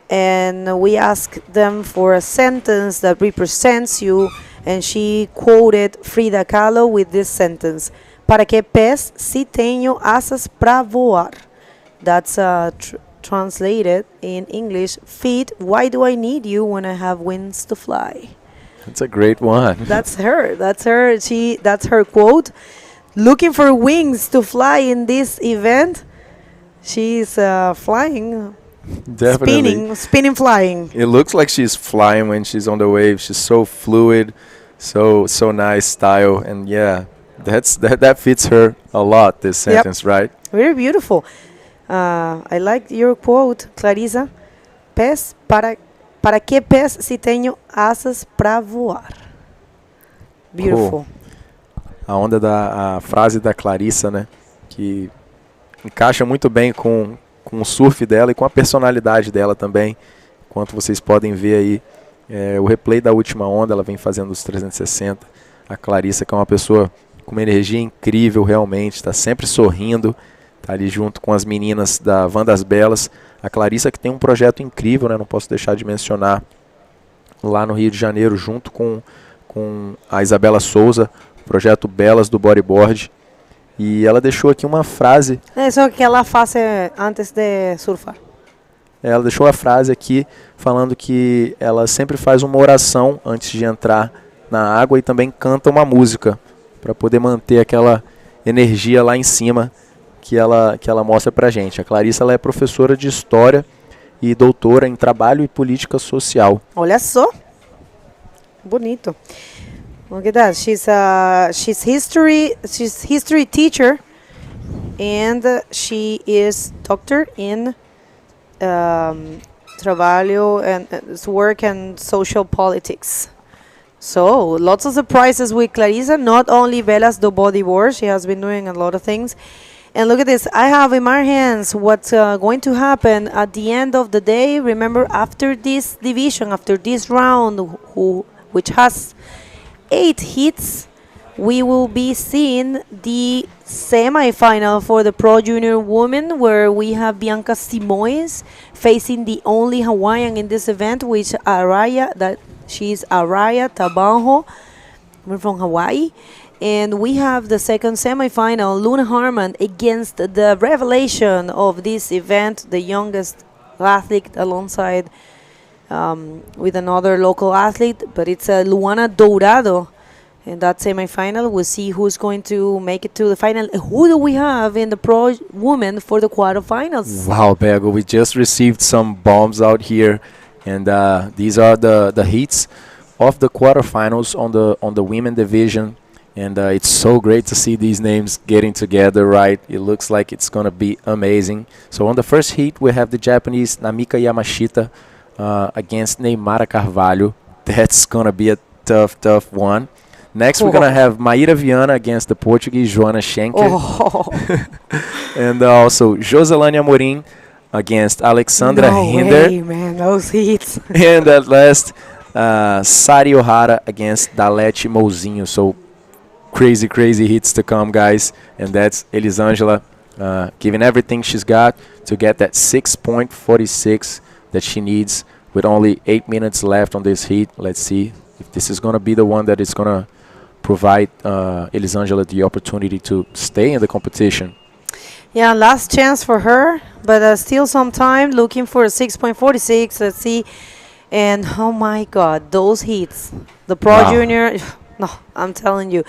and we asked them for a sentence that represents you, and she quoted Frida Kahlo with this sentence: "Para que pés si tenho asas pra voar?" That's translated in English: "Feet, why do I need you when I have wings to fly?" That's a great one. That's her. That's her quote. Looking for wings to fly in this event. She's flying. Definitely. Spinning, flying. It looks like she's flying when she's on the wave. She's so fluid, so nice style, and yeah, that fits her a lot. This sentence, right? Very beautiful. I like your quote, Clarissa. Pés para que pés si tenho asas para voar? Beautiful. Cool. A frase da Clarissa, né, que encaixa muito bem com o surf dela e com a personalidade dela também. Enquanto vocês podem ver aí o replay da última onda, ela vem fazendo os 360. A Clarissa, que é uma pessoa com uma energia incrível realmente, está sempre sorrindo, está ali junto com as meninas da Van das Belas. A Clarissa, que tem um projeto incrível, né, não posso deixar de mencionar, lá no Rio de Janeiro, junto com a Isabela Souza, projeto Belas do Bodyboard. E ela deixou aqui uma frase. Isso que ela faz antes de surfar. Ela deixou a frase aqui falando que ela sempre faz uma oração antes de entrar na água e também canta uma música para poder manter aquela energia lá em cima que ela mostra pra gente. A Clarissa, ela é professora de História e doutora em Trabalho e Política Social. Olha só. Bonito. Look at that. She's history teacher, and she is doctor in trabalho and work and social politics. So lots of surprises with Clarissa. Not only Belas do Bodyboard, she has been doing a lot of things. And look at this. I have in my hands what's going to happen at the end of the day. Remember, after this division, after this round, which has 8 hits, we will be seeing the semi-final for the Pro Junior Women, where we have Bianca Simoes facing the only Hawaiian in this event, which she's Araya Tabanho. We're from Hawaii. And we have the second semi-final, Luna Harman against the revelation of this event, the youngest athlete alongside with another local athlete, but it's Luana Dourado. In that semi-final, we'll see who's going to make it to the final. Who do we have in the Pro Women for the quarterfinals? Wow, Bego, we just received some bombs out here, and these are the heats of the quarterfinals on the women division, and it's so great to see these names getting together, right? It looks like it's gonna be amazing. So on the first heat, we have the Japanese Namika Yamashita against Neymara Carvalho. That's gonna be a tough one. Next, we're gonna have Maíra Viana against the Portuguese Joana Schenker, and also Joselane Amorim against Alexandra Hinder. Way, man, those heats. And at last, Sari Ohara against Dalete Mouzinho. So crazy hits to come, guys. And that's Elisângela giving everything she's got to get that 6.46 that she needs with only 8 minutes left on this heat. Let's see if this is going to be the one that is going to provide Elisângela the opportunity to stay in the competition. Yeah, last chance for her, but still some time looking for a 6.46. Let's see. And oh my God, those heats. The Pro Junior, no, I'm telling you.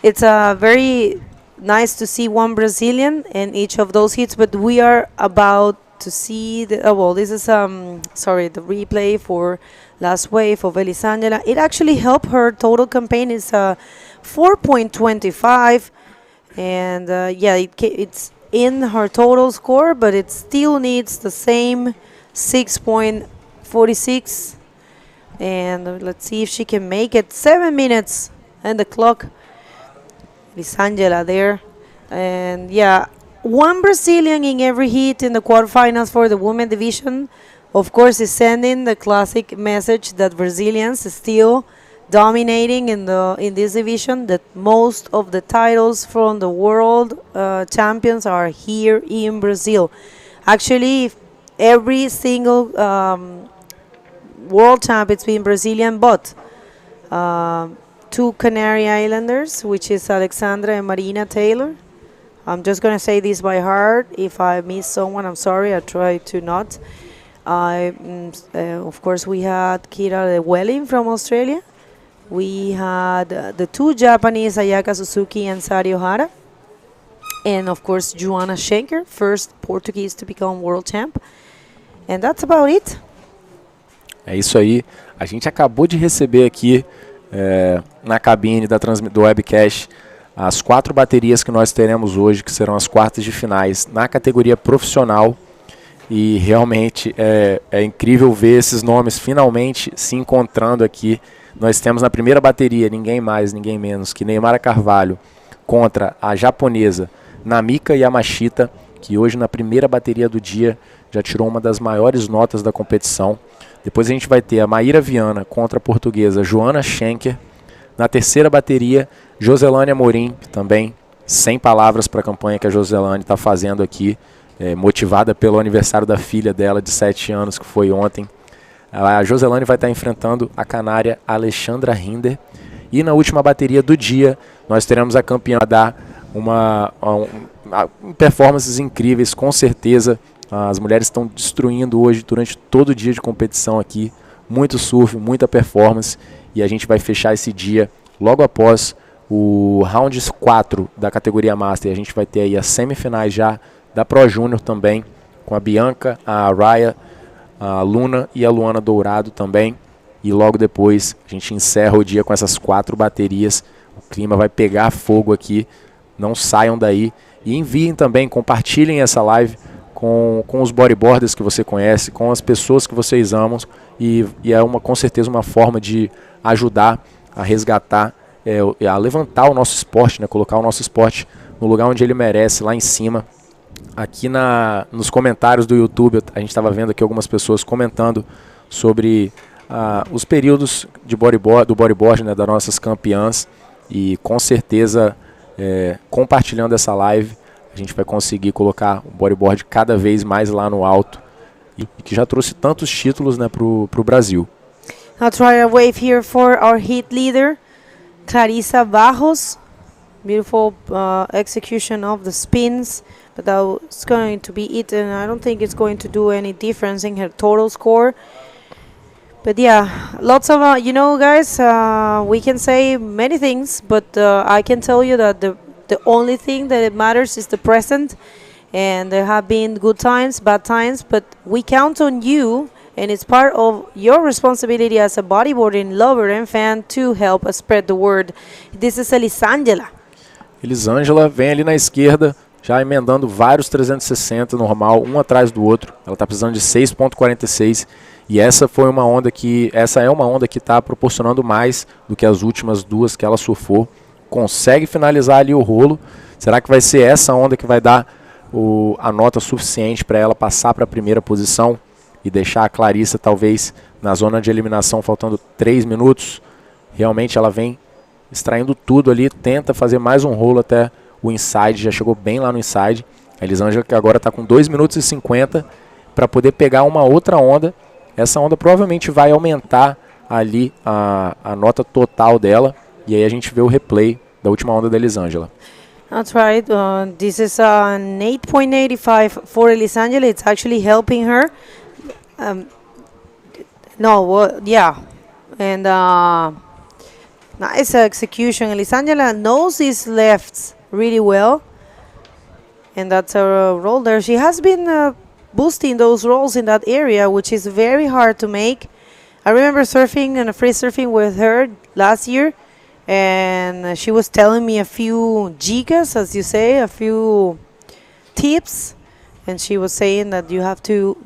It's very nice to see one Brazilian in each of those heats, but we are about to see the, this is the replay for last wave of Elisângela. It actually helped her total campaign is 4.25, and it's in her total score, but it still needs the same 6.46. And let's see if she can make it. 7 minutes and the clock. Elisângela there. And yeah, one Brazilian in every heat in the quarterfinals for the women division. Of course, is sending the classic message that Brazilians are still dominating in this division, that most of the titles from the world champions are here in Brazil. Actually, every single world champ it's been Brazilian, but 2 Canary Islanders, which is Alexandra and Marina Taylor. I'm just going to say this by heart. If I miss someone, I'm sorry. I try to not. Of course, we had Kira Welling from Australia. We had the 2 Japanese, Ayaka Suzuki and Sari Ohara. And, of course, Joana Schenker, first Portuguese to become world champ. And that's about it. É isso aí. A gente acabou de receber aqui na cabine do webcast as 4 baterias que nós teremos hoje, que serão as quartas de finais na categoria profissional. E realmente é incrível ver esses nomes finalmente se encontrando aqui. Nós temos na primeira bateria ninguém mais, ninguém menos que Neymara Carvalho contra a japonesa Namika Yamashita, que hoje na primeira bateria do dia já tirou uma das maiores notas da competição. Depois a gente vai ter a Maíra Viana contra a portuguesa Joana Schenker. Na terceira bateria, Joselane Amorim, também sem palavras para a campanha que a Joselane está fazendo aqui, motivada pelo aniversário da filha dela de 7 anos, que foi ontem. A Joselane vai estar enfrentando a canária Alexandra Hinder. E na última bateria do dia, nós teremos a campeã a dar performances incríveis, com certeza. As mulheres estão destruindo hoje durante todo o dia de competição aqui. Muito surf, muita performance. E a gente vai fechar esse dia logo após o round 4 da categoria Master. A gente vai ter aí as semifinais já da Pro Júnior também, com a Bianca, a Raya, a Luna e a Luana Dourado também. E logo depois a gente encerra o dia com essas 4 baterias. O clima vai pegar fogo aqui. Não saiam daí. E enviem também, compartilhem essa live com os bodyboarders que você conhece, com as pessoas que vocês amam. E é com certeza uma forma de ajudar a resgatar, a levantar o nosso esporte, né? Colocar o nosso esporte no lugar onde ele merece, lá em cima. Aqui nos comentários do YouTube, a gente estava vendo aqui algumas pessoas comentando sobre os períodos do bodyboard, né, das nossas campeãs. E com certeza, compartilhando essa live, a gente vai conseguir colocar o bodyboard cada vez mais lá no alto. E que já trouxe tantos títulos, né, pro Brasil. I'll try a wave here for our heat leader, Clarissa Barros. Beautiful execution of the spins, but that's going to be it, and I don't think it's going to do any difference in her total score. But yeah, lots of, guys, we can say many things, but I can tell you that the only thing that matters is the present. And there have been good times, bad times, but we count on you and it's part of your responsibility as a bodyboarding lover and fan to help us spread the word. This is Elisângela. Elisângela vem ali na esquerda, já emendando vários 360 normal, um atrás do outro. Ela está precisando de 6.46 e essa é uma onda que está proporcionando mais do que as últimas duas que ela surfou. Consegue finalizar ali o rolo. Será que vai ser essa onda que vai dar a nota suficiente para ela passar para a primeira posição e deixar a Clarissa talvez na zona de eliminação faltando 3 minutos? Realmente ela vem extraindo tudo ali, tenta fazer mais um rolo até o inside, já chegou bem lá no inside. A Elisângela que agora está com 2 minutos e 50 para poder pegar uma outra onda. Essa onda provavelmente vai aumentar ali a nota total dela. E aí a gente vê o replay da última onda da Elisângela. That's right. This is an 8.85 for Elisângela. It's actually helping her. And nice execution. Elisângela knows these lefts really well. And that's a roll there. She has been boosting those rolls in that area, which is very hard to make. I remember surfing and free surfing with her last year. And she was telling me a few dicas, as you say, a few tips. And she was saying that you have to,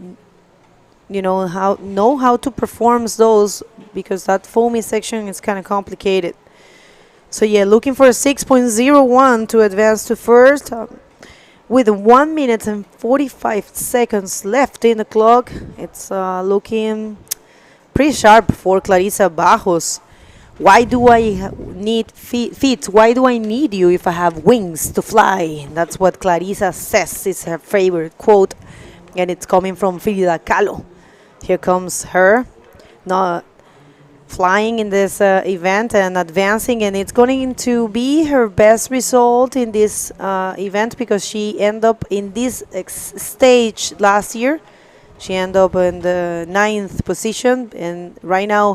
know how to perform those, because that foamy section is kind of complicated. So yeah, looking for a 6.01 to advance to first. With 1 minute and 45 seconds left in the clock, it's looking pretty sharp for Clarissa Barros. Why do I need feet? Why do I need you if I have wings to fly? That's what Clarissa says. It's her favorite quote, and it's coming from Frida Kahlo. Here comes her, not flying in this event and advancing, and it's going to be her best result in this event because she ended up in this stage last year. She ended up in the 9th position, and right now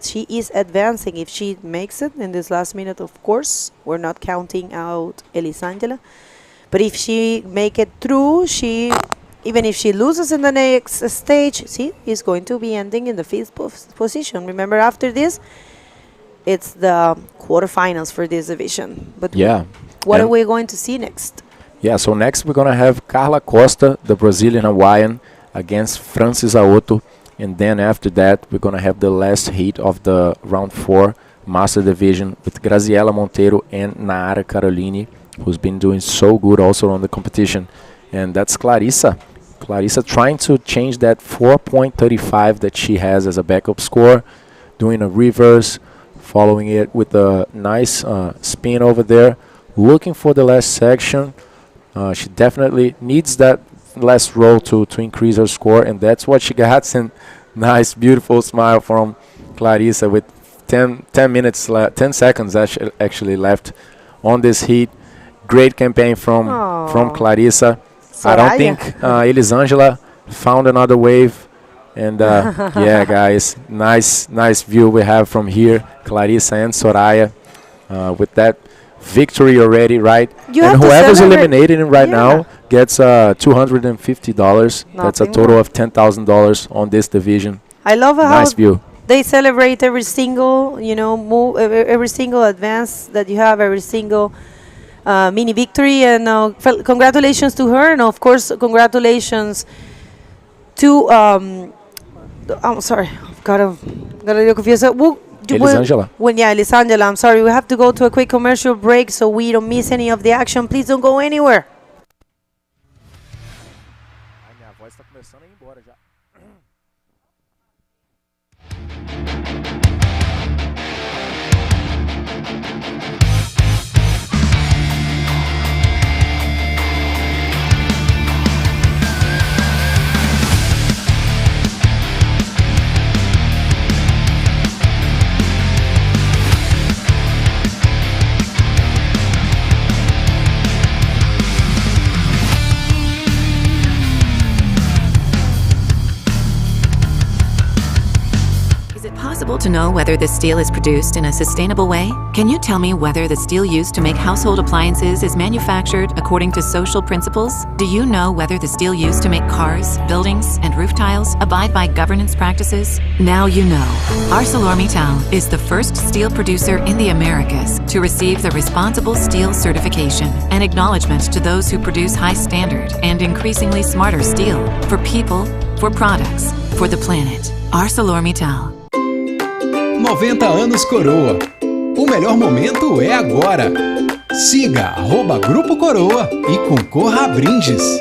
she is advancing. If she makes it in this last minute, of course, we're not counting out Elisângela. But if she make it through, even if she loses in the next stage, is going to be ending in the 5th position. Remember, after this, it's the quarterfinals for this division. But what are we going to see next? Yeah, so next we're going to have Carla Costa, the Brazilian Hawaiian, against Francis Aoto, and then after that we're going to have the last heat of the round 4 master division with Graziella Monteiro and Nara Caroline, who's been doing so good also on the competition. And that's Clarissa trying to change that 4.35 that she has as a backup score, doing a reverse, following it with a nice spin over there, looking for the last section. She definitely needs that last roll to increase her score, and that's what she got. And nice, beautiful smile from Clarissa with 10 seconds actually left on this heat. Great campaign from Clarissa. Soraya. I don't think Elisângela found another wave, and yeah, guys, nice view we have from here. Clarissa and Soraya with that victory already, right? And whoever's eliminated right now gets $250. That's a total of $10,000 on this division. I love how view. They celebrate every single, move, every single advance that you have, every single mini victory, and congratulations to her, and of course congratulations to I'm sorry, got a little confused. Elisângela. Elisângela, I'm sorry. We have to go to a quick commercial break so we don't miss any of the action. Please don't go anywhere. Minha voz está começando a ir embora já. possible to know whether the steel is produced in a sustainable way? Can you tell me whether the steel used to make household appliances is manufactured according to social principles? Do you know whether the steel used to make cars, buildings, and roof tiles abide by governance practices? Now you know. ArcelorMittal is the first steel producer in the Americas to receive the Responsible Steel certification, an acknowledgement to those who produce high standard and increasingly smarter steel for people, for products, for the planet. ArcelorMittal. 90 anos Coroa. O melhor momento é agora. Siga @Grupo Coroa e concorra a brindes.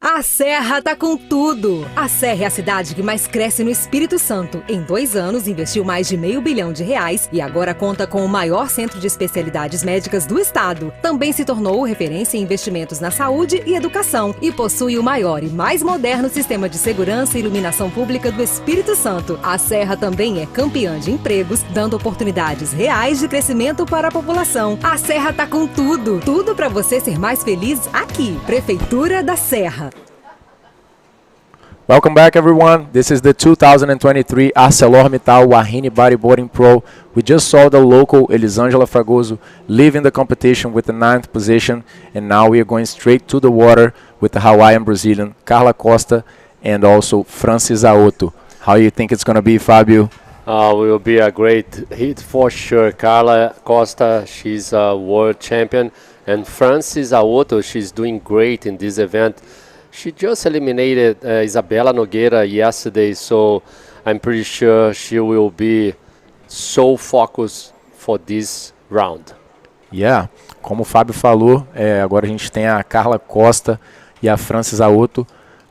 A Serra tá com tudo! A Serra é a cidade que mais cresce no Espírito Santo. Em 2 anos, investiu mais de R$500 milhão e agora conta com o maior centro de especialidades médicas do estado. Também se tornou referência em investimentos na saúde e educação e possui o maior e mais moderno sistema de segurança e iluminação pública do Espírito Santo. A Serra também é campeã de empregos, dando oportunidades reais de crescimento para a população. A Serra tá com tudo! Tudo para você ser mais feliz aqui. Prefeitura da Serra. Welcome back, everyone. This is the 2023 ArcelorMittal WAHINE Bodyboarding Pro. We just saw the local Elisângela Fragoso leaving the competition with the 9th position, and now we are going straight to the water with the Hawaiian Brazilian Carla Costa and also Francis Aoto. How do you think it's going to be, Fabio? Will be a great hit for sure. Carla Costa, she's a world champion, and Francis Aoto, she's doing great in this event. She just eliminated Isabela Nogueira yesterday, so I'm pretty sure she will be so focused for this round. Yeah, como o Fábio falou, agora a gente tem a Carla Costa e a Francis Aoto.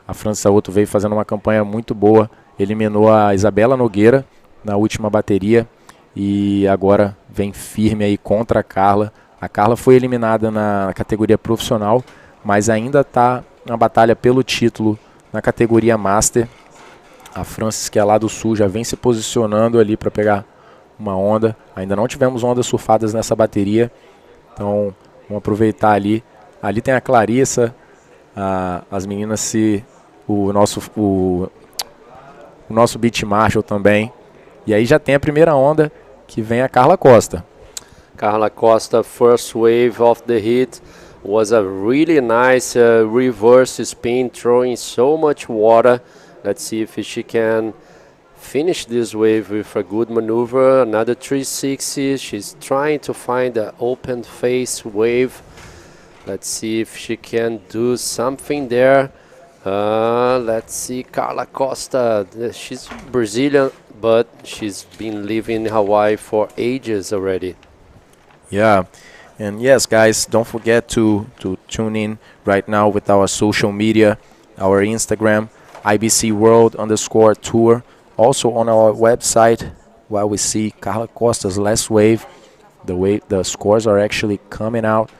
A Francis Aoto veio fazendo uma campanha muito boa, eliminou a Isabela Nogueira na última bateria e agora vem firme aí contra a Carla. A Carla foi eliminada na categoria profissional, mas ainda está na batalha pelo título na categoria Master. A Francis, que é lá do sul, já vem se posicionando ali para pegar uma onda. Ainda não tivemos ondas surfadas nessa bateria, então vamos aproveitar ali. Ali tem a Clarissa, as meninas, o nosso Beach Marshall também. E aí já tem a primeira onda, que vem a Carla Costa. Carla Costa, first wave of the heat. Was a really nice reverse spin, throwing so much water. Let's see if she can finish this wave with a good maneuver. Another 360. She's trying to find the open face wave. Let's see if she can do something there. Let's see, Carla Costa. She's Brazilian, but she's been living in Hawaii for ages already. Yeah. And yes, guys, don't forget to tune in right now with our social media, our Instagram, IBCWorld_tour. Also on our website, while we see Carla Costa's last wave, the scores are actually coming out.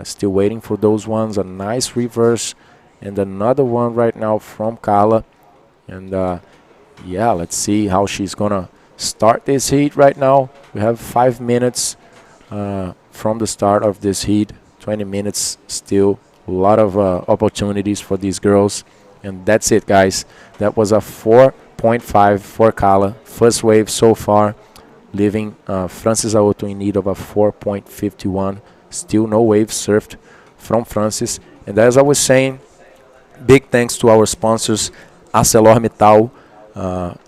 Still waiting for those ones. A nice reverse and another one right now from Carla. And yeah, let's see how she's gonna start this heat right now. We have 5 minutes. From the start of this heat, 20 minutes still, a lot of opportunities for these girls, and that's it, guys. That was a 4.5 for Carla, first wave so far, leaving Francis Aoto in need of a 4.51. Still no wave surfed from Francis, and as I was saying, big thanks to our sponsors ArcelorMittal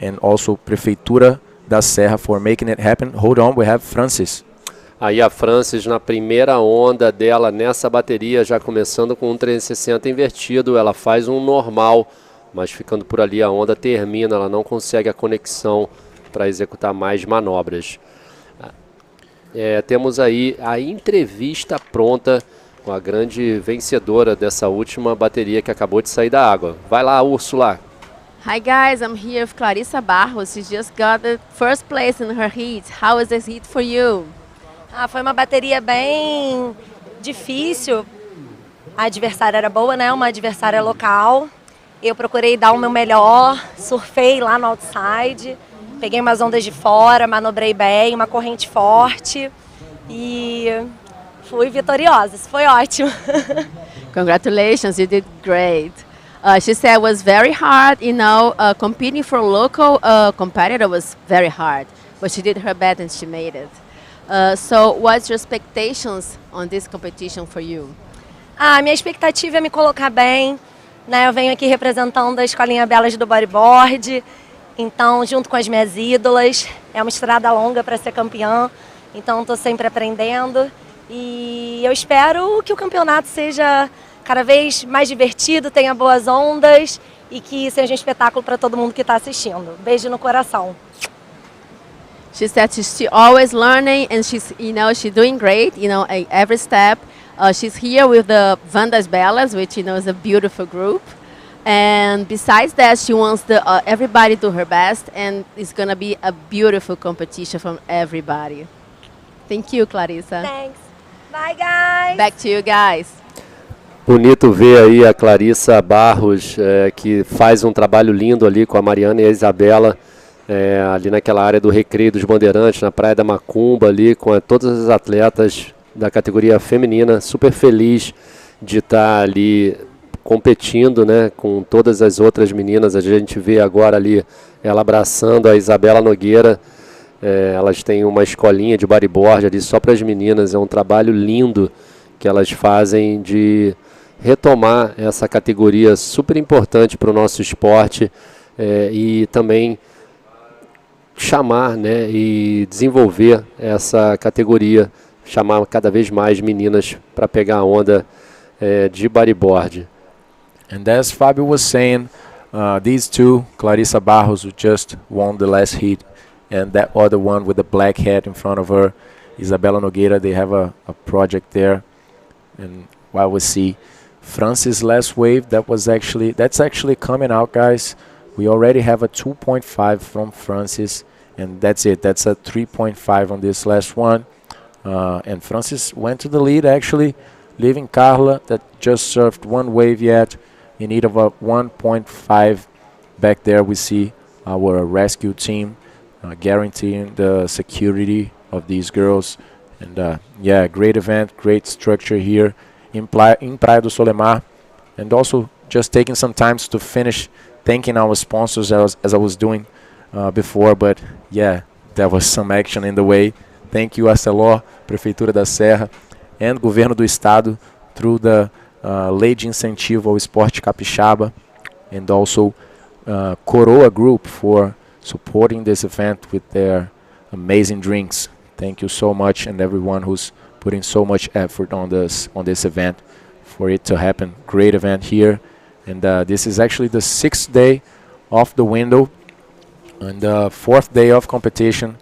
and also Prefeitura da Serra for making it happen. Hold on, we have Francis. Aí a Francis na primeira onda dela nessa bateria, já começando com um 360 invertido, ela faz um normal, mas ficando por ali a onda termina, ela não consegue a conexão para executar mais manobras. temos aí a entrevista pronta com a grande vencedora dessa última bateria que acabou de sair da água. Vai lá, Úrsula. Hi guys, I'm here with Clarissa Barros. She just got the first place in her heat. How is this heat for you? Foi uma bateria bem difícil. A adversária era boa, né? Uma adversária local. Eu procurei dar o meu melhor, surfei lá no outside, peguei umas ondas de fora, manobrei bem, uma corrente forte e fui vitoriosa. Isso foi ótimo. Congratulations, you did great. She said it was very hard, competing for local competitor was very hard, but she did her best and she made it. So what's your expectations on this competition for you? Minha expectativa é me colocar bem, né? Eu venho aqui representando a Escolinha Belas do Bodyboard, então junto com as minhas ídolas, é uma estrada longa para ser campeã, então estou sempre aprendendo e eu espero que o campeonato seja cada vez mais divertido, tenha boas ondas e que seja um espetáculo para todo mundo que está assistindo. Beijo no coração. She said she's always learning and she's doing great, every step. She's here with the Vandas Belas, which is a beautiful group. And besides that, she wants everybody to do her best, and it's going to be a beautiful competition from everybody. Thank you, Clarissa. Thanks. Bye, guys. Back to you guys. Bonito ver aí a Clarissa Barros, que faz um trabalho lindo ali com a Mariana e a Isabela, ali naquela área do Recreio dos Bandeirantes, na Praia da Macumba, ali com todas as atletas da categoria feminina, super feliz de estar ali competindo, né, com todas as outras meninas. A gente vê agora ali ela abraçando a Isabela Nogueira. Elas têm uma escolinha de bodyboard ali só para as meninas. É um trabalho lindo que elas fazem de retomar essa categoria super importante para o nosso esporte, e também chamar, né, e desenvolver essa categoria, chamar cada vez mais meninas para pegar a onda de bodyboard. And as Fabio was saying, these two, Clarissa Barros, who just won the last heat, and that other one with the black hat in front of her, Isabela Nogueira, they have a project there. And while we see Francis' last wave, that's actually coming out, guys. We already have a 2.5 from Francis, and that's it. That's a 3.5 on this last one. And Francis went to the lead, actually, leaving Carla, that just surfed one wave yet, in need of a 1.5. Back there we see our rescue team guaranteeing the security of these girls. And yeah, great event, great structure here in Praia do Solemar. And also just taking some time to finish thanking our sponsors as I was doing before. But yeah, there was some action in the way. Thank you, Arcelor, Prefeitura da Serra, and Governo do Estado through the Lei de Incentivo ao Esporte Capixaba, and also Coroa Group for supporting this event with their amazing drinks. Thank you so much, and everyone who's putting so much effort on this event for it to happen. Great event here, and this is actually the 6th day of the window and the 4th day of competition.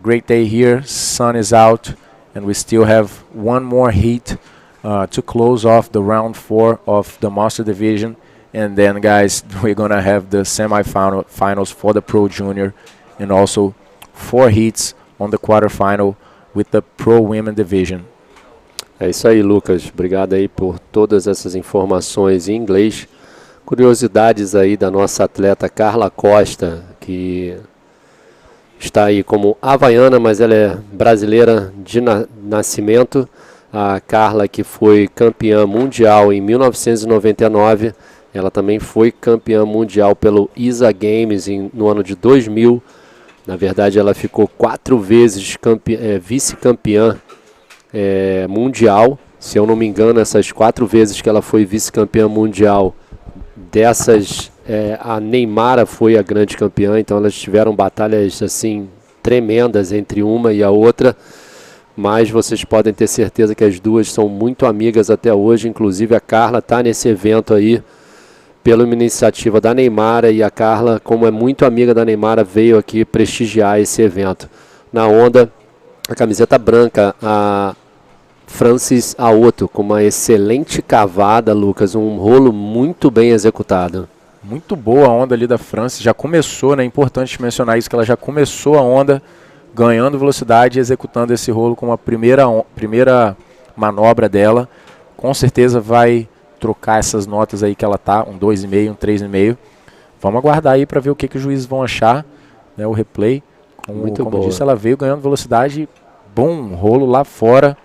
Great day here, sun is out, and we still have one more heat to close off the round 4 of the Master Division. And then, guys, we're gonna have the semi-finals for the Pro Junior, and also 4 heats on the quarterfinal with the Pro Women Division. É isso aí, Lucas. Obrigado aí por todas essas informações em inglês. Curiosidades aí da nossa atleta Carla Costa, que está aí como havaiana, mas ela é brasileira de nascimento. A Carla, que foi campeã mundial em 1999, ela também foi campeã mundial pelo ISA Games no ano de 2000. Na verdade, ela ficou 4 vezes vice-campeã mundial. Se eu não me engano, essas 4 vezes que ela foi vice-campeã mundial, dessas a Neymara foi a grande campeã. Então elas tiveram batalhas assim tremendas entre uma e a outra. Mas vocês podem ter certeza que as duas são muito amigas até hoje. Inclusive a Carla está nesse evento aí pela iniciativa da Neymara, e a Carla, como é muito amiga da Neymara, veio aqui prestigiar esse evento. Na onda, a camiseta branca, a Francis Aoto, com uma excelente cavada, Lucas, um rolo muito bem executado. Muito boa a onda ali da Francis, já começou, né? É importante mencionar isso, que ela já começou a onda ganhando velocidade e executando esse rolo com a primeira manobra dela. Com certeza vai trocar essas notas aí que ela tá, um 2,5, um 3,5. Vamos aguardar aí para ver o que os juízes vão achar, né? O replay. Como disse, ela veio ganhando velocidade, bom rolo lá fora,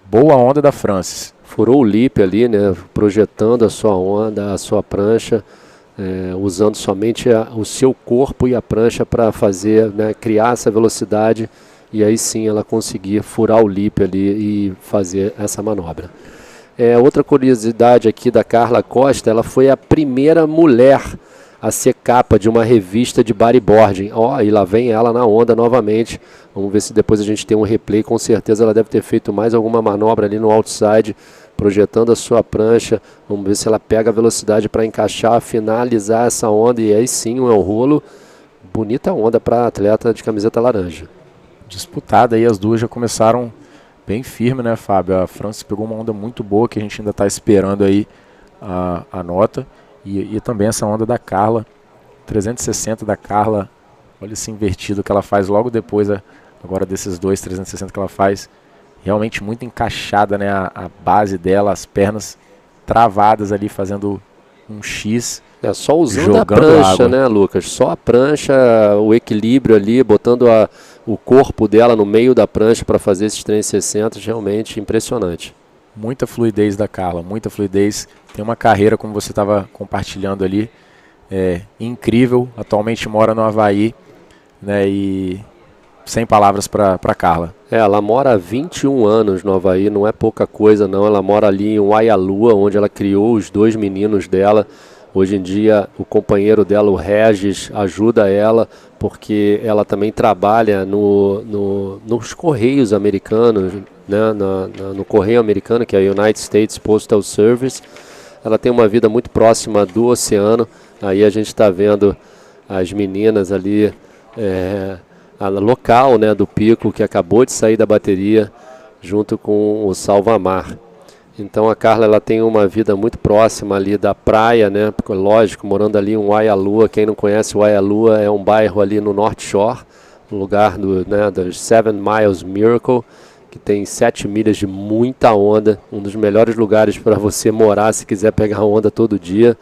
boa onda da Francis. Furou o lip ali, né? Projetando a sua onda, a sua prancha. Usando somente o seu corpo e a prancha para fazer, né, criar essa velocidade, e aí sim ela conseguir furar o lip ali e fazer essa manobra. Outra curiosidade aqui da Carla Costa, ela foi a primeira mulher a ser capa de uma revista de bodyboarding. E lá vem ela na onda novamente. Vamos ver se depois a gente tem um replay. Com certeza ela deve ter feito mais alguma manobra ali no outside, projetando a sua prancha. Vamos ver se ela pega a velocidade para encaixar, finalizar essa onda, e aí sim um rolo. Bonita onda para a atleta de camiseta laranja. Disputada aí, as duas já começaram bem firme, né, Fábio? A Francis pegou uma onda muito boa, que a gente ainda está esperando aí a nota. E também essa onda da Carla, 360 da Carla. Olha esse invertido que ela faz logo depois, agora desses dois 360 que ela faz. Realmente muito encaixada, né, a base dela, as pernas travadas ali, fazendo um X. Só usando a prancha, água, né, Lucas? Só a prancha, o equilíbrio ali, botando o corpo dela no meio da prancha para fazer esses 360, realmente impressionante. Muita fluidez da Carla, muita fluidez. Tem uma carreira, como você estava compartilhando ali, incrível. Atualmente mora no Havaí, né, e sem palavras para Carla. Ela mora há 21 anos no Havaí, não é pouca coisa não. Ela mora ali em Waialua, onde ela criou os 2 meninos dela. Hoje em dia o companheiro dela, o Regis, ajuda ela, porque ela também trabalha nos Correios americanos, né, no Correio americano, que é a United States Postal Service. Ela tem uma vida muito próxima do oceano. Aí a gente está vendo as meninas ali, a local, né, do Pico, que acabou de sair da bateria, junto com o Solemar. Então a Carla, ela tem uma vida muito próxima ali da praia, né? Porque, lógico, morando ali em Waialua. Quem não conhece Waialua, é um bairro ali no North Shore, no lugar dos 7 Miles Miracle, que tem 7 milhas de muita onda, um dos melhores lugares para você morar se quiser pegar onda todo dia.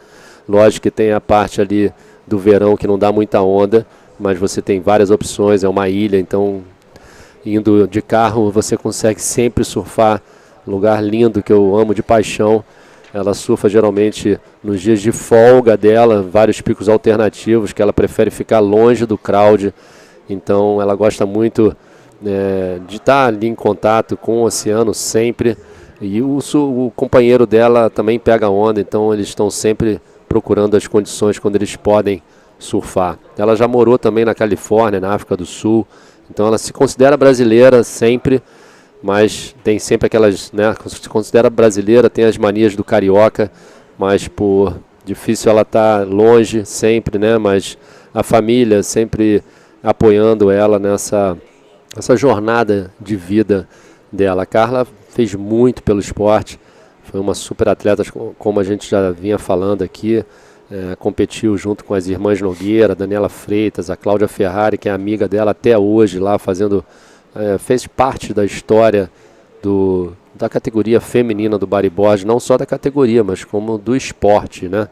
Lógico que tem a parte ali do verão que não dá muita onda, mas você tem várias opções, é uma ilha, então indo de carro você consegue sempre surfar. Lugar lindo que eu amo de paixão. Ela surfa geralmente nos dias de folga dela, vários picos alternativos, que ela prefere ficar longe do crowd. Então ela gosta muito de estar ali em contato com o oceano sempre. E o companheiro dela também pega onda, então eles estão sempre procurando as condições quando eles podem surfar. Ela já morou também na Califórnia, na África do Sul, então ela se considera brasileira sempre, mas tem sempre aquelas, né, se considera brasileira, tem as manias do carioca, mas por difícil ela tá longe sempre, né, mas a família sempre apoiando ela nessa jornada de vida dela. A Carla fez muito pelo esporte, foi uma super atleta, como a gente já vinha falando aqui, competiu junto com as irmãs Nogueira, Daniela Freitas, a Cláudia Ferrari, que é amiga dela até hoje lá, fez parte da história da categoria feminina do bodyboard, não só da categoria, mas como do esporte, né?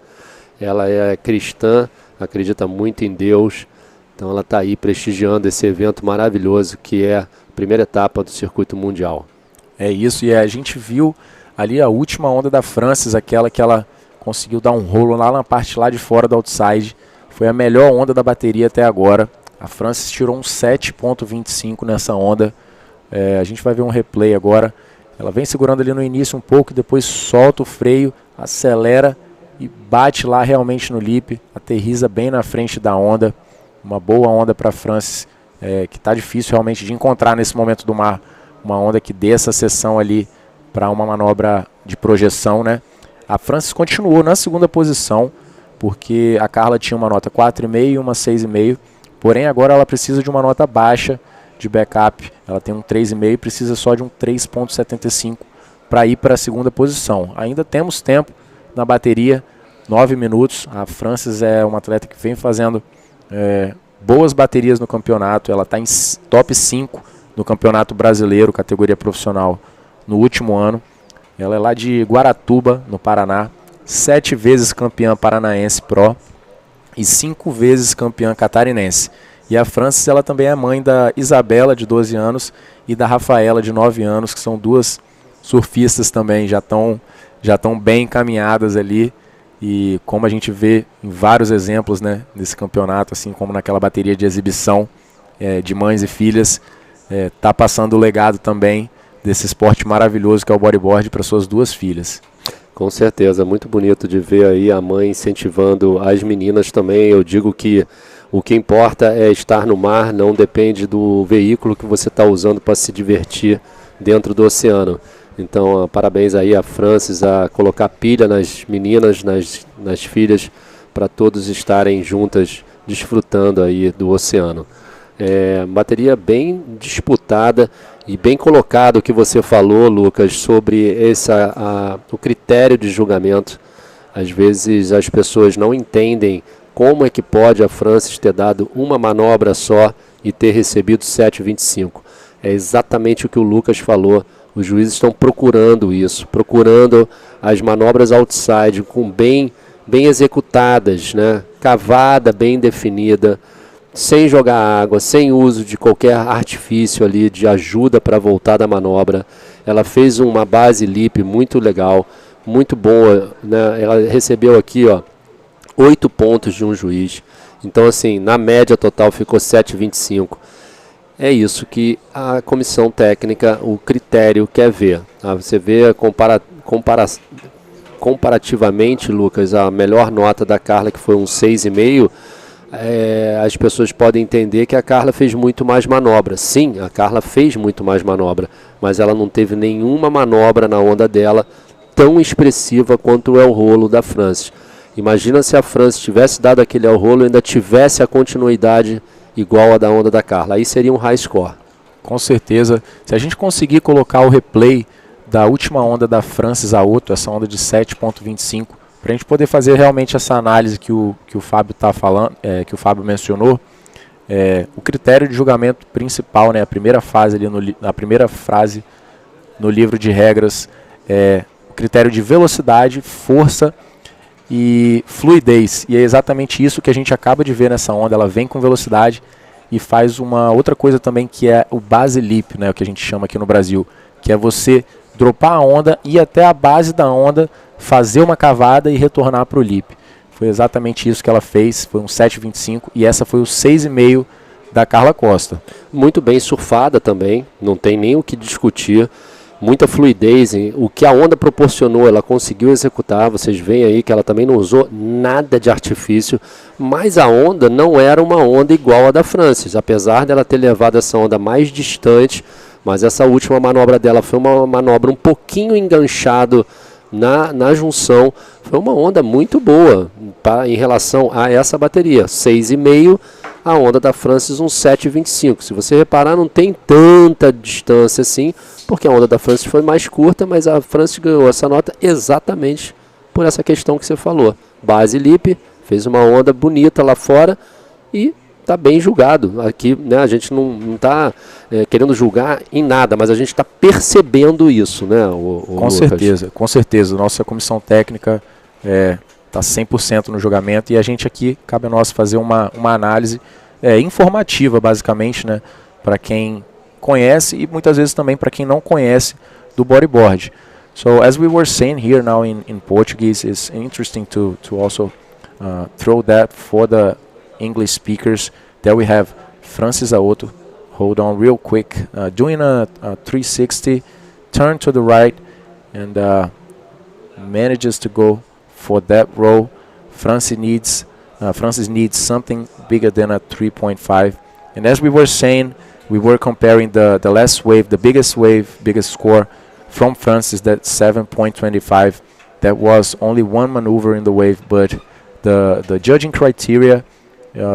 Ela é cristã, acredita muito em Deus, então ela está aí prestigiando esse evento maravilhoso que é a primeira etapa do circuito mundial. É isso, e a gente viu ali a última onda da Francis, aquela que ela conseguiu dar um rolo lá na parte lá de fora do outside, foi a melhor onda da bateria até agora. A Francis tirou um 7.25 nessa onda. A gente vai ver um replay agora. Ela vem segurando ali no início um pouco, depois solta o freio, acelera e bate lá realmente no lip. Aterriza bem na frente da onda. Uma boa onda para a Francis, que está difícil realmente de encontrar nesse momento do mar. Uma onda que dê essa seção ali para uma manobra de projeção, né? A Francis continuou na segunda posição, porque a Carla tinha uma nota 4,5 e uma 6,5. Porém, agora ela precisa de uma nota baixa, de backup, ela tem um 3,5 e precisa só de um 3,75 para ir para a segunda posição. Ainda temos tempo na bateria, 9 minutos. A Francis é uma atleta que vem fazendo boas baterias no campeonato. Ela está em top 5 no Campeonato Brasileiro, categoria profissional, no último ano. Ela é lá de Guaratuba, no Paraná, 7 vezes campeã paranaense Pro e 5 vezes campeã catarinense. E a Francis, ela também é mãe da Isabela, de 12 anos, e da Rafaela, de 9 anos, que são duas surfistas também, já estão bem encaminhadas ali. E como a gente vê em vários exemplos, né, desse campeonato, assim como naquela bateria de exibição de mães e filhas, tá passando o legado também desse esporte maravilhoso que é o bodyboard para suas 2 filhas. Com certeza, muito bonito de ver aí a mãe incentivando as meninas também. Eu digo que o que importa é estar no mar, não depende do veículo que você está usando para se divertir dentro do oceano. Então, parabéns aí a Francis a colocar pilha nas meninas, nas filhas, para todos estarem juntas desfrutando aí do oceano. Bateria bem disputada e bem colocado o que você falou, Lucas, sobre o critério de julgamento. Às vezes as pessoas não entendem como é que pode a Francis ter dado uma manobra só e ter recebido 7,25. É exatamente o que o Lucas falou. Os juízes estão procurando isso, procurando as manobras outside com bem executadas, né? Cavada, bem definida, sem jogar água, sem uso de qualquer artifício ali de ajuda para voltar da manobra. Ela fez uma base lip muito legal, muito boa, né? Ela recebeu aqui, ó, 8 pontos de um juiz. Então, assim, na média total ficou 7,25. É isso que a comissão técnica, o critério quer ver. Você vê comparativamente, Lucas, a melhor nota da Carla, que foi um 6,5, as pessoas podem entender que a Carla fez muito mais manobra. Sim, a Carla fez muito mais manobra, mas ela não teve nenhuma manobra na onda dela tão expressiva quanto é o rolo da Francis. Imagina se a Francis tivesse dado aquele ao rolo e ainda tivesse a continuidade igual a da onda da Carla. Aí seria um high score. Com certeza. Se a gente conseguir colocar o replay da última onda da Francis A8, essa onda de 7,25, para a gente poder fazer realmente essa análise que o Fábio está falando, que o Fábio mencionou, o critério de julgamento principal, né, a primeira frase no livro de regras, o critério de velocidade, força e fluidez. E é exatamente isso que a gente acaba de ver nessa onda. Ela vem com velocidade e faz uma outra coisa também, que é o base lip, né, o que a gente chama aqui no Brasil, que é você dropar a onda, ir até a base da onda, fazer uma cavada e retornar para o lip. Foi exatamente isso que ela fez, foi um 7,25 e essa foi o 6,5 da Carla Costa. Muito bem surfada também, não tem nem o que discutir. Muita fluidez, hein? O que a onda proporcionou, ela conseguiu executar. Vocês veem aí que ela também não usou nada de artifício, mas a onda não era uma onda igual a da Francis, apesar dela ter levado essa onda mais distante. Mas essa última manobra dela foi uma manobra um pouquinho enganchado na junção. Foi uma onda muito boa em relação a essa bateria. 6,5, a onda da Francis um 7,25. Se você reparar, não tem tanta distância assim, porque a onda da Francis foi mais curta, mas a Francis ganhou essa nota exatamente por essa questão que você falou. Base lip, fez uma onda bonita lá fora e está bem julgado. Aqui, né, a gente não está querendo julgar em nada, mas a gente está percebendo isso, né, com certeza, com certeza. Nossa comissão técnica está 100% no julgamento e a gente aqui, cabe a nós fazer uma análise informativa, basicamente, né, para quem conhece e muitas vezes também para quem não conhece do bodyboard. So as we were saying here now in Portuguese, it's interesting to also throw that for the English speakers. There we have Francis A8, hold on real quick, doing a 360, turn to the right, and manages to go for that roll. Francis needs something bigger than a 3.5. And as we were saying, we were comparing the last wave, the biggest score from Francis, that 7.25. That was only one maneuver in the wave, but the judging criteria,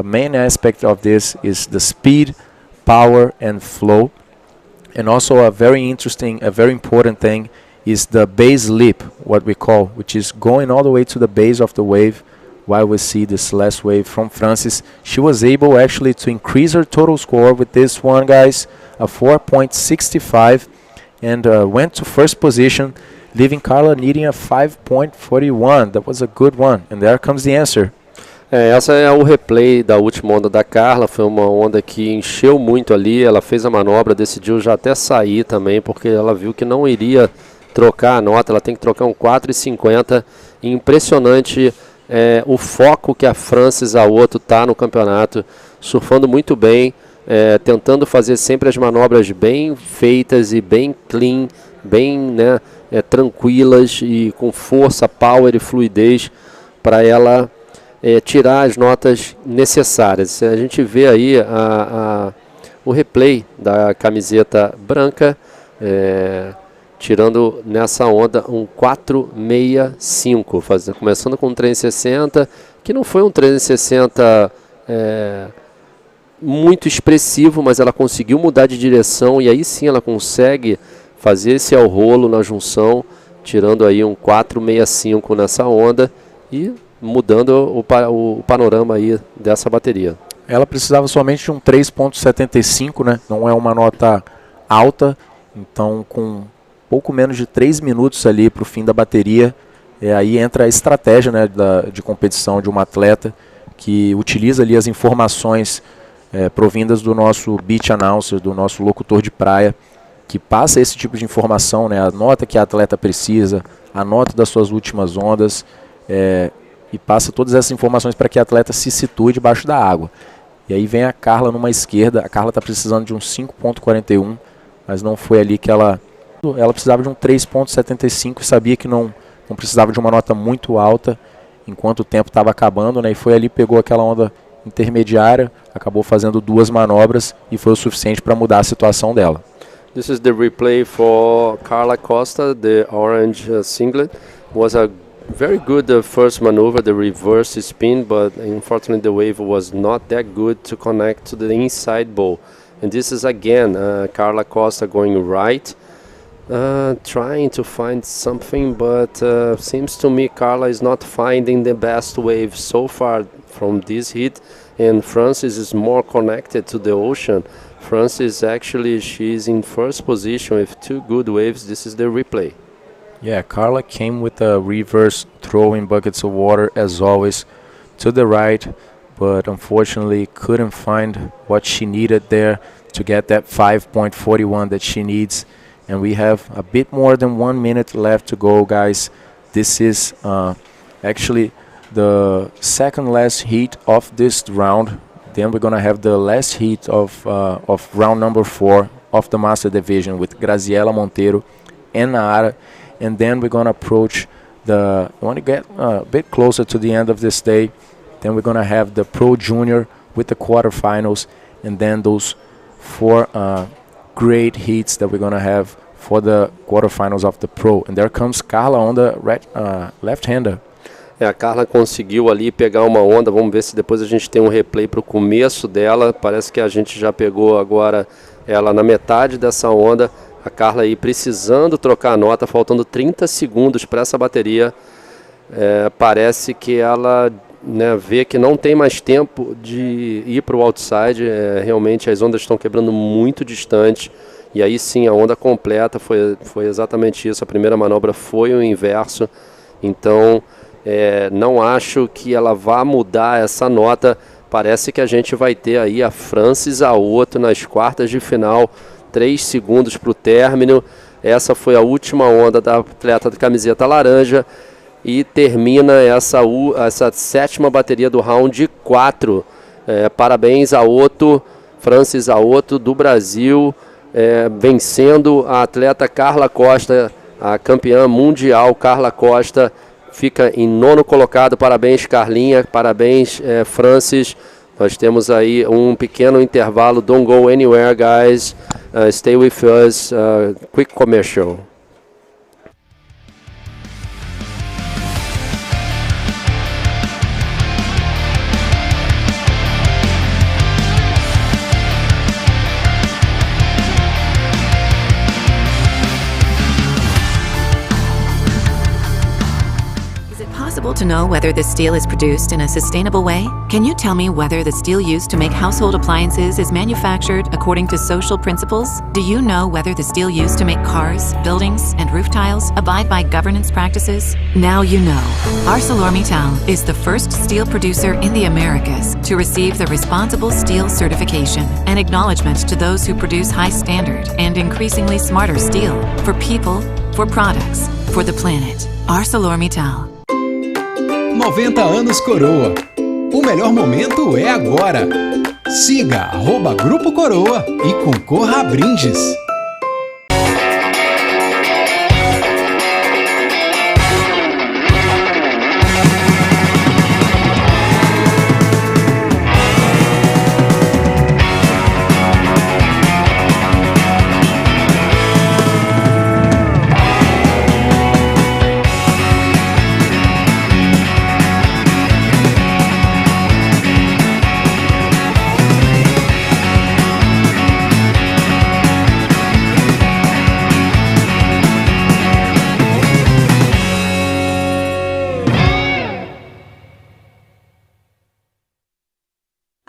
main aspect of this is the speed power and flow. And also a very important thing is the base leap, what we call, which is going all the way to the base of the wave. While we see this last wave from Francis, she was able actually to increase her total score with this one, guys, a 4.65, and went to first position, leaving Carla needing a 5.41. That was a good one, and there comes the answer. Essa é o replay da última onda da Carla, foi uma onda que encheu muito ali, ela fez a manobra, decidiu já até sair também, porque ela viu que não iria trocar a nota, ela tem que trocar um 4,50, impressionante o foco que a Francis Aoto está no campeonato, surfando muito bem, tentando fazer sempre as manobras bem feitas e bem clean, bem tranquilas e com força, power e fluidez para ela tirar as notas necessárias. A gente vê aí o replay da camiseta branca, tirando nessa onda um 4,65, começando com um 360, que não foi um 360 muito expressivo, mas ela conseguiu mudar de direção e aí sim ela consegue fazer esse ao rolo na junção, tirando aí um 4,65 nessa onda e mudando o panorama aí dessa bateria. Ela precisava somente de um 3.75, né? Não é uma nota alta, então com pouco menos de 3 minutos ali para o fim da bateria, aí entra a estratégia, né, de competição de uma atleta que utiliza ali as informações provindas do nosso beach announcer, do nosso locutor de praia, que passa esse tipo de informação, né, a nota que a atleta precisa, a nota das suas últimas ondas, e passa todas essas informações para que a atleta se situe debaixo da água. E aí vem a Carla numa esquerda, a Carla está precisando de um 5.41, mas não foi ali que ela precisava de um 3.75 e sabia que não precisava de uma nota muito alta enquanto o tempo estava acabando, né? E foi ali, pegou aquela onda intermediária, acabou fazendo 2 manobras e foi o suficiente para mudar a situação dela. This is the replay for Carla Costa, the orange singlet. Was a very good first maneuver, the reverse spin, but unfortunately the wave was not that good to connect to the inside bowl. And this is again Carla Costa going right, trying to find something, but seems to me Carla is not finding the best wave so far from this heat, and Francis is more connected to the ocean. Francis actually, she's in first position with 2 good waves. This is the replay. Yeah, Carla came with a reverse throw in buckets of water as always to the right, but unfortunately couldn't find what she needed there to get that 5.41 that she needs. And we have a bit more than 1 minute left to go, guys. This is actually the second last heat of this round. Then we're gonna have the last heat of round number 4 of the Master Division with Graziela Monteiro and Nara. And then we're gonna approach we want to get a bit closer to the end of this day. Then we're gonna have the Pro Junior with the quarterfinals, and then those 4 great heats that we're gonna have for the quarterfinals of the Pro. And there comes Carla on the left-hander. A Carla conseguiu ali pegar uma onda, vamos ver se depois a gente tem um replay para o começo dela. Parece que a gente já pegou agora ela na metade dessa onda. A Carla aí precisando trocar a nota, faltando 30 segundos para essa bateria. Parece que ela vê que não tem mais tempo de ir para o outside. Realmente as ondas estão quebrando muito distante. E aí sim, a onda completa foi exatamente isso. A primeira manobra foi o inverso. Então, não acho que ela vá mudar essa nota. Parece que a gente vai ter aí a Francis Aoto nas quartas de final. 3 segundos para o término. Essa foi a última onda da atleta de camiseta laranja. E termina essa 7ª bateria do round 4. Parabéns a Aoto, Francis Aoto do Brasil, vencendo a atleta Carla Costa, a campeã mundial Carla Costa. Fica em 9º colocado. Parabéns, Carlinha. Parabéns, Francis. Nós temos aí um pequeno intervalo. Don't go anywhere, guys. Stay with us. Quick commercial. able to know whether the steel is produced in a sustainable way? Can you tell me whether the steel used to make household appliances is manufactured according to social principles? Do you know whether the steel used to make cars, buildings, and roof tiles abide by governance practices? Now you know. ArcelorMittal is the first steel producer in the Americas to receive the Responsible Steel certification, an acknowledgement to those who produce high standard and increasingly smarter steel for people, for products, for the planet. ArcelorMittal. 90 anos Coroa. O melhor momento é agora. Siga @Grupo Coroa e concorra a brindes.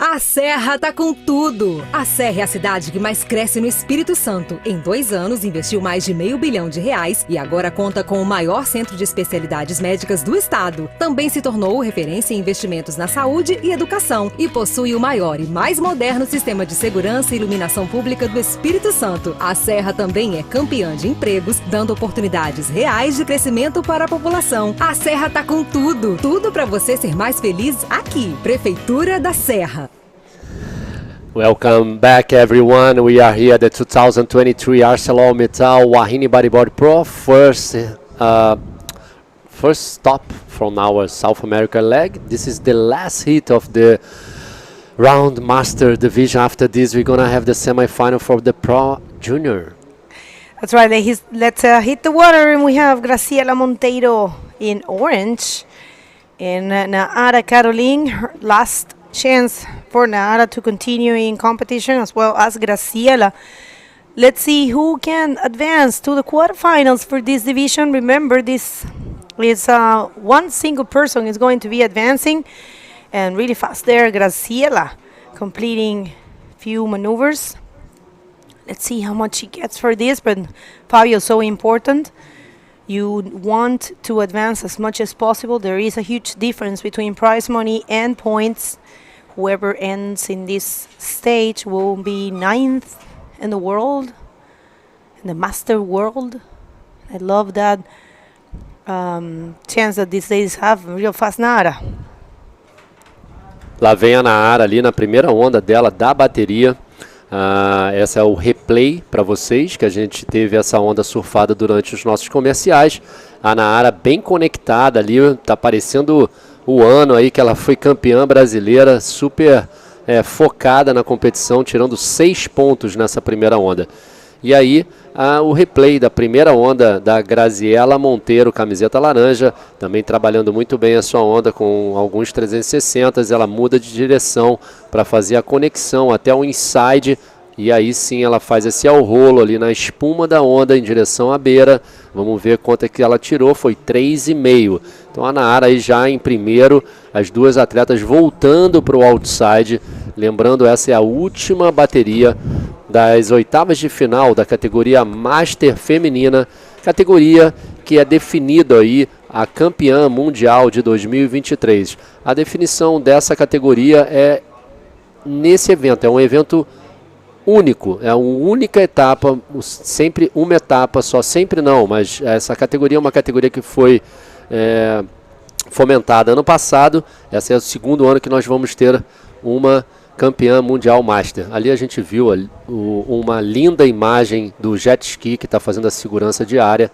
A Serra tá com tudo! A Serra é a cidade que mais cresce no Espírito Santo. Em 2 anos, investiu mais de R$500 milhão e agora conta com o maior centro de especialidades médicas do estado. Também se tornou referência em investimentos na saúde e educação e possui o maior e mais moderno sistema de segurança e iluminação pública do Espírito Santo. A Serra também é campeã de empregos, dando oportunidades reais de crescimento para a população. A Serra tá com tudo! Tudo para você ser mais feliz aqui. Prefeitura da Serra. Welcome back, everyone. We are here at the 2023 ArcelorMittal WAHINE Bodyboard Pro. First stop from our South America leg. This is the last heat of the round master division. After this, we're gonna have the semi-final for the Pro Junior. That's right. Let's hit the water, and we have Graciela Monteiro in orange, and Naara Caroline, her last chance for Naara to continue in competition, as well as Graciela. Let's see who can advance to the quarterfinals for this division. Remember, this is one single person is going to be advancing, and really fast there, Graciela completing few maneuvers. Let's see how much she gets for this, but Fabio, so important. You want to advance as much as possible. There is a huge difference between prize money and points. Whoever ends in this stage will be 9th in the world, in the master world. I love that chance that these ladies have. Real fast, Naara. Lá vem a Naara ali na primeira onda dela da bateria. Essa é o replay para vocês, que a gente teve essa onda surfada durante os nossos comerciais. A Naara bem conectada ali, tá parecendo o ano aí que ela foi campeã brasileira, super focada na competição, tirando 6 pontos nessa primeira onda. E aí o replay da primeira onda da Graciela Monteiro, camiseta laranja, também trabalhando muito bem a sua onda com alguns 360, ela muda de direção para fazer a conexão até o inside, e aí sim ela faz esse ao rolo ali na espuma da onda em direção à beira. Vamos ver quanto é que ela tirou, foi 3,5. Então a Naara aí já em primeiro, as duas atletas voltando para o outside. Lembrando, essa é a última bateria das oitavas de final da categoria Master Feminina, categoria que é definida aí a campeã mundial de 2023. A definição dessa categoria é nesse evento, é um evento único, é uma única etapa, sempre uma etapa só, sempre não, mas essa categoria é uma categoria que foi fomentada ano passado. Esse é o segundo ano que nós vamos ter uma campeã mundial master. Ali a gente viu uma linda imagem do jet ski que está fazendo a segurança diária,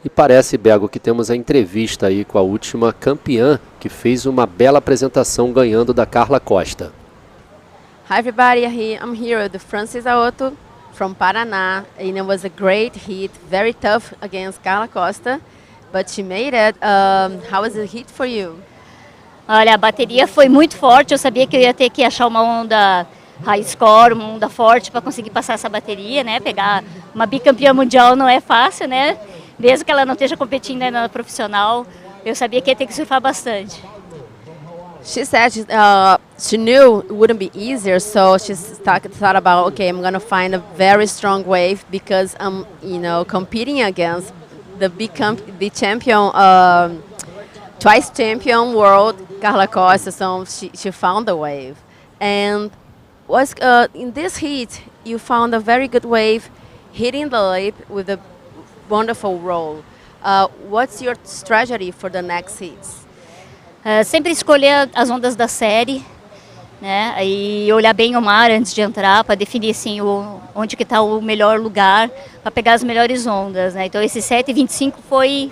e parece, Bego, que temos a entrevista aí com a última campeã, que fez uma bela apresentação ganhando da Carla Costa. Hi everybody, I'm here with Francis Aoto from Paraná, and it was a great heat, very tough against Carla Costa, but she made it. How was the heat for you? Olha, a bateria foi muito forte, eu sabia que eu ia ter que achar uma onda high score, uma onda forte para conseguir passar essa bateria, né? Pegar uma bicampeã mundial não é fácil, né? Mesmo que ela não esteja competindo ainda na profissional, eu sabia que ia ter que surfar bastante. She said she knew it wouldn't be easier, so she thought about, okay, I'm gonna find a very strong wave because I'm, competing against the champion, twice champion world, Carla Costa. So she found the wave, and was in this heat you found a very good wave, hitting the lip with a wonderful roll. What's your strategy for the next heats? Sempre escolher as ondas da série, né? E olhar bem o mar antes de entrar para definir assim onde que está o melhor lugar para pegar as melhores ondas, né? Então esse 7,25 foi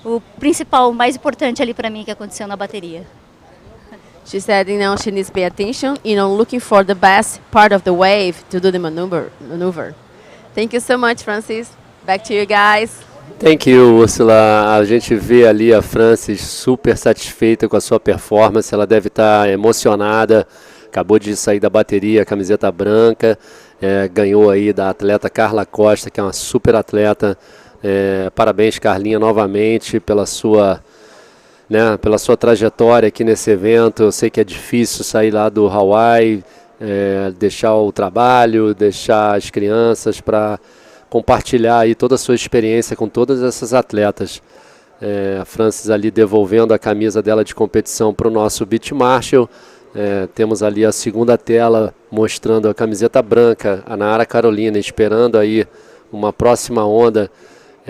o principal, o mais importante ali para mim que aconteceu na bateria. She said, she needs to pay attention, looking for the best part of the wave to do the maneuver. Thank you so much, Francis. Back to you guys. Thank you, Ursula. A gente vê ali a Francis super satisfeita com a sua performance. Ela deve estar emocionada. Acabou de sair da bateria, camiseta branca. Ganhou aí da atleta Carla Costa, que é uma super atleta. Parabéns, Carlinha, novamente pela sua trajetória aqui nesse evento. Eu sei que é difícil sair lá do Hawaii, deixar o trabalho, deixar as crianças para compartilhar aí toda a sua experiência com todas essas atletas. A Francis ali devolvendo a camisa dela de competição para o nosso Beach Marshall. Temos ali a segunda tela mostrando a camiseta branca, a Nara Carolina, esperando aí uma próxima onda,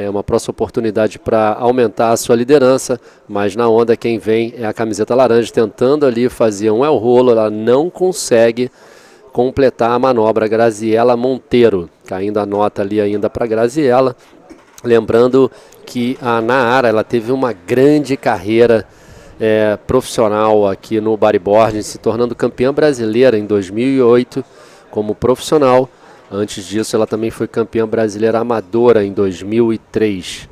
uma próxima oportunidade para aumentar a sua liderança, mas na onda quem vem é a camiseta laranja, tentando ali fazer um rolo, ela não consegue completar a manobra. Graziela Monteiro, caindo a nota ali ainda para Graziela. Lembrando que a Nara, ela teve uma grande carreira profissional aqui no bodyboarding, se tornando campeã brasileira em 2008 como profissional. Antes disso, ela também foi campeã brasileira amadora em 2003.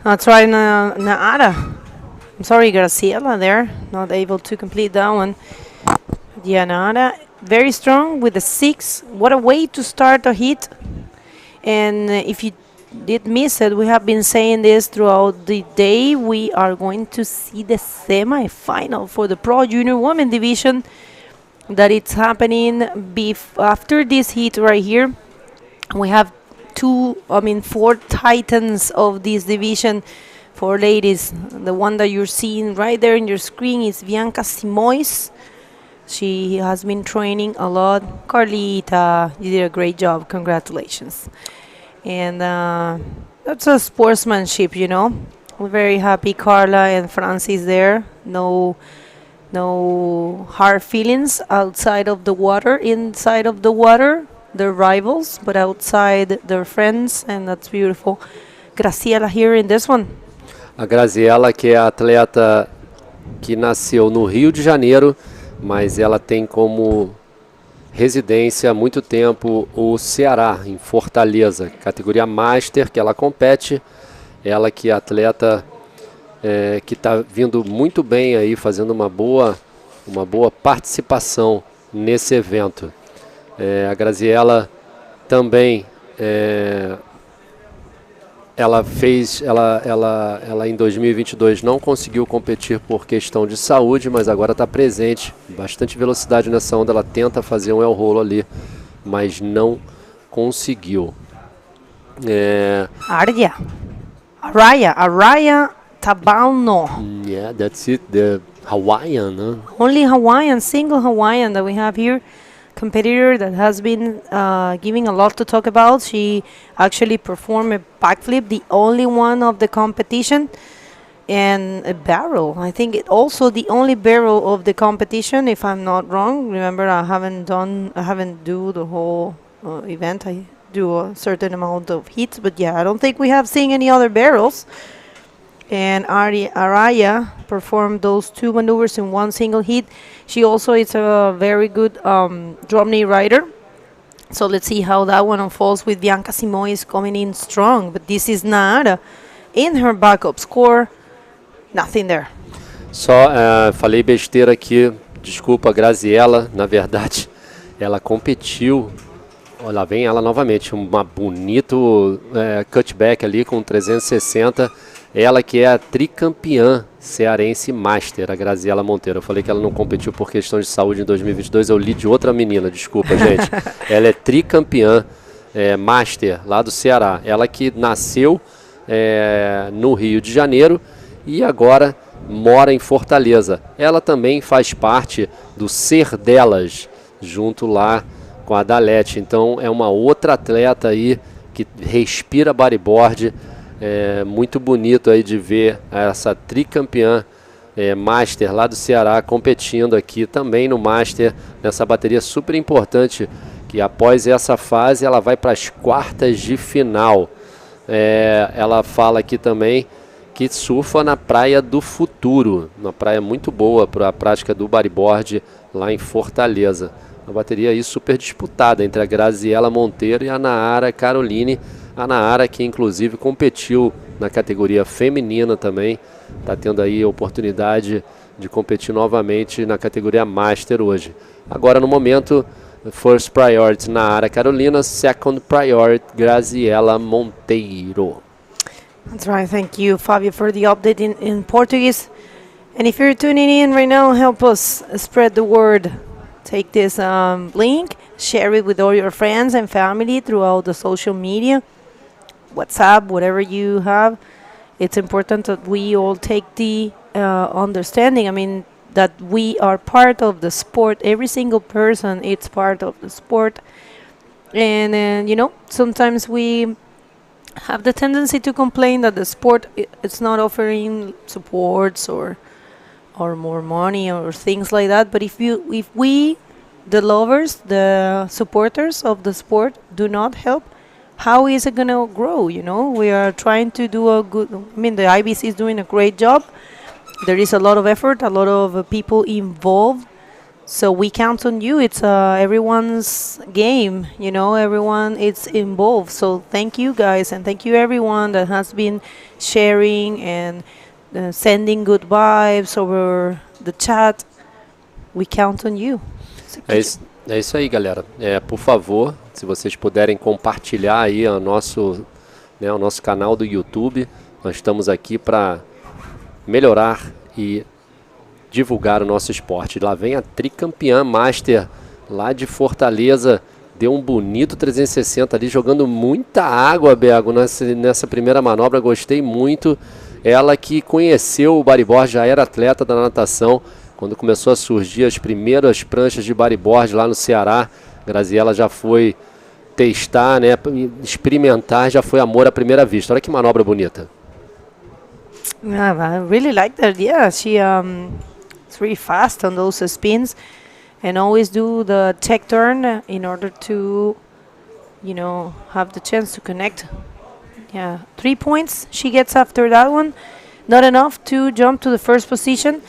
That's right, Nara. I'm sorry, Graciela there, not able to complete that one. Yeah, Nara, very strong with a 6. What a way to start a hit. And if you did miss it, we have been saying this throughout the day. We are going to see the semi-final for the Pro Junior Women Division. That it's happening after this heat right here. We have 4 titans of this division for ladies. The one that you're seeing right there in your screen is Bianca Simoes. She has been training a lot. Carlita, you did a great job. Congratulations. And that's a sportsmanship, We're very happy Carla and Francis there. No hard feelings outside of the water. Inside of the water, they're rivals, but outside they're friends, and that's beautiful. Graciela here in this one. A Graziela, que é a atleta que nasceu no Rio de Janeiro, mas ela tem como residência há muito tempo o Ceará, em Fortaleza, categoria Master, que ela compete. Ela que é atleta que está vindo muito bem aí, fazendo uma boa participação nesse evento. A Graziela também, ela em 2022 não conseguiu competir por questão de saúde, mas agora está presente, bastante velocidade nessa onda. Ela tenta fazer um rolo ali, mas não conseguiu. Araya Tabano. Yeah, that's it. The Hawaiian. Huh? Only Hawaiian, single Hawaiian that we have here. Competitor that has been giving a lot to talk about. She actually performed a backflip, the only one of the competition, and a barrel. I think also the only barrel of the competition, if I'm not wrong. Remember, I haven't do the whole event. I do a certain amount of hits, but yeah, I don't think we have seen any other barrels. And Araya performed those 2 maneuvers in one single hit. She also is a very good drum knee rider. So let's see how that one unfolds with Bianca Simoes coming in strong. But this is Nara in her backup score. Nothing there. Só falei besteira aqui. Desculpa, Graziela. Na verdade, ela competiu Lá vem ela novamente, uma bonito cutback ali com 360. Ela que é a tricampeã cearense Master, a Graziela Monteiro. Eu falei que ela não competiu por questão de saúde em 2022, eu li de outra menina, desculpa, gente. Ela é tricampeã Master, lá do Ceará. Ela que nasceu no Rio de Janeiro e agora mora em Fortaleza. Ela também faz parte do Ser Delas, junto lá com a Dalete. Então é uma outra atleta aí que respira bodyboard. Muito bonito aí de ver essa tricampeã Master lá do Ceará competindo aqui também no Master, nessa bateria super importante, que após essa fase ela vai para as quartas de final. Ela fala aqui também que surfa na Praia do Futuro, uma praia muito boa para a prática do bodyboard lá em Fortaleza. Uma bateria aí super disputada entre a Graziela Monteiro e a Nahara Caroline. A Nahara que inclusive competiu na categoria feminina também, está tendo aí a oportunidade de competir novamente na categoria Master hoje. Agora no momento, first priority Nahara Carolina, second priority Graziela Monteiro. That's right. Thank you, Fabio, for the update in Portuguese. And if you're tuning in right now, help us spread the word. Take this link, share it with all your friends and family throughout the social media, WhatsApp, whatever you have. It's important that we all take the understanding. I mean, that we are part of the sport. Every single person, it's part of the sport. And sometimes we have the tendency to complain that the sport it's not offering supports or more money or things like that. But if we, the lovers, the supporters of the sport, do not help, how is it going to grow? We are trying to do the IBC is doing a great job. There is a lot of effort, a lot of people involved. So we count on you. It's everyone's game, everyone is involved. So thank you guys, and thank you everyone that has been sharing and sending good vibes over the chat. We count on you. É isso aí, galera. Por favor, se vocês puderem compartilhar aí o nosso canal do YouTube. Nós estamos aqui para melhorar e divulgar o nosso esporte. Lá vem a tricampeã Master lá de Fortaleza. Deu um bonito 360 ali, jogando muita água, Bego, nessa primeira manobra. Gostei muito. Ela que conheceu o bodyboard, já era atleta da natação, quando começou a surgir as primeiras pranchas de bodyboard lá no Ceará. Graziela já foi testar, experimentar, já foi amor à primeira vista. Olha que manobra bonita. I really like that. Yeah, it's really fast on those spins, and always do the tech turn in order to, have the chance to connect. Yeah, 3 points she gets after that one. Not enough to jump to the first position.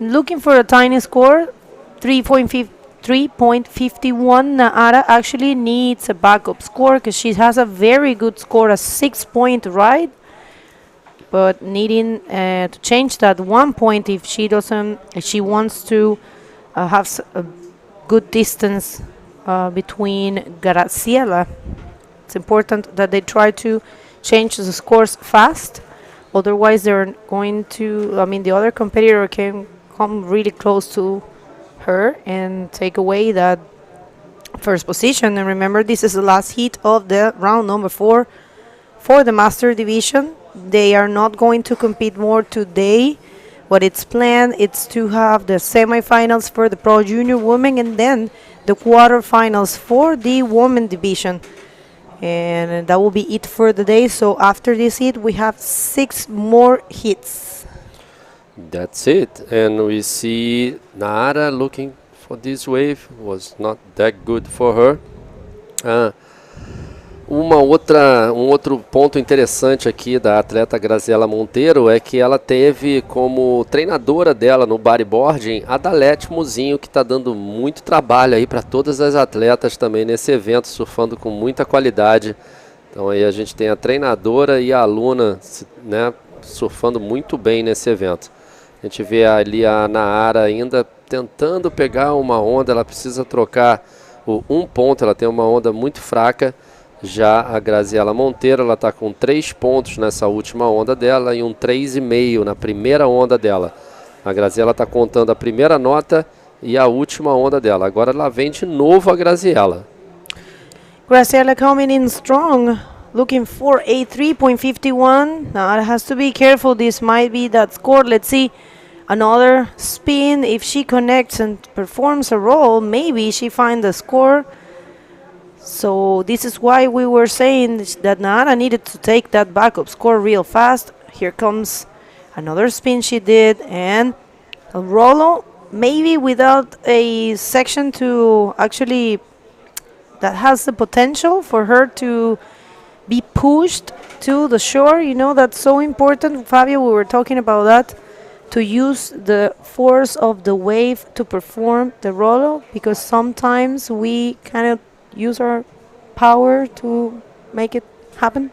Looking for a tiny score, 3.51. Nahara actually needs a backup score because she has a very good score, a 6-point ride. But needing to change that 1 point if she wants to have a good distance between Graziela. It's important that they try to change the scores fast. Otherwise, they're going to, the other competitor can come really close to her and take away that first position. And remember, this is the last heat of the round number 4 for the Master Division. They are not going to compete more today. What it's planned is to have the semifinals for the Pro Junior Women and then the quarterfinals for the Women Division. And that will be it for the day. So after this hit, we have 6 more hits. That's it. And we see Nahara looking for this wave. Was not that good for her. Um outro ponto interessante aqui da atleta Graziela Monteiro é que ela teve como treinadora dela no bodyboarding a Dalete Muzinho, que está dando muito trabalho aí para todas as atletas também nesse evento, surfando com muita qualidade. Então aí a gente tem a treinadora e a aluna, surfando muito bem nesse evento. A gente vê ali a Nahara ainda tentando pegar uma onda, ela precisa trocar um ponto, ela tem uma onda muito fraca. Já a Graziella Monteiro, ela está com 3 pontos nessa última onda dela e um 3,5 na primeira onda dela. A Graziella está contando a primeira nota e a última onda dela. Agora ela vem de novo a Graziella. Graziella coming in strong, looking for a 3.51. Now it has to be careful, this might be that score. Let's see another spin. If she connects and performs a roll, maybe she finds the score. So this is why we were saying that Nara needed to take that backup score real fast. Here comes another spin she did, and a rollo, maybe without a section to actually that has the potential for her to be pushed to the shore. You know, that's so important, Fabio, we were talking about that, to use the force of the wave to perform the rollo, because sometimes we kind of use our power to make it happen.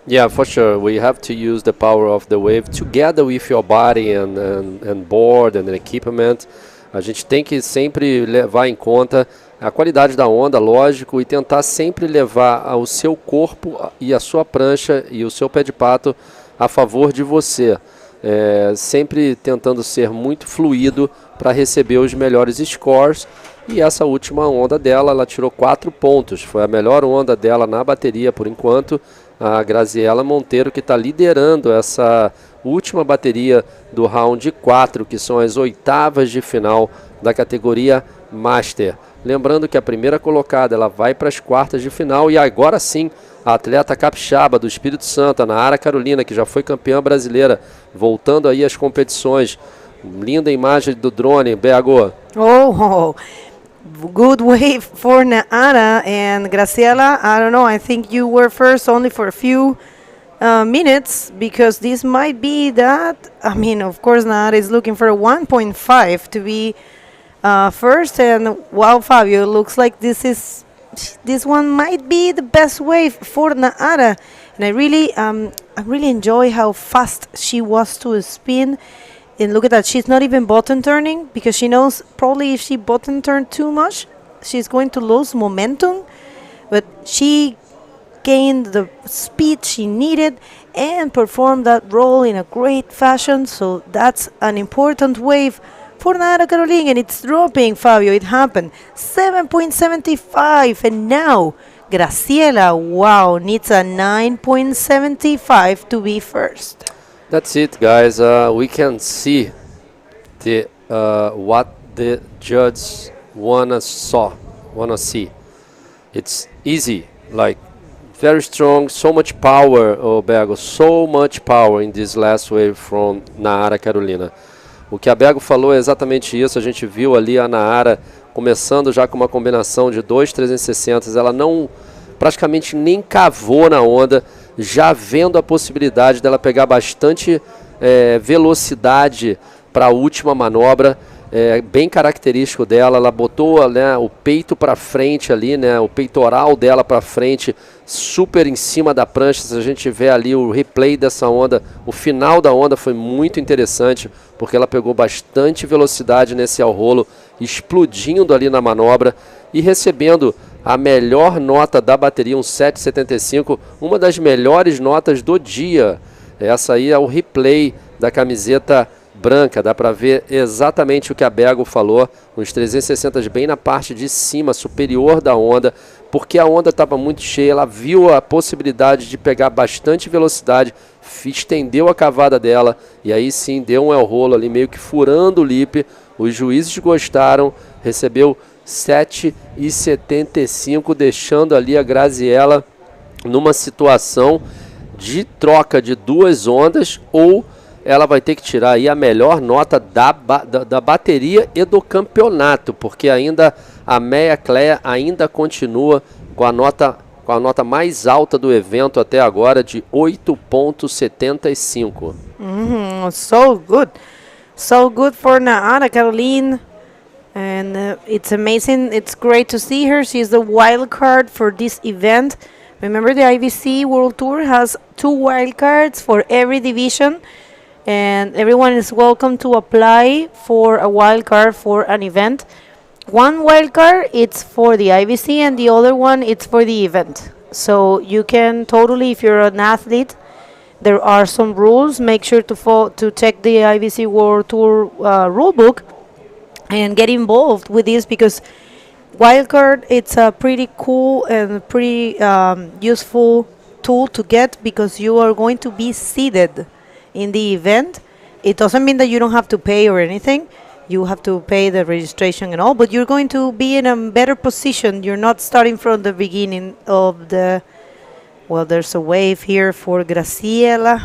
Yeah, for sure. We have to use the power of the wave together with your body and board and equipment. A gente tem que sempre levar em conta a qualidade da onda, lógico, e tentar sempre levar o seu corpo e a sua prancha e o seu pé de pato a favor de você. Sempre tentando ser muito fluido para receber os melhores scores. E essa última onda dela, ela tirou 4 pontos. Foi a melhor onda dela na bateria por enquanto. A Graziella Monteiro, que está liderando essa última bateria do round 4, que são as oitavas de final da categoria Master. Lembrando que a primeira colocada ela vai para as quartas de final, e agora sim a atleta capixaba do Espírito Santo, a Nara Carolina, que já foi campeã brasileira, voltando aí às competições. Linda imagem do drone, BH. Good wave for Naara and Graziella. I don't know, I think you were first only for a few minutes, because this might be that. I mean, of course, Naara is looking for a 1.5 to be first, and wow, Fabio, looks like this one might be the best wave for Naara. And I really enjoy how fast she was to spin. And look at that, she's not even bottom turning, because she knows probably if she bottom turned too much, she's going to lose momentum. But she gained the speed she needed and performed that roll in a great fashion. So that's an important wave for Nara Carolina, and it's dropping, Fabio. It happened 7.75, and now Graziella, wow, needs a 9.75 to be first. That's it, guys. We can see the what the judges wanna see. It's easy, like very strong, so much power, Bego, so much power in this last wave from Nara Carolina. O que a Bego falou é exatamente isso. A gente viu ali a Nara começando já com uma combinação de 2 360. Ela não praticamente nem cavou na onda, já vendo a possibilidade dela pegar bastante velocidade para a última manobra. Bem característico dela, ela botou, né, o peito para frente ali, né, o peitoral dela para frente, super em cima da prancha. Se a gente vê ali o replay dessa onda, o final da onda foi muito interessante, porque ela pegou bastante velocidade nesse ao rolo, explodindo ali na manobra e recebendo a melhor nota da bateria, um 7,75, uma das melhores notas do dia. Essa aí é o replay da camiseta branca, dá para ver exatamente o que a Bego falou, uns 360 bem na parte de cima, superior da onda, porque a onda estava muito cheia. Ela viu a possibilidade de pegar bastante velocidade, estendeu a cavada dela, e aí sim deu um rolo ali, meio que furando o lip. Os juízes gostaram, recebeu 7,75, deixando ali a Graziella numa situação de troca de 2 ondas, ou ela vai ter que tirar aí a melhor nota da bateria e do campeonato, porque ainda a Meia Cleia ainda continua com a nota mais alta do evento até agora, de 8,75. So good for Nara Carolina. And it's amazing, it's great to see her. She's the wild card for this event. Remember, the IBC World Tour has 2 wild cards for every division, and everyone is welcome to apply for a wild card for an event. one wild card it's for the IBC and the other one it's for the event. So you can totally, if you're an athlete, there are some rules. Make sure to check the IBC World Tour rule book and get involved with this, because wildcard it's a pretty cool and pretty useful tool to get, because you are going to be seated in the event. It doesn't mean that you don't have to pay or anything. You have to pay the registration and all, but you're going to be in a better position. You're not starting from the beginning of the, well, there's a wave here for Graciela.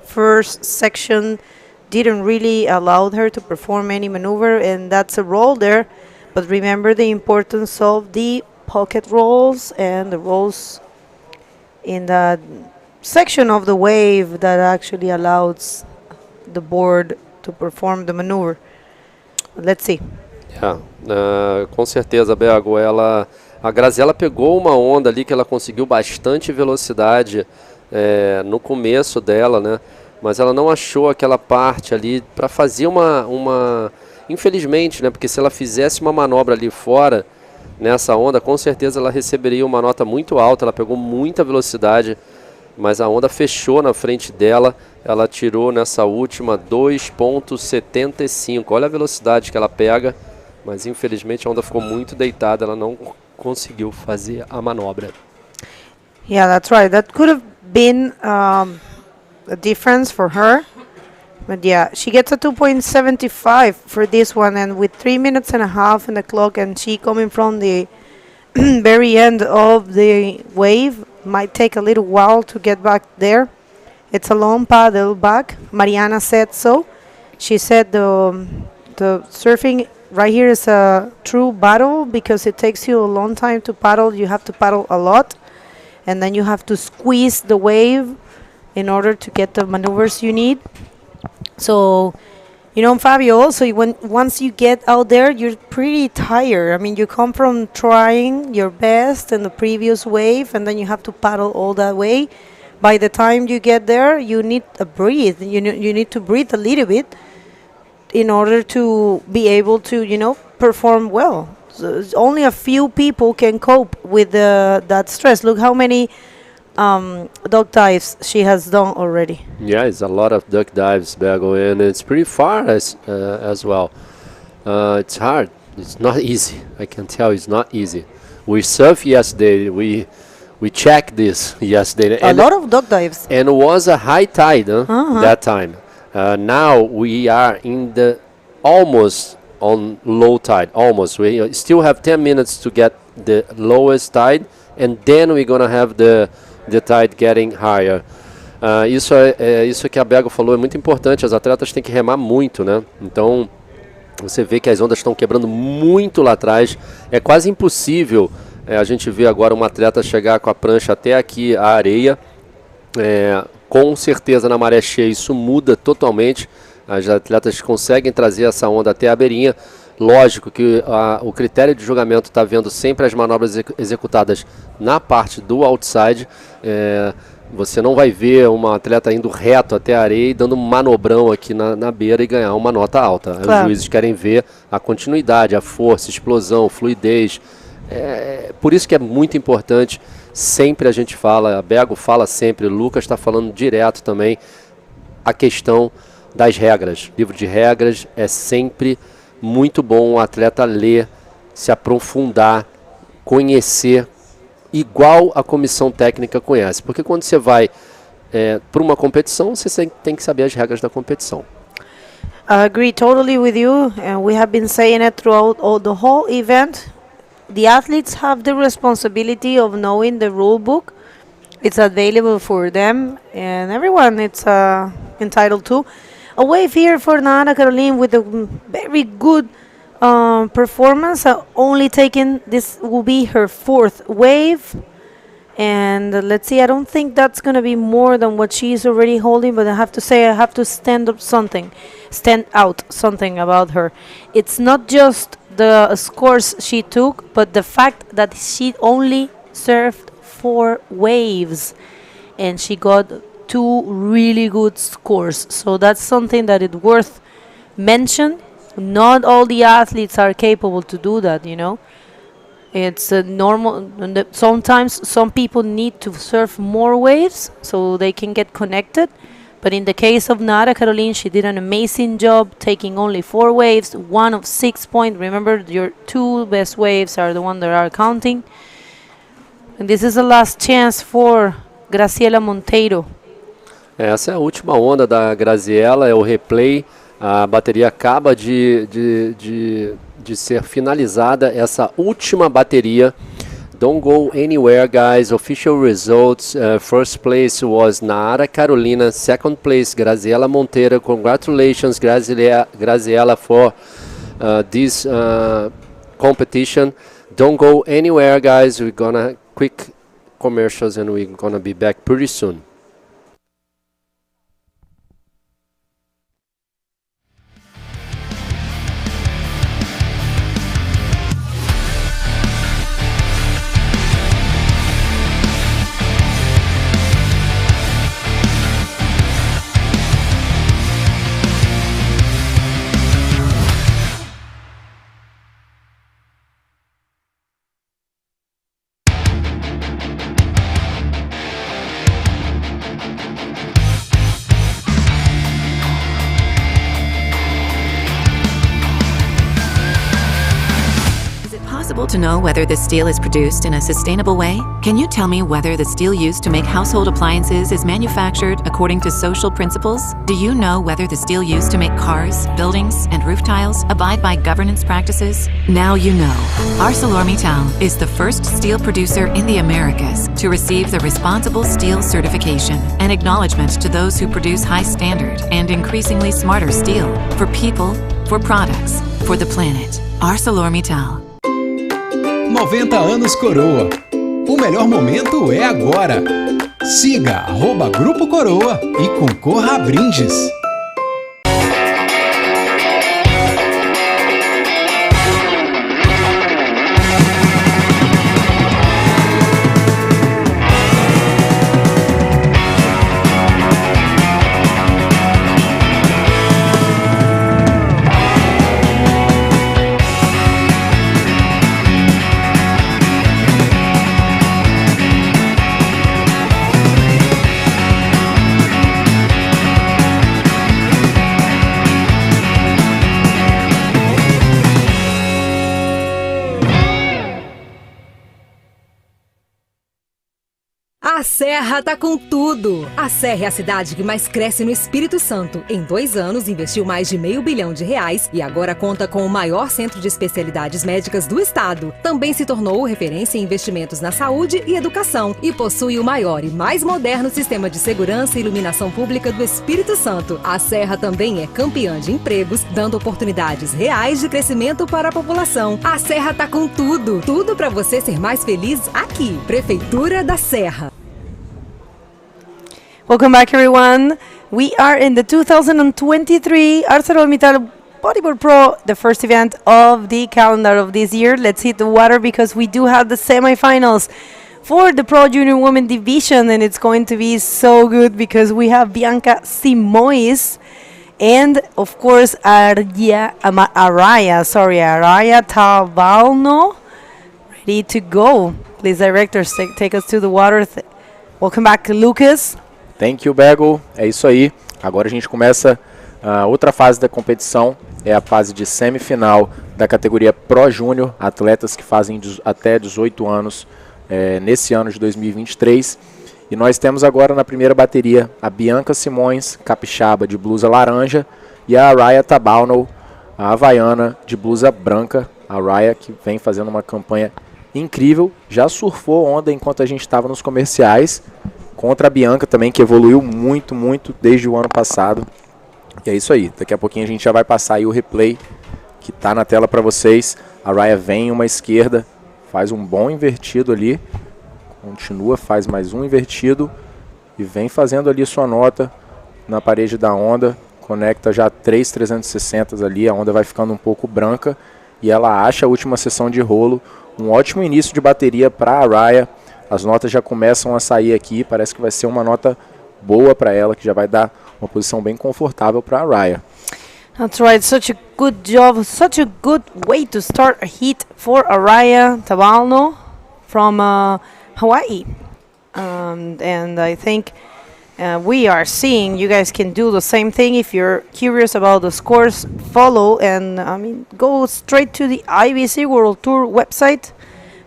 First section didn't really allow her to perform any maneuver, and that's a roll there. But remember the importance of the pocket rolls and the rolls in the section of the wave that actually allows the board to perform the maneuver. Let's see. Com certeza, Bego. A Graziella pegou uma onda ali que ela conseguiu bastante velocidade no começo dela, né? Mas ela não achou aquela parte ali para fazer uma... Infelizmente, né? Porque se ela fizesse uma manobra ali fora, nessa onda, com certeza ela receberia uma nota muito alta. Ela pegou muita velocidade, mas a onda fechou na frente dela. Ela tirou nessa última 2,75. Olha a velocidade que ela pega, mas infelizmente a onda ficou muito deitada. Ela não conseguiu fazer a manobra. Yeah, that's right. That could have been a difference for her. But yeah, she gets a 2.75 for this one, and with 3 minutes and a half in the clock, and she coming from the very end of the wave, might take a little while to get back there. It's a long paddle back. Mariana said so. She said the surfing right here is a true battle, because it takes you a long time to paddle. You have to paddle a lot, and then you have to squeeze the wave in order to get the maneuvers you need. So, you know, Fabio, also once you get out there, you're pretty tired. I mean, you come from trying your best in the previous wave, and then you have to paddle all that way. By the time you get there, you need a breathe. You need to breathe a little bit in order to be able to, perform well. So only a few people can cope with that stress. Look how many duck dives she has done already. Yeah, it's a lot of duck dives, Bego, and it's pretty far as well. It's hard. It's not easy. I can tell it's not easy. We surfed yesterday. We checked this yesterday. A lot of duck dives. And it was a high tide that time. Now we are in the almost on low tide. Almost. We still have 10 minutes to get the lowest tide, and then we're going to have the tide getting higher. Isso que a Bego falou é muito importante. As atletas têm que remar muito, né? Então, você vê que as ondas estão quebrando muito lá atrás. É quase impossível a gente ver agora uma atleta chegar com a prancha até aqui a areia. Com certeza na maré cheia isso muda totalmente. As atletas conseguem trazer essa onda até a beirinha. Lógico que o critério de julgamento está vendo sempre as manobras executadas na parte do outside. Você não vai ver uma atleta indo reto até a areia e dando um manobrão aqui na beira e ganhar uma nota alta. Claro. Os juízes querem ver a continuidade, a força, explosão, fluidez. Por isso que é muito importante, sempre a gente fala, a Bego fala sempre, o Lucas está falando direto também, a questão das regras. Livro de regras é sempre muito bom o atleta ler, se aprofundar, conhecer, igual a comissão técnica conhece. Porque quando você vai para uma competição, você tem que saber as regras da competição. I agree totally with you, and we have been saying it throughout the whole event. The athletes have the responsibility of knowing the rule book. It's available for them, and everyone it's entitled to. A wave here for Ana Caroline with a very good performance. Only taking, this will be her 4th wave. And let's see, I don't think that's going to be more than what she's already holding, but I have to say I have to stand out something about her. It's not just the scores she took, but the fact that she only surfed 4 waves and she got 2 really good scores. So that's something that is worth mention. Not all the athletes are capable to do that, you know. It's a normal. Sometimes some people need to surf more waves so they can get connected. But in the case of Nara Caroline, she did an amazing job taking only 4 waves, 1 of 6 points. Remember, your 2 best waves are the ones that are counting. And this is the last chance for Graciela Monteiro. Essa é a última onda da Graziella, é o replay. A bateria acaba de ser finalizada, essa última bateria. Don't go anywhere, guys. Official results. First place was Nara Carolina. Second place, Graziella Monteiro. Congratulations, Graziella, for this competition. Don't go anywhere, guys. We're gonna quick commercials and we're gonna be back pretty soon. To know whether the steel is produced in a sustainable way? Can you tell me whether the steel used to make household appliances is manufactured according to social principles? Do you know whether the steel used to make cars, buildings, and roof tiles abide by governance practices? Now you know. ArcelorMittal is the first steel producer in the Americas to receive the Responsible Steel certification, an acknowledgement to those who produce high standard and increasingly smarter steel for people, for products, for the planet. ArcelorMittal. 90 anos Coroa. O melhor momento é agora. Siga @Grupo Coroa e concorra a brindes. A Serra tá com tudo! A Serra é a cidade que mais cresce no Espírito Santo. Em 2 anos, investiu mais de R$500 milhão e agora conta com o maior centro de especialidades médicas do estado. Também se tornou referência em investimentos na saúde e educação e possui o maior e mais moderno sistema de segurança e iluminação pública do Espírito Santo. A Serra também é campeã de empregos, dando oportunidades reais de crescimento para a população. A Serra tá com tudo! Tudo para você ser mais feliz aqui. Prefeitura da Serra. Welcome back, everyone. We are in the 2023 ArcelorMittal Bodyboard Pro, the first event of the calendar of this year. Let's hit the water because we do have the semifinals for the Pro Junior Women Division, and it's going to be so good because we have Bianca Simoes and, of course, Araya Tabalno ready to go. Please, directors, take us to the water. Welcome back, Lucas. Thank you, Bagel. É isso aí. Agora a gente começa outra fase da competição. É a fase de semifinal da categoria Pro Júnior, atletas que fazem até 18 anos nesse ano de 2023. E nós temos agora na primeira bateria a Bianca Simões, capixaba, de blusa laranja, e a Araya Tabalno, a havaiana, de blusa branca. A Araya, que vem fazendo uma campanha incrível, já surfou onda enquanto a gente estava nos comerciais, contra a Bianca também, que evoluiu muito, muito desde o ano passado. E é isso aí. Daqui a pouquinho a gente já vai passar aí o replay que tá na tela para vocês. A Raya vem uma esquerda, faz um bom invertido ali. Continua, faz mais um invertido. E vem fazendo ali sua nota na parede da onda. Conecta já 3 360 ali. A onda vai ficando um pouco branca. E ela acha a última seção de rolo. Um ótimo início de bateria para a Raya. As notas já começam a sair aqui, parece que vai ser uma nota boa para ela, que já vai dar uma posição bem confortável para a Raya. That's right. Such a good job. Such a good way to start a heat for Araya Tabalno from Hawaii. And I think we are seeing you guys can do the same thing. If you're curious about the scores, follow and go straight to the IBC World Tour website.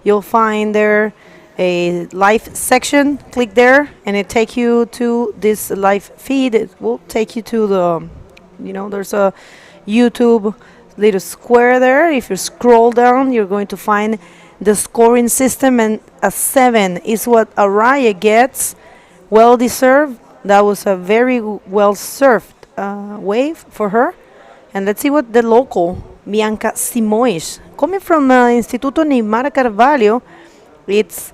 You'll find there a live section. Click there and it take you to this live feed. It will take you to the, there's a YouTube little square there. If you scroll down, you're going to find the scoring system, and a 7 is what Araya gets. Well deserved. That was a very well served wave for her. And let's see what the local Bianca Simões, coming from Instituto Neymar Carvalho, it's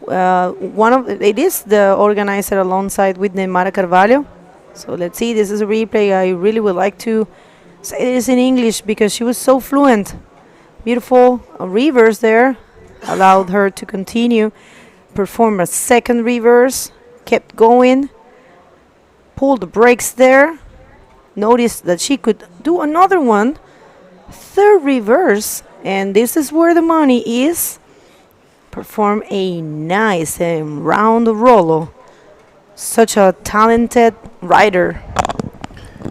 it is the organizer alongside with Neymar Carvalho. So let's see, this is a replay. I really would like to say this in English because she was so fluent. Beautiful reverse there, allowed her to continue, perform a second reverse, kept going, pulled the brakes there, noticed that she could do another one, third reverse, and this is where the money is. Perform a nice round rollo. Such a talented rider.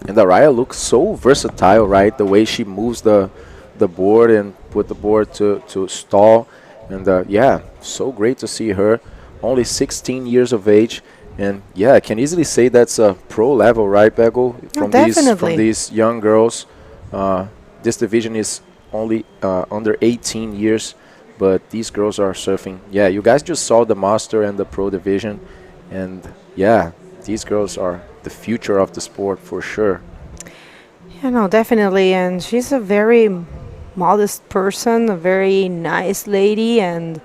And Araya looks so versatile, right? The way she moves the board and put the board to stall. And yeah, so great to see her. Only 16 years of age. And yeah, I can easily say that's a pro level, right, Bego? From these young girls. This division is only under 18 years, but these girls are surfing. Yeah, you guys just saw the master and the pro division, and yeah, these girls are the future of the sport for sure. Yeah, no, definitely. And she's a very modest person, a very nice lady, and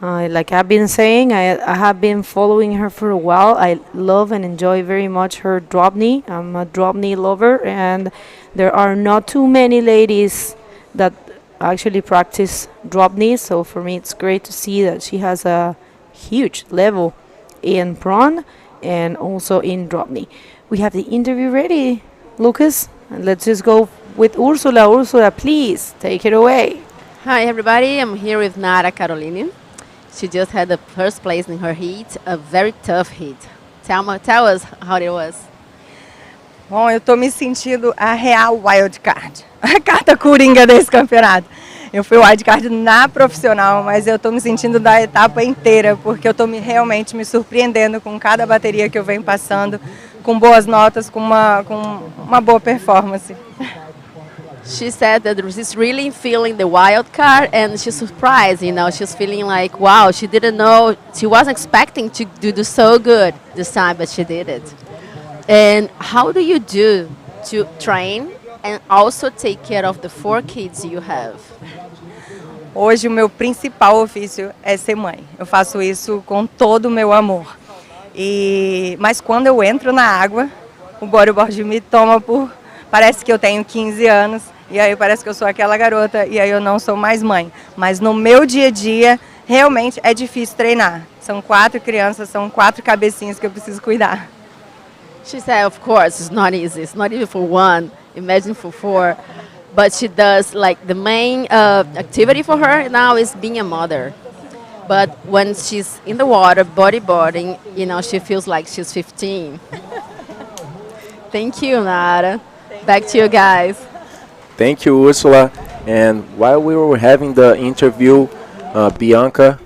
like I've been saying, I have been following her for a while. I love and enjoy very much her drop knee. I'm a drop knee lover, and there are not too many ladies that actually practice drop knee. So for me, it's great to see that she has a huge level in prawn and also in drop knee. We have the interview ready, Lucas. And let's just go with Ursula. Ursula, please take it away. Hi, everybody. I'm here with Nara Caroline. She just had the first place in her heat, a very tough heat. Tell us how it was. Bom, eu estou me sentindo a real wildcard, a carta coringa desse campeonato. Eu fui wildcard na profissional, mas eu estou me sentindo da etapa inteira, porque eu estou realmente me surpreendendo com cada bateria que eu venho passando, com boas notas, com uma boa performance. She said that she's really feeling the wild card, and she's surprised, she's feeling like, wow, she didn't know, she wasn't expecting to do so good this time, but she did it. And how do you do to train and also take care of the 4 kids you have? Hoje o meu principal ofício é ser mãe. Eu faço isso com todo o meu amor. Mas quando eu entro na água, o bodyboard me toma parece que eu tenho 15 anos, e aí parece que eu sou aquela garota, e aí eu não sou mais mãe. Mas no meu dia a dia, realmente é difícil treinar. São 4 crianças, são 4 cabecinhas que eu preciso cuidar. She said, of course, it's not easy. It's not even for 1, imagine for 4. But she does, like, the main activity for her now is being a mother. But when she's in the water, bodyboarding, she feels like she's 15. Thank you, Nara. Back to you guys. Thank you, Ursula. And while we were having the interview, Bianca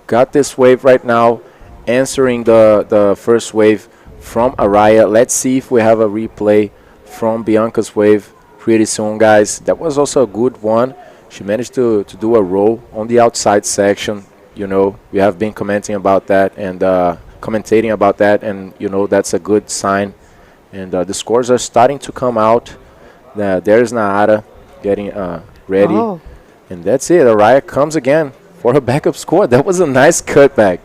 got this wave right now, answering the first wave from Araya. Let's see if we have a replay from Bianca's wave pretty soon, guys. That was also a good one. She managed to do a roll on the outside section. We have been commenting about that and commentating about that, and that's a good sign. And the scores are starting to come out. There's Nara getting ready. Oh. And that's it. Araya comes again for her backup score. That was a nice cutback.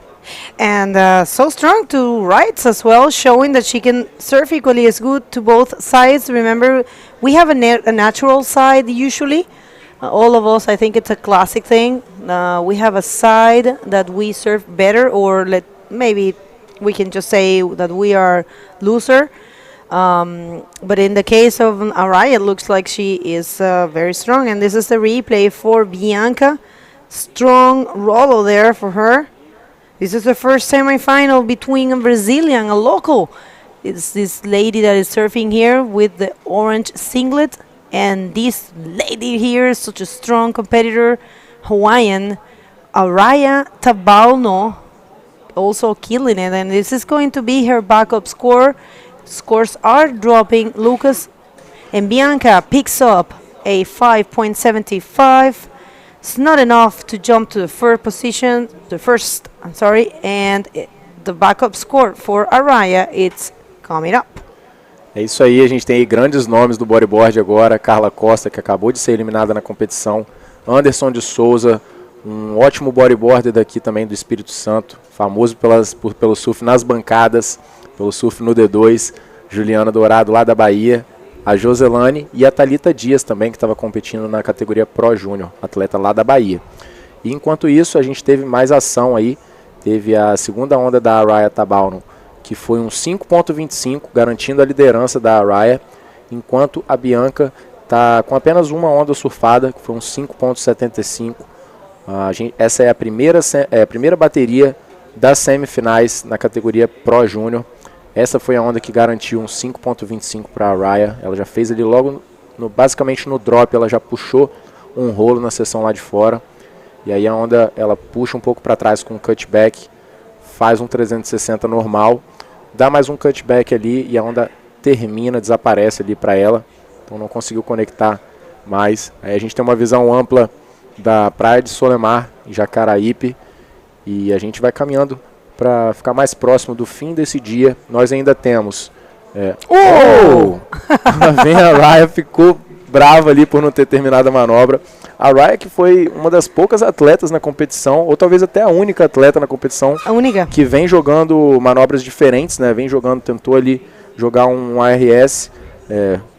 And so strong to rights as well, showing that she can surf equally as good to both sides. Remember, we have a natural side usually. All of us, I think it's a classic thing. We have a side that we surf better, or maybe we can just say that we are looser. But in the case of Araya, it looks like she is very strong. And this is the replay for Bianca. Strong rollo there for her. This is the first semi-final between a Brazilian, a local. It's this lady that is surfing here with the orange singlet. And this lady here is such a strong competitor, Hawaiian, Araya Tabalno, also killing it. And this is going to be her backup score. Scores are dropping. Lucas and Bianca picks up a 5.75. It's not enough to jump to the first position, and the backup score for Araya, it's coming up. É isso aí, a gente tem aí grandes nomes do bodyboard agora. Carla Costa, que acabou de ser eliminada na competição. Anderson de Souza, um ótimo bodyboarder daqui também do Espírito Santo, famoso pelo surf nas bancadas, pelo surf no D2. Juliana Dourado, lá da Bahia. A Joselane e a Thalita Dias também, que estava competindo na categoria Pro Júnior, atleta lá da Bahia. E enquanto isso, a gente teve mais ação aí. Teve a segunda onda da Araya Tabalno, que foi um 5.25, garantindo a liderança da Araya, enquanto a Bianca está com apenas uma onda surfada, que foi um 5.75. Essa é a primeira bateria das semifinais na categoria Pro Júnior. Essa foi a onda que garantiu um 5.25 para a Araya. Ela já fez ali logo, basicamente no drop, ela já puxou um rolo na seção lá de fora. E aí a onda, ela puxa um pouco para trás com um cutback, faz um 360 normal, dá mais um cutback ali e a onda termina, desaparece ali para ela. Então não conseguiu conectar mais. Aí a gente tem uma visão ampla da praia de Solemar, em Jacaraípe. E a gente vai caminhando para ficar mais próximo do fim desse dia. Nós ainda temos... Vem a Araya, ficou brava ali por não ter terminado a manobra. A Araya, que foi uma das poucas atletas na competição, ou talvez até a única atleta na competição, que vem jogando manobras diferentes, né? Tentou ali jogar um ARS.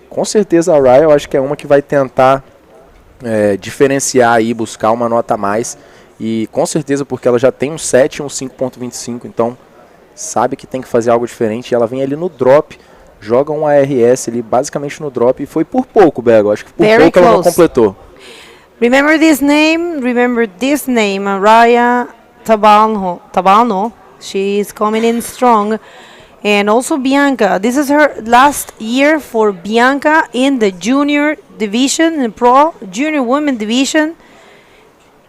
Com certeza a Araya, eu acho que é uma que vai tentar diferenciar e buscar uma nota a mais. E com certeza porque ela já tem um 7 e um 5.25, então sabe que tem que fazer algo diferente. E ela vem ali no drop, joga um ARS ali basicamente no drop, e foi por pouco, Bego. Acho que por pouco ela não completou. Remember this name, Araya Tabalno. She is coming in strong. And also Bianca. This is her last year for Bianca in the junior division, in Pro Junior Women division.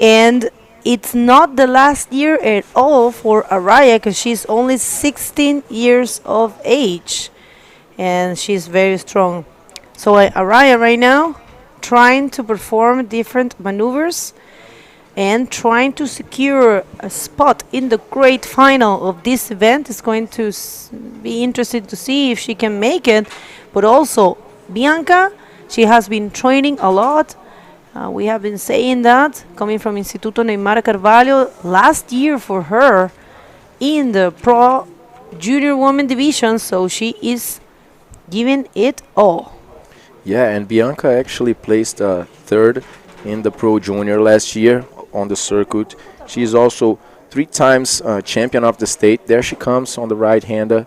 And it's not the last year at all for Araya, because she's only 16 years of age. And she's very strong. So Araya right now trying to perform different maneuvers and trying to secure a spot in the great final of this event. Is going to be interesting to see if she can make it. But also Bianca, she has been training a lot. We have been saying that, coming from Instituto Neymar Carvalho, last year for her in the Pro Junior Women division, so she is giving it all. Yeah, and Bianca actually placed third in the Pro Junior last year on the circuit. She's also 3 times champion of the state. There she comes on the right-hander,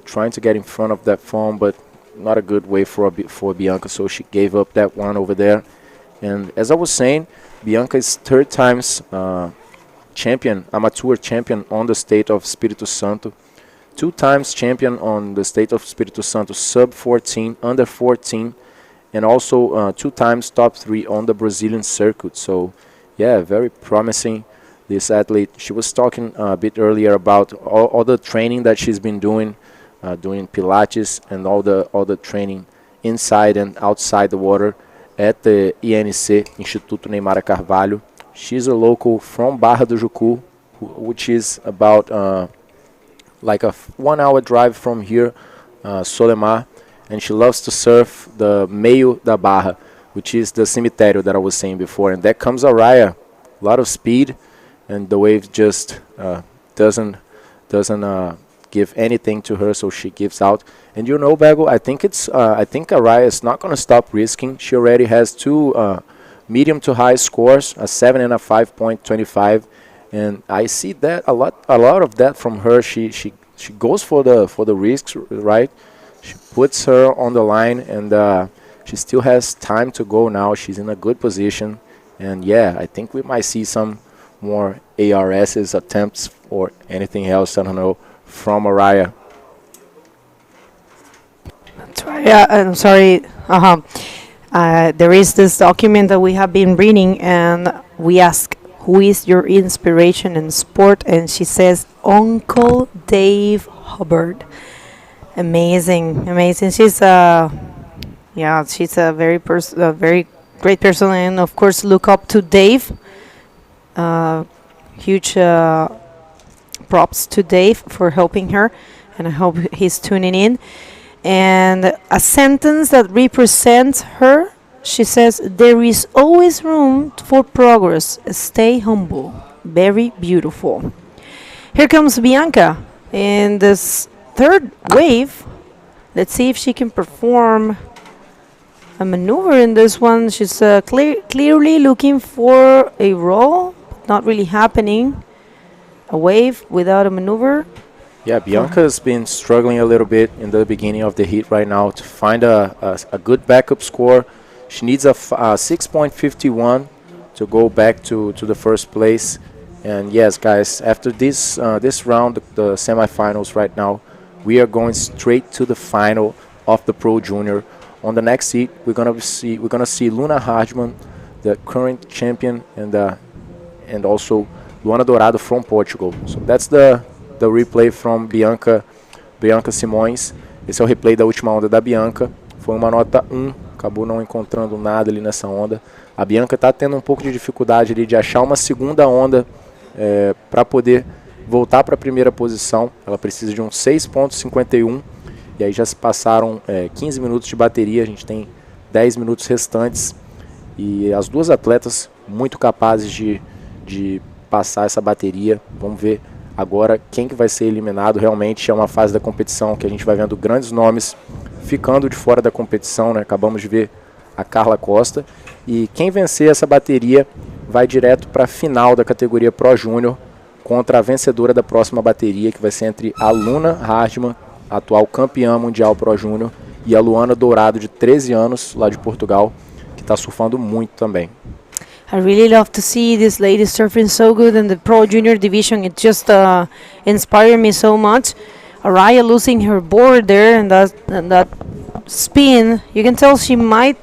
trying to get in front of that foam, but not a good way for Bianca, so she gave up that one over there. And as I was saying, Bianca is 3rd times amateur champion on the state of Espírito Santo. 2 times champion on the state of Espírito Santo sub 14, under 14, and also 2 times top 3 on the Brazilian circuit. So yeah, very promising, this athlete. She was talking a bit earlier about all the training that she's been doing Pilates and all the training inside and outside the water at the INC, Instituto Neymar Carvalho. She's a local from Barra do Jucu, which is about like a 1-hour drive from here, Solemar, and she loves to surf the Meio da Barra, which is the cemitério that I was saying before. And that comes Araya, a lot of speed, and the wave just doesn't give anything to her, so she gives out. And you know, Bago, I think Araya is not going to stop risking. She already has 2 medium to high scores, a 7 and a 5.25, and I see that a lot of that from her. She goes for the risks, right? She puts her on the line, and she still has time to go now. She's in a good position. And yeah, I think we might see some more ARS's attempts or anything else, I don't know, from Araya. That's right. Yeah, I'm sorry. There is this document that we have been reading, and we ask, who is your inspiration in sport? And she says, Uncle Dave Hubbard. Amazing, amazing. She's she's a very great person, and of course look up to Dave. Huge props to Dave for helping her, and I hope he's tuning in. And a sentence that represents her, she says, there is always room for progress. Stay humble. Very beautiful. Here comes Bianca in this third wave. Let's see if she can perform a maneuver in this one. She's clearly looking for a roll, but not really happening. A wave without a maneuver. Yeah, Bianca's been struggling a little bit in the beginning of the heat right now to find a good backup score. She needs a 6.51 to go back to the first place. And yes, guys, after this round, the semifinals right now, we are going straight to the final of the Pro Junior. On the next heat, we're gonna see Luna Hardman, the current champion, and also Luana Dourado from Portugal. So that's the replay from Bianca Simões. Esse é o replay da última onda da Bianca. Foi uma nota 1, acabou não encontrando nada ali nessa onda. A Bianca está tendo um pouco de dificuldade ali de achar uma segunda onda para poder voltar para a primeira posição. Ela precisa de um 6.51, e aí já se passaram 15 minutos de bateria, a gente tem 10 minutos restantes, e as duas atletas muito capazes de passar essa bateria. Vamos ver agora quem que vai ser eliminado. Realmente é uma fase da competição que a gente vai vendo grandes nomes ficando de fora da competição, né? Acabamos de ver a Carla Costa. E quem vencer essa bateria vai direto para a final da categoria Pro Júnior contra a vencedora da próxima bateria, que vai ser entre a Luna Hardman, atual campeã mundial Pro Júnior, e a Luana Dourado, de 13 anos, lá de Portugal, que está surfando muito também. I really love to see this lady surfing so good in the Pro Junior division. It just inspired me so much. Araya losing her board there, and that spin, you can tell she might,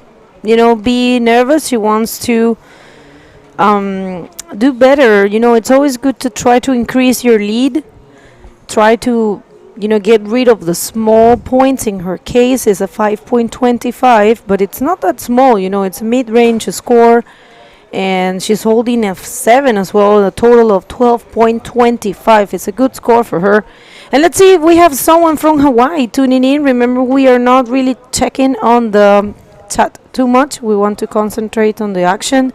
be nervous. She wants to do better. It's always good to try to increase your lead. Try to, get rid of the small points. In her case, it's a 5.25, but it's not that small. It's a mid-range score. And she's holding F7 as well, a total of 12.25. It's a good score for her. And let's see if we have someone from Hawaii tuning in. Remember, we are not really checking on the chat too much. We want to concentrate on the action.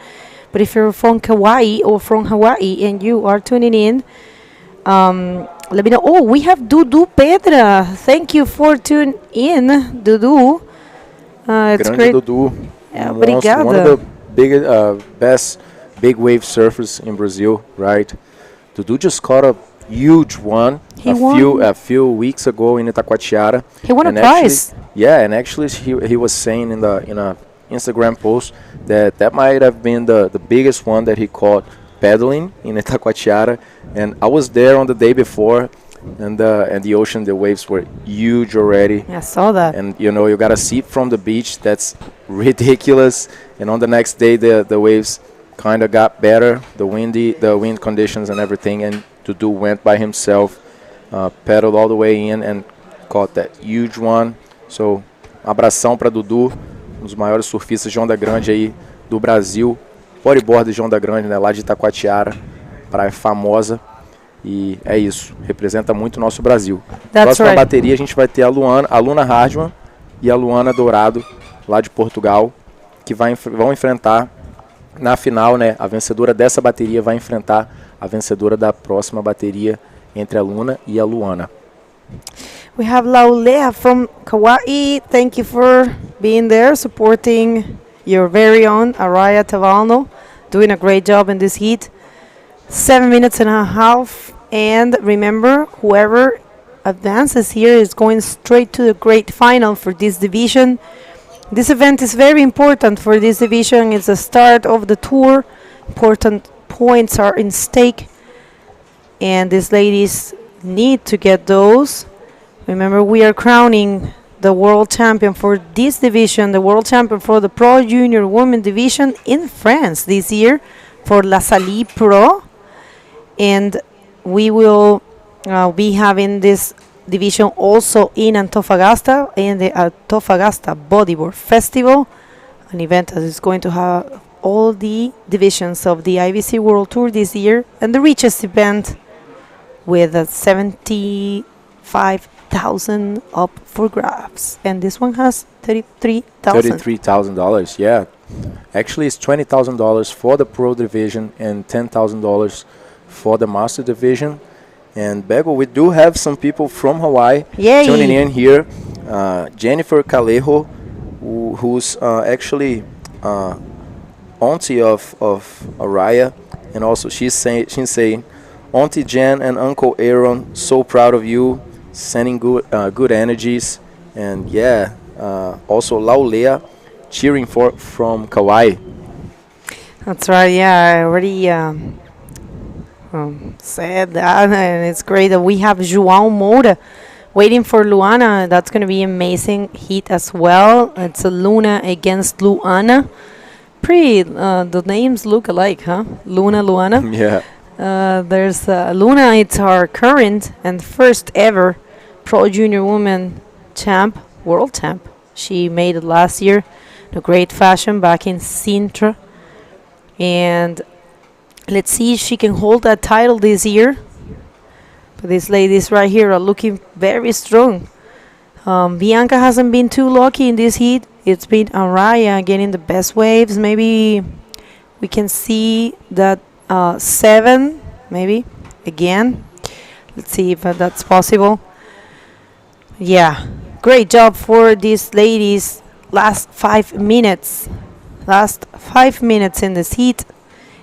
But if you're from Hawaii and you are tuning in, let me know. Oh, we have Dudu Pedra. Thank you for tuning in, Dudu. It's Grande great. Dudu. Obrigada. One of the best big wave surfers in Brazil, right? Dudu just caught a huge one a few weeks ago in Itacoatiara. He won a prize. And actually he was saying in a Instagram post that might have been the biggest one that he caught paddling in Itacoatiara. And I was there on the day before, and the ocean, the waves were huge already. I saw that. And you got to see it from the beach. That's ridiculous. And on the next day, the waves kind of got better, the wind conditions and everything. And Dudu went by himself, paddled all the way in and caught that huge one. So, abração para Dudu, um dos maiores surfistas de onda grande aí do Brasil. Bodyboard de onda grande, né, lá de Itacoatiara, praia famosa. E é isso, representa muito o nosso Brasil. Próxima bateria a gente vai ter a Luna Hardman e a Luana Dourado, lá de Portugal, que vão enfrentar na final, né? A vencedora dessa bateria vai enfrentar a vencedora da próxima bateria entre a Luna e a Luana. We have Laulea from Kauai. Thank you for being there, supporting your very own Araya Tavalno, doing a great job in this heat. 7 minutes and a half. And remember, whoever advances here, is going straight to the great final for this division. This event is very important for this division. It's the start of the tour. Important points are in stake, and these ladies need to get those. Remember, we are crowning the world champion for this division, the world champion for the Pro Junior Women division in France this year for La Salle Pro. And we will be having this division also in Antofagasta, in the Antofagasta Bodyboard Festival, an event that is going to have all the divisions of the IBC World Tour this year, and the richest event with 75,000 up for grabs. And this one has $33,000. $33,000, yeah. Actually, it's $20,000 for the Pro division and $10,000 for the Master division. And Bego, we do have some people from Hawaii tuning in here. Jennifer Calejo, who's actually auntie of Araya, and also she's saying, Auntie Jen and Uncle Aaron, so proud of you, sending good energies, and yeah, also Laulea cheering from Kauai. That's right. Yeah, I already said that, and it's great that we have João Moura waiting for Luana. That's going to be amazing heat as well. It's a Luna against Luana. Pretty, the names look alike, huh? Luna, Luana. Yeah. There's Luna. It's our current and first ever Pro Junior Woman champ, world champ. She made it last year in a great fashion back in Sintra. And let's see if she can hold that title this year. But these ladies right here are looking very strong. Bianca hasn't been too lucky in this heat. It's been Araya getting the best waves. Maybe we can see that 7, maybe, again. Let's see if that's possible. Yeah, great job for these ladies. Last 5 minutes. Last 5 minutes in this heat.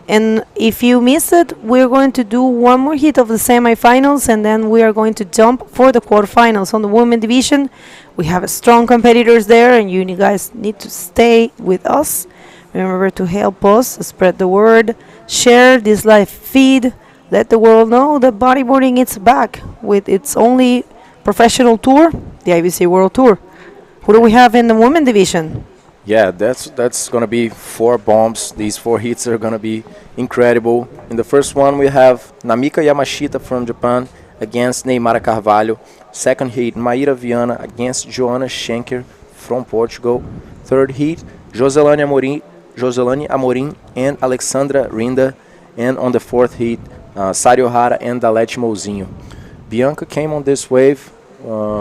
And if you miss it, we're going to do one more heat of the semifinals, and then we are going to jump for the quarterfinals on the women division. We have strong competitors there, and you guys need to stay with us. Remember to help us spread the word, share this live feed, let the world know that bodyboarding is back with its only professional tour, the IBC World Tour. Who do we have in the women division? Yeah, that's going to be 4 bombs. These 4 heats are going to be incredible. In the first one, we have Namika Yamashita from Japan against Neymara Carvalho. Second heat, Maíra Viana against Joana Schenker from Portugal. Third heat, Joselane Amorim and Alexandra Rinda. And on the fourth heat, Sario Hara and Dalete Mouzinho. Bianca came on this wave,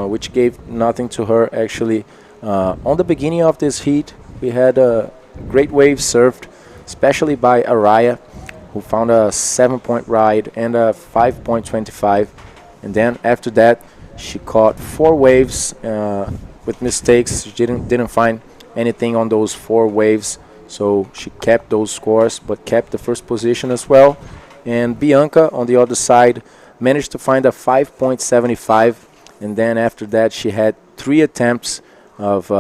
which gave nothing to her actually. On the beginning of this heat, we had a great wave served, especially by Araya, who found a 7-point ride and a 5.25. And then after that, she caught 4 waves with mistakes. She didn't find anything on those 4 waves, so she kept those scores, but kept the first position as well. And Bianca, on the other side, managed to find a 5.75. And then after that, she had 3 attempts of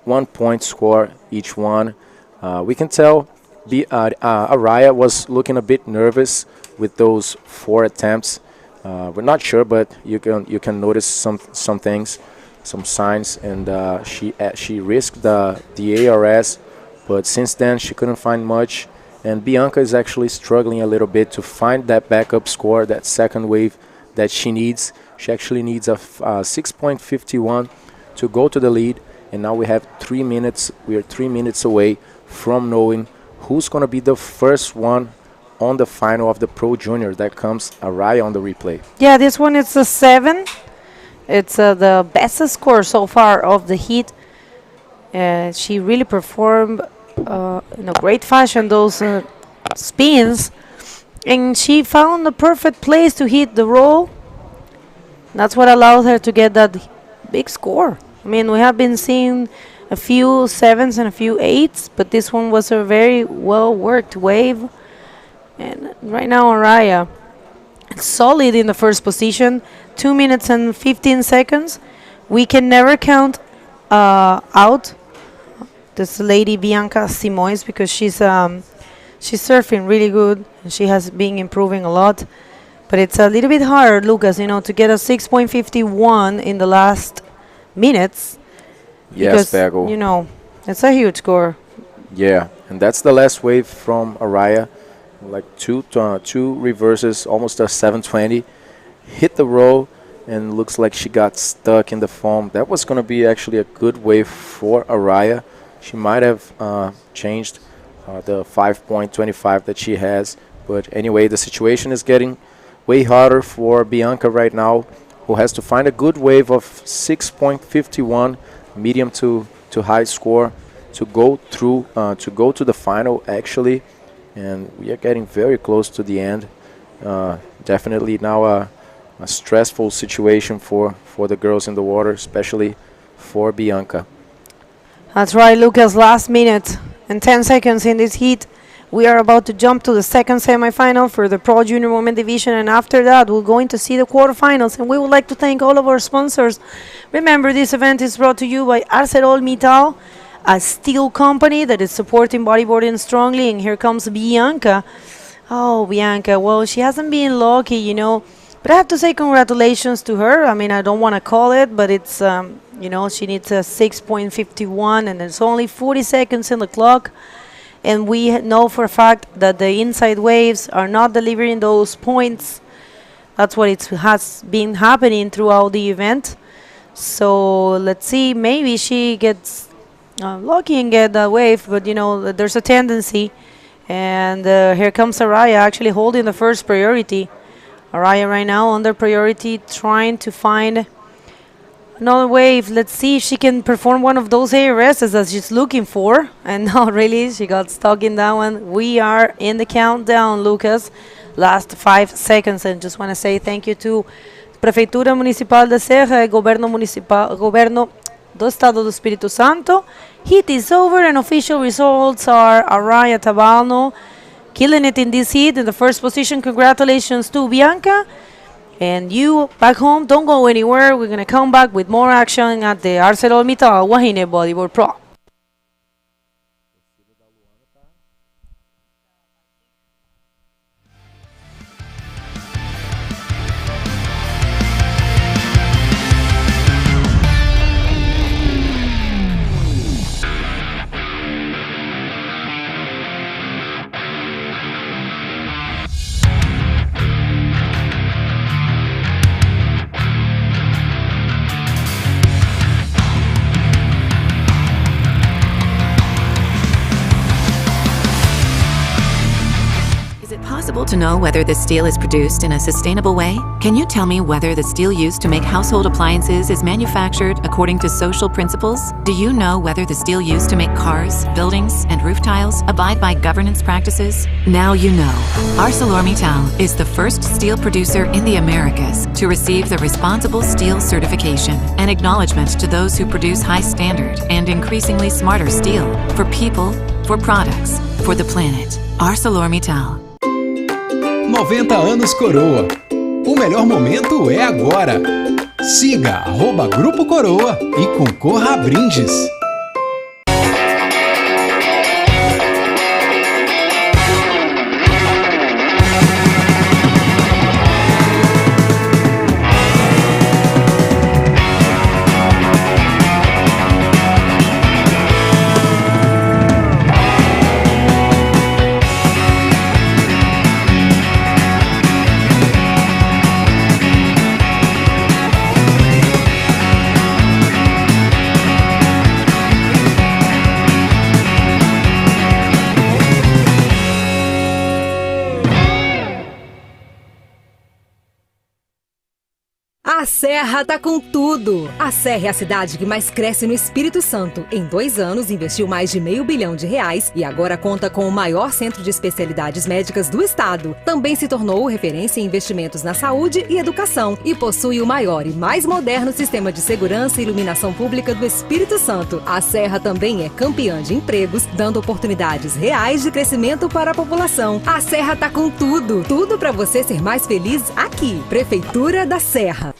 1 point score each one. We can tell Araya was looking a bit nervous with those 4 attempts. We're not sure, but you can notice some things, some signs, and she risked the ARS, but since then she couldn't find much. And Bianca is actually struggling a little bit to find that backup score, that second wave that she needs. She actually needs a 6.51 to go to the lead, and now we have 3 minutes. We are 3 minutes away from knowing who's going to be the first one on the final of the Pro Junior. That comes Araya on the replay. Yeah, this one is a 7. It's the best score so far of the heat. She really performed in a great fashion those spins, and she found the perfect place to hit the roll. That's what allowed her to get that big score. I mean, we have been seeing a few 7s and a few 8s, but this one was a very well-worked wave. And right now, Araya solid in the first position. 2 minutes and 15 seconds. We can never count out this lady Bianca Simões because she's surfing really good and she has been improving a lot. But it's a little bit hard, Lucas, to get a 6.51 in the last minutes. Yes, because, Pego. It's a huge score. Yeah, and that's the last wave from Araya. Like two reverses, almost a 720. Hit the roll, and looks like she got stuck in the foam. That was going to be actually a good wave for Araya. She might have changed the 5.25 that she has. But anyway, the situation is getting way harder for Bianca right now, who has to find a good wave of 6.51, medium to high score, to go through, to go to the final actually. And we are getting very close to the end. Definitely now a stressful situation for the girls in the water, especially for Bianca. That's right, Lucas. Last minute and 10 seconds in this heat. We are about to jump to the second semifinal for the Pro Junior Women Division, and after that we're going to see the quarterfinals. And we would like to thank all of our sponsors. Remember, this event is brought to you by ArcelorMittal, a steel company that is supporting bodyboarding strongly. And here comes Bianca. Oh, Bianca. Well, she hasn't been lucky, But I have to say congratulations to her. I mean, I don't want to call it, but it's, she needs a 6.51, and there's only 40 seconds in the clock. And we know for a fact that the inside waves are not delivering those points. That's what has been happening throughout the event. So let's see, maybe she gets lucky and get the wave, but there's a tendency. And here comes Araya actually holding the first priority. Araya right now under priority, trying to find another wave. Let's see if she can perform one of those ARSs that she's looking for. And not really, she got stuck in that one. We are in the countdown, Lucas. Last 5 seconds, and just want to say thank you to Prefeitura Municipal de Serra e Governo do Estado do Espírito Santo. Heat is over, and official results are Araya Tabalno killing it in this heat in the first position. Congratulations to Bianca. And you back home, don't go anywhere. We're going to come back with more action at the ArcelorMittal WAHINE Bodyboard Pro. To know whether the steel is produced in a sustainable way? Can you tell me whether the steel used to make household appliances is manufactured according to social principles? Do you know whether the steel used to make cars, buildings, and roof tiles abide by governance practices? Now you know. ArcelorMittal is the first steel producer in the Americas to receive the Responsible Steel certification, an acknowledgement to those who produce high standard and increasingly smarter steel for people, for products, for the planet. ArcelorMittal. 90 anos Coroa. O melhor momento é agora. Siga @Grupo Coroa e concorra a brindes. A Serra tá com tudo! A Serra é a cidade que mais cresce no Espírito Santo. Em 2 anos, investiu mais de R$500 milhão e agora conta com o maior centro de especialidades médicas do estado. Também se tornou referência em investimentos na saúde e educação e possui o maior e mais moderno sistema de segurança e iluminação pública do Espírito Santo. A Serra também é campeã de empregos, dando oportunidades reais de crescimento para a população. A Serra tá com tudo! Tudo para você ser mais feliz aqui. Prefeitura da Serra.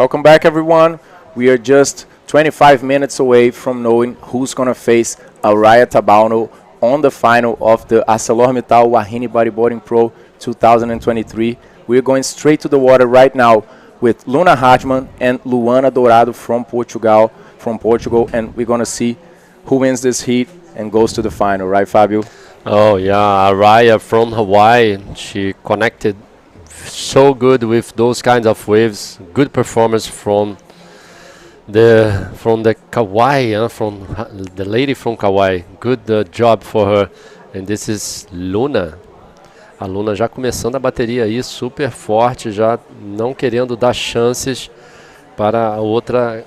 Welcome back, everyone. We are just 25 minutes away from knowing who's going to face Araya Tabano on the final of the ArcelorMittal WAHINE Bodyboarding Pro 2023. We're going straight to the water right now with Luna Hartmann and Luana Dourado from Portugal, and we're going to see who wins this heat and goes to the final, right, Fabio? Oh yeah, Araya from Hawaii, she connected so good with those kinds of waves. Good performance from the Kauai, from the lady from Kauai. Good job for her. And this is Luna. A Luna já começando a bateria aí super forte, já não querendo dar chances para a outra,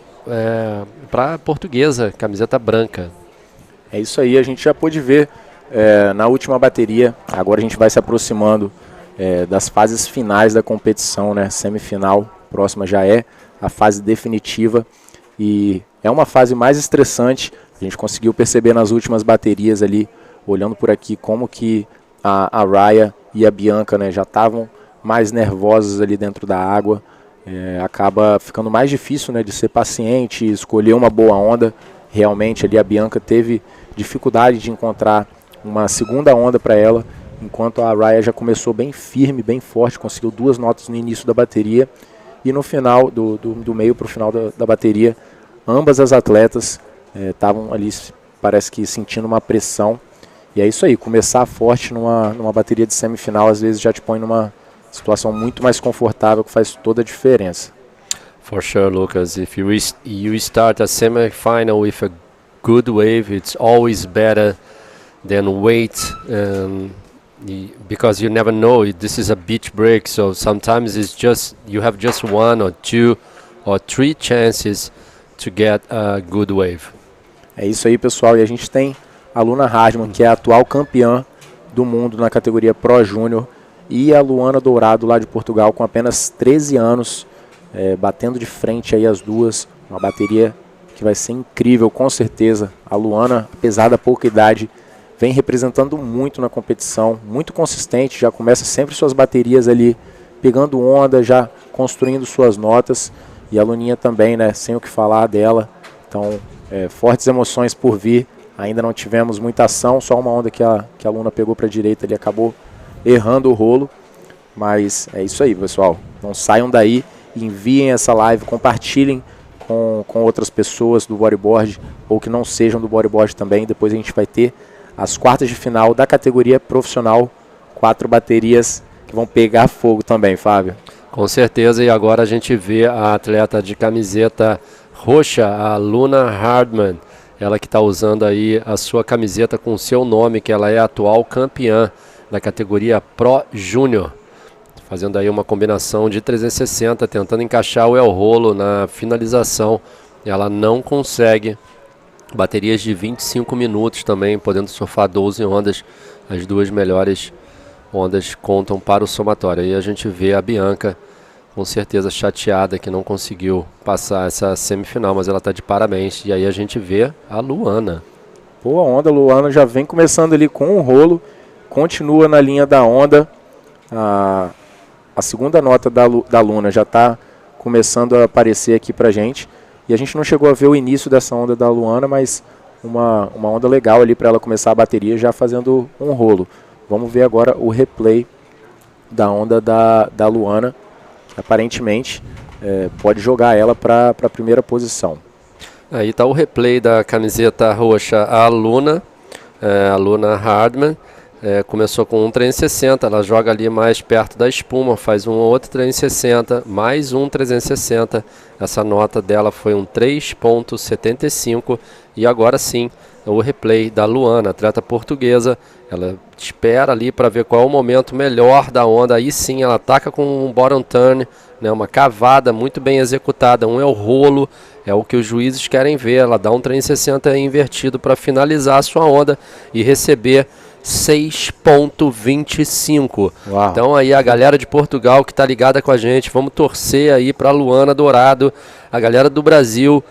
para a portuguesa, camiseta branca. É isso aí, a gente já pôde ver na última bateria. Agora a gente vai se aproximando das fases finais da competição, né? Semifinal, próxima já é a fase definitiva. E é uma fase mais estressante. A gente conseguiu perceber nas últimas baterias ali, olhando por aqui, como que a Araya e a Bianca, né, já estavam mais nervosas ali dentro da água. Acaba ficando mais difícil, né, de ser paciente, escolher uma boa onda. Realmente ali a Bianca teve dificuldade de encontrar uma segunda onda para ela, enquanto a Araya já começou bem firme, bem forte, conseguiu 2 notas no início da bateria. E no final, do meio para o final da bateria, ambas as atletas estavam ali, parece que sentindo uma pressão. E é isso aí, começar forte numa bateria de semifinal, às vezes já te põe numa situação muito mais confortável, que faz toda a diferença. For sure, Lucas. If you start a semi-final with a good wave, it's always better than wait, because you never know. This is a beach break, so sometimes it's just you have just 1 or 2 or 3 chances to get a good wave. É isso aí, pessoal. E a gente tem a Luna Hartmann, que é a atual campeã do mundo na categoria Pro Júnior, e a Luana Dourado, lá de Portugal, com apenas 13 anos, batendo de frente aí as duas. Uma bateria que vai ser incrível, com certeza. A Luana, apesar da pouca idade, vem representando muito na competição, muito consistente, já começa sempre suas baterias ali, pegando onda, já construindo suas notas. E a Luninha também, né, sem o que falar dela. Então, fortes emoções por vir. Ainda não tivemos muita ação, só uma onda que a Luna pegou para a direita, ele acabou errando o rolo. Mas é isso aí, pessoal. Não saiam daí, enviem essa live, compartilhem com outras pessoas do bodyboard, ou que não sejam do bodyboard também. Depois a gente vai ter as quartas de final da categoria profissional, 4 baterias que vão pegar fogo também, Fábio. Com certeza, e agora a gente vê a atleta de camiseta roxa, a Luna Hartmann, ela que está usando aí a sua camiseta com o seu nome, que ela é a atual campeã da categoria Pro Júnior, fazendo aí uma combinação de 360, tentando encaixar o el rolo na finalização. Ela não consegue. Baterias de 25 minutos também, podendo surfar 12 ondas. As 2 melhores ondas contam para o somatório. E a gente vê a Bianca, com certeza chateada que não conseguiu passar essa semifinal, mas ela está de parabéns. E aí a gente vê a Luana. Boa onda, a Luana já vem começando ali com o rolo, continua na linha da onda. A segunda nota da Luna já está começando a aparecer aqui pra gente. E a gente não chegou a ver o início dessa onda da Luana, mas uma onda legal ali para ela começar a bateria já fazendo um rolo. Vamos ver agora o replay da onda da Luana, que aparentemente pode jogar ela para a primeira posição. Aí está o replay da camiseta roxa, a Luna Hartmann. Começou com um 360, ela joga ali mais perto da espuma, faz um outro 360, mais um 360. Essa nota dela foi um 3.75. E agora sim, o replay da Luana, atleta portuguesa. Ela espera ali para ver qual é o momento melhor da onda. Aí sim, ela ataca com um bottom turn, né, uma cavada muito bem executada. Um é o rolo, é o que os juízes querem ver. Ela dá um 360 invertido para finalizar a sua onda e receber 6.25. Então aí a galera de Portugal que está ligada com a gente, vamos torcer aí para a Luana Dourado, a galera do Brasil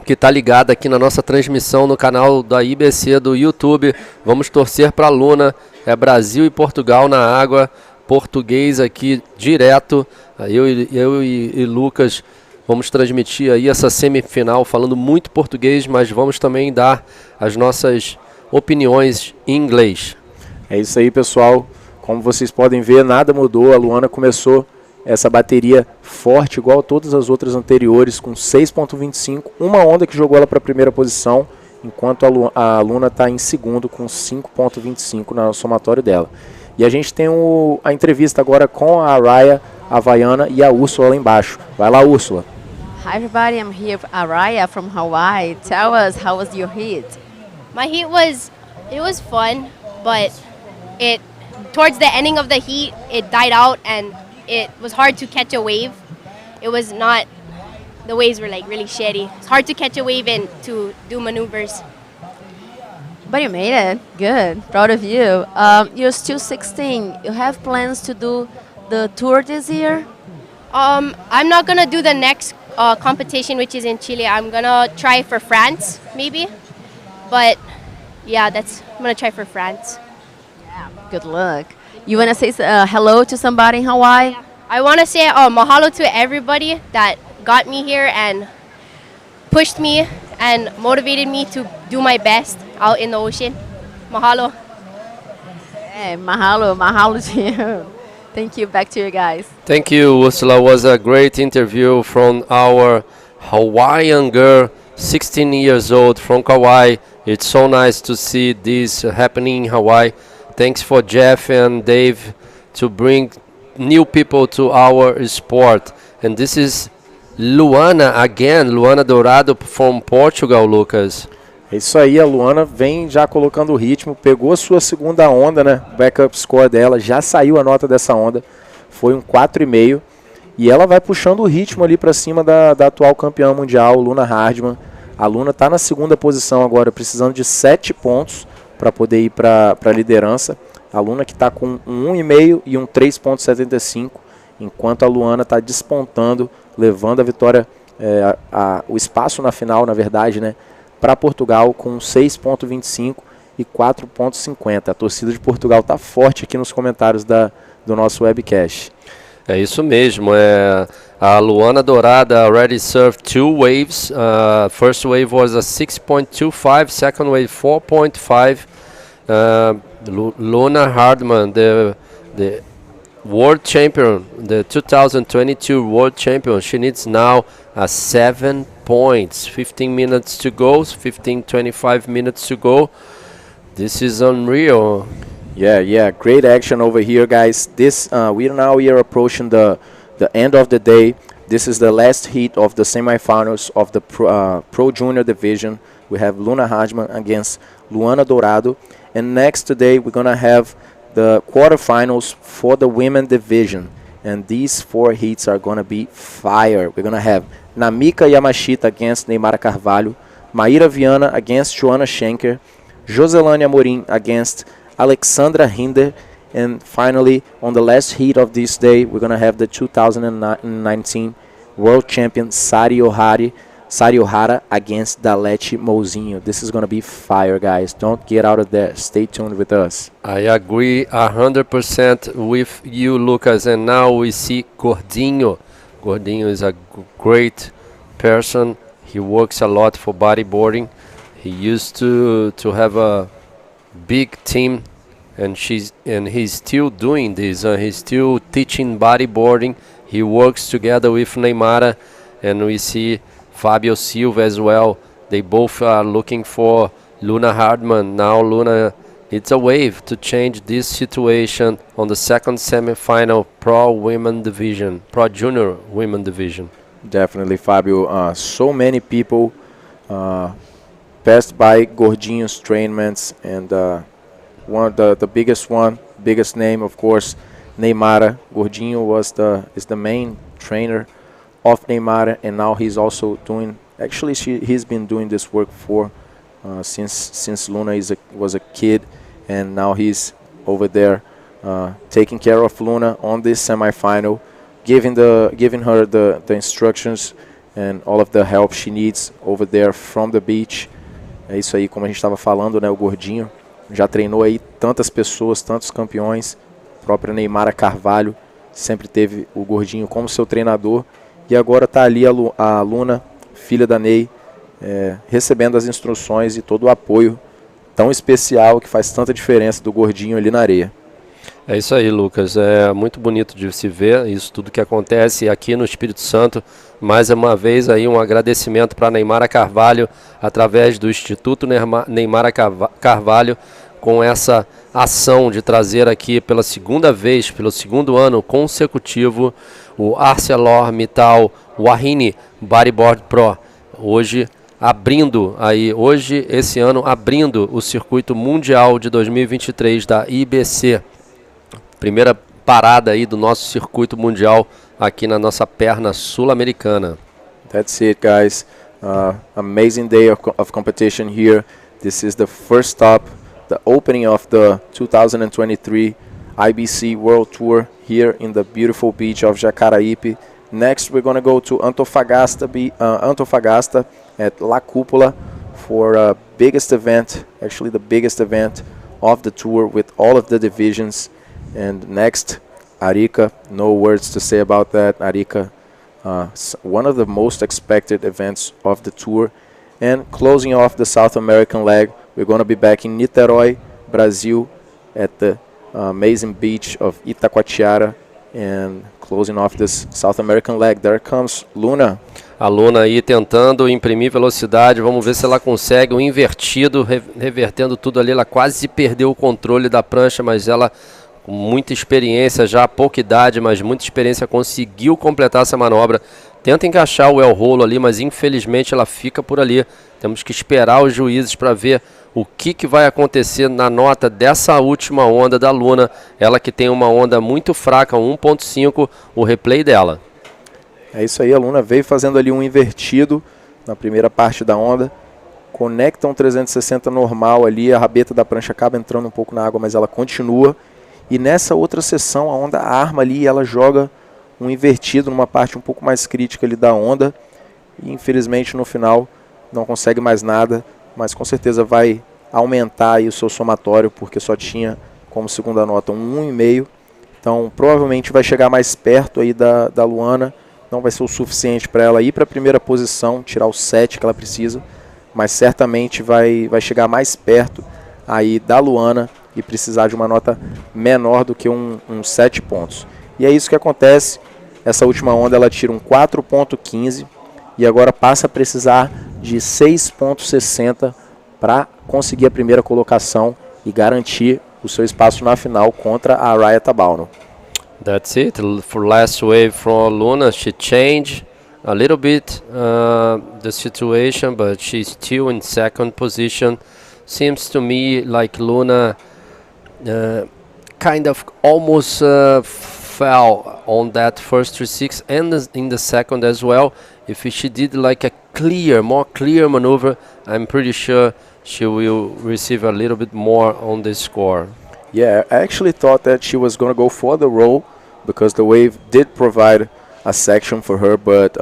que está ligada aqui na nossa transmissão no canal da IBC do YouTube, vamos torcer para a Luna. É Brasil e Portugal na água, português aqui direto, eu e Lucas Vamos transmitir aí essa semifinal falando muito português, mas vamos também dar as nossas opiniões em inglês. É isso aí, pessoal. Como vocês podem ver, nada mudou. A Luana começou essa bateria forte, igual a todas as outras anteriores, com 6.25. Uma onda que jogou ela para a primeira posição, enquanto a Luna está em segundo com 5.25 no somatório dela. E a gente tem a entrevista agora com a Araya, a Havaiana e a Úrsula lá embaixo. Vai lá, Úrsula. Hi everybody, I'm here with Araya from Hawaii. Tell us, how was your heat? My heat was fun, but towards the ending of the heat, it died out and it was hard to catch a wave. It was not, the waves were like really shitty. It's hard to catch a wave and to do maneuvers. But you made it. Good. Proud of you. You're still 16. You have plans to do the tour this year? I'm not gonna do the next competition, which is in Chile. I'm gonna try for France, maybe. But yeah, I'm gonna try for France. Yeah. Good luck. You wanna say hello to somebody in Hawaii? I wanna say mahalo to everybody that got me here and pushed me and motivated me to do my best out in the ocean. Mahalo. Hey, mahalo to you. Thank you. Back to you guys. Thank you, Ursula. Was a great interview from our Hawaiian girl, 16 years old from Kauai. It's so nice to see this happening in Hawaii. Thanks for Jeff and Dave to bring new people to our sport. And this is Luana again, Luana Dourado from Portugal, Lucas. É isso aí, a Luana vem já colocando o ritmo, pegou a sua segunda onda, né? Backup score dela, já saiu a nota dessa onda, foi um 4,5. E ela vai puxando o ritmo ali para cima da atual campeã mundial, Luna Hardman. A Luna está na segunda posição agora, precisando de 7 pontos para poder ir para a liderança. A Luna que está com um 1,5 e um 3,75, enquanto a Luana está despontando, levando a vitória, o espaço na final, na verdade, né? Para Portugal com 6.25 e 4.50. A torcida de Portugal está forte aqui nos comentários do nosso webcast. É isso mesmo. A Luana Dourada already served 2 waves. First wave was a 6.25, second wave 4.5. Luna Hardman, the world champion, the 2022 world champion, she needs now 7 points, 15 minutes to go, 25 minutes to go. This is unreal. Yeah, great action over here, guys. This we are approaching the end of the day. This is the last heat of the semifinals of the Pro Junior division. We have Luna Hardman against Luana Dourado, and next today we're gonna have the quarterfinals for the women division, and these 4 heats are gonna be fire. We're gonna have Namika Yamashita against Neymara Carvalho, Maíra Viana against Joana Schenker, Joselane Amorim against Alexandra Hinder, and finally, on the last heat of this day, we're gonna have the 2019 world champion Sari Ohara against Dalete Mouzinho. This is gonna be fire, guys. Don't get out of there. Stay tuned with us. I agree 100% with you, Lucas. And now we see Gordinho. Gordinho is a great person. He works a lot for bodyboarding. He used to have a big team, and he's still doing this. He's still teaching bodyboarding. He works together with Neymara, and we see Fabio Silva as well. They both are looking for Luna Hardman. Now Luna needs a wave to change this situation on the second semi-final Pro Junior Women Division. Definitely, Fabio. So many people passed by Gordinho's trainments, and the biggest name, of course, Neymara. Gordinho is the main trainer of Neymara, and now he's also doing. Actually, he's been doing this work for since Luna was a kid, and now he's over there taking care of Luna on this semifinal, giving her the instructions and all of the help she needs over there from the beach. É isso aí, como a gente estava falando, né? O Gordinho já treinou aí tantas pessoas, tantos campeões. A própria Neymara Carvalho sempre teve o Gordinho como seu treinador. E agora está ali a Luna, filha da Ney, recebendo as instruções e todo o apoio tão especial que faz tanta diferença do gordinho ali na areia. É isso aí, Lucas. É muito bonito de se ver isso tudo que acontece aqui no Espírito Santo. Mais uma vez aí um agradecimento para Neymara Carvalho, através do Instituto Neymara Carvalho, com essa ação de trazer aqui pela segunda vez, pelo segundo ano consecutivo, o ArcelorMittal WAHINE Bodyboard Pro. Hoje esse ano, abrindo o circuito mundial de 2023 da IBC. Primeira parada aí do nosso circuito mundial aqui na nossa perna sul-americana. That's it, guys. Amazing day of competition here. This is the first stop, the opening of the 2023 IBC World Tour here in the beautiful beach of Jacaraípe. Next, we're going to go to Antofagasta at La Cúpula for biggest event, actually the biggest event of the tour with all of the divisions. And next, Arica, no words to say about that. Arica, one of the most expected events of the tour. And closing off the South American leg, we're going to be back in Niterói, Brazil, at the amazing beach of Itacoatiara. And closing off this South American leg, there comes Luna. A Luna aí tentando imprimir velocidade, vamos ver se ela consegue um invertido, revertendo tudo ali. Ela quase perdeu o controle da prancha, mas ela, com muita experiência, já há pouca idade, mas muita experiência, conseguiu completar essa manobra. Tenta encaixar o El Rolo ali, mas infelizmente ela fica por ali. Temos que esperar os juízes para ver o que vai acontecer na nota dessa última onda da Luna. Ela que tem uma onda muito fraca, 1.5, o replay dela. É isso aí, a Luna veio fazendo ali um invertido na primeira parte da onda. Conecta um 360 normal ali, a rabeta da prancha acaba entrando um pouco na água, mas ela continua. E nessa outra sessão, a onda arma ali e ela joga um invertido numa parte um pouco mais crítica ali da onda. E infelizmente no final não consegue mais nada, mas com certeza vai aumentar aí o seu somatório, porque só tinha como segunda nota um 1,5. Então provavelmente vai chegar mais perto aí da Luana. Não vai ser o suficiente para ela ir para a primeira posição, tirar o 7 que ela precisa, mas certamente vai chegar mais perto aí da Luana e precisar de uma nota menor do que um 7 pontos. E é isso que acontece. Essa última onda ela tira um 4.15 e agora passa a precisar de 6.60 para conseguir a primeira colocação e garantir o seu espaço na final contra a Praia. That's it. For last wave from Luna, she changed a little bit the situation, but she's still in second position. Seems to me like Luna kind of almost fell on that first 3-6 and in the second as well. If she did like a more clear maneuver, I'm pretty sure she will receive a little bit more on the score. Yeah, I actually thought that she was going to go for the roll because the wave did provide a section for her, but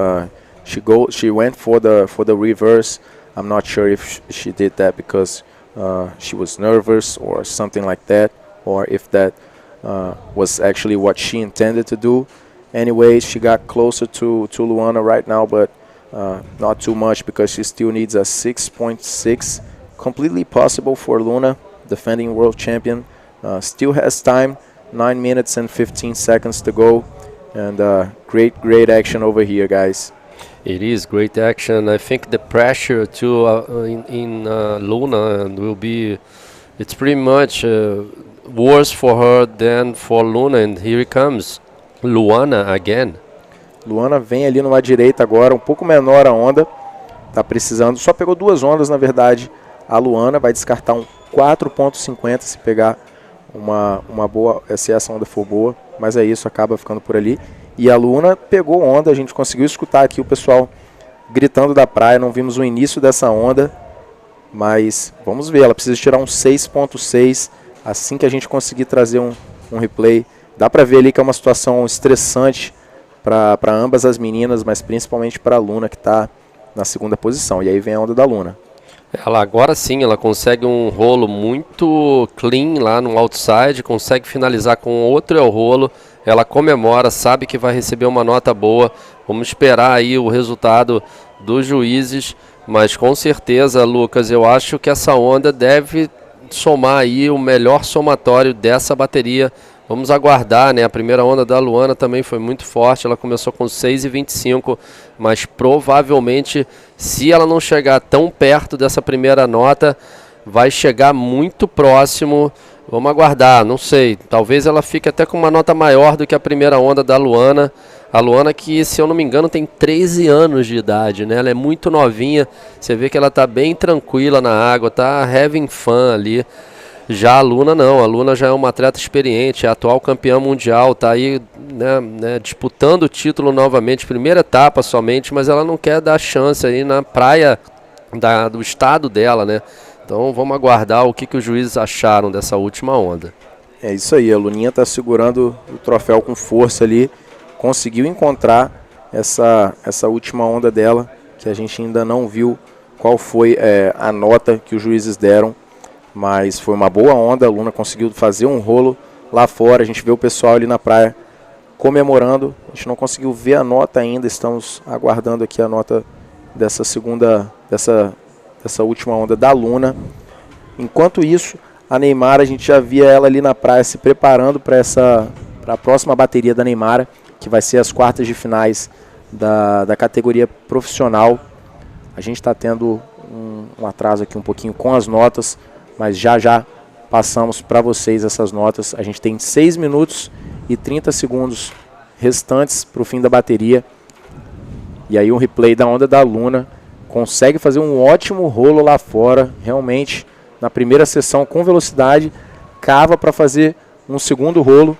she went for the reverse. I'm not sure if she did that because she was nervous or something like that, or if that was actually what she intended to do. Anyway, she got closer to Luana right now, but not too much because she still needs a 6.6. Completely possible for Luna, defending world champion. Still has time, 9 minutes and 15 seconds to go, and great action over here, guys. It is great action. I think the pressure to in Luna will be, it's pretty much worse for her than for Luna, and here it comes, Luana again. Luana vem ali numa direita agora, um pouco menor a onda, tá precisando, só pegou 2 ondas na verdade. A Luana vai descartar um 4.50 se pegar uma boa, se essa onda for boa, mas é isso, acaba ficando por ali. E a Luna pegou onda, a gente conseguiu escutar aqui o pessoal gritando da praia, não vimos o início dessa onda, mas vamos ver, ela precisa tirar um 6.6, assim que a gente conseguir trazer um replay. Dá pra ver ali que é uma situação estressante para ambas as meninas, mas principalmente para a Luna, que está na segunda posição. E aí vem a onda da Luna. Ela agora sim, ela consegue um rolo muito clean lá no outside, consegue finalizar com outro rolo. ela comemora, sabe que vai receber uma nota boa. Vamos esperar aí o resultado dos juízes, mas com certeza, Lucas, eu acho que essa onda deve somar aí o melhor somatório dessa bateria. Vamos aguardar, né? A primeira onda da Luana também foi muito forte, ela começou com 6,25, mas provavelmente, se ela não chegar tão perto dessa primeira nota, vai chegar muito próximo. Vamos aguardar, não sei, talvez ela fique até com uma nota maior do que a primeira onda da Luana. A Luana que, se eu não me engano, tem 13 anos de idade, né? Ela é muito novinha, você vê que ela tá bem tranquila na água, tá having fun ali. Já a Luna não, a Luna já é uma atleta experiente, é a atual campeã mundial, está aí né, disputando o título novamente, primeira etapa somente, mas ela não quer dar chance aí na praia do estado dela, né? Então vamos aguardar o que os juízes acharam dessa última onda. É isso aí, a Luninha está segurando o troféu com força ali, conseguiu encontrar essa última onda dela, que a gente ainda não viu qual foi a nota que os juízes deram. Mas foi uma boa onda, a Luna conseguiu fazer um rolo lá fora, a gente vê o pessoal ali na praia comemorando, a gente não conseguiu ver a nota ainda, estamos aguardando aqui a nota dessa última onda da Luna. Enquanto isso, a Neymar, a gente já via ela ali na praia se preparando para a próxima bateria da Neymar, que vai ser as quartas de finais da categoria profissional. A gente está tendo um atraso aqui um pouquinho com as notas, mas já passamos para vocês essas notas. A gente tem 6 minutos e 30 segundos restantes para o fim da bateria. E aí um replay da onda da Luna. Consegue fazer um ótimo rolo lá fora. Realmente, na primeira sessão, com velocidade, cava para fazer um segundo rolo.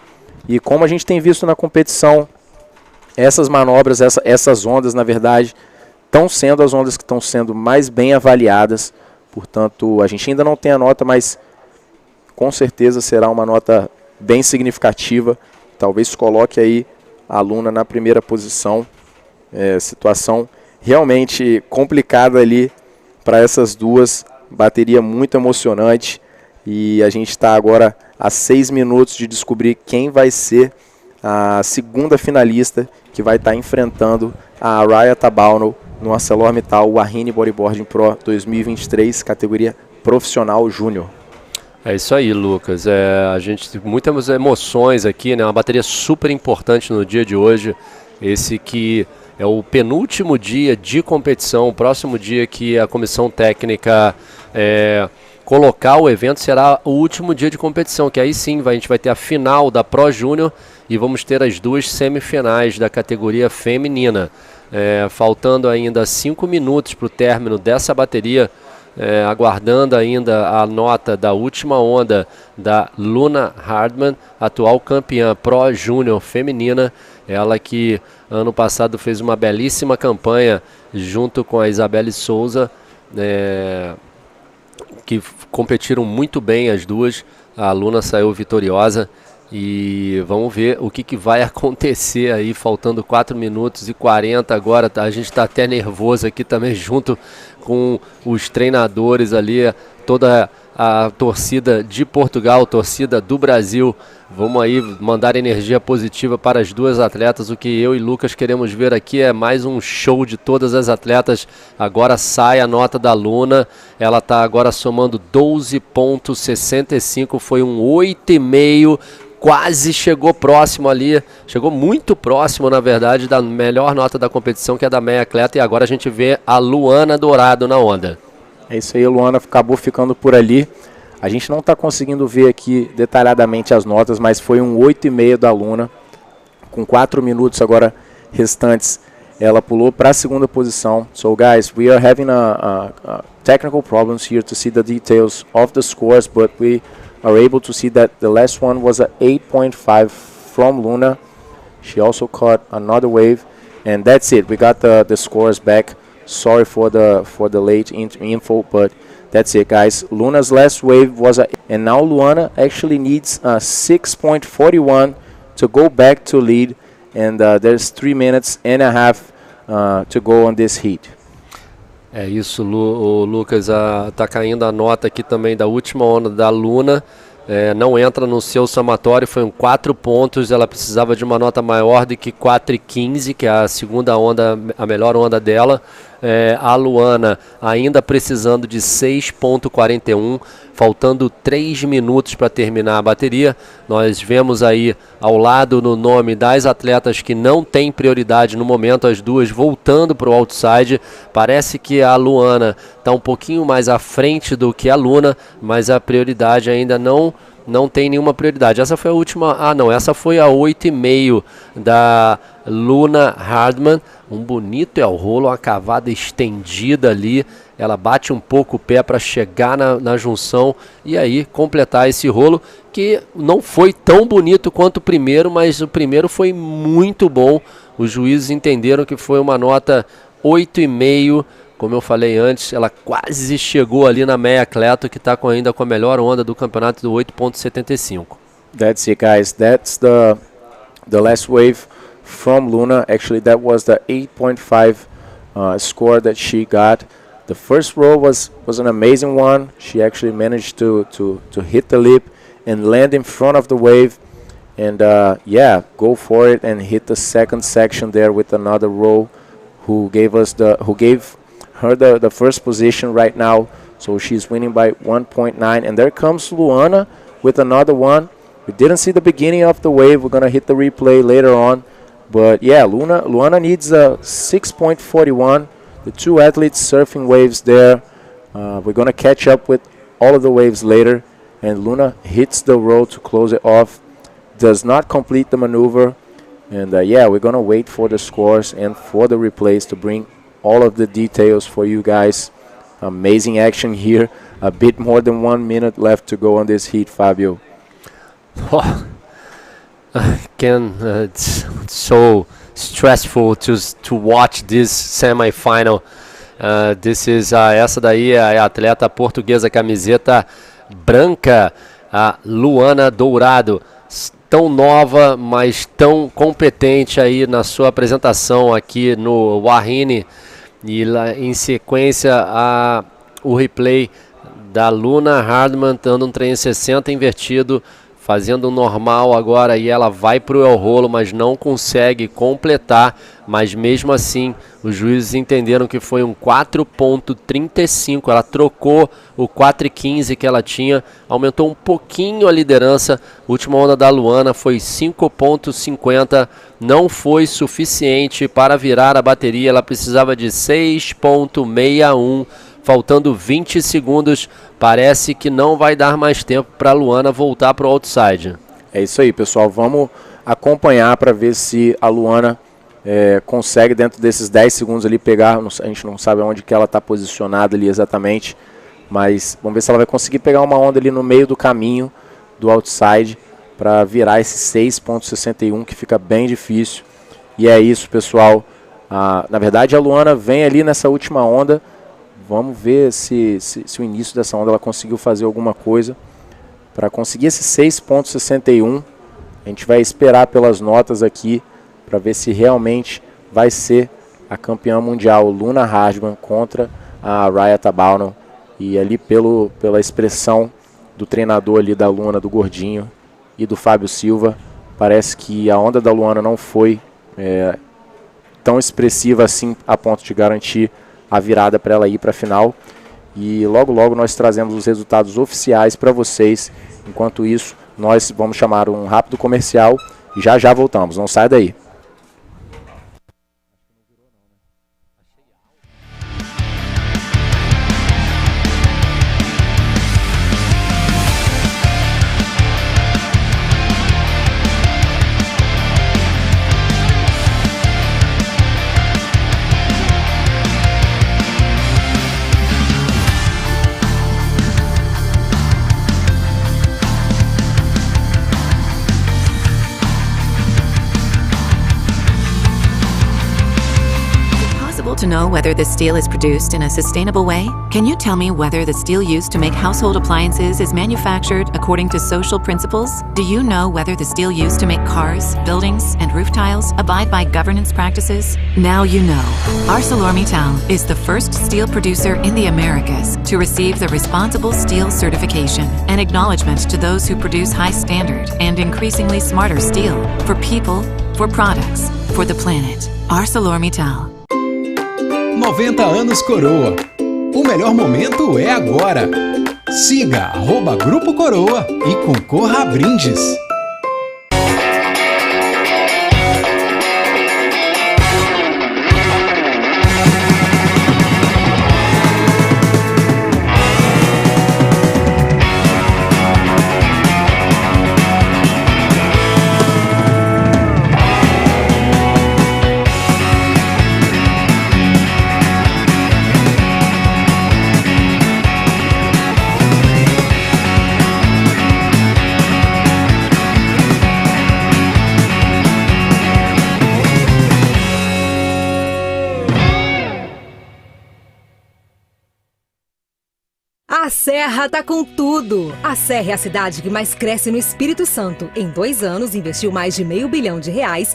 E como a gente tem visto na competição, essas manobras, essas ondas, na verdade, estão sendo as ondas que estão sendo mais bem avaliadas. Portanto, a gente ainda não tem a nota, mas com certeza será uma nota bem significativa. Talvez coloque aí a Luna na primeira posição. Situação realmente complicada ali para essas duas. Bateria muito emocionante. E a gente está agora a 6 minutos de descobrir quem vai ser a segunda finalista que vai estar enfrentando a Praia no ArcelorMittal WAHINE Bodyboarding Pro 2023, categoria profissional júnior. É isso aí, Lucas. A gente tem muitas emoções aqui, né? Uma bateria super importante no dia de hoje. Esse que é o penúltimo dia de competição, o próximo dia que a comissão técnica colocar o evento será o último dia de competição, que aí sim a gente vai ter a final da Pro Júnior e vamos ter as duas semifinais da categoria feminina. Faltando ainda 5 minutos para o término dessa bateria, aguardando ainda a nota da última onda da Luna Hardman, atual campeã Pro Júnior feminina, ela que ano passado fez uma belíssima campanha junto com a Isabelle Souza, que competiram muito bem as duas. A Luna saiu vitoriosa. E vamos ver o que vai acontecer aí, faltando 4 minutos e 40 agora. A gente está até nervoso aqui também, junto com os treinadores ali, toda a torcida de Portugal, torcida do Brasil. Vamos aí mandar energia positiva para as duas atletas. O que eu e Lucas queremos ver aqui é mais um show de todas as atletas. Agora sai a nota da Luna, ela está agora somando 12,65, foi um 8,5. Quase chegou próximo ali, chegou muito próximo, na verdade, da melhor nota da competição, que é da meia atleta, e agora a gente vê a Luana Dourado na onda. É isso aí, a Luana acabou ficando por ali. A gente não está conseguindo ver aqui detalhadamente as notas, mas foi um 8,5 da Luna. Com 4 minutos agora restantes, ela pulou para a segunda posição. So guys, we are having a technical problems here to see the details of the scores, but we are able to see that the last one was a 8.5 from Luna. She also caught another wave, and that's it. We got the scores back. Sorry for the late info, but that's it, guys. Luna's last wave was and now Luana actually needs a 6.41 to go back to lead, and there's 3 minutes and a half to go on this heat. É isso, Lucas, tá caindo a nota aqui também da última onda da Luna, não entra no seu somatório, foi 4 pontos, ela precisava de uma nota maior do que 4,15, que é a segunda onda, a melhor onda dela. A Luana ainda precisando de 6,41, faltando 3 minutos para terminar a bateria. Nós vemos aí ao lado no nome das atletas que não tem prioridade no momento, as duas voltando para o outside. Parece que a Luana está um pouquinho mais à frente do que a Luna, mas a prioridade ainda não tem nenhuma prioridade. Essa foi a última, essa foi a 8,5 da Luna Hardman. Um bonito rolo, uma cavada estendida ali, ela bate um pouco o pé para chegar na junção e aí completar esse rolo, que não foi tão bonito quanto o primeiro, mas o primeiro foi muito bom. Os juízes entenderam que foi uma nota 8,5. Como eu falei antes, ela quase chegou ali na meia Cleto, que está ainda com a melhor onda do campeonato, do 8,75. That's it, guys. That's the last wave from Luna. Actually, that was the 8.5 score that she got. The first roll was an amazing one. She actually managed to hit the lip and land in front of the wave, and go for it and hit the second section there with another roll, who gave her the first position right now. So she's winning by 1.9, and there comes Luana with another one. We didn't see the beginning of the wave. We're gonna hit the replay later on. But yeah, Luana needs a 6.41. The two athletes surfing waves there. We're going to catch up with all of the waves later. And Luna hits the roll to close it off. Does not complete the maneuver. And we're going to wait for the scores and for the replays to bring all of the details for you guys. Amazing action here. A bit more than 1 minute left to go on this heat, Fabio. It's so stressful to watch this semi-final. Essa daí é a atleta portuguesa, camiseta branca, a Luana Dourado. Tão nova, mas tão competente aí na sua apresentação aqui no WAHINE. E lá, em sequência, o replay da Luna Hardman dando um 360 invertido, fazendo um normal agora, e ela vai para o rolo, mas não consegue completar. Mas mesmo assim, os juízes entenderam que foi um 4.35. Ela trocou o 4.15 que ela tinha, aumentou um pouquinho a liderança. A última onda da Luana foi 5.50, não foi suficiente para virar a bateria. Ela precisava de 6.61, faltando 20 segundos. Parece que não vai dar mais tempo para a Luana voltar para o outside. É isso aí, pessoal. Vamos acompanhar para ver se a Luana consegue, dentro desses 10 segundos ali, pegar. A gente não sabe onde que ela está posicionada ali exatamente, mas vamos ver se ela vai conseguir pegar uma onda ali no meio do caminho do outside para virar esse 6.61, que fica bem difícil. E é isso, pessoal. Na verdade, a Luana vem ali nessa última onda. Vamos ver se o início dessa onda ela conseguiu fazer alguma coisa para conseguir esse 6.61. A gente vai esperar pelas notas aqui para ver se realmente vai ser a campeã mundial Luna Hardman contra a Praia. E ali pela expressão do treinador ali da Luna, do Gordinho, e do Fábio Silva, parece que a onda da Luana não foi tão expressiva assim a ponto de garantir a virada para ela ir para a final. E logo nós trazemos os resultados oficiais para vocês. Enquanto isso, nós vamos chamar um rápido comercial e já voltamos. Não sai daí. able to know whether the steel is produced in a sustainable way? Can you tell me whether the steel used to make household appliances is manufactured according to social principles? Do you know whether the steel used to make cars, buildings, and roof tiles abide by governance practices? Now you know. ArcelorMittal is the first steel producer in the Americas to receive the Responsible Steel certification, an acknowledgement to those who produce high standard and increasingly smarter steel for people, for products, for the planet. ArcelorMittal. 90 anos Coroa. O melhor momento é agora. Siga @Grupo Coroa e concorra a brindes. A Serra tá com tudo! A Serra é a cidade que mais cresce no Espírito Santo. Em 2 anos, investiu mais de R$500 milhão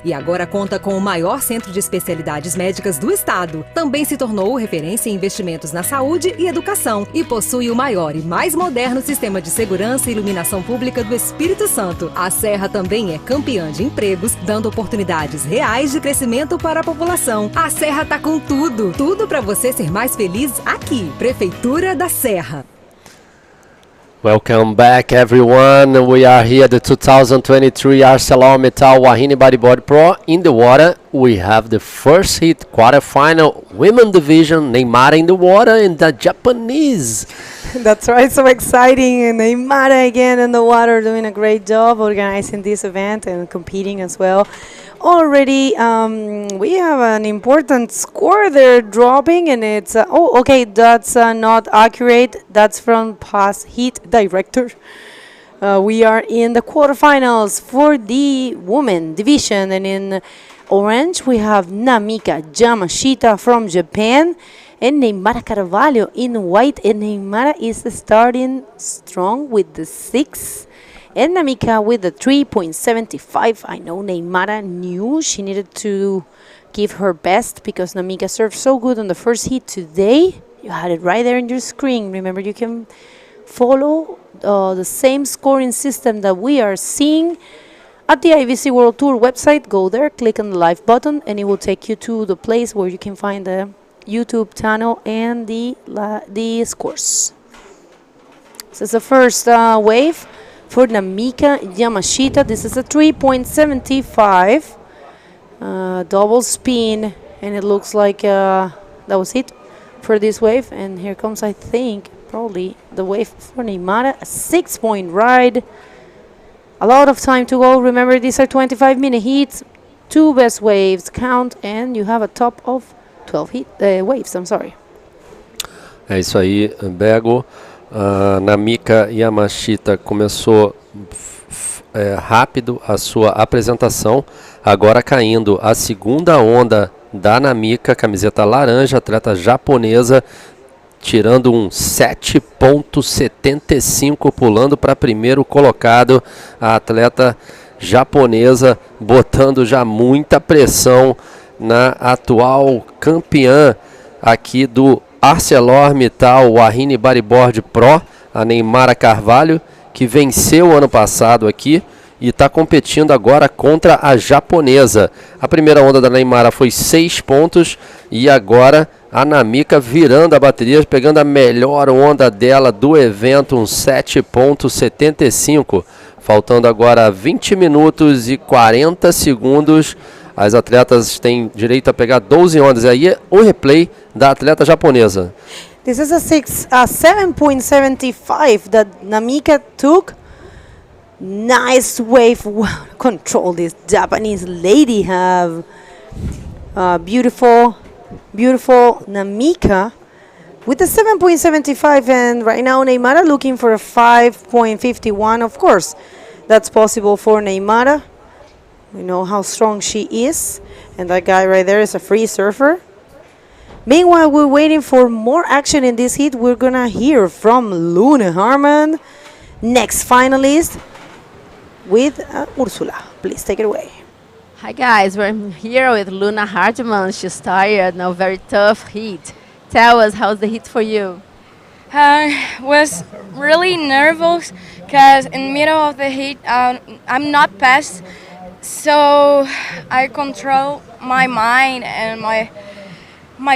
e agora conta com o maior centro de especialidades médicas do estado. Também se tornou referência em investimentos na saúde e educação e possui o maior e mais moderno sistema de segurança e iluminação pública do Espírito Santo. A Serra também é campeã de empregos, dando oportunidades reais de crescimento para a população. A Serra tá com tudo! Tudo para você ser mais feliz aqui. Prefeitura da Serra. Welcome back, everyone. We are here at the 2023 ArcelorMittal WAHINE Bodyboard Pro. In the water, we have the first heat quarterfinal women division. Neymar in the water and the Japanese. That's right, so exciting. And Neymar again in the water, doing a great job organizing this event and competing as well. Already, we have an important score there dropping, and it's okay. That's not accurate. That's from past heat director. We are in the quarterfinals for the women division, and in orange we have Namika Yamashita from Japan, and Neymar Carvalho in white. And Neymar is starting strong with the 6. And Namika with the 3.75. I know Neymar knew she needed to give her best because Namika served so good on the first heat today. You had it right there on your screen. Remember, you can follow the same scoring system that we are seeing at the IVC World Tour website. Go there, click on the live button, and it will take you to the place where you can find the YouTube channel and the scores. This is the first wave for Namika Yamashita. This is a 3.75 double spin, and it looks like that was it for this wave. And here comes, I think, probably the wave for Neymar, a 6-point ride. A lot of time to go. Remember, these are 25-minute heats. 2 best waves count, and you have a top of 12 waves. I'm sorry. É isso aí, Bego. Namika Yamashita começou rápido a sua apresentação, agora caindo a segunda onda da Namika, camiseta laranja, atleta japonesa, tirando um 7.75, pulando para primeiro colocado, a atleta japonesa, botando já muita pressão na atual campeã aqui do ArcelorMittal WAHINE Bodyboard Pro, a Neymar Carvalho, que venceu ano passado aqui e está competindo agora contra a japonesa. A primeira onda da Neymar foi 6 pontos e agora a Namika virando a bateria, pegando a melhor onda dela do evento, um 7.75. Faltando agora 20 minutos e 40 segundos. As atletas têm direito a pegar 12 ondas. Aí é o replay da atleta japonesa. This is a 7.75 that Namika took. Nice wave control this Japanese lady have. Beautiful Namika with the 7.75, and right now Neymar looking for a 5.51. Of course, that's possible for Neymar. We know how strong she is, and that guy right there is a free surfer. Meanwhile, we're waiting for more action in this heat. We're gonna hear from Luna Harmon, next finalist, with Ursula. Please take it away. Hi guys, we're here with Luna Hartman. She's tired, now very tough heat. Tell us, how's the heat for you? Was really nervous because in the middle of the heat, I'm not fast, so I control my mind and my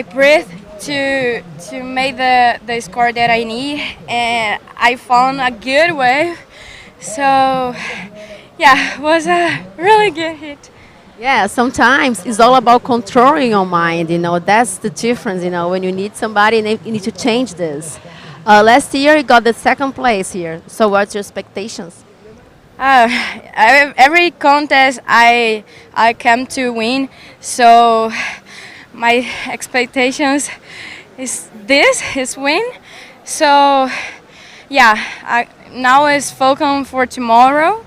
breath to make the score that I need, and I found a good wave. So yeah, it was a really good hit. Yeah, sometimes it's all about controlling your mind, that's the difference, when you need somebody, you need to change this. Last year you got the second place here, so what's your expectations? Every contest I come to win, so my expectations is win. So yeah, now is focusing for tomorrow.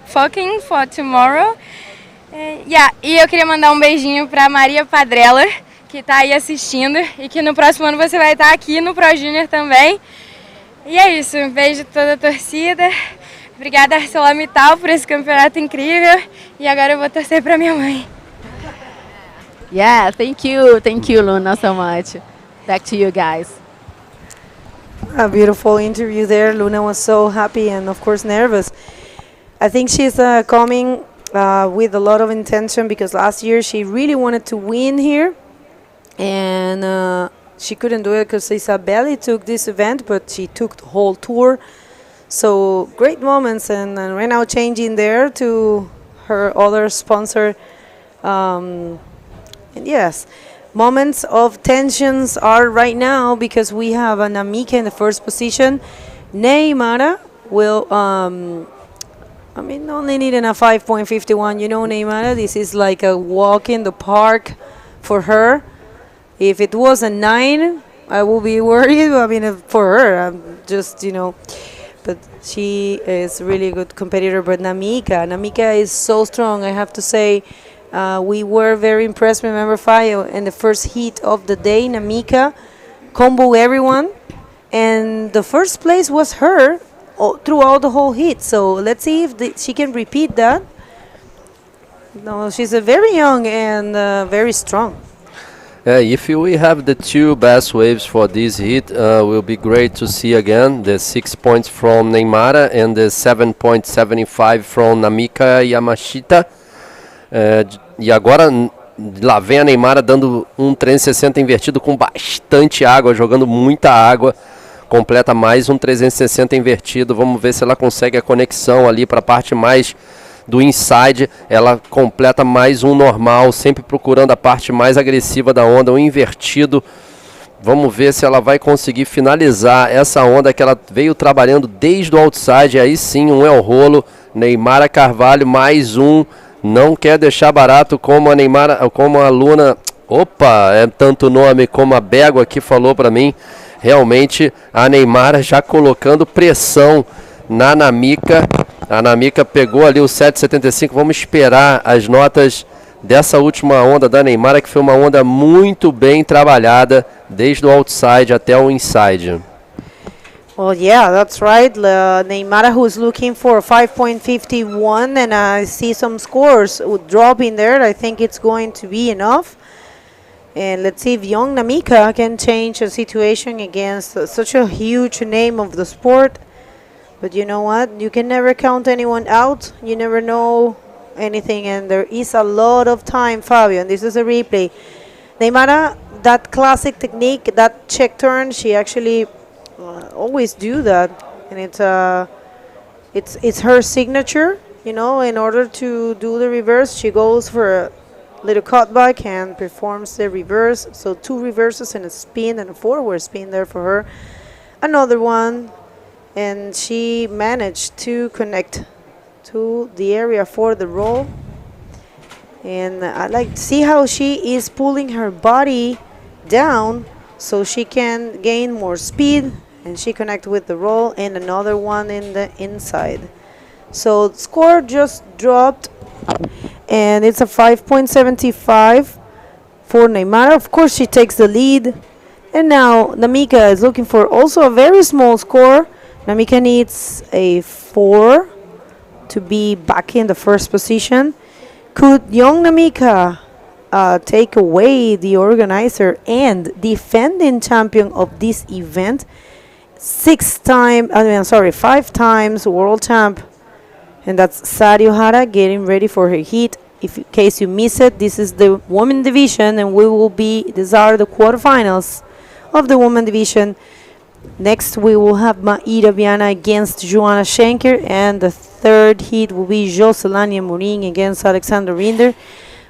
E eu queria mandar um beijinho para Maria Padrella, que está aí assistindo, e que no próximo ano você vai estar aqui no Pro Junior também. E é isso, um beijo a toda a torcida. Obrigada, ArcelorMittal, por esse campeonato incrível. E agora eu vou torcer para minha mãe. Yeah, thank you, Luna, so much. Back to you guys. A beautiful interview there. Luna was so happy and, of course, nervous. I think she's coming with a lot of intention, because last year she really wanted to win here, and she couldn't do it because Isabelle took this event, but she took the whole tour. So great moments, and right now changing there to her other sponsor. And yes, moments of tensions are right now, because we have an Namika in the first position. Neymara will only needing a 5.51. Neymara, this is like a walk in the park for her. If it was a 9, I will be worried. For her, I'm just, but she is really a good competitor. But Namika is so strong, I have to say. We were very impressed. Remember, Fayo, in the first heat of the day, Namika combo everyone, and the first place was her throughout the whole heat. So let's see if she can repeat that. No, she's very young and very strong. If we have the two best waves for this heat, will be great to see again the 6 points from Neymara and the 7.75 from Namika Yamashita. E agora lá vem a Neymara dando um 360 invertido com bastante água, jogando muita água. Completa mais um 360 invertido. Vamos ver se ela consegue a conexão ali para a parte mais do inside. Ela completa mais um normal, sempre procurando a parte mais agressiva da onda, um invertido. Vamos ver se ela vai conseguir finalizar essa onda que ela veio trabalhando desde o outside. Aí sim, um El Rolo. Neymara Carvalho, mais um. Não quer deixar barato, como a Neymara, como a Luna. Opa, é tanto nome, como a Bego aqui falou para mim. Realmente a Neymara já colocando pressão na Namika. A Namika pegou ali o 7,75. Vamos esperar as notas dessa última onda da Neymara, que foi uma onda muito bem trabalhada, desde o outside até o inside. Well, yeah, that's right. Neymara, who's looking for 5.51, and I see some scores dropping there. I think it's going to be enough. And let's see if young Namika can change the situation against such a huge name of the sport. But you know what? You can never count anyone out. You never know anything. And there is a lot of time, Fabio. And this is a replay. Neymara, that classic technique, that check turn, she actually always do that. And it's her signature. In order to do the reverse, she goes for a little cutback and performs the reverse. So 2 reverses and a spin and a forward spin there for her. Another one, and she managed to connect to the area for the roll. And I like to see how she is pulling her body down so she can gain more speed, and she connect with the roll, and another one in the inside. So the score just dropped, and it's a 5.75 for Neymar. Of course, she takes the lead, And now Namika is looking for also a very small score. Namika needs a 4 to be back in the first position. Could young Namika take away the organizer and defending champion of this event, 5 times world champ, and that's Sario Hara getting ready for her heat. If in case you miss it, this is the women division, and these are the quarterfinals of the women division. Next, we will have Maíra Viana against Joanna Schenker, and the third heat will be Joselania Morin against Alexander Rinder.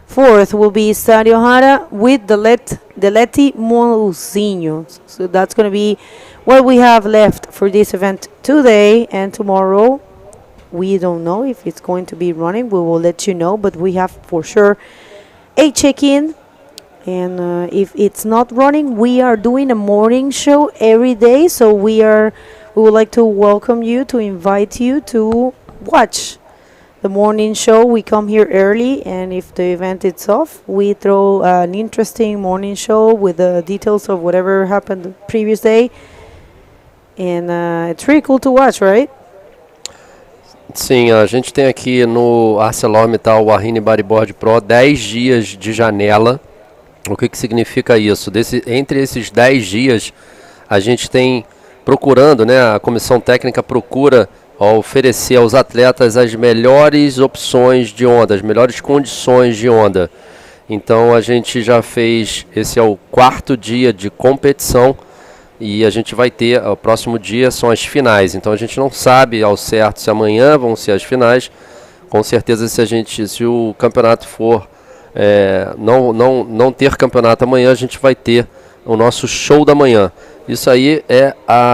Fourth will be Sario Hara with Deleti Mouzinho. So that's going to be what we have left for this event today, and tomorrow we don't know if it's going to be running. We will let you know, but we have for sure a check-in. And if it's not running, we are doing a morning show every day. So we would like to welcome you, to invite you to watch the morning show. We come here early, and if the event is off, we throw an interesting morning show with the details of whatever happened the previous day. And it's really cool to watch, right? Sim, a gente tem aqui no ArcelorMittal WAHINE Bodyboard Pro 10 dias de janela. O que significa isso? Entre esses 10 dias, a gente tem procurando, né, a comissão técnica procura oferecer aos atletas as melhores opções de onda, as melhores condições de onda. Então a gente já fez, esse é o 4º dia de competição, e a gente vai ter, o próximo dia são as finais. Então a gente não sabe ao certo se amanhã vão ser as finais. Com certeza, se o campeonato for não ter campeonato amanhã, a gente vai ter o nosso show da manhã. Isso aí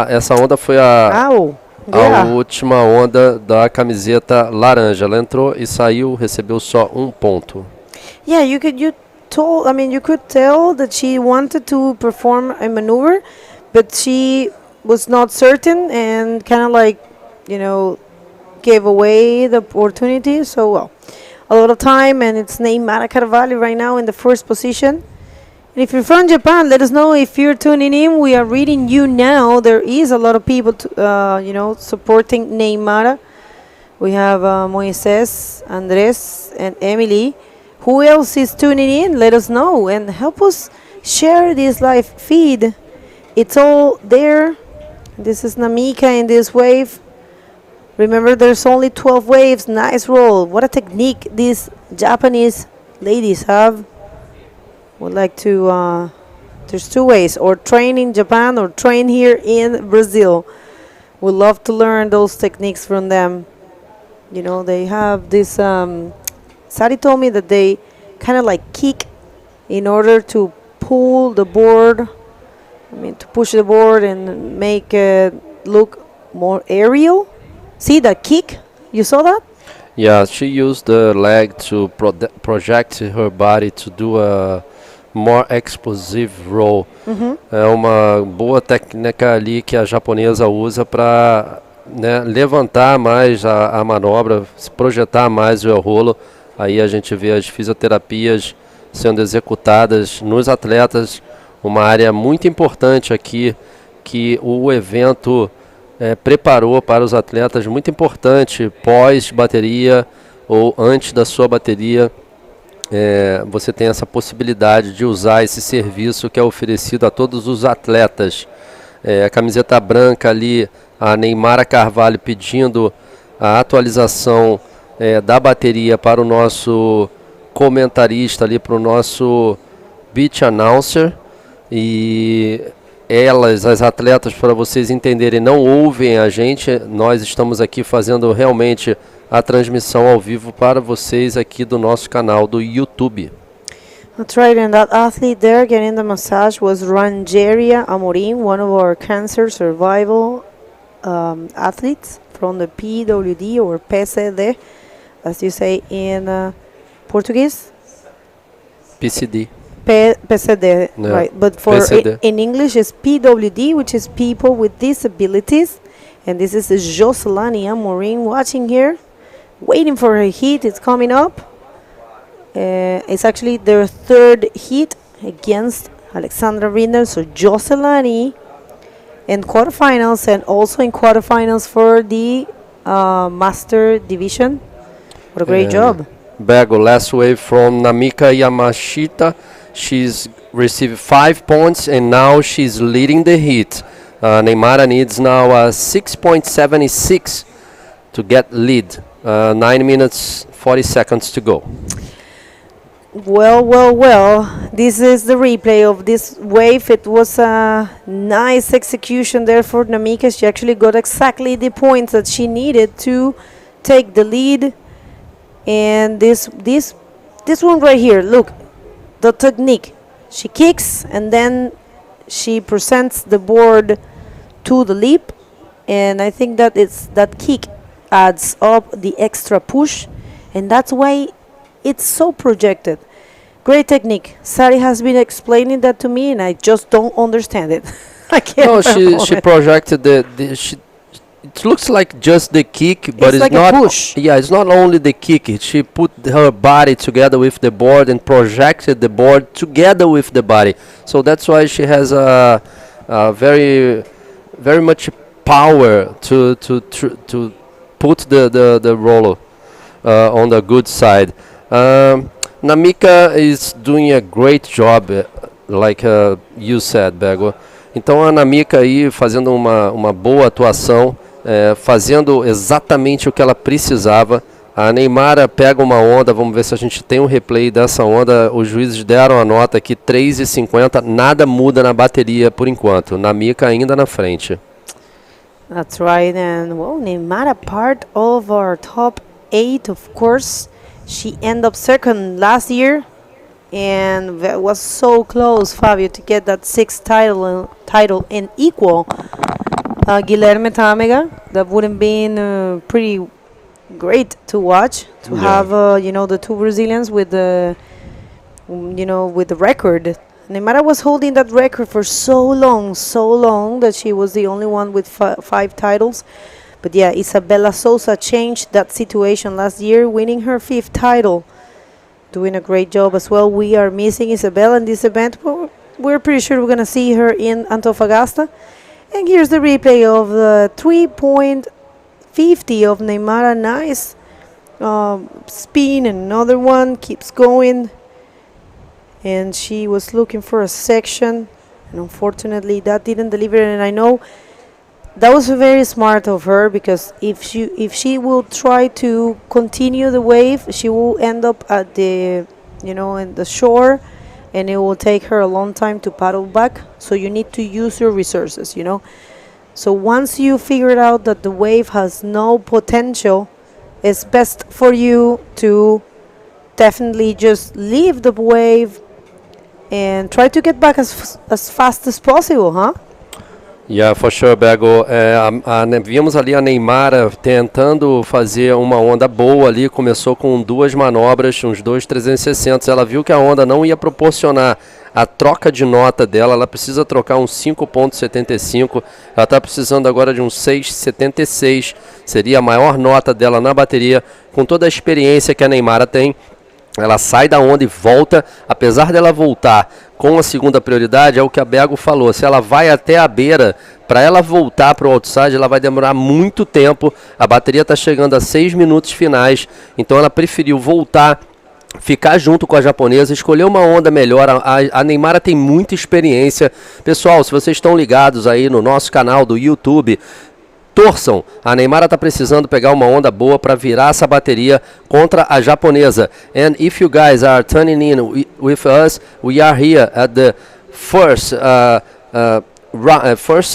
essa onda foi a última onda da camiseta laranja. Ela entrou e saiu, recebeu só 1 ponto. Yeah, you could tell that she wanted to perform a maneuver, but she was not certain and kind of gave away the opportunity. So, a lot of time, and it's Neymar Carvalho right now in the first position. And if you're from Japan, let us know if you're tuning in. We are reading you now. There is a lot of people, supporting Neymar. We have Moises, Andres, and Emily. Who else is tuning in? Let us know and help us share this live feed. It's all there. This is Namika in this wave. Remember, there's only 12 waves. Nice roll. What a technique these Japanese ladies have. Would like to, there's 2 ways, or train in Japan or train here in Brazil. We'd love to learn those techniques from them. They have this, Sari told me that they kind of kick in order to pull the board, to push the board and make it look more aerial. See the kick? You saw that? Yeah, she used the leg to project her body to do a more explosive roll. É uma boa técnica ali que a japonesa usa para levantar mais a manobra, se projetar mais o rolo. Aí a gente vê as fisioterapias sendo executadas nos atletas, uma área muito importante aqui que o evento preparou para os atletas, muito importante, pós-bateria ou antes da sua bateria. Você tem essa possibilidade de usar esse serviço que é oferecido a todos os atletas. A camiseta branca ali, a Neymar Carvalho pedindo a atualização da bateria para o nosso comentarista ali, para o nosso beach announcer. E as atletas, para vocês entenderem, não ouvem a gente. Nós estamos aqui fazendo realmente a transmissão ao vivo para vocês aqui do nosso canal do YouTube. That's right, and that athlete there getting the massage was Rangeria Amorim, one of our cancer survival athletes from the PWD or PCD, as you say in Portuguese. PCD. PCD, Yeah. right? But for in English, it's PWD, which is people with disabilities. And this is Joselani Amorim watching here, waiting for her heat. It's coming up. It's actually their 3rd heat against Alexandra Rinder, so Jocelani in quarterfinals, and also in quarterfinals for the Master Division. What a great job. Bego, last wave from Namika Yamashita. She's received 5 points, and now she's leading the heat. Neymara needs now 6.76 to get lead. 9 minutes, 40 seconds to go. Well. This is the replay of this wave. It was a nice execution there for Namika. She actually got exactly the points that she needed to take the lead. And this one right here, look, the technique. She kicks and then she presents the board to the leap. And I think that that kick adds up the extra push. And that's why it's so projected. Great technique. Sari has been explaining that to me, and I just don't understand it. I can't. No, she projected it looks like just the kick, but it's like not. A push. Yeah, it's not only the kick. She put her body together with the board and projected the board together with the body. So that's why she has a very, very much power to put the roller on the good side. Namika is doing a great job, like you said, Bego. Então a Namika aí fazendo uma boa atuação, fazendo exatamente o que ela precisava. A Neymara pega uma onda, vamos ver se a gente tem um replay dessa onda. Os juízes deram a nota aqui, 3,50, nada muda na bateria por enquanto. Namika ainda na frente. That's right, and well, Neymara part of our top 8, of course. She ended up second last year, and that was so close, Fabio, to get that 6th title and equal Guilherme Tâmega. That would have been pretty great to watch, to have the two Brazilians with the with the record. Neymara was holding that record for so long that she was the only one with 5 titles. But yeah, Isabella Souza changed that situation last year, winning her 5th title. Doing a great job as well. We are missing Isabella in this event. We're pretty sure we're going to see her in Antofagasta. And here's the replay of the 3.50 of Neymara. Nice spin, and another one keeps going. And she was looking for a section, and unfortunately that didn't deliver. And I know that was very smart of her, because if she will try to continue the wave, she will end up at the in the shore, and it will take her a long time to paddle back. So you need to use your resources, So once you figure out that the wave has no potential, it's best for you to definitely just leave the wave and try to get back as fast as possible, huh? Yeah, for sure, Bego. Vimos ali a Neymara tentando fazer uma onda boa ali, começou com 2 manobras, uns 2,360. Ela viu que a onda não ia proporcionar a troca de nota dela, ela precisa trocar um 5,75. Ela está precisando agora de um 6,76. Seria a maior nota dela na bateria, com toda a experiência que a Neymara tem. Ela sai da onda e volta. Apesar dela voltar com a segunda prioridade, é o que a Bego falou, se ela vai até a beira, para ela voltar para o outside, ela vai demorar muito tempo. A bateria está chegando a 6 minutos finais, então ela preferiu voltar, ficar junto com a japonesa, escolher uma onda melhor. A Neymara tem muita experiência. Pessoal, se vocês estão ligados aí no nosso canal do YouTube, torçam, a Neymara está precisando pegar uma onda boa para virar essa bateria contra a japonesa. And if you guys are tuning in with us, we are here at the first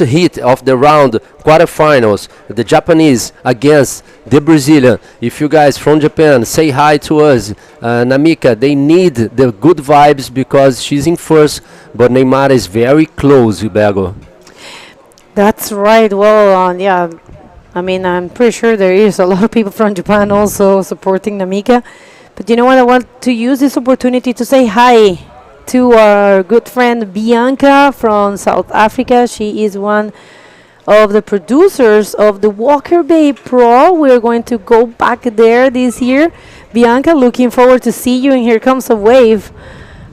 heat of the round quarterfinals, the Japanese against the Brazilian. If you guys from Japan, say hi to us. Namika, they need the good vibes because she's in first, but Neymara is very close, Bego. That's right. Well, yeah, I mean, I'm pretty sure there is a lot of people from Japan also supporting Namika. But you know what? I want to use this opportunity to say hi to our good friend Bianca from South Africa. She is one of the producers of the Walker Bay Pro. We're going to go back there this year. Bianca, looking forward to see you. And here comes a wave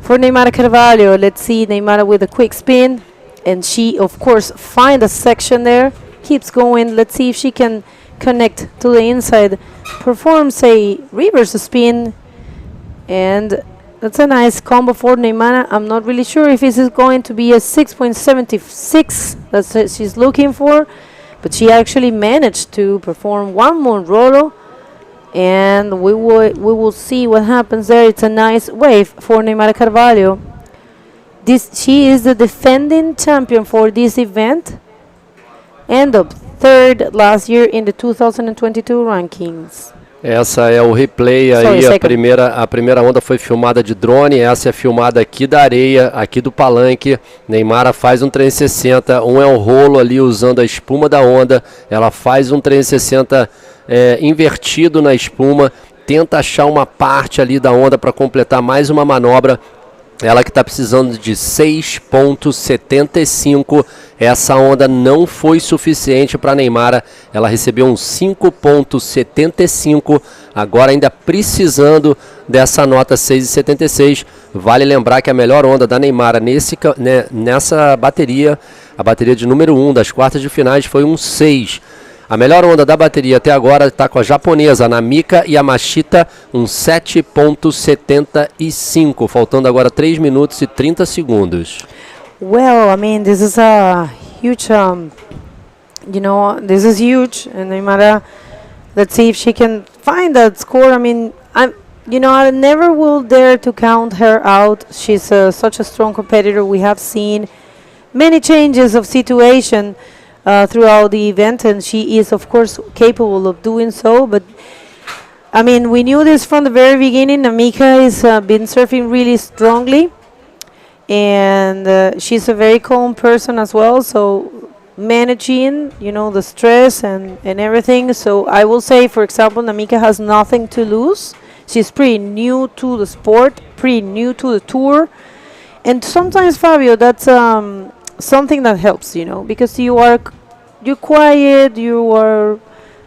For Neymar Carvalho, let's see Neymar with a quick spin. And she, of course, find a section there. Keeps going. Let's see if she can connect to the inside. Performs a reverse spin. And that's a nice combo for Neymar. I'm not really sure if this is going to be a 6.76. That's what she's looking for. But she actually managed to perform one more rolo. And we will see what happens there. It's a nice wave for Neymar Carvalho. She is the defending champion for this event. And up third last year in the 2022 rankings. Essa é o replay aí, a primeira onda foi filmada de drone, essa é filmada aqui da areia, aqui do palanque. Neymar faz um 360, é um rolo ali usando a espuma da onda, ela faz um 360 invertido na espuma, tenta achar uma parte ali da onda para completar mais uma manobra. Ela que está precisando de 6.75, essa onda não foi suficiente para Neymar, ela recebeu um 5.75, agora ainda precisando dessa nota 6.76. Vale lembrar que a melhor onda da Neymar nessa bateria, a bateria de número 1 das quartas de finais foi um 6. A melhor onda da bateria até agora está com a japonesa Namika Yamashita, um 7.75, faltando agora 3 minutos e 30 segundos. Well, I mean, this is a huge, this is huge. And Neymar, let's see if she can find that score. I mean, I never will dare to count her out. She's such a strong competitor. We have seen many changes of situation throughout the event, and she is, of course, capable of doing so. But I mean, we knew this from the very beginning. Namika has been surfing really strongly, and she's a very calm person as well. So managing, the stress and everything. So I will say, for example, Namika has nothing to lose. She's pretty new to the sport, pretty new to the tour, and sometimes, Fabio, that's something that helps, because you're quiet, you are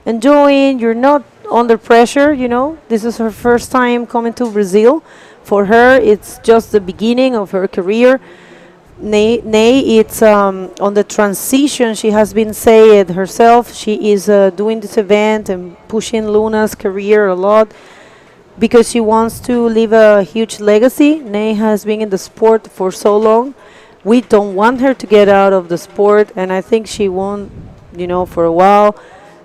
enjoying, you're not under pressure, This is her first time coming to Brazil. For her, it's just the beginning of her career. Nay, it's on the transition. She has been saying herself. She is doing this event and pushing Luna's career a lot because she wants to leave a huge legacy. Nay has been in the sport for so long. We don't want her to get out of the sport, and I think she won't, for a while.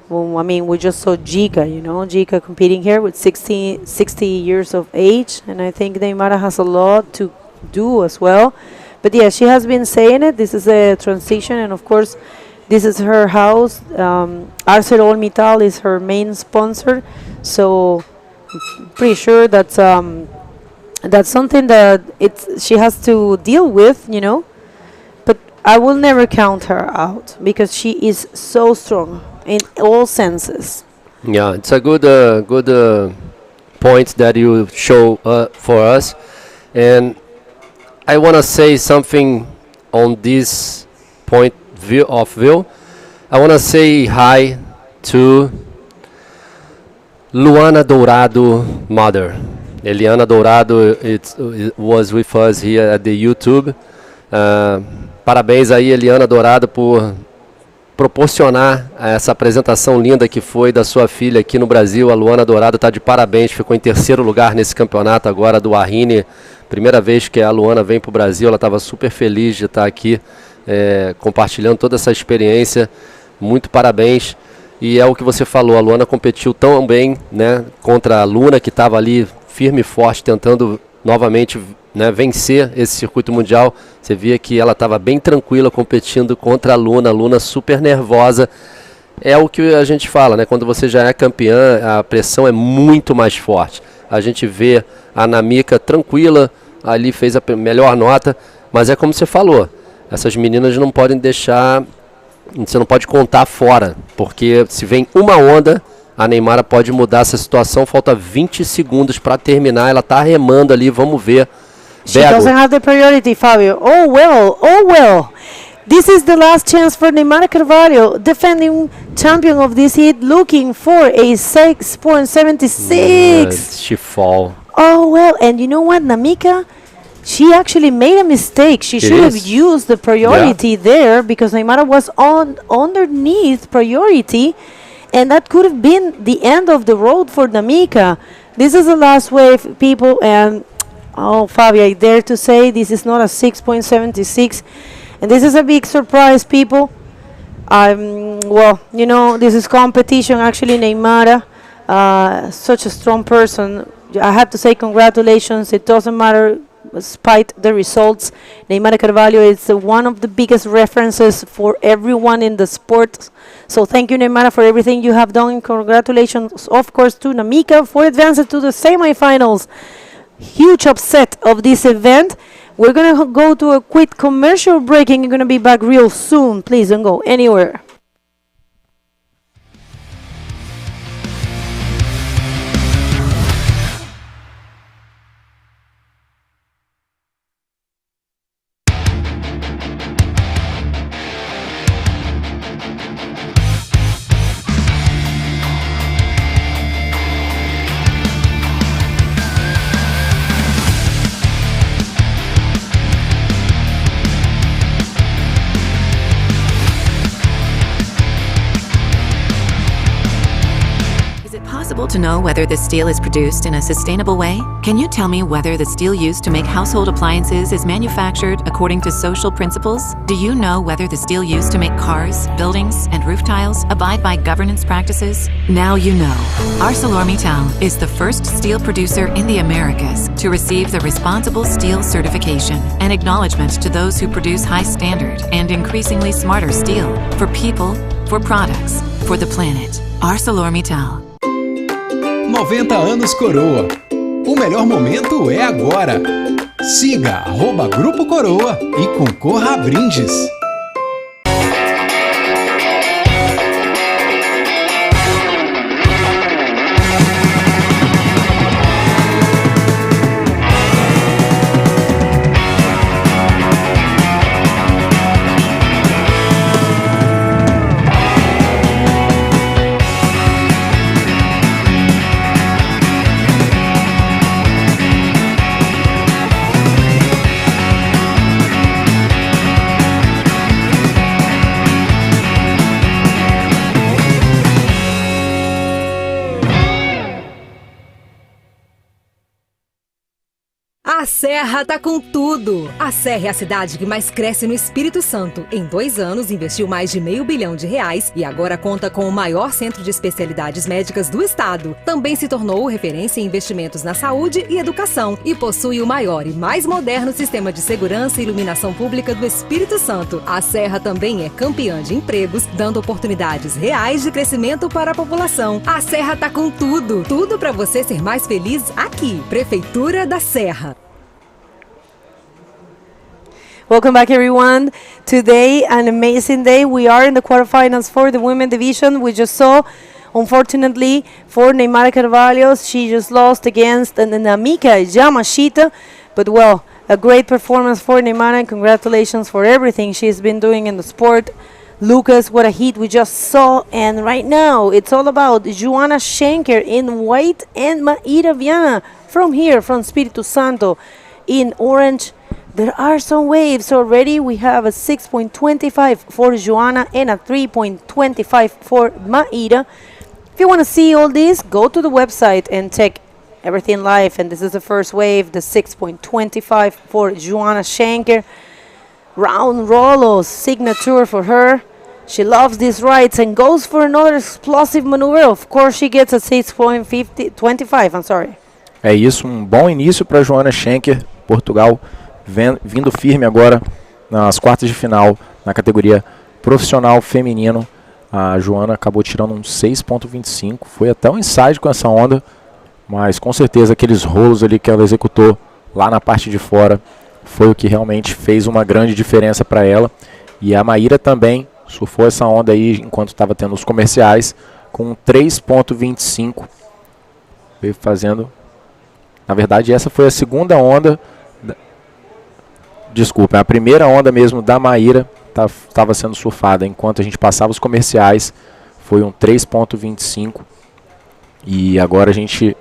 Well, I mean, we just saw Gica, Gica competing here with 60 years of age, and I think Neymar has a lot to do as well. But yeah, she has been saying it. This is a transition, and of course, this is her house. ArcelorMittal is her main sponsor, so I'm pretty sure that's something that she has to deal with, But I will never count her out because she is so strong in all senses. Yeah, it's a good point that you show for us, and I want to say something on this point of view. I want to say hi to Luana Dourado mother. Eliana Dourado it was with us here at the YouTube. Parabéns aí, Eliana Dourado, por proporcionar essa apresentação linda que foi da sua filha aqui no Brasil. A Luana Dourado está de parabéns, ficou em terceiro lugar nesse campeonato agora do WAHINE. Primeira vez que a Luana vem para o Brasil, ela estava super feliz de estar aqui compartilhando toda essa experiência. Muito parabéns. E é o que você falou, a Luana competiu tão bem, contra a Luna, que estava ali firme e forte, tentando novamente vencer esse circuito mundial. Você via que ela estava bem tranquila competindo contra a Luna super nervosa. É o que a gente fala, quando você já é campeã, a pressão é muito mais forte. A gente vê a Namika tranquila, ali fez a melhor nota, mas é como você falou, essas meninas não podem deixar, você não pode contar fora, porque se vem uma onda, a Neymar pode mudar essa situação. Falta 20 segundos para terminar, ela está remando ali, vamos ver. She doesn't have the priority, Fabio. Oh well. This is the last chance for Neymar Carvalho, defending champion of this heat, looking for a 6.76. She fall. Oh well, and you know what, Namika she actually made a mistake. She should have used the priority there, because Neymar was underneath priority, and that could have been the end of the road for Namika. This is the last wave, people, and Fabio, I dare to say this is not a 6.76, and this is a big surprise, people. Well, you know, this is competition. Actually, Neymar, such a strong person. I have to say congratulations. It doesn't matter despite the results. Neymar Carvalho is one of the biggest references for everyone in the sport. So thank you, Neymar, for everything you have done. Congratulations, of course, to Namika for advancing to the semifinals. Huge upset of this event. We're going to go to a quick commercial break, and you're going to be back real soon. Please don't go anywhere. To know whether the steel is produced in a sustainable way? Can you tell me whether the steel used to make household appliances is manufactured according to social principles? Do you know whether the steel used to make cars, buildings, and roof tiles abide by governance practices? Now you know. ArcelorMittal is the first steel producer in the Americas to receive the Responsible Steel certification, an acknowledgement to those who produce high standard and increasingly smarter steel for people, for products, for the planet. ArcelorMittal. 90 anos Coroa. O melhor momento é agora. Siga @Grupo Coroa e concorra a brindes. A Serra tá com tudo! A Serra é a cidade que mais cresce no Espírito Santo. Em 2 anos, investiu mais de R$500 milhão e agora conta com o maior centro de especialidades médicas do estado. Também se tornou referência em investimentos na saúde e educação e possui o maior e mais moderno sistema de segurança e iluminação pública do Espírito Santo. A Serra também é campeã de empregos, dando oportunidades reais de crescimento para a população. A Serra tá com tudo! Tudo para você ser mais feliz aqui. Prefeitura da Serra. Welcome back, everyone. Today, an amazing day. We are in the quarterfinals for the women division. We just saw, unfortunately, for Neymar Carvalho, she just lost against Namika Yamashita. But, well, a great performance for Neymar, and congratulations for everything she's been doing in the sport. Lucas, what a heat we just saw. And right now, it's all about Joanna Schenker in white and Maíra Viana from here, from Espírito Santo, in orange. There are some waves already. We have a 6.25 for Joanna and a 3.25 for Maíra. If you want to see all this, go to the website and check everything live. And this is the first wave, the 6.25 for Joanna Schenker. Round Rolo's signature for her. She loves these rides and goes for another explosive maneuver. Of course, she gets a 6.25. I'm sorry. É isso, um bom início para Joanna Schenker, Portugal. Vindo firme agora nas quartas de final na categoria profissional feminino. A Joana acabou tirando um 6.25, foi até um inside com essa onda, mas com certeza aqueles rolos ali que ela executou lá na parte de fora foi o que realmente fez uma grande diferença para ela. E a Maíra também surfou essa onda aí enquanto estava tendo os comerciais com 3.25, veio fazendo, na verdade essa foi a segunda onda. Desculpa, a primeira onda mesmo da Maíra estava sendo surfada. Enquanto a gente passava os comerciais, foi um 3.25. E agora a gente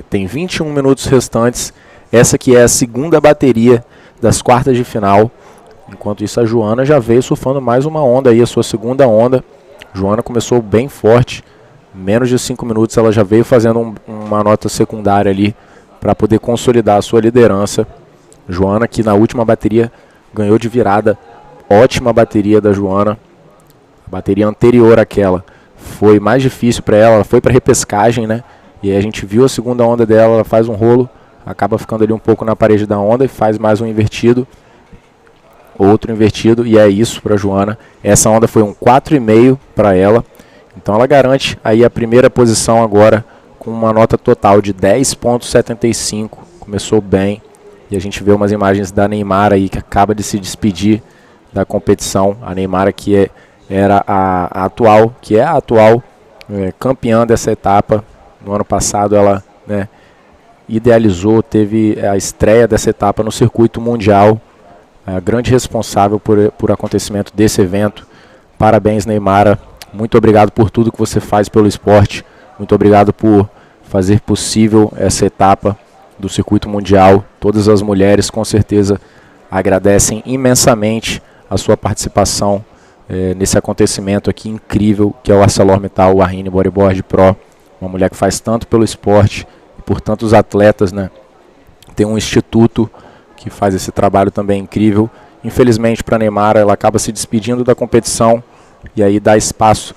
tem 21 minutos restantes. Essa que é a segunda bateria das quartas de final. Enquanto isso, a Joana já veio surfando mais uma onda aí, a sua segunda onda. Joana começou bem forte, menos de 5 minutos ela já veio fazendo uma nota secundária ali para poder consolidar a sua liderança. Joana, que na última bateria ganhou de virada, ótima bateria da Joana. A bateria anterior àquela foi mais difícil para ela foi para repescagem, né? E aí a gente viu a segunda onda dela, ela faz um rolo, acaba ficando ali um pouco na parede da onda e faz mais um invertido. Outro invertido, e é isso para Joana. Essa onda foi um 4,5 para ela. Então ela garante aí a primeira posição agora com uma nota total de 10,75. Começou bem. E a gente vê umas imagens da Neymar aí que acaba de se despedir da competição. A Neymar que era a atual campeã dessa etapa. No ano passado ela, né, idealizou, teve a estreia dessa etapa no circuito mundial. A grande responsável por acontecimento desse evento. Parabéns, Neymar. Muito obrigado por tudo que você faz pelo esporte. Muito obrigado por fazer possível essa etapa do circuito mundial. Todas as mulheres com certeza agradecem imensamente a sua participação nesse acontecimento aqui incrível que é o ArcelorMittal WAHINE Bodyboard Pro. Uma mulher que faz tanto pelo esporte e por tantos atletas, né? Tem um instituto que faz esse trabalho também incrível. Infelizmente para a Neymar, ela acaba se despedindo da competição e aí dá espaço.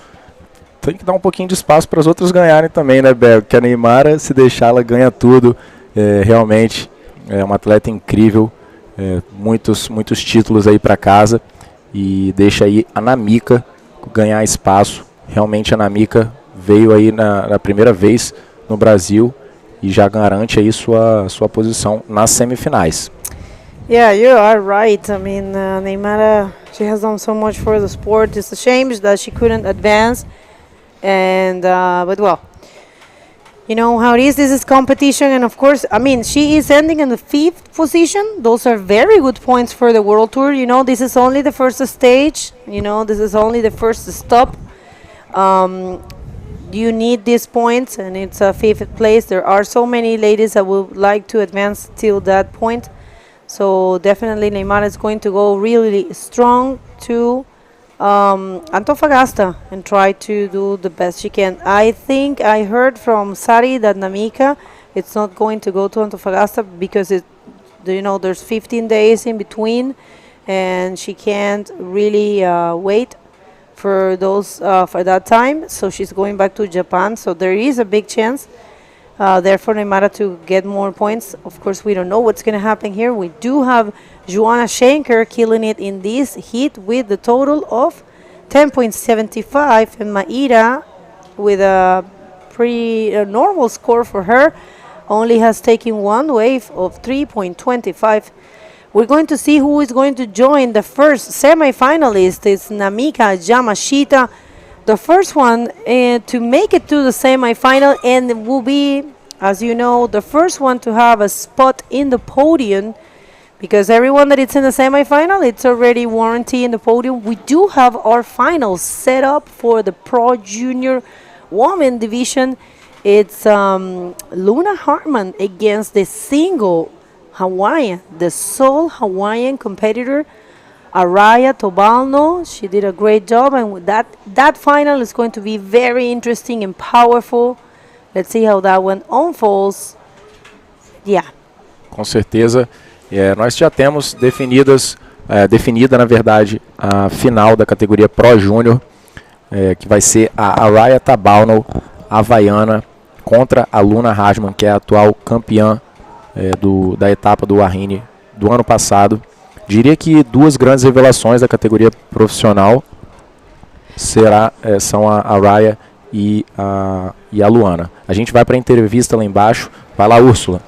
Tem que dar um pouquinho de espaço para as outras ganharem também, né, Bel? Que a Neymar, se deixar, ela ganha tudo. Realmente é uma atleta incrível, muitos títulos aí para casa e deixa aí a Namika ganhar espaço. Realmente a Namika veio aí na primeira vez no Brasil e já garante aí sua posição nas semifinais. Yeah, you are right. I mean, Neymar, she has done so much for the sport. It's a shame that she couldn't advance. And but well, you know how it is. This is competition, and of course, I mean, she is ending in the 5th position. Those are very good points for the World Tour. You know, this is only the first stage. You know, this is only the first stop. You need these points, and it's a 5th place. There are so many ladies that would like to advance till that point. So definitely Neymar is going to go really strong to Antofagasta and try to do the best she can. I think I heard from Sari that Namika it's not going to go to Antofagasta because there's 15 days in between and she can't really wait for that time. So she's going back to Japan. So there is a big chance there for Neymar to get more points. Of course, we don't know what's going to happen here. We do have Joanna Schenker killing it in this heat with the total of 10.75 and Maíra with a pretty normal score for her only has taken one wave of 3.25. We're going to see who is going to join the first semi-finalist. It's Namika Yamashita, the first one to make it to the semi-final, and will be, as you know, the first one to have a spot in the podium, because everyone that is in the semi-final, it's already warranted in the podium. We do have our finals set up for the Pro Junior Women division. It's Luna Hartman against the single Hawaiian, the sole Hawaiian competitor, Araya Tobalno. She did a great job, and that final is going to be very interesting and powerful. Let's see how that one unfolds. Yeah. Com certeza. Nós já temos definida, na verdade, a final da categoria Pro Júnior, que vai ser a Araya Tobalno, havaiana, contra a Luna Hartman, que é a atual campeã da etapa do WAHINE do ano passado. Diria que duas grandes revelações da categoria profissional são a Araya e a Luana. A gente vai para a entrevista lá embaixo. Vai lá, Úrsula.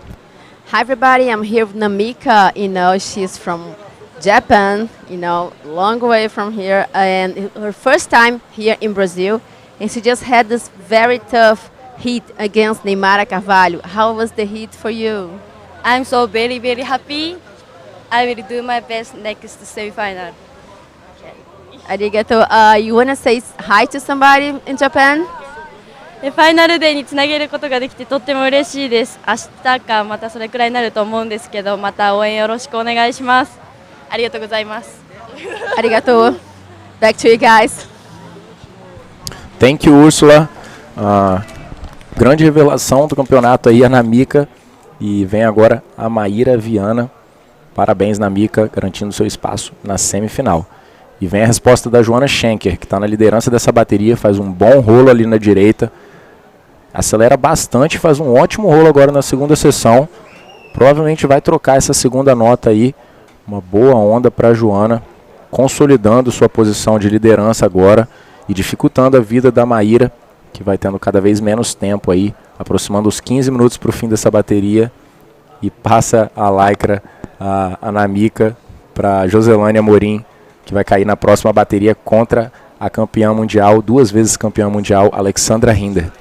Hi everybody, I'm here with Namika. She's from Japan, long way from here, and her first time here in Brazil, and she just had this very tough heat against Neymar Carvalho. How was the heat for you? I'm so very, very happy. I will do my best next semi-final. Arigato. You want to say hi to somebody in Japan? ファイナルデーにつなげることができてとっても嬉しいです。明日かまたそれくらいになると思うんですけど、また応援よろしくお願いします。ありがとうございます。Arigato. Back to you guys. Thank you, Úrsula. Grande revelação do campeonato aí, a Namika. E vem agora a Maíra Viana. Parabéns, Namika, garantindo seu espaço na semifinal. E vem a resposta da Joana Schenker, que está na liderança dessa bateria, faz um bom rolo ali na direita. Acelera bastante, faz um ótimo rolo agora na segunda sessão. Provavelmente vai trocar essa segunda nota aí. Uma boa onda para a Joana, consolidando sua posição de liderança agora e dificultando a vida da Maíra, que vai tendo cada vez menos tempo aí, aproximando os 15 minutos para o fim dessa bateria. E passa a lycra, a Namika, para Joselane Amorim, que vai cair na próxima bateria contra a campeã mundial, 2 vezes campeã mundial, Alexandra Hinder.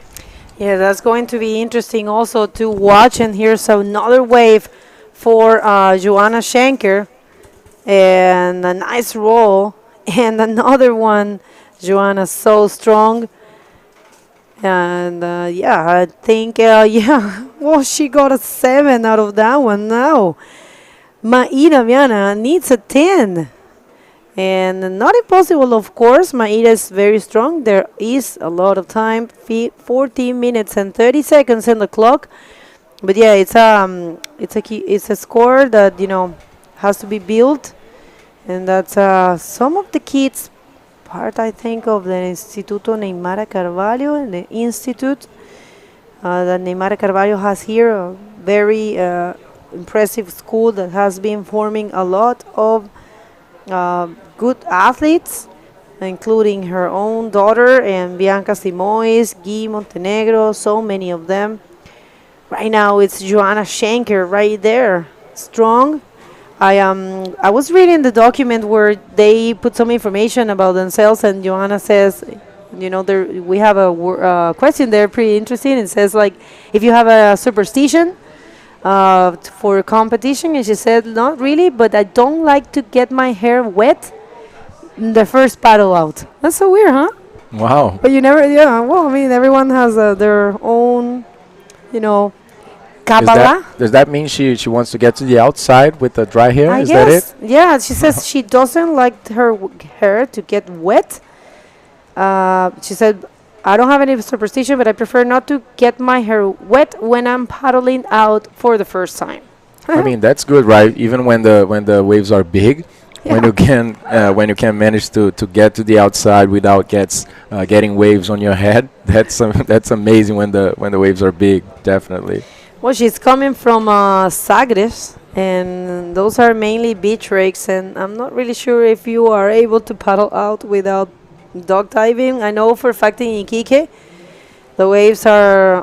Yeah, that's going to be interesting also to watch. And here's another wave for Joanna Schenker. And a nice roll. And another one. Joanna so strong. And yeah, I think, yeah, well, she got a 7 out of that one now. Maíra Viana needs a 10. And not impossible, of course. Maíra is very strong. There is a lot of time, 14 minutes and 30 seconds in the clock. But yeah, it's a score that, you know, has to be built. And that's some of the kids part, I think, of the Instituto Neymar Carvalho, the institute that Neymar Carvalho has here, a very impressive school that has been forming a lot of good athletes, including her own daughter and Bianca Simoes, Guy Montenegro, so many of them. Right now it's Joanna Schenker right there, strong. I was reading the document where they put some information about themselves, and Joanna says, you know, we have a question there, pretty interesting. It says, like, if you have a superstition for competition, and she said, not really, but I don't like to get my hair wet in the first paddle out. That's so weird, huh? Wow. But you never, yeah, well, I mean, everyone has their own, you know, Kabbalah. Does that mean she wants to get to the outside with the dry hair? Is that it? Yeah, she says she doesn't like her hair to get wet. She said, I don't have any superstition, but I prefer not to get my hair wet when I'm paddling out for the first time. I mean, that's good, right? Even when the waves are big, yeah. when you can manage to get to the outside without getting waves on your head, that's amazing when the waves are big, definitely. Well, she's coming from Sagres, and those are mainly beach rakes, and I'm not really sure if you are able to paddle out without dog diving. I know for a fact in Iquique, the waves are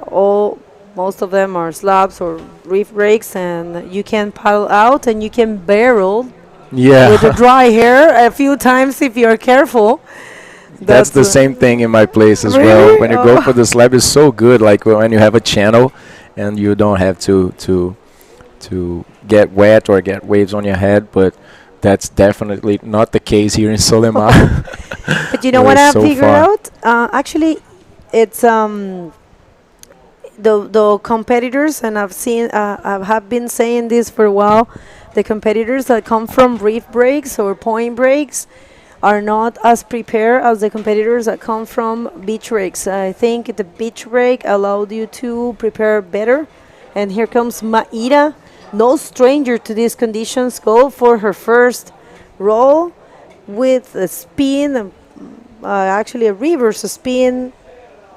most of them are slabs or reef rakes, and you can paddle out and you can barrel with the dry hair a few times if you're careful. That's the same thing in my place as well. When you go for the slab, it's so good, like when you have a channel and you don't have to get wet or get waves on your head, but that's definitely not the case here in Solemar. But you know what I figured out? Actually, it's the competitors, and I have been saying this for a while. The competitors that come from reef breaks or point breaks are not as prepared as the competitors that come from beach rakes. I think the beach rake allowed you to prepare better. And here comes Maíra, no stranger to these conditions, go for her first roll with a spin, actually a reverse spin,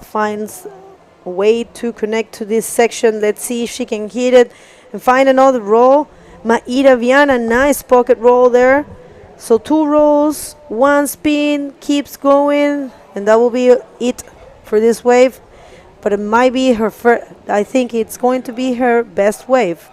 finds a way to connect to this section. Let's see if she can hit it and find another roll. Maíra Viana, nice pocket roll there. So 2 rolls, 1 spin, keeps going, and that will be it for this wave. But it might be her first. I think it's going to be her best wave.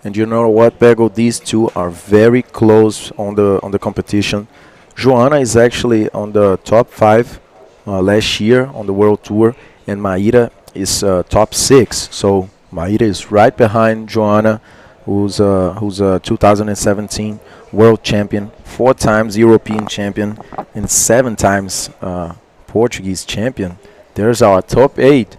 And you know what, Pego? These two are very close on the competition. Joanna is actually on the top 5 last year on the World Tour, and Maíra is top 6. So Maíra is right behind Joanna, who's a 2017 world champion, 4 times European champion, and 7 times Portuguese champion. There's our top 8.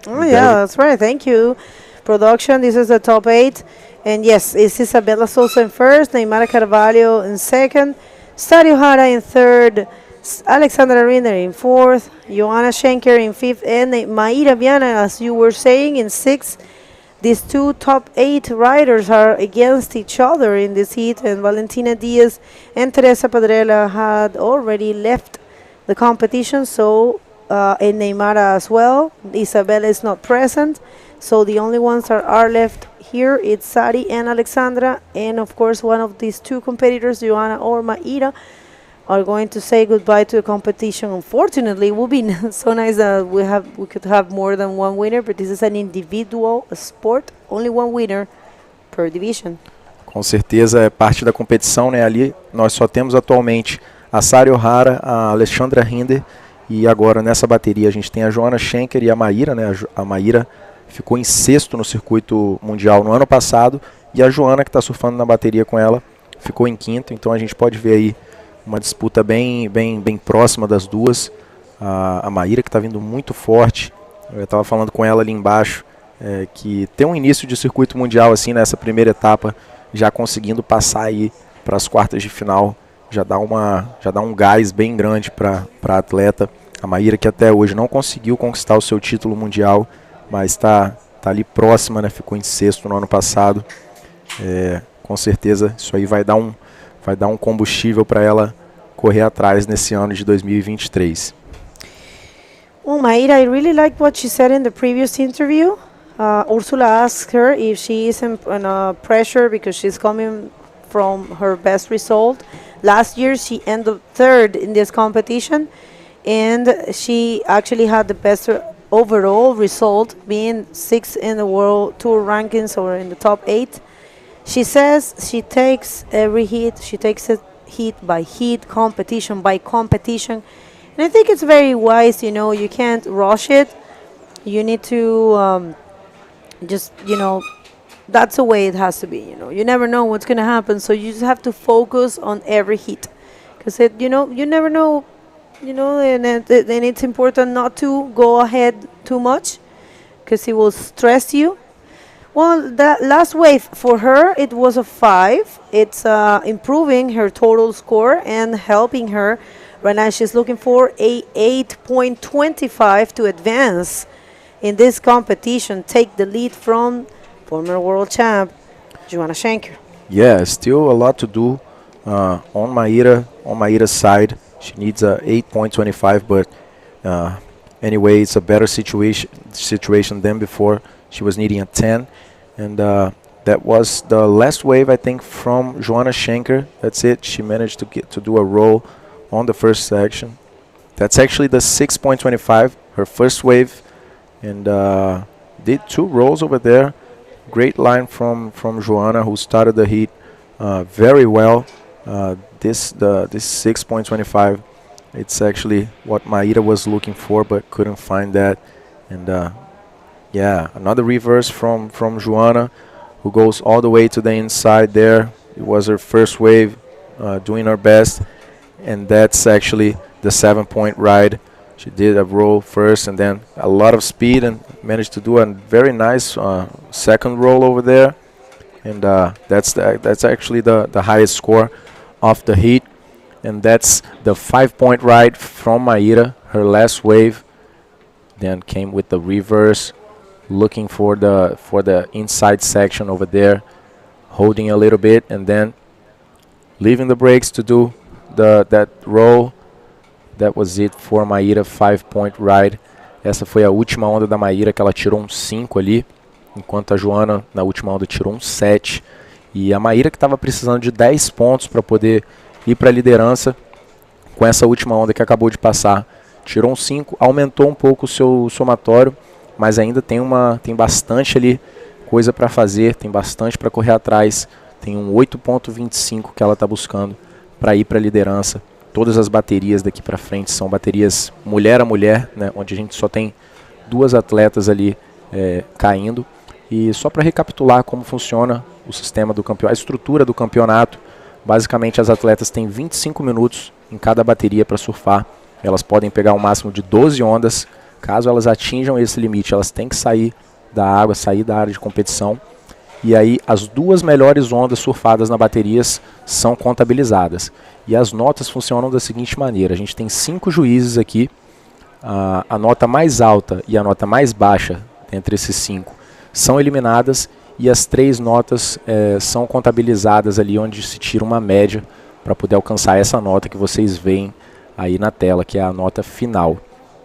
Oh yeah, that's right. Thank you. Production, this is the top 8. And yes, it's Isabella Souza in first, Neymar Carvalho in second, Stadio Hara in third, Alexandra Rinder in fourth, Joanna Schenker in fifth, and Maíra Viana, as you were saying, in sixth. These two top 8 riders are against each other in this heat, and Valentina Diaz and Teresa Padrella had already left the competition, so and Neymar as well. Isabella is not present, so the only ones that are left here it's Sari and Alexandra, and of course one of these two competitors, Joanna or Maíra, are going to say goodbye to the competition. Unfortunately, it would be so nice that we could have more than one winner, but this is an individual sport, only one winner per division. Com certeza é parte da competição, né? Ali nós só temos atualmente a Sari O'Hara, a Alexandra Rinder, e agora nessa bateria a gente tem a Joanna Schenker e a Maíra, né? A Maíra ficou em sexto no circuito mundial no ano passado, e a Joanna, que está surfando na bateria com ela, ficou em quinto. Então a gente pode ver aí uma disputa bem próxima das duas. A Maíra, que está vindo muito forte, eu estava falando com ela ali embaixo, que ter um início de circuito mundial assim nessa primeira etapa, já conseguindo passar aí para as quartas de final, já dá um gás bem grande para a atleta. A Maíra, que até hoje não conseguiu conquistar o seu título mundial, mas está ali próxima, né? Ficou em sexto no ano passado. Com certeza isso aí vai dar um combustível para ela correr atrás nesse ano de 2023. Well, Maíra, I really like what she said in the previous interview. Ursula asked her if she is in pressure because she's coming from her best result. Last year she ended third in this competition, and she actually had the best overall result, being 6th in the World Tour rankings or in the top 8. She says she takes every heat, she takes it heat by heat, competition by competition. And I think it's very wise, you can't rush it. You need to just, that's the way it has to be, You never know what's going to happen, so you just have to focus on every heat. Because, you never know, and it's important not to go ahead too much because it will stress you. Well, the last wave for her, it was a 5. It's improving her total score and helping her. Right now she's looking for a 8.25 to advance in this competition, take the lead from former world champ, Joanna Schenker. Yeah, still a lot to do on Maíra's side. She needs a 8.25, but anyway, it's a better situation than before. She was needing a 10, and that was the last wave, I think, from Joanna Schenker. That's it. She managed to do a roll on the first section. That's actually the 6.25, her first wave, and did 2 rolls over there. Great line from Joanna, who started the heat very well. This 6.25, it's actually what Maíra was looking for, but couldn't find that. And yeah, another reverse from Joanna, who goes all the way to the inside there. It was her first wave, doing her best, and that's actually the 7-point ride. She did a roll first and then a lot of speed and managed to do a very nice second roll over there. And that's actually the highest score of the heat. And that's the 5-point ride from Maíra, her last wave. Then came with the reverse, looking for the inside section over there, holding a little bit, and then leaving the brakes to do that roll. That was it for Maíra, 5-point ride. Essa foi a última onda da Maíra, que ela tirou um 5 ali, enquanto a Joanna na última onda tirou um 7. E a Maíra, que estava precisando de 10 pontos para poder ir para a liderança, com essa última onda que acabou de passar, tirou um 5, aumentou um pouco o seu somatório, mas ainda tem bastante ali coisa para fazer, tem bastante para correr atrás. Tem um 8.25 que ela está buscando para ir para a liderança. Todas as baterias daqui para frente são baterias mulher a mulher, né, onde a gente só tem 2 atletas ali caindo. E só para recapitular como funciona o sistema do campeonato, a estrutura do campeonato, basicamente as atletas têm 25 minutos em cada bateria para surfar. Elas podem pegar um máximo de 12 ondas Caso elas atinjam esse limite, elas têm que sair da água, sair da área de competição. E aí as 2 melhores ondas surfadas na bateria são contabilizadas. E as notas funcionam da seguinte maneira: a gente tem 5 juízes aqui, a nota mais alta e a nota mais baixa entre esses 5 são eliminadas, e as 3 notas são contabilizadas ali, onde se tira uma média para poder alcançar essa nota que vocês veem aí na tela, que é a nota final.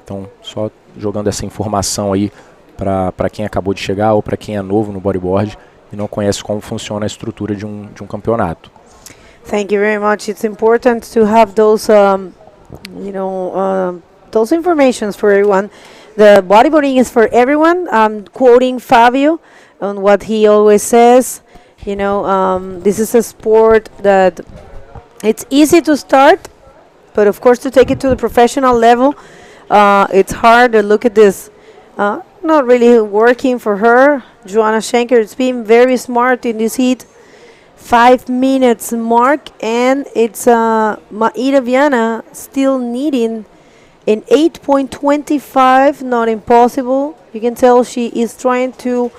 Então, só jogando essa informação aí para quem acabou de chegar ou para quem é novo no bodyboard e não conhece como funciona a estrutura de um campeonato. Thank you very much. It's important to have those, those informations for everyone. The bodyboarding is for everyone. I'm quoting Fabio on what he always says. This is a sport that it's easy to start, but of course to take it to the professional level, it's hard. Look at this. Not really working for her. Joanna Schenker, it's been very smart in this heat. 5 minutes mark, and it's Maida Viana still needing an 8.25, not impossible. You can tell she is trying to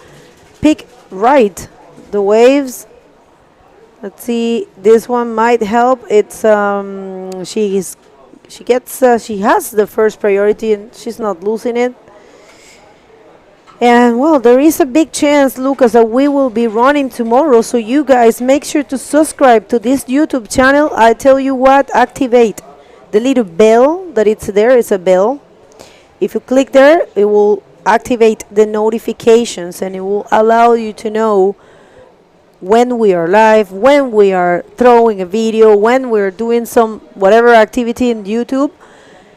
pick right the waves. Let's see, this one might help. It's she has the first priority and she's not losing it. And well, there is a big chance, Lucas, that we will be running tomorrow. So you guys make sure to subscribe to this YouTube channel. I tell you what, activate the little bell that it's there. It's a bell. If you click there, it will activate the notifications and it will allow you to know when we are live, when we are throwing a video, when we're doing some whatever activity in YouTube.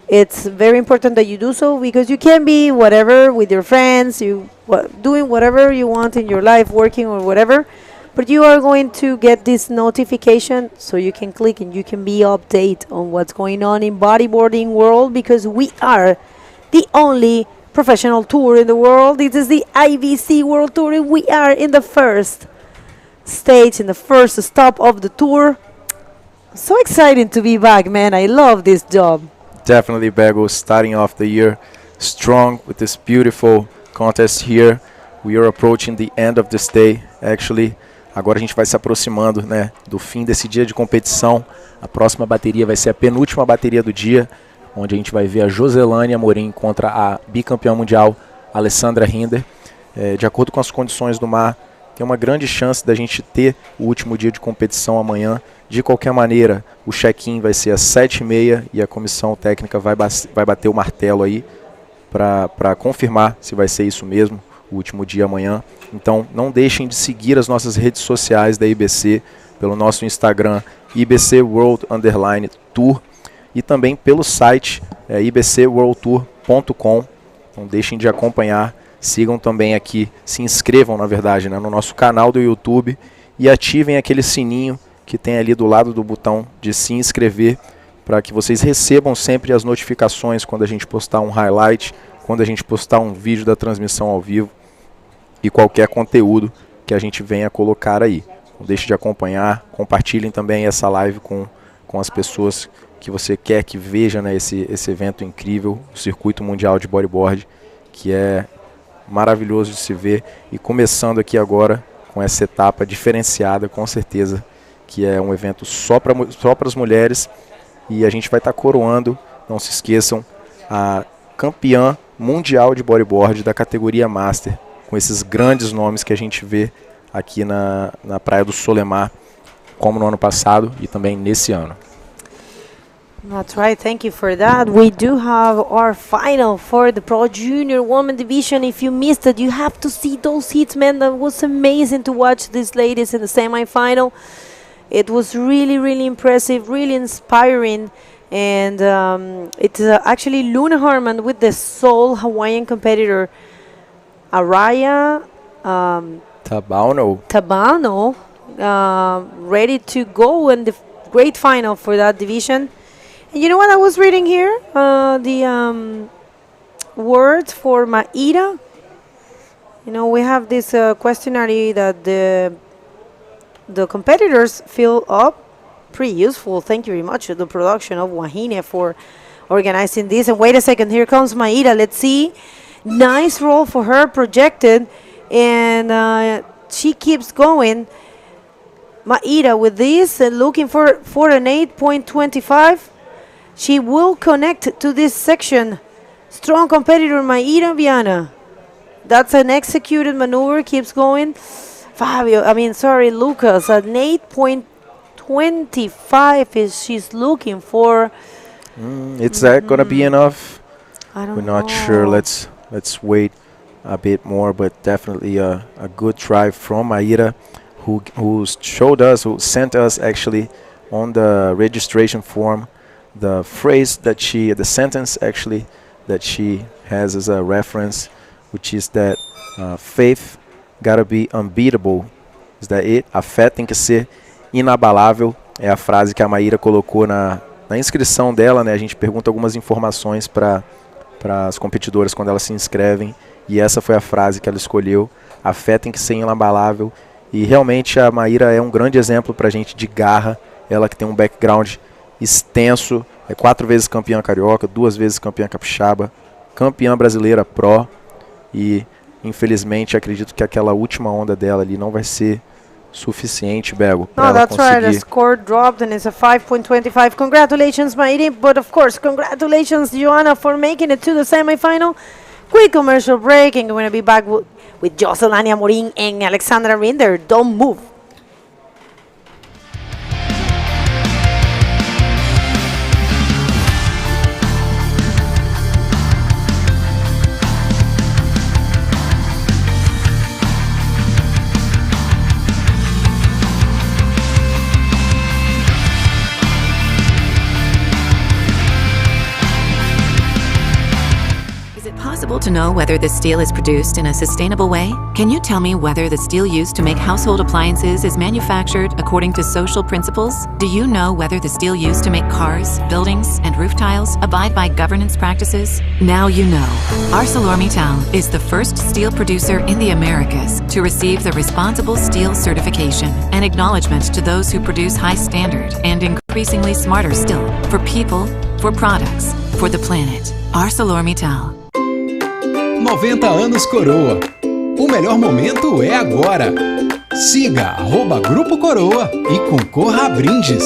It's very important that you do so, because you can be whatever with your friends, doing whatever you want in your life, working or whatever, but you are going to get this notification so you can click and you can be updated on what's going on in bodyboarding world, because we are the only professional tour in the world. This is the IBC World Tour and we are in the first stage, in the first stop of the tour. So exciting to be back, man. I love this job. Definitely, Bego, starting off the year strong with this beautiful contest here. We are approaching the end of this day, actually. Agora a gente vai se aproximando, né, do fim desse dia de competição. A próxima bateria vai ser a penúltima bateria do dia, onde a gente vai ver a Joselane Amorim contra a bicampeã mundial Alessandra Hinder. De acordo com as condições do mar, tem uma grande chance da gente ter o último dia de competição amanhã. De qualquer maneira, o check-in vai ser às 7h30 e a comissão técnica vai bater o martelo aí para confirmar se vai ser isso mesmo, o último dia amanhã. Então não deixem de seguir as nossas redes sociais da IBC, pelo nosso Instagram, IBCWorld_Tour, e também pelo site ibcworldtour.com. Então deixem de acompanhar, sigam também aqui, se inscrevam na verdade, né, no nosso canal do YouTube e ativem aquele sininho que tem ali do lado do botão de se inscrever, para que vocês recebam sempre as notificações quando a gente postar um highlight, quando a gente postar um vídeo da transmissão ao vivo e qualquer conteúdo que a gente venha colocar aí. Não deixe de acompanhar, compartilhem também essa live com as pessoas que você quer que veja, né, esse evento incrível, o Circuito Mundial de Bodyboard, que é maravilhoso de se ver, e começando aqui agora com essa etapa diferenciada, com certeza, que é um evento só para as mulheres, e a gente vai estar coroando, não se esqueçam, a campeã mundial de bodyboard da categoria Master, com esses grandes nomes que a gente vê aqui na Praia do Solemar, como no ano passado e também nesse ano. That's right, thank you for that. We do have our final for the Pro Junior Women Division. If you missed it, you have to see those heats, man. That was amazing to watch these ladies in the semi-final. It was really, really impressive, really inspiring. And it's actually Luna Harmon with the sole Hawaiian competitor, Araya Tabano, ready to go in the great final for that division. And you know what I was reading here? The words for Maida. You know, we have this questionnaire that the competitors fill up. Pretty useful. Thank you very much to the production of WAHINE for organizing this. And wait a second, here comes Maíra. Let's see. Nice roll for her, projected. And she keeps going. Maíra with this and looking for an 8.25. She will connect to this section. Strong competitor Maíra Viana. That's an executed maneuver, keeps going. Lucas, an 8.25 is she's looking for. It's that gonna be enough? We're not sure. Let's wait a bit more, but definitely a good try from Maíra, who sent us actually on the registration form the sentence actually that she has as a reference, which is that faith gotta be unbeatable. Is that it? A fé tem que ser inabalável. É a frase que a Maíra colocou na inscrição dela, né? A gente pergunta algumas informações para as competidoras quando elas se inscrevem, e essa foi a frase que ela escolheu. A fé tem que ser inabalável. E realmente a Maíra é um grande exemplo para a gente de garra. Ela que tem um background extenso, é 4 vezes campeã carioca, 2 vezes campeã capixaba, campeã brasileira pro, e infelizmente acredito que aquela última onda dela ali não vai ser suficiente, Bego, para ela that's conseguir. right. The score dropped and it's a 5.25. Congratulations, Maíra, but of course, congratulations, Joanna, for making it to the semifinal. Quick commercial break, and we're going to be back with Jocelyn Amorim and Alexandra Rinder. Don't move. To know whether the steel is produced in a sustainable way? Can you tell me whether the steel used to make household appliances is manufactured according to social principles? Do you know whether the steel used to make cars, buildings, and roof tiles abide by governance practices? Now you know. ArcelorMittal is the first steel producer in the Americas to receive the Responsible Steel certification, an acknowledgement to those who produce high standard and increasingly smarter steel for people, for products, for the planet. ArcelorMittal. 90 anos Coroa. O melhor momento é agora. Siga @Grupo Coroa e concorra a brindes.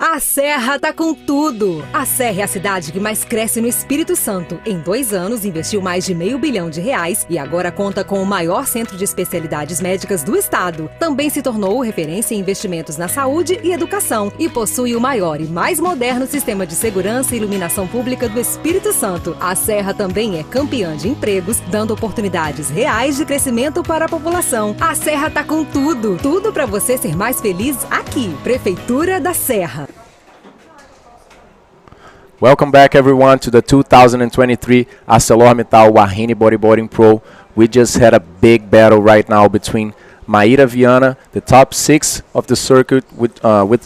A Serra tá com tudo! A Serra é a cidade que mais cresce no Espírito Santo. Em 2 anos, investiu mais de R$500 milhão e agora conta com o maior centro de especialidades médicas do estado. Também se tornou referência em investimentos na saúde e educação e possui o maior e mais moderno sistema de segurança e iluminação pública do Espírito Santo. A Serra também é campeã de empregos, dando oportunidades reais de crescimento para a população. A Serra tá com tudo! Tudo para você ser mais feliz aqui. Prefeitura da Serra. Welcome back, everyone, to the 2023 ArcelorMittal WAHINE Bodyboarding Pro. We just had a big battle right now between Maíra Viana, the top 6 of the circuit, with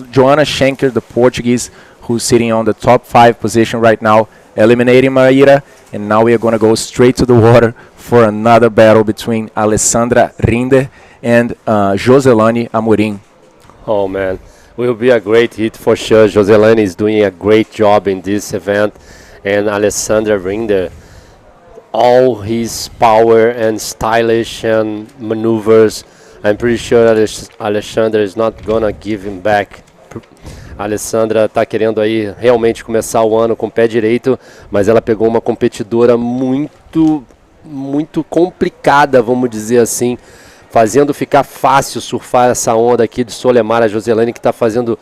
Joanna Schenker, the Portuguese, who's sitting on the top 5 position right now, eliminating Maíra. And now we are going to go straight to the water for another battle between Alessandra Rinder and Joselane Amorim. Oh, man. Will be a great hit for sure. Joselane is doing a great job in this event, and Alessandra Rinder, all his power and stylish and maneuvers. I'm pretty sure that Alessandra is not gonna give him back. Alessandra tá querendo aí realmente começar o ano com o pé direito, mas ela pegou uma competidora muito complicada, vamos dizer assim, fazendo ficar fácil surfar essa onda aqui de Solemar, a Joselane, que está fazendo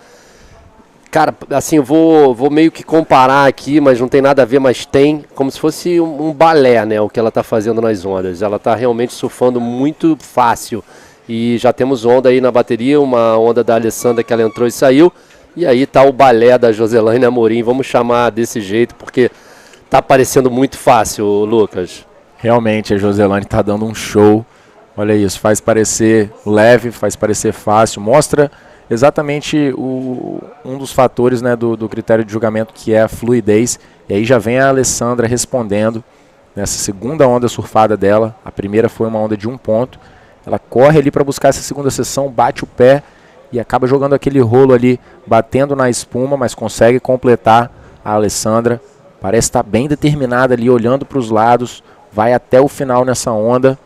Cara, assim, eu vou meio que comparar aqui, mas não tem nada a ver, mas tem como se fosse um balé, né, o que ela está fazendo nas ondas. Ela está realmente surfando muito fácil. E já temos onda aí na bateria, uma onda da Alessandra que ela entrou e saiu. E aí tá o balé da Joselaine Amorim, vamos chamar desse jeito, porque tá parecendo muito fácil, Lucas. Realmente, a Joselaine está dando um show. Olha isso, faz parecer leve, faz parecer fácil, mostra exatamente um dos fatores, né, do critério de julgamento, que é a fluidez. E aí já vem a Alessandra respondendo nessa segunda onda surfada dela. A primeira foi uma onda de 1 ponto. Ela corre ali para buscar essa segunda sessão, bate o pé e acaba jogando aquele rolo ali, batendo na espuma, mas consegue completar a Alessandra. Parece estar bem determinada ali, olhando para os lados, vai até o final nessa onda.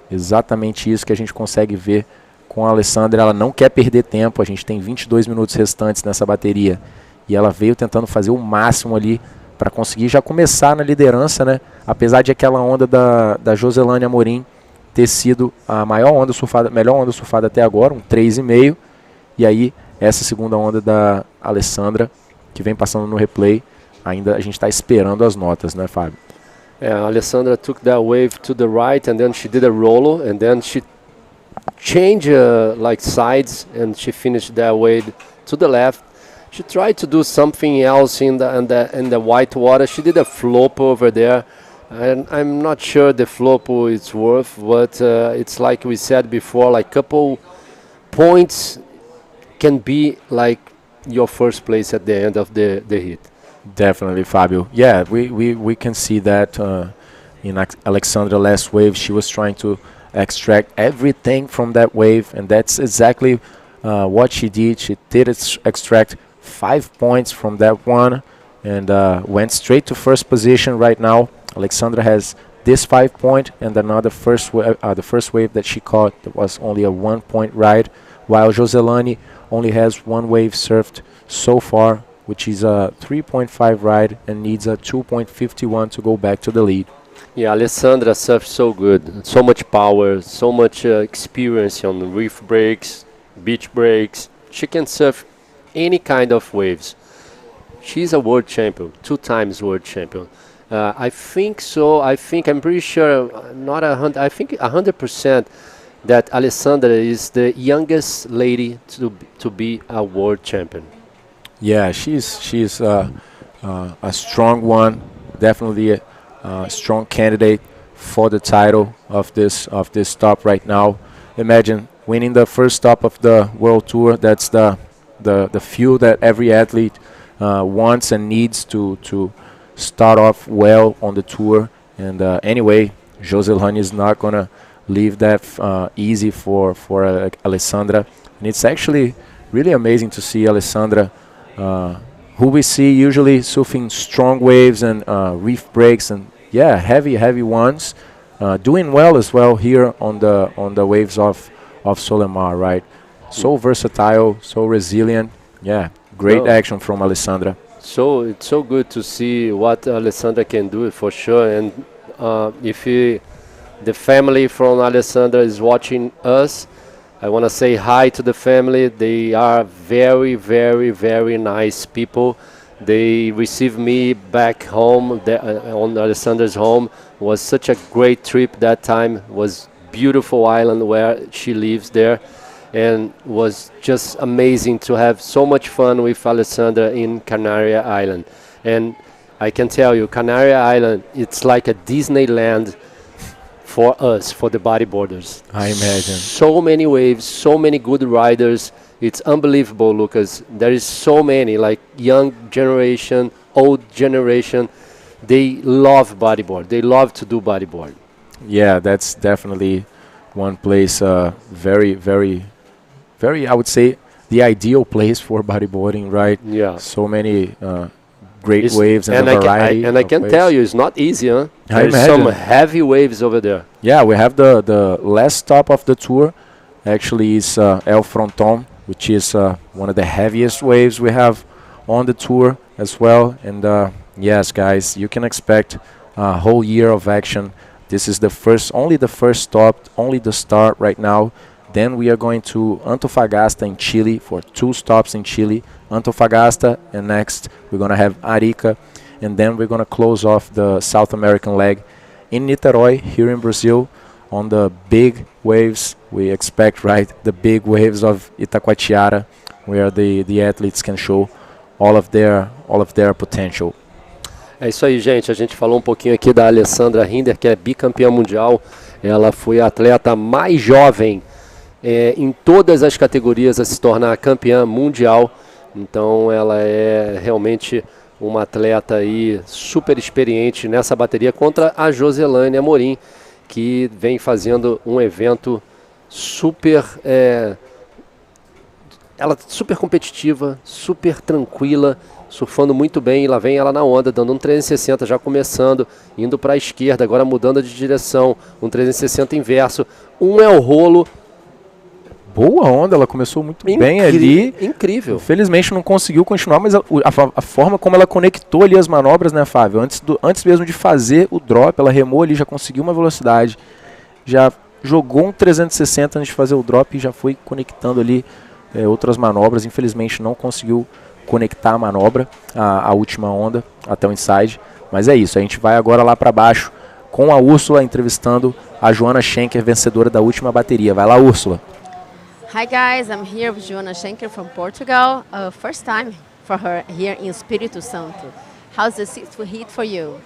Exatamente isso que a gente consegue ver com a Alessandra. Ela não quer perder tempo, a gente tem 22 minutos restantes nessa bateria. E ela veio tentando fazer o máximo ali para conseguir já começar na liderança, né? Apesar de aquela onda da Joselaine Amorim ter sido a maior onda surfada, melhor onda surfada até agora, um 3,5. E aí, essa segunda onda da Alessandra, que vem passando no replay, ainda a gente está esperando as notas, né, Fábio? Alessandra took that wave to the right, and then she did a roll, and then she changed like sides, and she finished that wave to the left. She tried to do something else in the white water. She did a flop over there, and I'm not sure the flop is worth, but it's like we said before, like couple points can be like your first place at the end of the heat. Definitely, Fabio. Yeah, we can see that in Alexandra last wave. She was trying to extract everything from that wave, and that's exactly what she did. She did extract 5 points from that one, and went straight to first position right now. Alexandra has this 5 point and another the first wave that she caught that was only a 1 point ride, while Joselaine only has 1 wave surfed so far, which is a 3.5 ride and needs a 2.51 to go back to the lead. Yeah, Alessandra surfs so good, so much power, so much experience on reef breaks, beach breaks. She can surf any kind of waves. She's a world champion, 2 times world champion. I think so. I'm pretty sure, not 100. I think 100% that Alessandra is the youngest lady to be a world champion. Yeah, she's a strong one, definitely a strong candidate for the title of this stop right now. Imagine winning the first stop of the World Tour. That's the feel that every athlete wants and needs to start off well on the tour. And anyway, Joselaine is not gonna leave that easy for Alessandra, and it's actually really amazing to see Alessandra, who we see usually surfing strong waves and reef breaks and heavy ones, doing well as well here on the waves of Solemar, right? So versatile, so resilient. Yeah, great action from Alessandra. So it's so good to see what Alessandra can do for sure. And if the family from Alessandra is watching us, I want to say hi to the family. They are very, very, very nice people. They received me back home on Alessandra's home. It was such a great trip that time. It was beautiful island where she lives there, and was just amazing to have so much fun with Alessandra in Canary Island. And I can tell you, Canary Island, it's like a Disneyland for us, for the bodyboarders. I imagine. So many waves, so many good riders. It's unbelievable, Lucas. There is so many, like young generation, old generation. They love bodyboard. They love to do bodyboard. Yeah, that's definitely one place, very, very, very, I would say, the ideal place for bodyboarding, right? Yeah. So many great waves and a variety. I can tell you, it's not easy, huh? I There's imagine. some heavy waves over there. Yeah, we have the last stop of the tour. Actually, is El Fronton, which is one of the heaviest waves we have on the tour as well. And yes, guys, you can expect a whole year of action. This is only the first stop, only the start right now. Then we are going to Antofagasta in Chile for 2 stops in Chile. Antofagasta, and next we're going to have Arica, and then we're going to close off the South American leg in Niterói, here in Brazil, on the big waves. We expect, right, the big waves of Itacoatiara, where the athletes can show all of their potential. É isso aí, gente. A gente falou um pouquinho aqui da Alessandra Rinder, que é bicampeã mundial. Ela foi a atleta mais jovem em todas as categorias a se tornar campeã mundial. Então ela é realmente uma atleta aí super experiente nessa bateria contra a Joselane Amorim, que vem fazendo um evento super ela super competitiva, super tranquila, surfando muito bem. E lá vem ela na onda, dando um 360, já começando, indo para a esquerda, agora mudando de direção, um 360 inverso, é o rolo. Boa onda, ela começou muito bem ali. Incrível. Infelizmente não conseguiu continuar, mas a forma como ela conectou ali as manobras, né, Fábio? Antes mesmo de fazer o drop, ela remou ali, já conseguiu uma velocidade, já jogou um 360 antes de fazer o drop e já foi conectando ali outras manobras. Infelizmente não conseguiu conectar a manobra, a última onda, até o inside. Mas é isso, a gente vai agora lá para baixo com a Úrsula entrevistando a Joana Schenker, vencedora da última bateria. Vai lá, Úrsula. Hi guys, I'm here with Joana Schenker from Portugal. First time for her here in Espírito Santo. How's the 6th heat for you?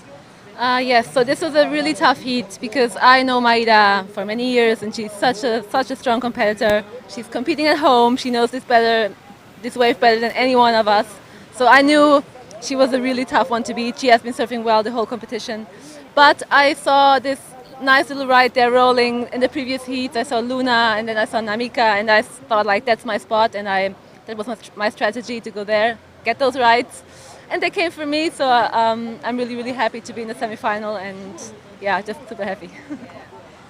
Yes, so this was a really tough heat because I know Maida for many years and she's such a strong competitor. She's competing at home, she knows this wave better than any one of us. So I knew she was a really tough one to beat. She has been surfing well the whole competition. But I saw this nice little ride there rolling in the previous heats. I saw Luna and then I saw Namika and I thought like that's my spot, and that was my strategy to go there, get those rides. And they came for me, so I'm really, really happy to be in the semi-final, and yeah, just super happy.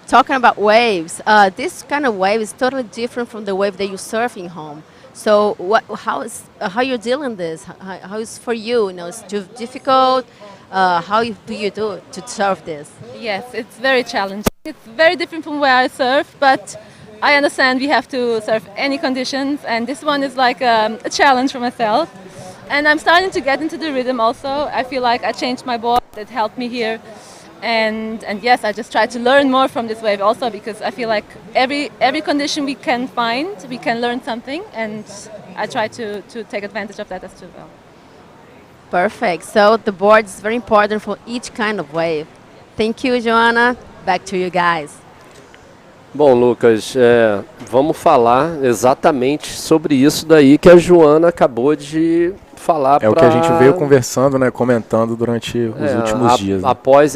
Talking about waves, this kind of wave is totally different from the wave that you surf in home. So how you're dealing this? How is for you? It's too difficult. How do you do to surf this? Yes, it's very challenging. It's very different from where I surf, but I understand we have to surf any conditions, and this one is like a challenge for myself. And I'm starting to get into the rhythm also. I feel like I changed my board, it helped me here. And yes, I just try to learn more from this wave also, because I feel like every condition we can find, we can learn something, and I try to take advantage of that as well. Perfect. So the board is very important for each kind of wave. Thank you, Joana. Back to you guys. Bom, Lucas, vamos falar exatamente sobre isso daí que a Joana acabou de falar. O que a gente veio conversando, né, comentando durante os últimos dias. Né? Após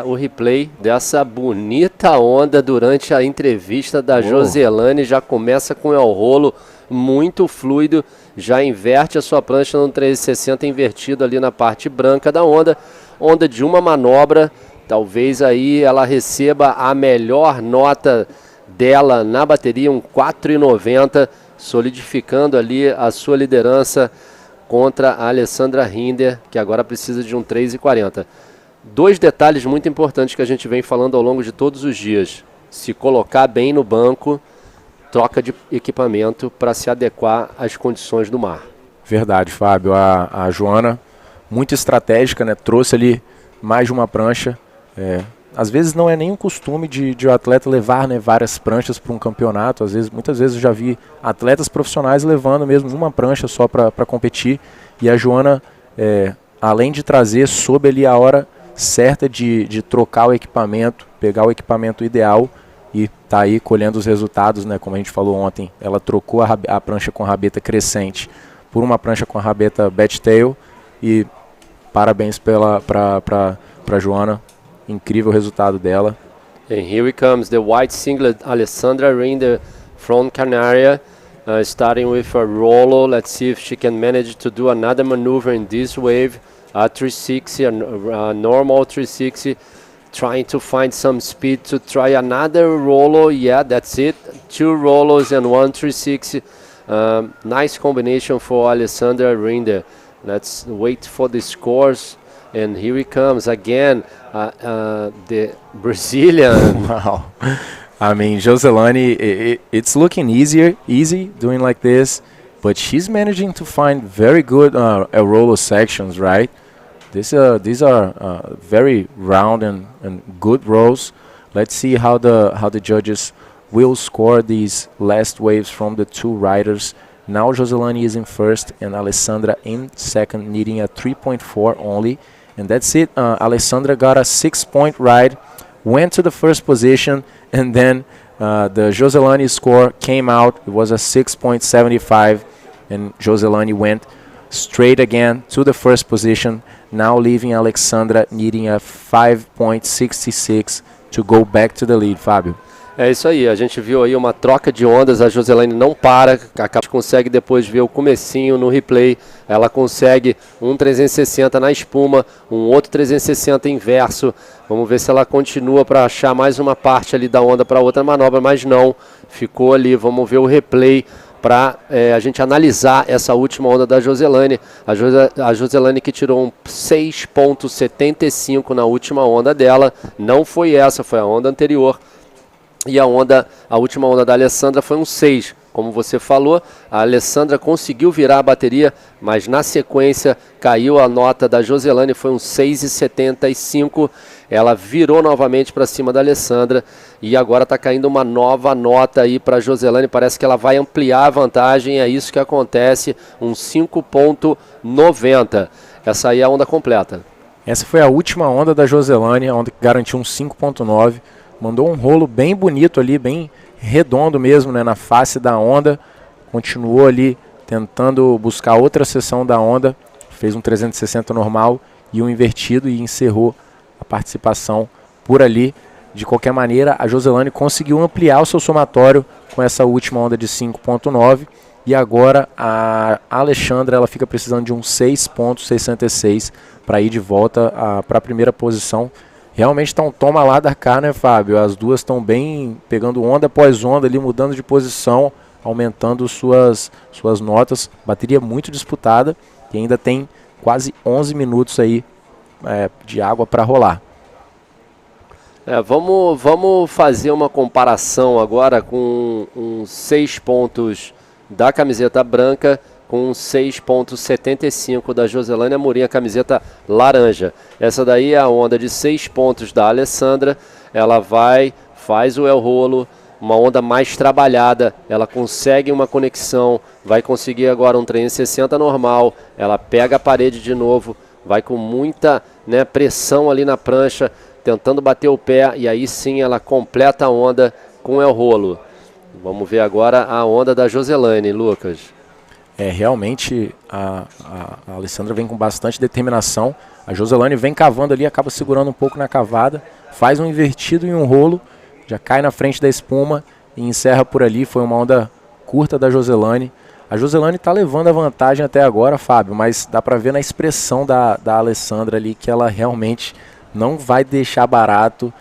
o replay dessa bonita onda durante a entrevista da Joselane, já começa com o rolo muito fluido, já inverte a sua prancha no 360 invertido ali na parte branca da onda de uma manobra. Talvez aí ela receba a melhor nota dela na bateria, um 4,90, solidificando ali a sua liderança contra a Alessandra Rinder, que agora precisa de um 3,40. 2 detalhes muito importantes que a gente vem falando ao longo de todos os dias. Se colocar bem no banco, troca de equipamento para se adequar às condições do mar. Verdade, Fábio. A Joana, muito estratégica, né? Trouxe ali mais de uma prancha. Às vezes não é nem um costume de o atleta levar, né, várias pranchas para um campeonato. Muitas vezes eu já vi atletas profissionais levando mesmo uma prancha só para competir. E a Joana, além de trazer, soube ali a hora certa de trocar o equipamento, pegar o equipamento ideal e tá aí colhendo os resultados, né? Como a gente falou ontem, ela trocou a prancha com rabeta crescente por uma prancha com a rabeta bat-tail, e parabéns para Joana. Incrível resultado dela. And here comes the white singlet Alessandra Rinder from Canaria, starting with a rollo. Let's see if she can manage to do another maneuver in this wave, a 360, a normal 360, trying to find some speed to try another rollo. Yeah, that's it. 2 rollos and 1 360. Nice combination for Alessandra Rinder. Let's wait for the scores. And here he comes again, the Brazilian. Wow. I mean, Joselane, it's looking easy doing like this, but she's managing to find very good roller sections, right? These are very round and good rolls. Let's see how the judges will score these last waves from the two riders. Now Joselane is in first and Alessandra in second, needing a 3.4 only. And that's it. Alessandra got a 6-point ride, went to the first position, and then the Joselane score came out. It was a 6.75, and Joselane went straight again to the first position, now leaving Alessandra needing a 5.66 to go back to the lead, Fábio. É isso aí, a gente viu aí uma troca de ondas, a Joselane não para, a gente consegue depois ver o comecinho no replay, ela consegue um 360 na espuma, um outro 360 inverso, vamos ver se ela continua para achar mais uma parte ali da onda para outra manobra, mas não, ficou ali, vamos ver o replay para a gente analisar essa última onda da Joselane, a Joselane que tirou um 6.75 na última onda dela, não foi essa, foi a onda anterior. E a última onda da Alessandra foi um 6. Como você falou, a Alessandra conseguiu virar a bateria, mas na sequência caiu a nota da Joselane, foi um 6,75. Ela virou novamente para cima da Alessandra e agora está caindo uma nova nota aí para a Joselane. Parece que ela vai ampliar a vantagem, é isso que acontece, um 5,90. Essa aí é a onda completa. Essa foi a última onda da Joselane, a onda que garantiu um 5,9. Mandou um rolo bem bonito ali, bem redondo mesmo, né, na face da onda. Continuou ali tentando buscar outra seção da onda. Fez um 360 normal e um invertido e encerrou a participação por ali. De qualquer maneira, a Joselane conseguiu ampliar o seu somatório com essa última onda de 5.9. E agora a Alexandra ela fica precisando de um 6.66 para ir de volta para a primeira posição. Realmente está um toma lá da cá, né, Fábio? As duas estão bem pegando onda após onda ali, mudando de posição, aumentando suas notas. Bateria muito disputada e ainda tem quase 11 minutos aí de água para rolar. Vamos fazer uma comparação agora com 6 pontos da camiseta branca com 6,75 da Joselane Amorim, a camiseta laranja. Essa daí é a onda de 6 pontos da Alessandra. Ela faz o el rolo, uma onda mais trabalhada. Ela consegue uma conexão, vai conseguir agora um 360 normal. Ela pega a parede de novo, vai com muita pressão ali na prancha, tentando bater o pé. E aí sim ela completa a onda com el rolo. Vamos ver agora a onda da Joselane, Lucas. Realmente a Alessandra vem com bastante determinação. A Joselane vem cavando ali, acaba segurando um pouco na cavada, faz um invertido e um rolo, já cai na frente da espuma e encerra por ali. Foi uma onda curta da Joselane. A Joselane está levando a vantagem até agora, Fábio, mas dá para ver na expressão da Alessandra ali que ela realmente não vai deixar barato,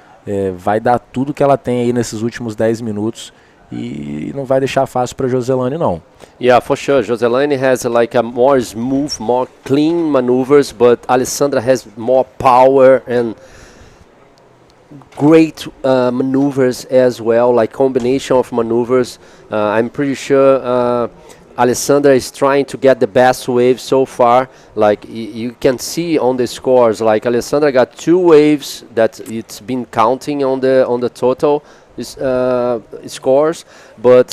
vai dar tudo que ela tem aí nesses últimos 10 minutos. E não vai deixar fácil para Joselane, não. Yeah, for sure. Joselane has like a more smooth, more clean maneuvers, but Alessandra has more power and great maneuvers as well, like combination of maneuvers. I'm pretty sure Alessandra is trying to get the best wave so far. Like you can see on the scores, like Alessandra got 2 waves that it's been counting on the total scores, but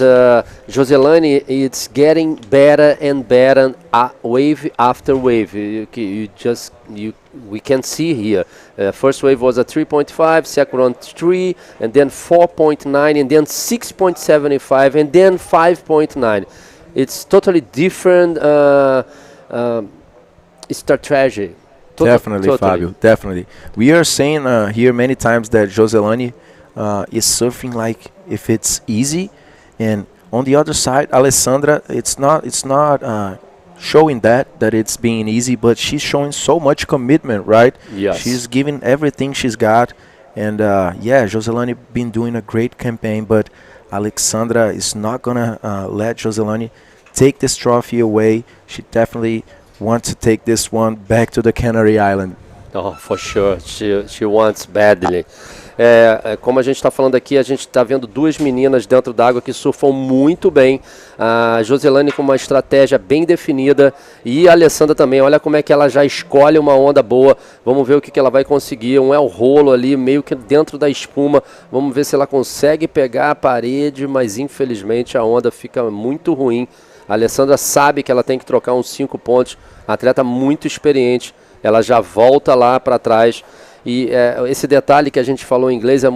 Joselane it's getting better and better wave after wave. We can see here. First wave was a 3.5, second one 3, and then 4.9, and then 6.75, and then 5.9. It's totally different strategy. Definitely, Fábio. Definitely. We are saying here many times that Joselane is surfing like if it's easy, and on the other side, Alessandra, it's not showing that it's being easy, but she's showing so much commitment, right? Yes. She's giving everything she's got, and Joselane been doing a great campaign, but Alessandra is not gonna let Joselane take this trophy away. She definitely wants to take this one back to the Canary Island. Oh, for sure. She wants badly. Como a gente está falando aqui, a gente está vendo duas meninas dentro d'água que surfam muito bem. A Joselane com uma estratégia bem definida e a Alessandra também. Olha como é que ela já escolhe uma onda boa. Vamos ver o que ela vai conseguir. Um el rolo ali, meio que dentro da espuma. Vamos ver se ela consegue pegar a parede, mas infelizmente a onda fica muito ruim. A Alessandra sabe que ela tem que trocar uns 5 pontos. Atleta muito experiente. Ela já volta lá para trás. E esse detalhe que a gente falou em inglês é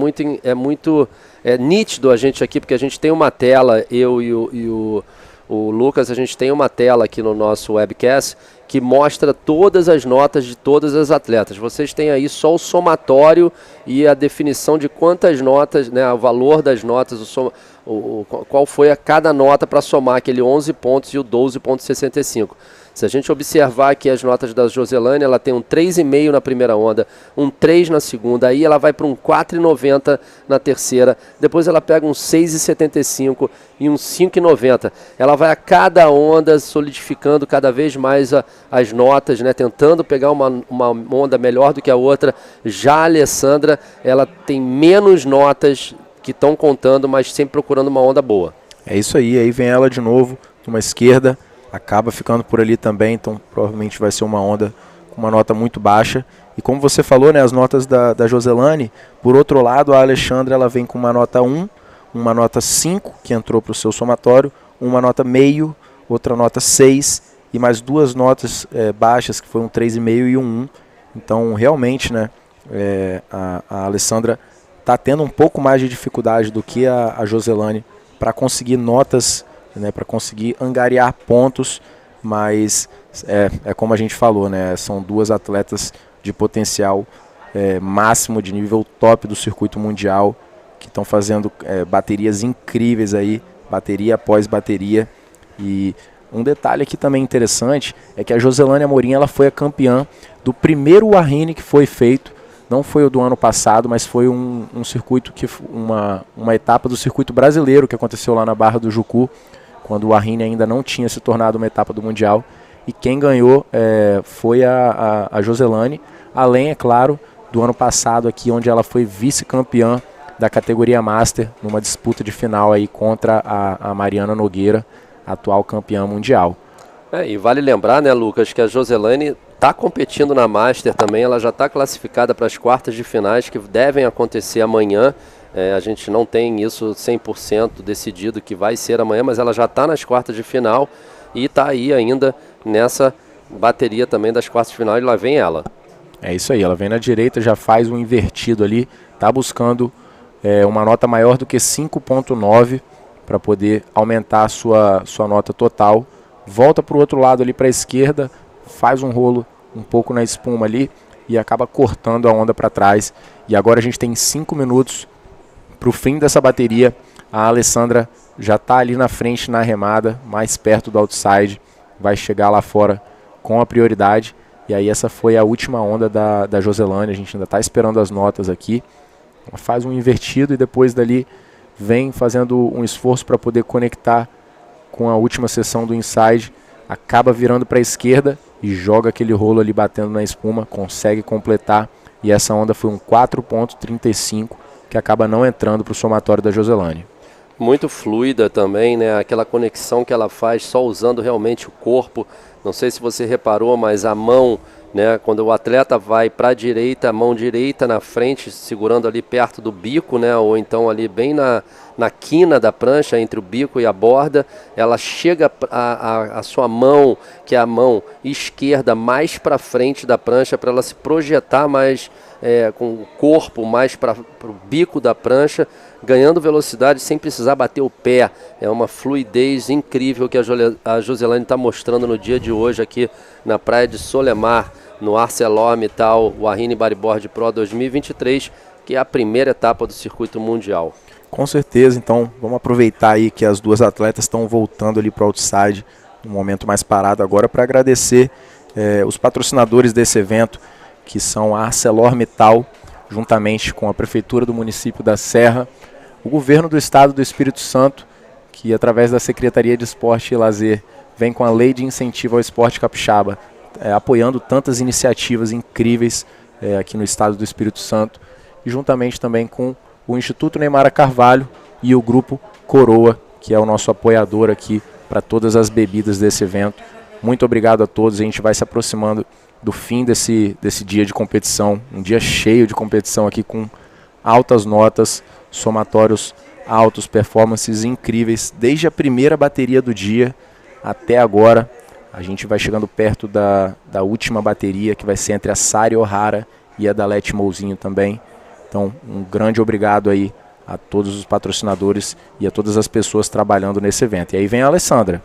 muito nítido a gente aqui, porque a gente tem uma tela, eu e o Lucas, a gente tem uma tela aqui no nosso webcast que mostra todas as notas de todas as atletas. Vocês têm aí só o somatório e a definição de quantas notas, né, o valor das notas, qual foi a cada nota para somar aquele 11 pontos e o 12,65. Se a gente observar aqui as notas da Joselane, ela tem um 3,5 na primeira onda, um 3 na segunda, aí ela vai para um 4,90 na terceira, depois ela pega um 6,75 e um 5,90. Ela vai a cada onda solidificando cada vez mais as notas, né, tentando pegar uma onda melhor do que a outra. Já a Alessandra, ela tem menos notas que estão contando, mas sempre procurando uma onda boa. É isso aí vem ela de novo, numa esquerda, acaba ficando por ali também, então provavelmente vai ser uma onda com uma nota muito baixa. E como você falou, né, as notas da Joselane, por outro lado, a Alexandra ela vem com uma nota 1, uma nota 5, que entrou para o seu somatório, uma nota meio, outra nota 6, e mais duas notas baixas, que foi um 3,5 e um 1. Então, realmente, né, a Alessandra está tendo um pouco mais de dificuldade do que a Joselane para conseguir notas, né, para conseguir angariar pontos, mas é como a gente falou, né, são duas atletas de potencial máximo, de nível top do circuito mundial, que estão fazendo baterias incríveis aí, bateria após bateria. E um detalhe aqui também interessante é que a Joselane Amorim ela foi a campeã do primeiro WAHINE que foi feito. Não foi o do ano passado, mas foi um circuito, uma etapa do circuito brasileiro que aconteceu lá na Barra do Jucu, quando o WAHINE ainda não tinha se tornado uma etapa do Mundial. E quem ganhou foi a Joselane, além, é claro, do ano passado aqui, onde ela foi vice-campeã da categoria Master, numa disputa de final aí contra a Mariana Nogueira, atual campeã mundial. E vale lembrar, né, Lucas, que a Joselane está competindo na Master também, ela já está classificada para as quartas de finais que devem acontecer amanhã. A gente não tem isso 100% decidido que vai ser amanhã, mas ela já está nas quartas de final e está aí ainda nessa bateria também das quartas de final, e lá vem ela. É isso aí, ela vem na direita, já faz um invertido ali, está buscando uma nota maior do que 5,9 para poder aumentar a sua nota total. Volta para o outro lado ali para a esquerda, faz um rolo um pouco na espuma ali e acaba cortando a onda para trás. E agora a gente tem 5 minutos para o fim dessa bateria. A Alessandra já está ali na frente na remada, mais perto do outside, vai chegar lá fora com a prioridade. E aí essa foi a última onda da Joselane, a gente ainda está esperando as notas aqui. Ela faz um invertido e depois dali vem fazendo um esforço para poder conectar com a última seção do inside, acaba virando para a esquerda e joga aquele rolo ali batendo na espuma, consegue completar, e essa onda foi um 4,35, que acaba não entrando para o somatório da Joselane. Muito fluida também, né? Aquela conexão que ela faz só usando realmente o corpo. Não sei se você reparou, mas a mão, né, quando o atleta vai para a direita, a mão direita na frente, segurando ali perto do bico, né, ou então ali bem na quina da prancha, entre o bico e a borda, ela chega a sua mão, que é a mão esquerda, mais para frente da prancha, para ela se projetar mais com o corpo mais para o bico da prancha, ganhando velocidade sem precisar bater o pé. É uma fluidez incrível que a Joselane está mostrando no dia de hoje aqui na praia de Solemar, no ArcelorMittal WAHINE Bodyboard Pro 2023, que é a primeira etapa do circuito mundial. Com certeza, então vamos aproveitar aí que as duas atletas estão voltando ali para o outside, um momento mais parado agora, para agradecer os patrocinadores desse evento, que são a ArcelorMittal, juntamente com a Prefeitura do município da Serra, o Governo do Estado do Espírito Santo, que através da Secretaria de Esporte e Lazer vem com a Lei de Incentivo ao Esporte Capixaba, apoiando tantas iniciativas incríveis aqui no Estado do Espírito Santo. e juntamente também com o Instituto Neymar Carvalho e o Grupo Coroa, que é o nosso apoiador aqui para todas as bebidas desse evento. Muito obrigado a todos, a gente vai se aproximando do fim desse dia de competição, um dia cheio de competição aqui com altas notas, somatórios altos, performances incríveis, desde a primeira bateria do dia até agora. A gente vai chegando perto da última bateria, que vai ser entre a Sari Ohara e a da Leti Mouzinho também. Então, um grande obrigado aí a todos os patrocinadores e a todas as pessoas trabalhando nesse evento. E aí vem a Alessandra.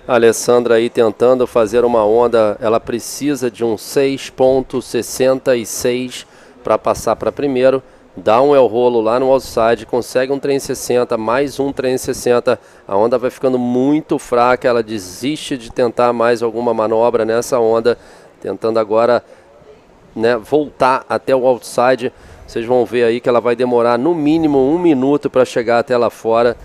A Alessandra aí tentando fazer uma onda, ela precisa de um 6.66 para passar para primeiro, dá um el rolo lá no outside, consegue um trem 60, mais um trem 60, a onda vai ficando muito fraca, ela desiste de tentar mais alguma manobra nessa onda, tentando agora, né, voltar até o outside. Vocês vão ver aí que ela vai demorar no mínimo 1 minuto para chegar até lá fora.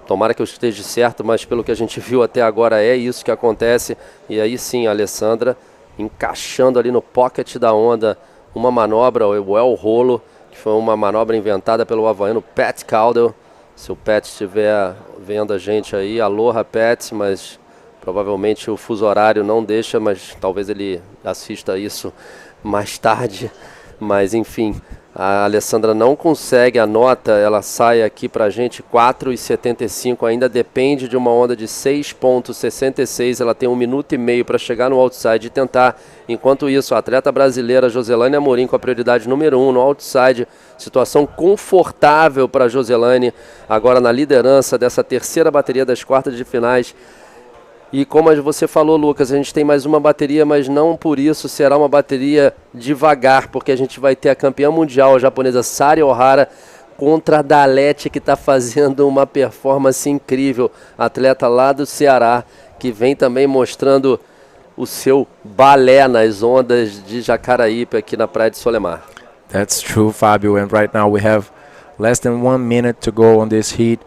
Tomara que eu esteja certo, mas pelo que a gente viu até agora é isso que acontece. E aí sim, a Alessandra encaixando ali no pocket da onda uma manobra, o el rolo, que foi uma manobra inventada pelo havaiano Pat Caldwell. Se o Pat estiver vendo a gente aí, aloha Pat, mas provavelmente o fuso horário não deixa, mas talvez ele assista isso mais tarde. Mas enfim, a Alessandra não consegue a nota, ela sai aqui pra gente 4,75, ainda depende de uma onda de 6,66, ela tem 1 minuto e meio para chegar no outside e tentar. Enquanto isso, a atleta brasileira Joselane Amorim com a prioridade número 1 no outside, situação confortável para Joselane, agora na liderança dessa terceira bateria das quartas de finais. E como você falou, Lucas, a gente tem mais uma bateria, mas não por isso será uma bateria devagar, porque a gente vai ter a campeã mundial, a japonesa Sari Ohara, contra a Dalete, que está fazendo uma performance incrível. Atleta lá do Ceará, que vem também mostrando o seu balé nas ondas de Jacaraípe aqui na Praia de Solemar. That's true, Fabio, and right now we have less than 1 minute to go on this heat.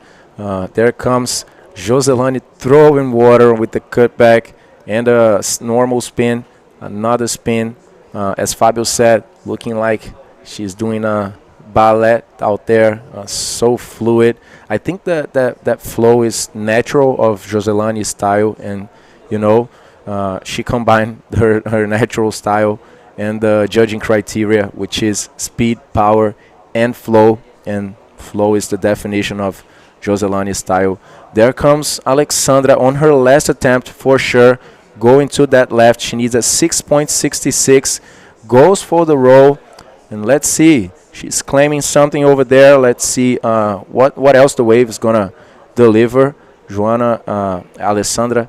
There comes Joselane throwing water with the cutback and a normal spin, another spin. As Fabio said, looking like she's doing a ballet out there, so fluid. I think that flow is natural of Joselane's style, and you know, she combined her natural style and the judging criteria, which is speed, power, and flow is the definition of Joselane's style. There comes Alexandra on her last attempt for sure, going to that left. She needs a 6.66, goes for the roll, and let's see. She's claiming something over there. Let's see what else the wave is gonna deliver. Alessandra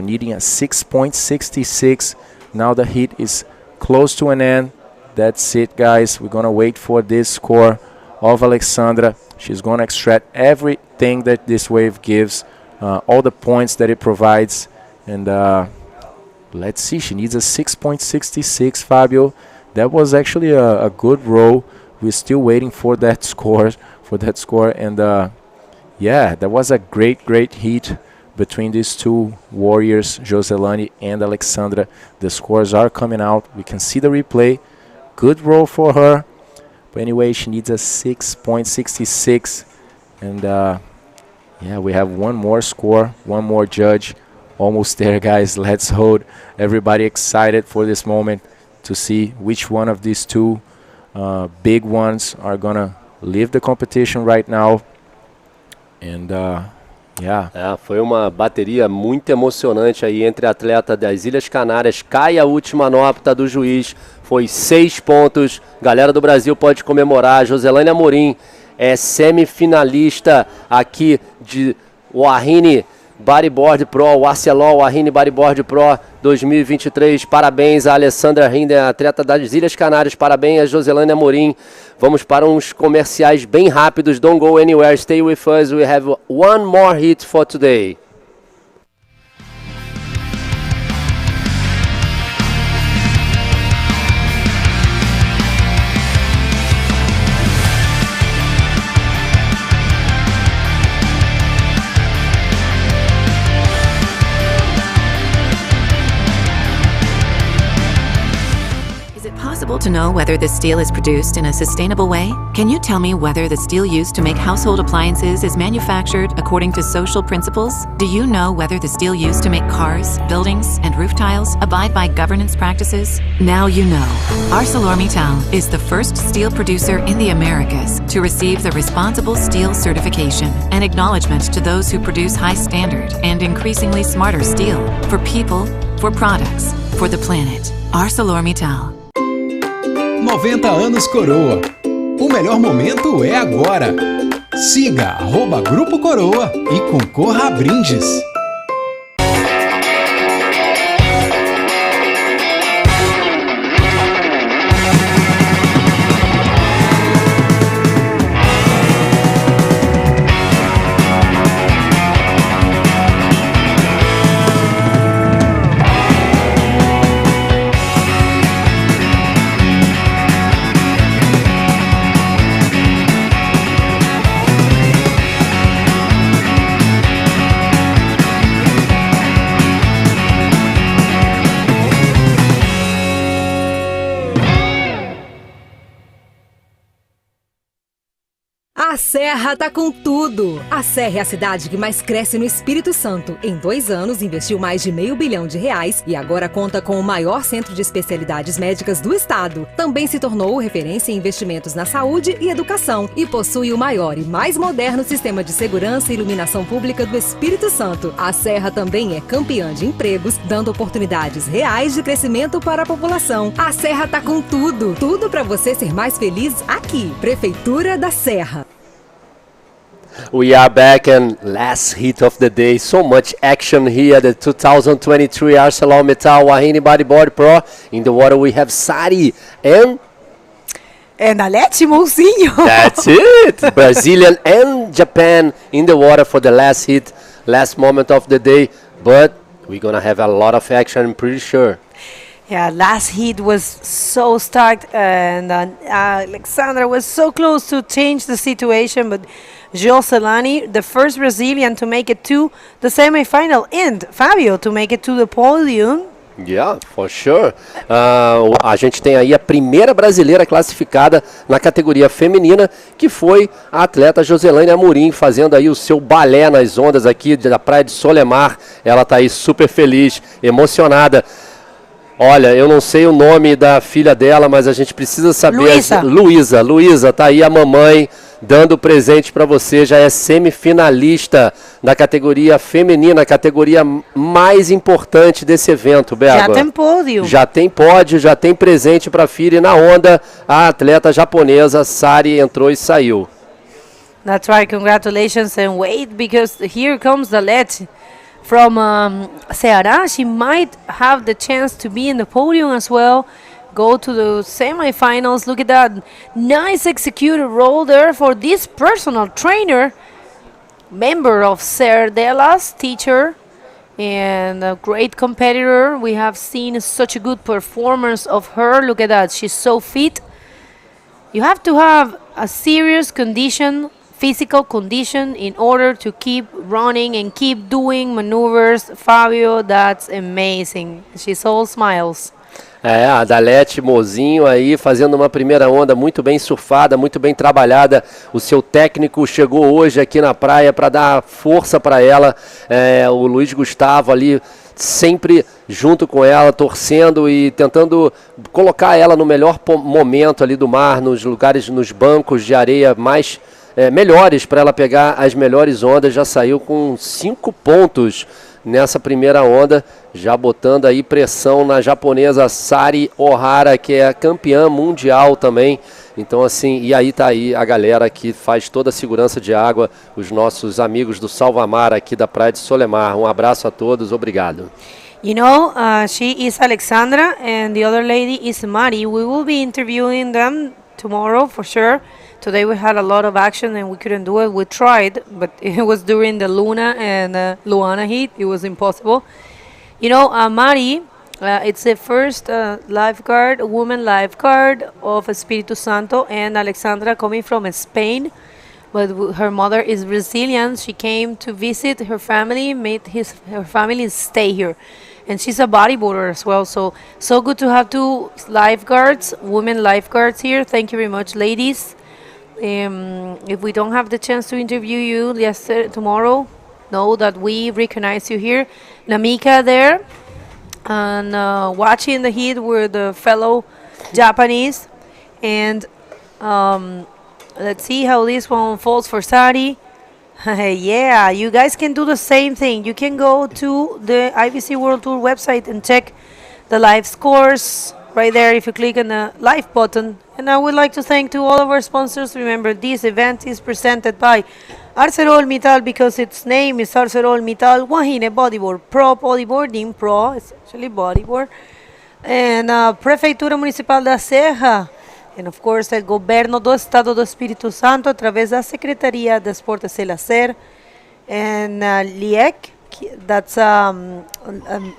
needing a 6.66. Now the heat is close to an end. That's it, guys. We're gonna wait for this score of Alexandra. She's going to extract everything that this wave gives, all the points that it provides. And let's see, she needs a 6.66, Fabio. That was actually a good roll. We're still waiting for that score. And yeah, that was a great heat between these two warriors, Joselane and Alexandra. The scores are coming out. We can see the replay. Good roll for her. But anyway, she needs a 6.66, and yeah, we have one more score, one more judge, almost there, guys. Let's hold everybody excited for this moment to see which one of these two big ones are gonna leave the competition right now. And yeah. Foi uma bateria muito emocionante aí entre a atleta das Ilhas Canárias. Cai a última nota do juiz. Foi 6 pontos. Galera do Brasil pode comemorar. Joselane Amorim é semifinalista aqui de WAHINE Bodyboard Pro, o ArcelorMittal Bodyboard Pro 2023. Parabéns a Alessandra Rinder, atleta das Ilhas Canárias. Parabéns a Joselane Amorim. Vamos para uns comerciais bem rápidos. Don't go anywhere. Stay with us. We have one more hit for today. to know whether the steel is produced in a sustainable way? Can you tell me whether the steel used to make household appliances is manufactured according to social principles? Do you know whether the steel used to make cars, buildings, and roof tiles abide by governance practices? Now you know. ArcelorMittal is the first steel producer in the Americas to receive the Responsible Steel certification, an acknowledgement to those who produce high standard and increasingly smarter steel for people, for products, for the planet. ArcelorMittal. 90 anos Coroa. O melhor momento é agora. Siga @Grupo Coroa e concorra a brindes. A Serra tá com tudo! A Serra é a cidade que mais cresce no Espírito Santo. Em 2 anos, investiu mais de R$500 milhão e agora conta com o maior centro de especialidades médicas do estado. Também se tornou referência em investimentos na saúde e educação e possui o maior e mais moderno sistema de segurança e iluminação pública do Espírito Santo. A Serra também é campeã de empregos, dando oportunidades reais de crescimento para a população. A Serra tá com tudo! Tudo para você ser mais feliz aqui. Prefeitura da Serra. We are back and last heat of the day. So much action here at the 2023 ArcelorMittal WAHINE Bodyboarding Pro. In the water we have Sari and Alete Mouzinho. That's it. Brazilian and Japan in the water for the last heat, last moment of the day. But we're going to have a lot of action, I'm pretty sure. Yeah, last heat was so stacked and Alexandra was so close to change the situation, but Jocelani, the first Brazilian to make it to the semifinal, and Fabio to make it to the podium. Yeah, for sure. A gente tem aí a primeira brasileira classificada na categoria feminina, que foi a atleta Joselane Amorim, fazendo aí o seu balé nas ondas aqui da praia de Solemar. Ela tá aí super feliz, emocionada. Olha, eu não sei o nome da filha dela, mas a gente precisa saber. Luísa, tá aí a mamãe dando presente para você. Já é semifinalista da categoria feminina, a categoria mais importante desse evento, Beba. Já tem pódio. Já tem pódio, já tem presente para a filha. E na onda, a atleta japonesa Sari entrou e saiu. That's right, congratulations and wait, because here comes the Alete. From Serra, she might have the chance to be in the podium as well. Go to the semifinals. Look at that nice executed roll there for this personal trainer, member of Cerdelas, teacher, and a great competitor. We have seen such a good performance of her. Look at that, she's so fit. You have to have a serious condition, physical condition, in order to keep running and keep doing maneuvers. Fabio, that's amazing. She's all smiles. A Dalete Mozinho aí fazendo uma primeira onda muito bem surfada, muito bem trabalhada. O seu técnico chegou hoje aqui na praia para dar força para ela. O Luiz Gustavo ali sempre junto com ela, torcendo e tentando colocar ela no melhor momento ali do mar, nos lugares, nos bancos de areia mais melhores para ela pegar as melhores ondas. Já saiu com 5 pontos nessa primeira onda, já botando aí pressão na japonesa Sari Ohara, que é campeã mundial também. Então assim, e aí tá aí a galera que faz toda a segurança de água, os nossos amigos do Salvamar aqui da Praia de Solemar. Um abraço a todos, obrigado. You know, she is Alexandra and the other lady is Mari. We will be interviewing them tomorrow for sure. Today we had a lot of action and we couldn't do it. We tried, but it was during the Luna and Luana heat. It was impossible. You know, Mari, it's the first lifeguard, woman lifeguard of Espírito Santo, and Alexandra coming from Spain. but her mother is Brazilian. She came to visit her family, made her family stay here. And she's a bodyboarder as well. So good to have two lifeguards, women lifeguards here. Thank you very much, ladies. If we don't have the chance to interview you tomorrow, know that we recognize you here. Namika there, and watching the heat with the fellow Japanese. And let's see how this one unfolds for Sari. Yeah, you guys can do the same thing. You can go to the IBC World Tour website and check the live scores right there if you click on the live button. And I would like to thank to all of our sponsors. Remember, this event is presented by ArcelorMittal because its name is ArcelorMittal WAHINE Bodyboard Pro. Bodyboarding Pro, it's actually bodyboard. And Prefeitura Municipal da Serra. And of course, el Governo do Estado do Espírito Santo através da Secretaria de Esportes e Lazer. And LIEC, that's a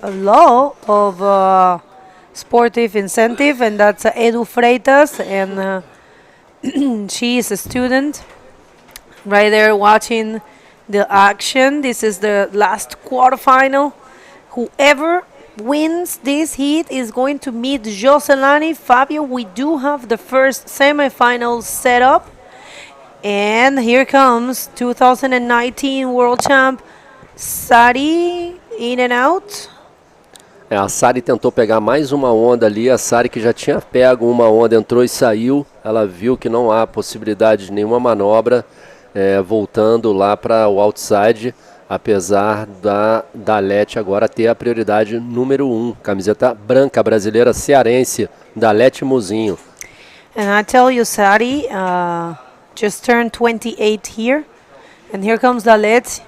law of sportive incentive, and that's Edu Freitas, and she is a student right there watching the action. This is the last quarterfinal. Whoever wins this heat is going to meet Jocelani. Fabio, we do have the first semifinal set up, and here comes 2019 world champ Sari, in and out. A Sari tentou pegar mais uma onda ali. A Sari, que já tinha pego uma onda, entrou e saiu. Ela viu que não há possibilidade de nenhuma manobra, voltando lá para o outside, apesar da Lete agora ter a prioridade número 1. Camiseta branca brasileira cearense, da Lete Muzinho. And I tell you, Sari just turned 28 here. And here comes Dalete.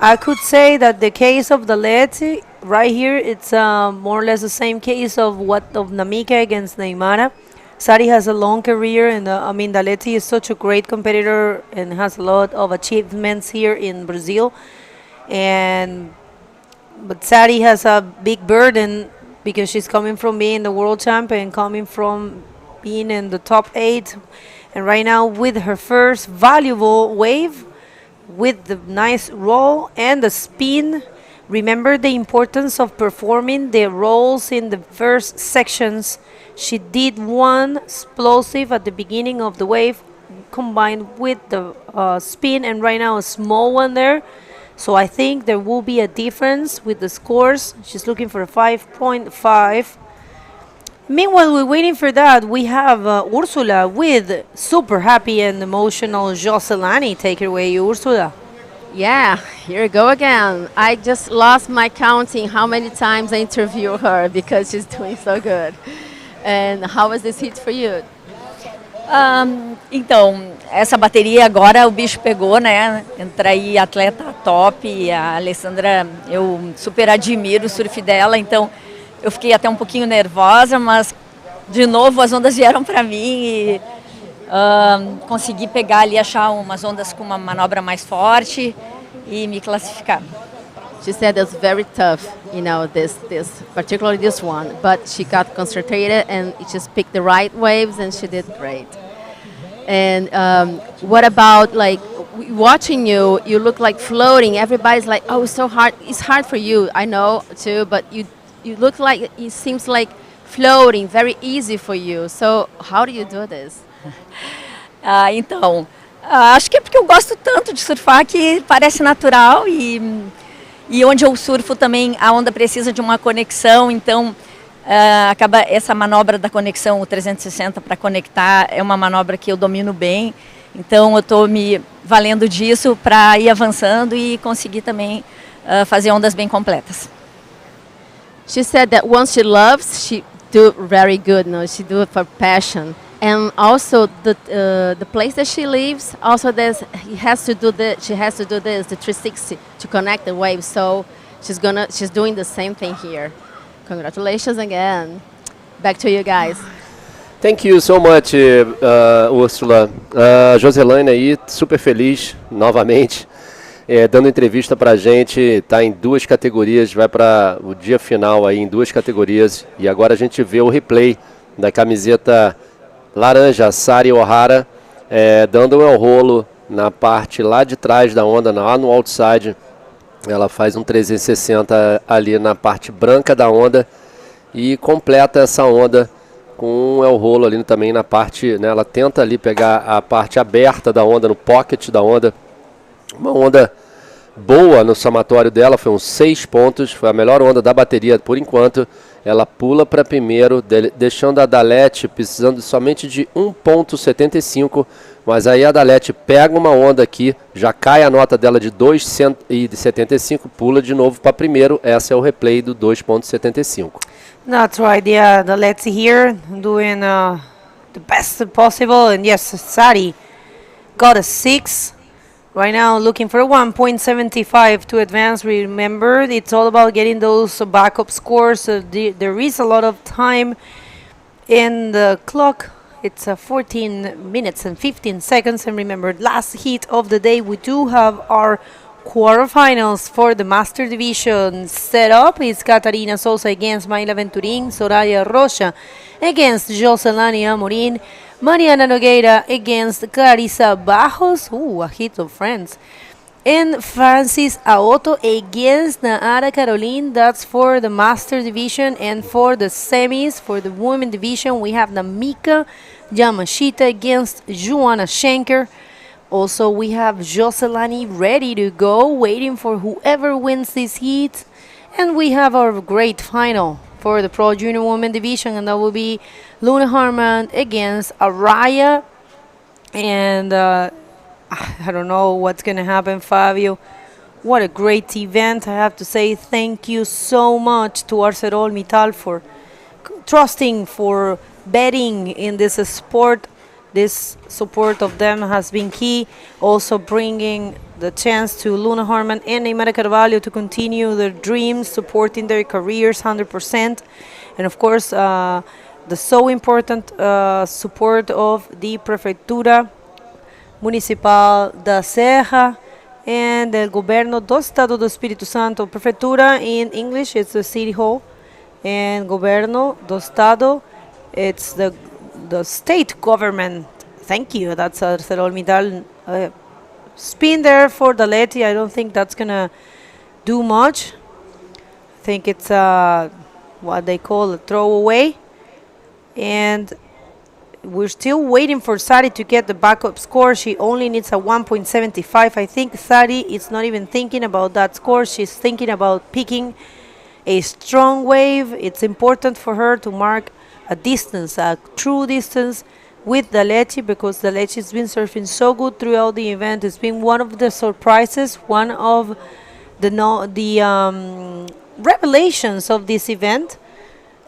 I could say that the case of Dalete right here, it's more or less the same case of Namika against Neymar. Sari has a long career, and I mean, Dalete is such a great competitor and has a lot of achievements here in Brazil. But Sari has a big burden because she's coming from being the world champion, coming from being in the top 8, and right now with her first valuable wave, with the nice roll and the spin. Remember the importance of performing the rolls in the first sections. She did one explosive at the beginning of the wave combined with the spin, and right now a small one there. So I think there will be a difference with the scores. She's looking for a 5.5. Meanwhile, we're waiting for that. We have Ursula with super happy and emotional Jocelani. Take it away, Ursula. Yeah, here we go again. I just lost my counting how many times I interview her because she's doing so good. And how was this hit for you? Então, essa bateria agora o bicho pegou, né? Entra aí atleta top, a Alessandra, eu super admiro o surf dela, então eu fiquei até um pouquinho nervosa, mas de novo as ondas vieram para mim e consegui pegar ali, achar umas ondas com uma manobra mais forte e me classificar. She said it's very tough, you know, particularly this one, but she got concentrated and just picked the right waves and she did great. And what about, like, watching you look like floating. Everybody's like, oh, it's so hard. It's hard for you, I know too, but you look like, it seems like floating, very easy for you. So how do you do this? Então, acho que é porque eu gosto tanto de surfar que parece natural e onde eu surfo também a onda precisa de uma conexão, então acaba essa manobra da conexão, o 360 para conectar, é uma manobra que eu domino bem, então eu estou me valendo disso para ir avançando e conseguir também fazer ondas bem completas. She said that once she loves, she do very good, no? She do it for passion. And also the place that she lives, also she has to do this, the 360 to connect the waves. So she's doing the same thing here. Congratulations again. Back to you guys. Thank you so much, Ursula. Joselane aí, super feliz novamente, dando entrevista pra gente, está em 2 categorias, vai para o dia final aí em 2 categorias. E agora a gente vê o replay da camiseta laranja, Sari Ohara, dando um rolo na parte lá de trás da onda, lá no outside. Ela faz um 360 ali na parte branca da onda e completa essa onda com um el rolo ali também na parte, né, ela tenta ali pegar a parte aberta da onda, no pocket da onda. Uma onda boa no somatório dela, foi uns 6 pontos, foi a melhor onda da bateria por enquanto. Ela pula para primeiro, deixando a Dalete precisando somente de 1,75, mas aí a Dalete pega uma onda aqui, já cai a nota dela de 2,75, pula de novo para primeiro. Essa é o replay do 2,75. That's right, yeah, Dalete here doing the best possible, and yes, Sari got a 6. Right now, looking for 1.75 to advance. Remember, it's all about getting those backup scores. There is a lot of time in the clock. It's 14 minutes and 15 seconds. And remember, last heat of the day, we do have our quarterfinals for the Master Division set up. It's Catarina Souza against Mayla Venturin, Soraya Rocha against Jocelani Amorin, Mariana Nogueira against Clarissa Bajos, a hit of friends, and Francis Aoto against Naara Caroline. That's for the Master Division. And for the semis, for the Women Division, we have Namika Yamashita against Joanna Schenker. Also, we have Jocelani ready to go, waiting for whoever wins this heat. And we have our great final for the Pro Junior Women Division, and that will be Luna Harman against Araya. And I don't know what's going to happen, Fabio. What a great event. I have to say thank you so much to ArcelorMittal for trusting, for betting in this sport. This support of them has been key. Also bringing the chance to Luna Harman and Neymar Carvalho to continue their dreams, supporting their careers 100%. And of course, the so important support of the Prefeitura Municipal da Serra and el Governo do Estado do Espírito Santo. Prefeitura in English, it's the city hall, and Governo do Estado, it's the state government. Thank you. That's ArcelorMittal. Spin there for Dalete. I don't think that's gonna do much. I think it's what they call a throwaway. And we're still waiting for Sari to get the backup score. She only needs a 1.75. I think Sari is not even thinking about that score. She's thinking about picking a strong wave. It's important for her to mark a distance, a true distance with Dalete, because Dalete has been surfing so good throughout the event. It's been one of the surprises, one of the revelations of this event,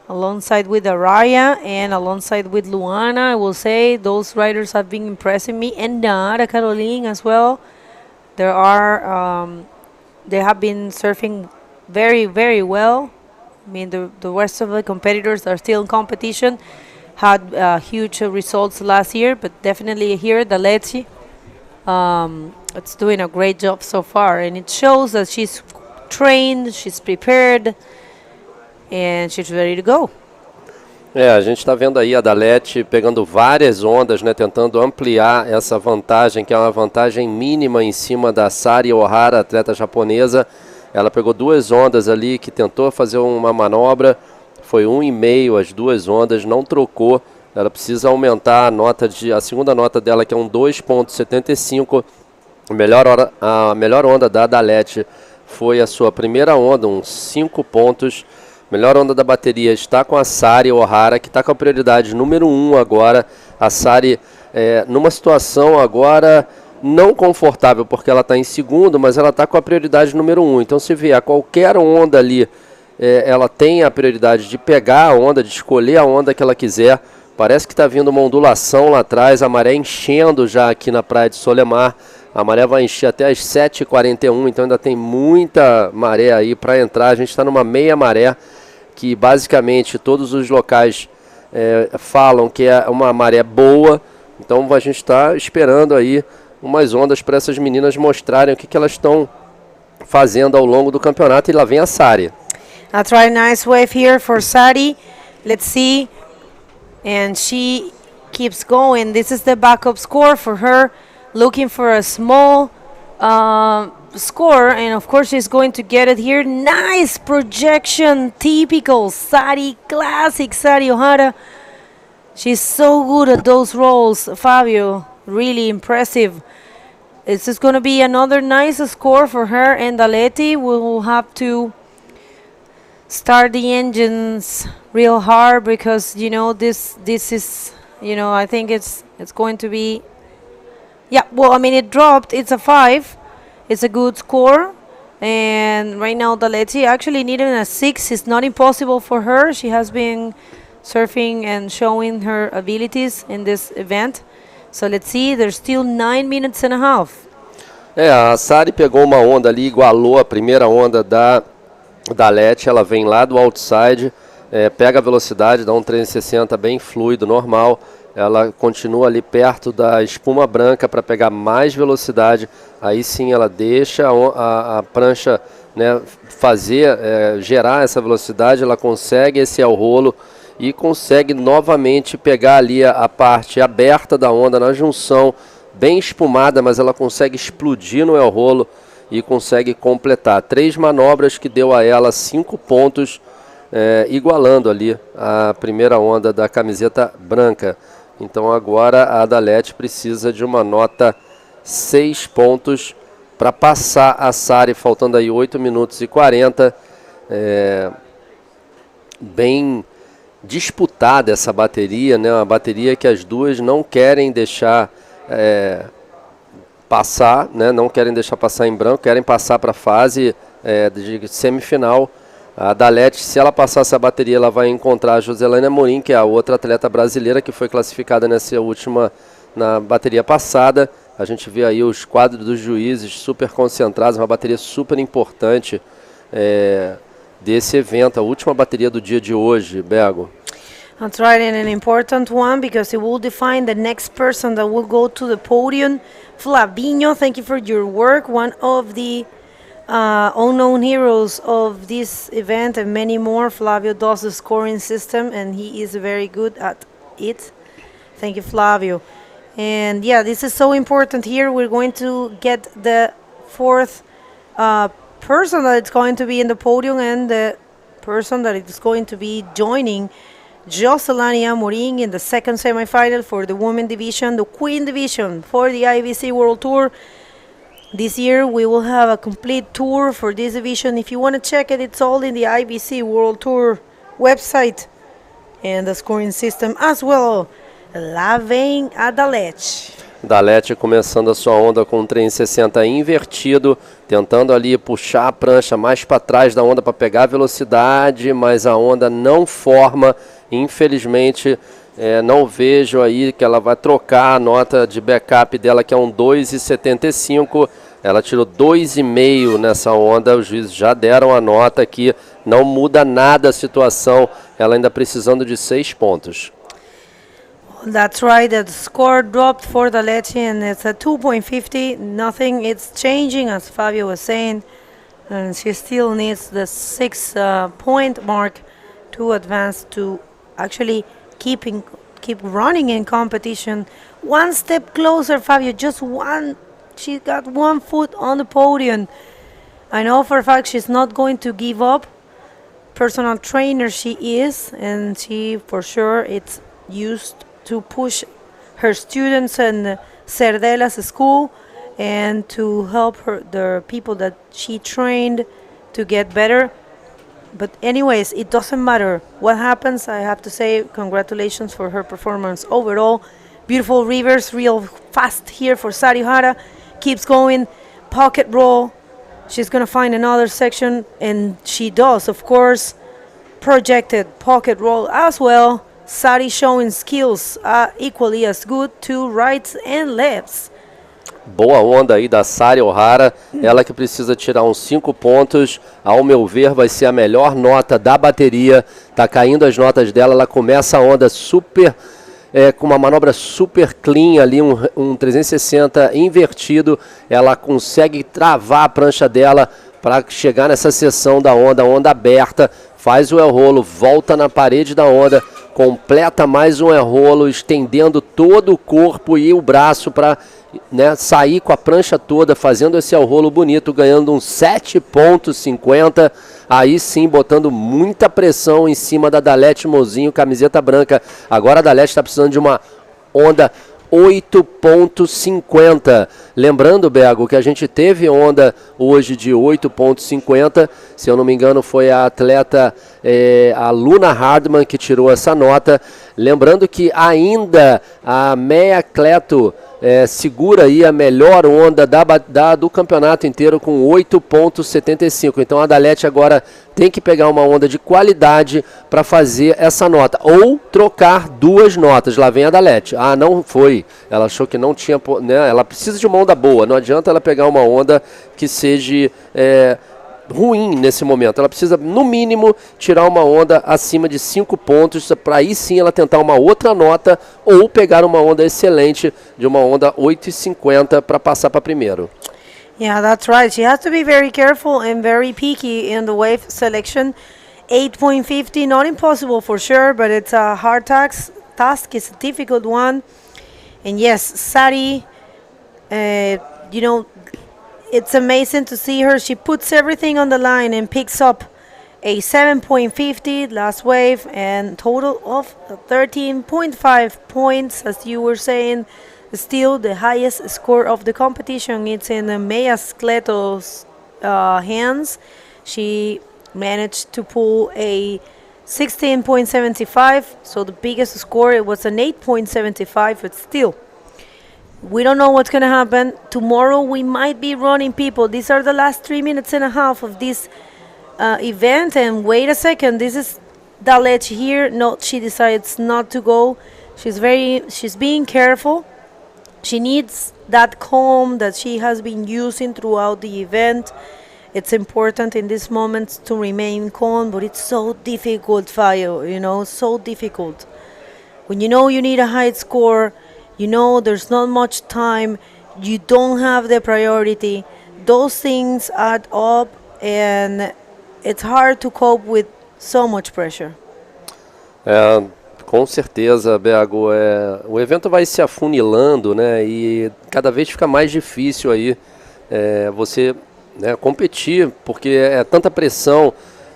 alongside with Araya and alongside with Luana. I will say those riders have been impressing me, and Naara Caroline as well. They have been surfing very, very well. I mean, the rest of the competitors are still in competition. Had huge results last year, but definitely here, Dalete, it's doing a great job so far. And it shows that she's trained, she's prepared, and she's ready to go. A gente está vendo aí a Dalete pegando várias ondas, né, tentando ampliar essa vantagem, que é uma vantagem mínima em cima da Sari Ohara, atleta japonesa. Ela pegou 2 ondas ali, que tentou fazer uma manobra, foi 1,5 as 2 ondas, não trocou. Ela precisa aumentar a segunda nota dela, que é um 2,75. A melhor onda da Dalete foi a sua primeira onda, uns 5 pontos. Melhor onda da bateria está com a Sari Ohara, que está com a prioridade número 1 agora. A Sari numa situação agora não confortável, porque ela está em segundo, mas ela está com a prioridade número 1. Então, se vier qualquer onda ali, ela tem a prioridade de pegar a onda, de escolher a onda que ela quiser. Parece que está vindo uma ondulação lá atrás, a maré enchendo já aqui na praia de Solemar. A maré vai encher até as 7h41, então ainda tem muita maré aí para entrar. A gente está numa meia maré, que basicamente todos os locais falam que é uma maré boa. Então a gente está esperando aí umas ondas para essas meninas mostrarem o que elas estão fazendo ao longo do campeonato. E lá vem a Sari. That's right, nice wave here for Sari. Let's see. And she keeps going. This is the backup score for her. looking for a small score, and of course she's going to get it here. Nice projection, typical Sari, classic Sari Ohara. She's so good at those rolls, Fabio. Really impressive. This is going to be another nice score for her and Daleti. We'll have to start the engines real hard because this is I think it's going to be it dropped. It's a 5. It's a good score, and right now Daleti actually needing a 6 is not impossible for her. She has been surfing and showing her abilities in this event. So let's see, there's still 9 minutes and a half. A Sari pegou uma onda ali, igualou a primeira onda da Daleti. Ela vem lá do outside, pega a velocidade, dá um 360 bem fluido, normal. Ela continua ali perto da espuma branca para pegar mais velocidade. Aí sim ela deixa a prancha, né, gerar essa velocidade. Ela consegue esse ao rolo e consegue novamente pegar ali a parte aberta da onda na junção, bem espumada, mas ela consegue explodir no el rolo e consegue completar. 3 manobras que deu a ela 5 pontos, igualando ali a primeira onda da camiseta branca. Então agora a Daleti precisa de uma nota 6 pontos para passar a Sari, faltando aí 8 minutos e 40. Bem disputada essa bateria, né? Uma bateria que as duas não querem deixar passar, né? Não querem deixar passar em branco, querem passar para a fase de semifinal. A Daleti, se ela passar essa bateria, ela vai encontrar a Joselane Amorim, que é a outra atleta brasileira que foi classificada na bateria passada. A gente vê aí os quadros dos juízes super concentrados, uma bateria super importante desse evento, a última bateria do dia de hoje, Bego. That's right, and an important one because it will define the next person that will go to the podium. Flavinho, thank you for your work. One of the unknown heroes of this event and many more. Flavio does the scoring system and he is very good at it. Thank you, Flavio. And this is so important here. We're going to get the 4th person that is going to be in the podium and the person that is going to be joining Joselane Amorim in the 2nd semifinal for the women division, the Queen division for the IBC World Tour. This year we will have a complete tour for this division. If you want to check it, it's all in the IBC World Tour website and the scoring system as well. Lá vem a Daleti. Daleti começando a sua onda com um 360 invertido, tentando ali puxar a prancha mais para trás da onda para pegar a velocidade, mas a onda não forma. Infelizmente, não vejo aí que ela vai trocar a nota de backup dela, que é um 2,75. Ela tirou 2,5 nessa onda. Os juízes já deram a nota aqui. Não muda nada a situação. Ela ainda precisando de 6 pontos. That's right. The score dropped for Daleti and it's a 2.50. Nothing is changing, as Fabio was saying. And she still needs the 6 point mark to advance to actually keep running in competition. One step closer, Fabio, just one. She got 1 foot on the podium. I know for a fact she's not going to give up. Personal trainer she is, and she for sure it's used to push her students and Cerdela's school and to help the people that she trained to get better. But anyways, it doesn't matter what happens. I have to say congratulations for her performance overall. Beautiful reverse, real fast here for Sari Ohara. Keeps going, pocket roll. She's going to find another section, and she does, of course. Projected pocket roll as well. Sari showing skills equally as good to rights and lefts. Boa onda aí da Sari Ohara, ela que precisa tirar uns 5 pontos, ao meu ver vai ser a melhor nota da bateria, tá caindo as notas dela, ela começa a onda super, com uma manobra super clean ali, um 360 invertido, ela consegue travar a prancha dela para chegar nessa seção da onda aberta, faz o el rolo, volta na parede da onda, completa mais um el rolo, estendendo todo o corpo e o braço para né, sair com a prancha toda, fazendo esse ao rolo bonito, ganhando um 7,50, aí sim botando muita pressão em cima da Dalete Mozinho, camiseta branca. Agora a Dalete está precisando de uma onda 8,50. Lembrando, Bego, que a gente teve onda hoje de 8,50. Se eu não me engano, foi a atleta a Luna Hardman que tirou essa nota. Lembrando que ainda a Meia Cleto segura aí a melhor onda do campeonato inteiro com 8,75. Então a Dalete agora tem que pegar uma onda de qualidade para fazer essa nota. Ou trocar duas notas. Lá vem a Dalete. Ah, não foi. Ela achou que não tinha... Né? Ela precisa de uma onda boa. Não adianta ela pegar uma onda que seja... ruim nesse momento. Ela precisa, no mínimo, tirar uma onda acima de 5 pontos para aí sim ela tentar uma outra nota ou pegar uma onda excelente de uma onda 8,50 para passar para primeiro. Yeah, that's right. She has to be very careful and very picky in the wave selection. 8,50, not impossible for sure, but it's a hard task. It's a difficult one. And yes, Sari, you know, it's amazing to see her. She puts everything on the line and picks up a 7.50 last wave and total of 13.5 points, as you were saying. Still the highest score of the competition. It's in Mea Scleto's hands. She managed to pull a 16.75, so the biggest score, it was an 8.75, but still, we don't know what's going to happen. Tomorrow we might be running people. These are the last 3 minutes and a half of this event, and wait a second, this is Dalete here. No, she decides not to go. She's being careful. She needs that calm that she has been using throughout the event. It's important in this moment to remain calm, but it's so difficult, Fayo, you know, so difficult. When you know you need a high score, you know there's not much time, you don't have the priority, those things add up, and it's hard to cope with so much pressure. Com certeza, Bego, o evento vai se afunilando, né, e cada vez fica mais difícil aí você, né, competir, porque é tanta pressão,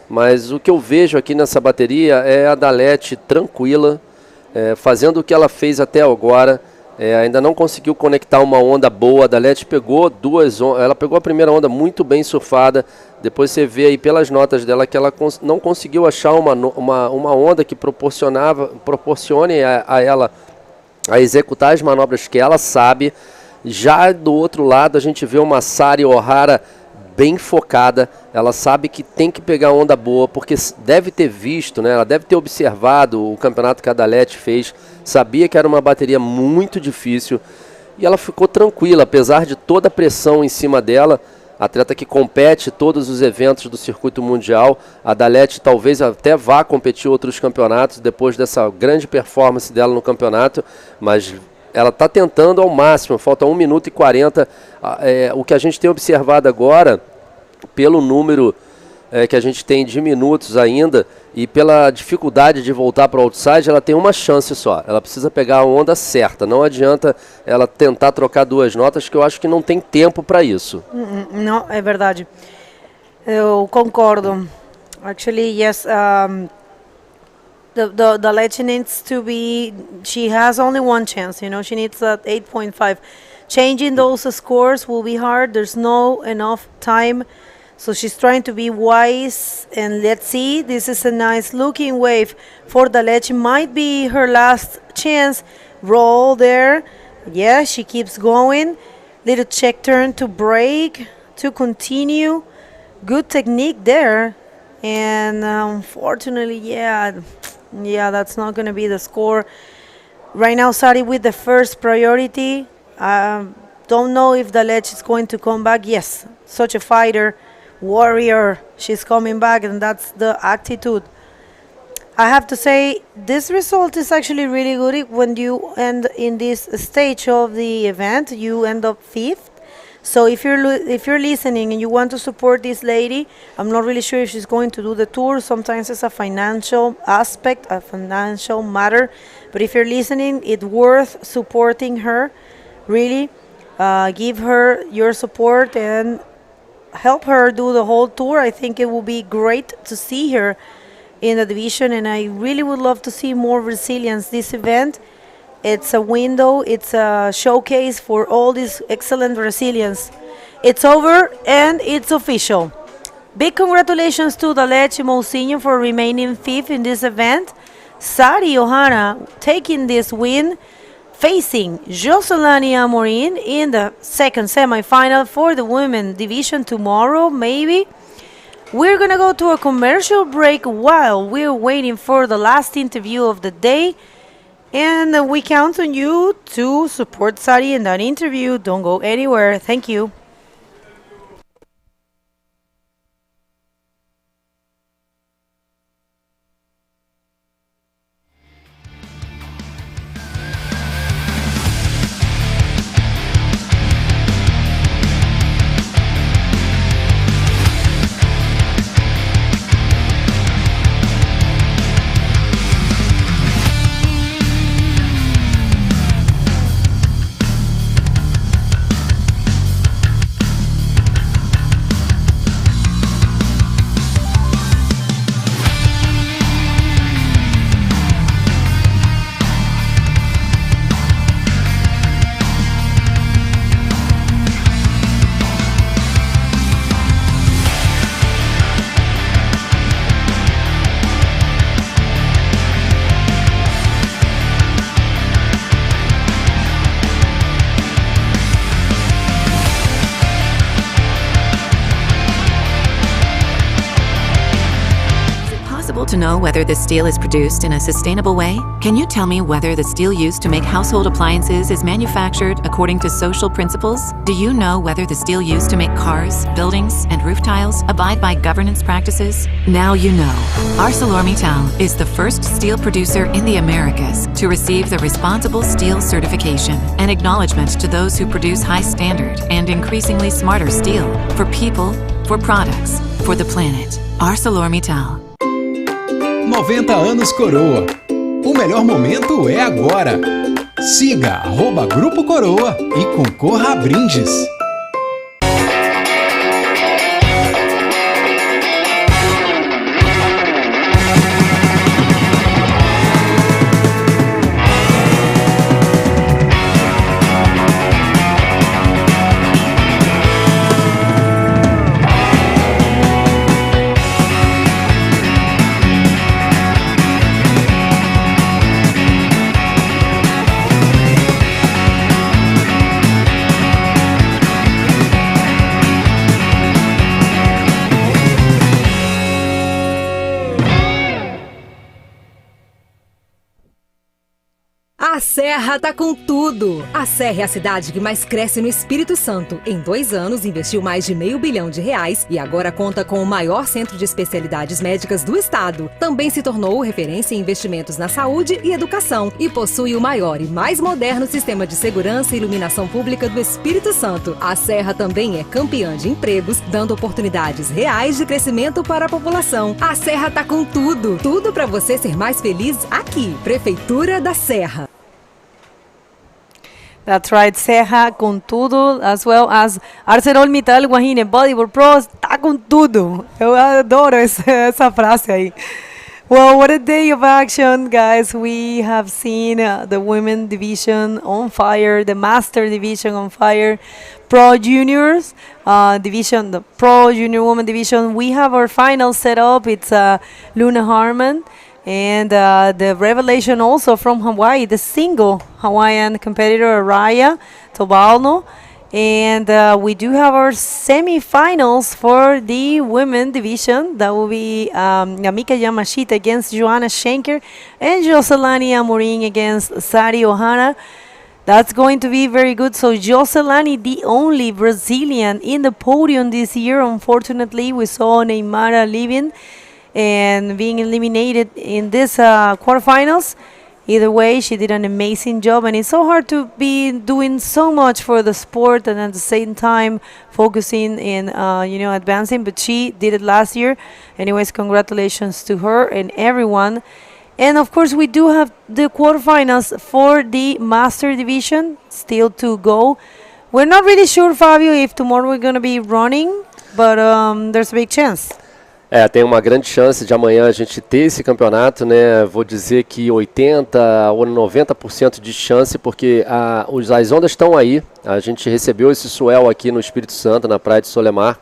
mas o que eu vejo aqui nessa bateria é a Dalete tranquila, fazendo o que ela fez até agora. Ainda não conseguiu conectar uma onda boa. A Dalete pegou ela pegou a primeira onda muito bem surfada. Depois você vê aí pelas notas dela que ela não conseguiu achar uma onda que proporcione a ela a executar as manobras que ela sabe. Já do outro lado a gente vê uma Sari Ohara bem focada, ela sabe que tem que pegar onda boa, porque deve ter visto, né? Ela deve ter observado o campeonato que a Dalete fez, sabia que era uma bateria muito difícil, e ela ficou tranquila, apesar de toda a pressão em cima dela. Atleta que compete todos os eventos do circuito mundial, a Dalete talvez até vá competir outros campeonatos depois dessa grande performance dela no campeonato, mas ela está tentando ao máximo. Falta 1 minuto e 40. O que a gente tem observado agora, pelo número que a gente tem de minutos ainda e pela dificuldade de voltar para o outside, ela tem uma chance só. Ela precisa pegar a onda certa. Não adianta ela tentar trocar duas notas, que eu acho que não tem tempo para isso. Não, é verdade. Eu concordo. Actually, yes. The Lecce needs to be, she has only one chance, you know, she needs that 8.5. Changing those scores will be hard, there's no enough time, so she's trying to be wise, and let's see, this is a nice looking wave for the Lecce, might be her last chance. Roll there, yeah, she keeps going, little check turn to break, to continue, good technique there, and unfortunately, yeah, that's not going to be the score. Right now, Sari with the first priority. Don't know if the Lecce is going to come back. Yes, such a fighter, warrior. She's coming back, and that's the attitude. I have to say, this result is actually really good. When you end in this stage of the event, you end up 5th. So if you're listening and you want to support this lady, I'm not really sure if she's going to do the tour. Sometimes it's a financial aspect, a financial matter. But if you're listening, it's worth supporting her, really. give her your support and help her do the whole tour. I think it will be great to see her in the division, and I really would love to see more Brazilians. This event, it's a window, it's a showcase for all these excellent Brazilians. It's over and it's official. Big congratulations to Dalechi Mousinho for remaining fifth in this event. Sari Ohana taking this win, facing Jocelani Amorin in the second semifinal for the women division tomorrow, maybe. We're gonna go to a commercial break while we're waiting for the last interview of the day. And we count on you to support Sari in that interview. Don't go anywhere. Thank you. To know whether the steel is produced in a sustainable way? Can you tell me whether the steel used to make household appliances is manufactured according to social principles? Do you know whether the steel used to make cars, buildings, and roof tiles abide by governance practices? Now you know. ArcelorMittal is the first steel producer in the Americas to receive the Responsible Steel certification, an acknowledgement to those who produce high standard and increasingly smarter steel for people, for products, for the planet. ArcelorMittal. 90 anos Coroa. O melhor momento é agora. Siga @Grupo Coroa e concorra a brindes. A Serra tá com tudo! A Serra é a cidade que mais cresce no Espírito Santo. Em 2 anos, investiu mais de R$500 milhão e agora conta com o maior centro de especialidades médicas do estado. Também se tornou referência em investimentos na saúde e educação e possui o maior e mais moderno sistema de segurança e iluminação pública do Espírito Santo. A Serra também é campeã de empregos, dando oportunidades reais de crescimento para a população. A Serra tá com tudo! Tudo para você ser mais feliz aqui. Prefeitura da Serra. That's right, Serra com tudo, as well as ArcelorMittal, WAHINE, Bodyboard Pros, tá com tudo. Eu adoro essa frase aí. Well, what a day of action, guys. We have seen the women division on fire, the master division on fire, pro juniors division, the pro junior woman division. We have our final set up. It's Luna Harmon. And the revelation also from Hawaii, the single Hawaiian competitor, Raya Tobalno. And we do have our semifinals for the women division. That will be Namika Yamashita against Joanna Schenker and Jocelani Amorim against Sari Ohana. That's going to be very good. So Jocelani, the only Brazilian in the podium this year. Unfortunately, we saw Neymara leaving and being eliminated in this quarterfinals. Either way, she did an amazing job, and it's so hard to be doing so much for the sport and at the same time focusing in advancing, but she did it last year. Anyways, congratulations to her and everyone. And of course, we do have the quarterfinals for the master division still to go. We're not really sure, Fabio, if tomorrow we're going to be running, but there's a big chance. Tem uma grande chance de amanhã a gente ter esse campeonato, né? Vou dizer que 80% ou 90% de chance, porque as ondas estão aí. A gente recebeu esse swell aqui no Espírito Santo, na praia de Solemar.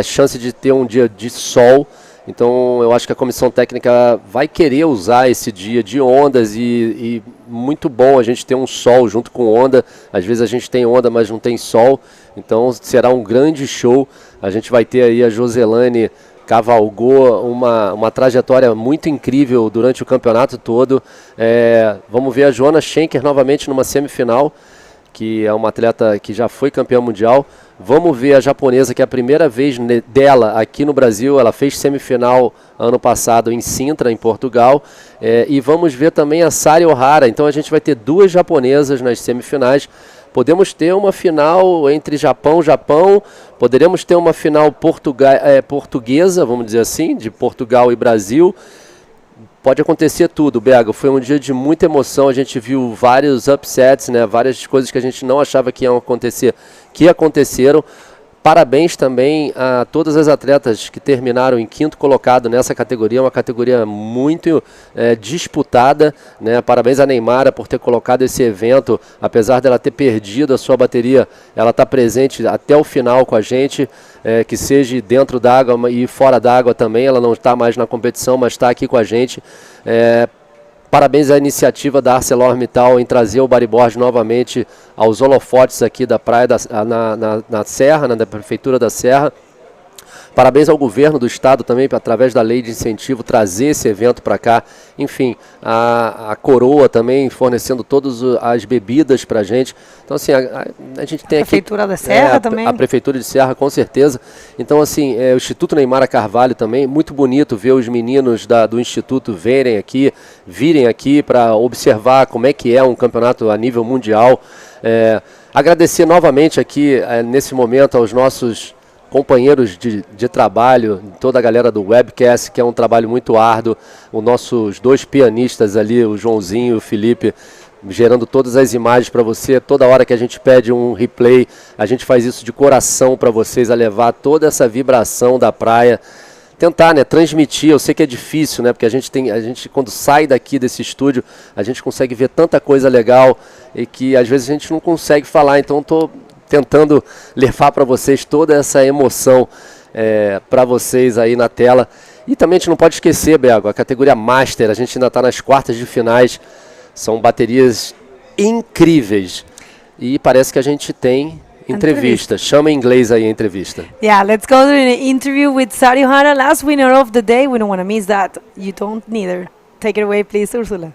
Chance de ter um dia de sol. Então eu acho que a comissão técnica vai querer usar esse dia de ondas e muito bom a gente ter um sol junto com onda. Às vezes a gente tem onda, mas não tem sol. Então será um grande show. A gente vai ter aí a Joselane cavalgou uma trajetória muito incrível durante o campeonato todo. Vamos ver a Joana Schenker novamente numa semifinal, que é uma atleta que já foi campeã mundial. Vamos ver a japonesa, que é a primeira vez dela aqui no Brasil. Ela fez semifinal ano passado em Sintra, em Portugal. E vamos ver também a Sari Ohara. Então a gente vai ter duas japonesas nas semifinais. Podemos ter uma final entre Japão, poderemos ter uma final portuguesa, vamos dizer assim, de Portugal e Brasil. Pode acontecer tudo, Bega. Foi um dia de muita emoção, a gente viu vários upsets, né, várias coisas que a gente não achava que iam acontecer, que aconteceram. Parabéns também a todas as atletas que terminaram em 5º colocado nessa categoria, uma categoria muito disputada, né? Parabéns a Neymara por ter colocado esse evento, apesar dela ter perdido a sua bateria, ela está presente até o final com a gente, que seja dentro d'água e fora d'água também. Ela não está mais na competição, mas está aqui com a gente. Parabéns à iniciativa da ArcelorMittal em trazer o bodyboard novamente aos holofotes aqui da praia, na Serra, da Prefeitura da Serra. Parabéns ao governo do estado também, através da lei de incentivo, trazer esse evento para cá. Enfim, a Coroa também fornecendo todas as bebidas para a gente. Então, assim, a gente tem aqui... Prefeitura da Serra também. A Prefeitura de Serra, com certeza. Então, assim, o Instituto Neymara Carvalho também. Muito bonito ver os meninos do Instituto virem aqui para observar como é que é um campeonato a nível mundial. Agradecer novamente aqui, nesse momento, aos nossos companheiros de trabalho, toda a galera do webcast, que é um trabalho muito árduo, os nossos 2 pianistas ali, o Joãozinho e o Felipe, gerando todas as imagens para você. Toda hora que a gente pede um replay, a gente faz isso de coração para vocês, a levar toda essa vibração da praia, tentar, né, transmitir. Eu sei que é difícil, né, porque a gente quando sai daqui desse estúdio, a gente consegue ver tanta coisa legal e que às vezes a gente não consegue falar. Então estou tentando levar para vocês toda essa emoção para vocês aí na tela. E também a gente não pode esquecer, Bego, a categoria Master, a gente ainda está nas quartas de finais, são baterias incríveis. E parece que a gente tem entrevista. Chama em inglês aí a entrevista. Yeah, let's go to an interview with Sari Ohara, last winner of the day. We don't want to miss that. You don't neither. Take it away, please, Ursula.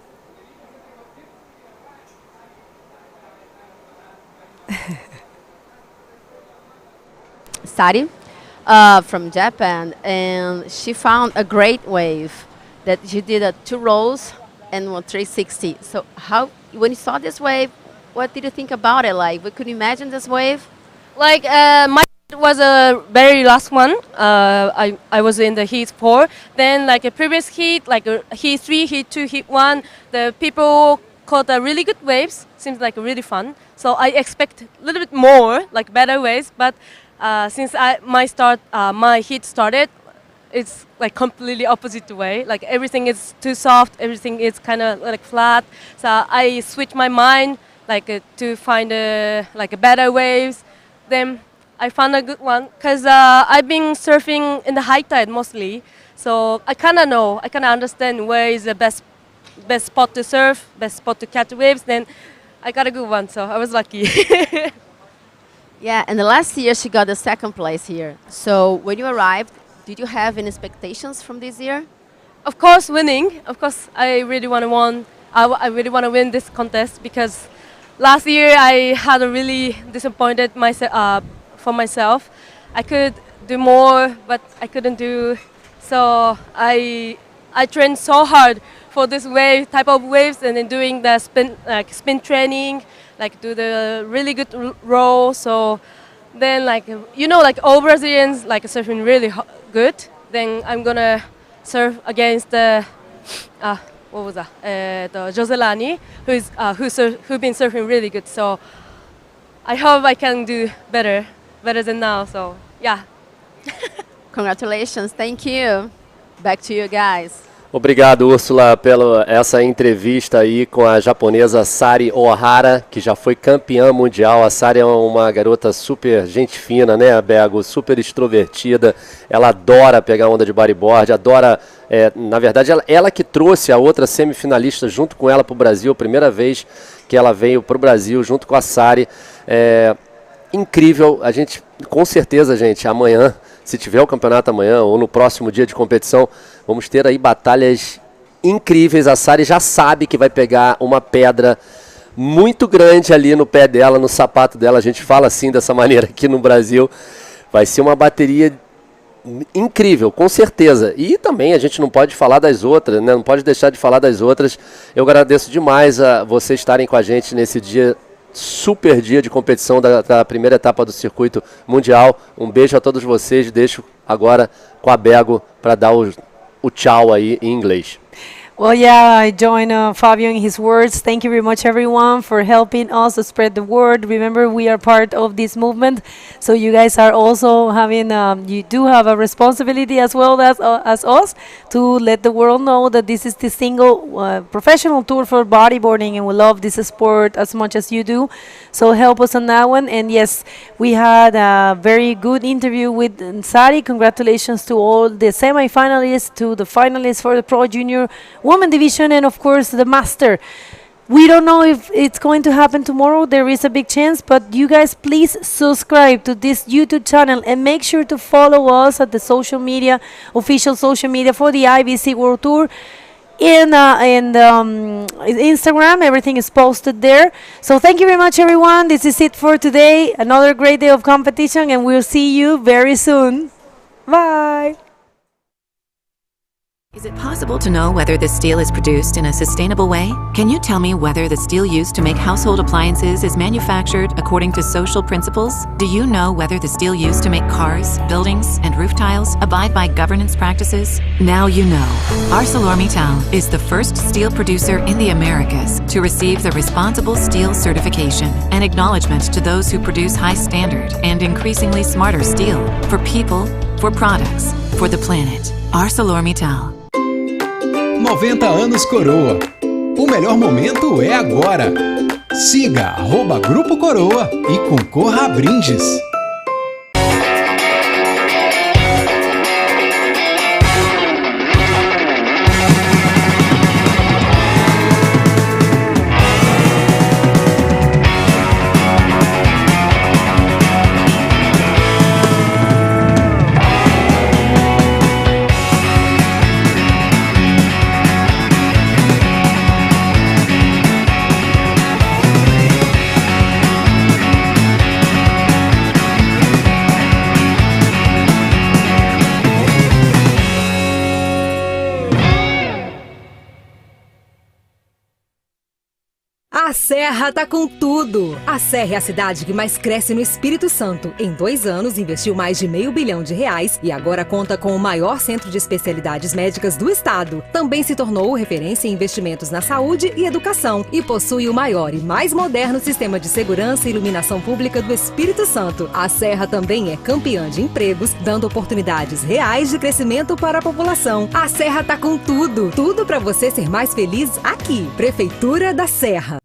Sari from Japan, and she found a great wave that she did 2 rolls and 360. So when you saw this wave, what did you think about it? Like, could you imagine this wave? Like, my was a very last one. I was in the heat 4. Then, like a previous heat, like heat 3, heat 2, heat 1, the people caught really good waves. Seems like really fun. So I expect a little bit more, like better waves. But since my heat started, it's like completely opposite way. Like everything is too soft, everything is kind of like flat. So I switched my mind, like to find like a better waves. Then I found a good one because I've been surfing in the high tide mostly. So I kind of know, I kind of understand where is the best spot to surf, best spot to catch waves. Then I got a good one, so I was lucky. Yeah, and the last year she got the 2nd place here. So when you arrived, did you have any expectations from this year? Of course, winning. Of course, I really want to win. I really want to win this contest because last year I had a really disappointed for myself. I could do more, but I couldn't do. So I trained so hard for this type of waves, and then doing the spin training, like do the really good roll. So then, like all Brazilians like surfing really good. Then I'm gonna surf against the the Joselani, who's been surfing really good. So I hope I can do better than now. So yeah. Congratulations. Thank you. Back to you guys. Obrigado, Úrsula, pela essa entrevista aí com a japonesa Sari Ohara, que já foi campeã mundial. A Sari é uma garota super gente fina, né, Bego? Super extrovertida. Ela adora pegar onda de bodyboard, adora... na verdade, ela que trouxe a outra semifinalista junto com ela para o Brasil, a primeira vez que ela veio para o Brasil junto com a Sari. Incrível. A gente, com certeza, gente, amanhã, se tiver o campeonato amanhã ou no próximo dia de competição, vamos ter aí batalhas incríveis. A Sari já sabe que vai pegar uma pedra muito grande ali no pé dela, no sapato dela. A gente fala assim dessa maneira aqui no Brasil. Vai ser uma bateria incrível, com certeza. E também a gente não pode falar das outras, né? Não pode deixar de falar das outras. Eu agradeço demais a vocês estarem com a gente nesse dia, super dia de competição da primeira etapa do circuito mundial. Um beijo a todos vocês. Deixo agora com a Bego para dar o tchau aí em inglês. Well, yeah, I join Fabio in his words. Thank you very much, everyone, for helping us to spread the word. Remember, we are part of this movement, so you guys are also having, you do have a responsibility as well as us to let the world know that this is the single professional tour for bodyboarding, and we love this sport as much as you do. So help us on that one. And yes, we had a very good interview with Sari. Congratulations to all the semi-finalists, to the finalists for the Pro Junior Women Division, and of course the Master. We don't know if it's going to happen tomorrow. There is a big chance, but you guys please subscribe to this YouTube channel and make sure to follow us at the social media, official social media for the IBC World Tour. In Instagram, everything is posted there. So thank you very much, everyone. This is it for today. Another great day of competition, and we'll see you very soon. Bye. Is it possible to know whether this steel is produced in a sustainable way? Can you tell me whether the steel used to make household appliances is manufactured according to social principles? Do you know whether the steel used to make cars, buildings, and roof tiles abide by governance practices? Now you know. ArcelorMittal is the first steel producer in the Americas to receive the Responsible Steel certification, an acknowledgement to those who produce high standard and increasingly smarter steel for people, for products, for the planet. ArcelorMittal. 90 anos Coroa. O melhor momento é agora. Siga @Grupo Coroa e concorra a brindes. A Serra tá com tudo! A Serra é a cidade que mais cresce no Espírito Santo. Em 2 anos, investiu mais de R$500 milhão e agora conta com o maior centro de especialidades médicas do estado. Também se tornou referência em investimentos na saúde e educação e possui o maior e mais moderno sistema de segurança e iluminação pública do Espírito Santo. A Serra também é campeã de empregos, dando oportunidades reais de crescimento para a população. A Serra tá com tudo! Tudo para você ser mais feliz aqui. Prefeitura da Serra.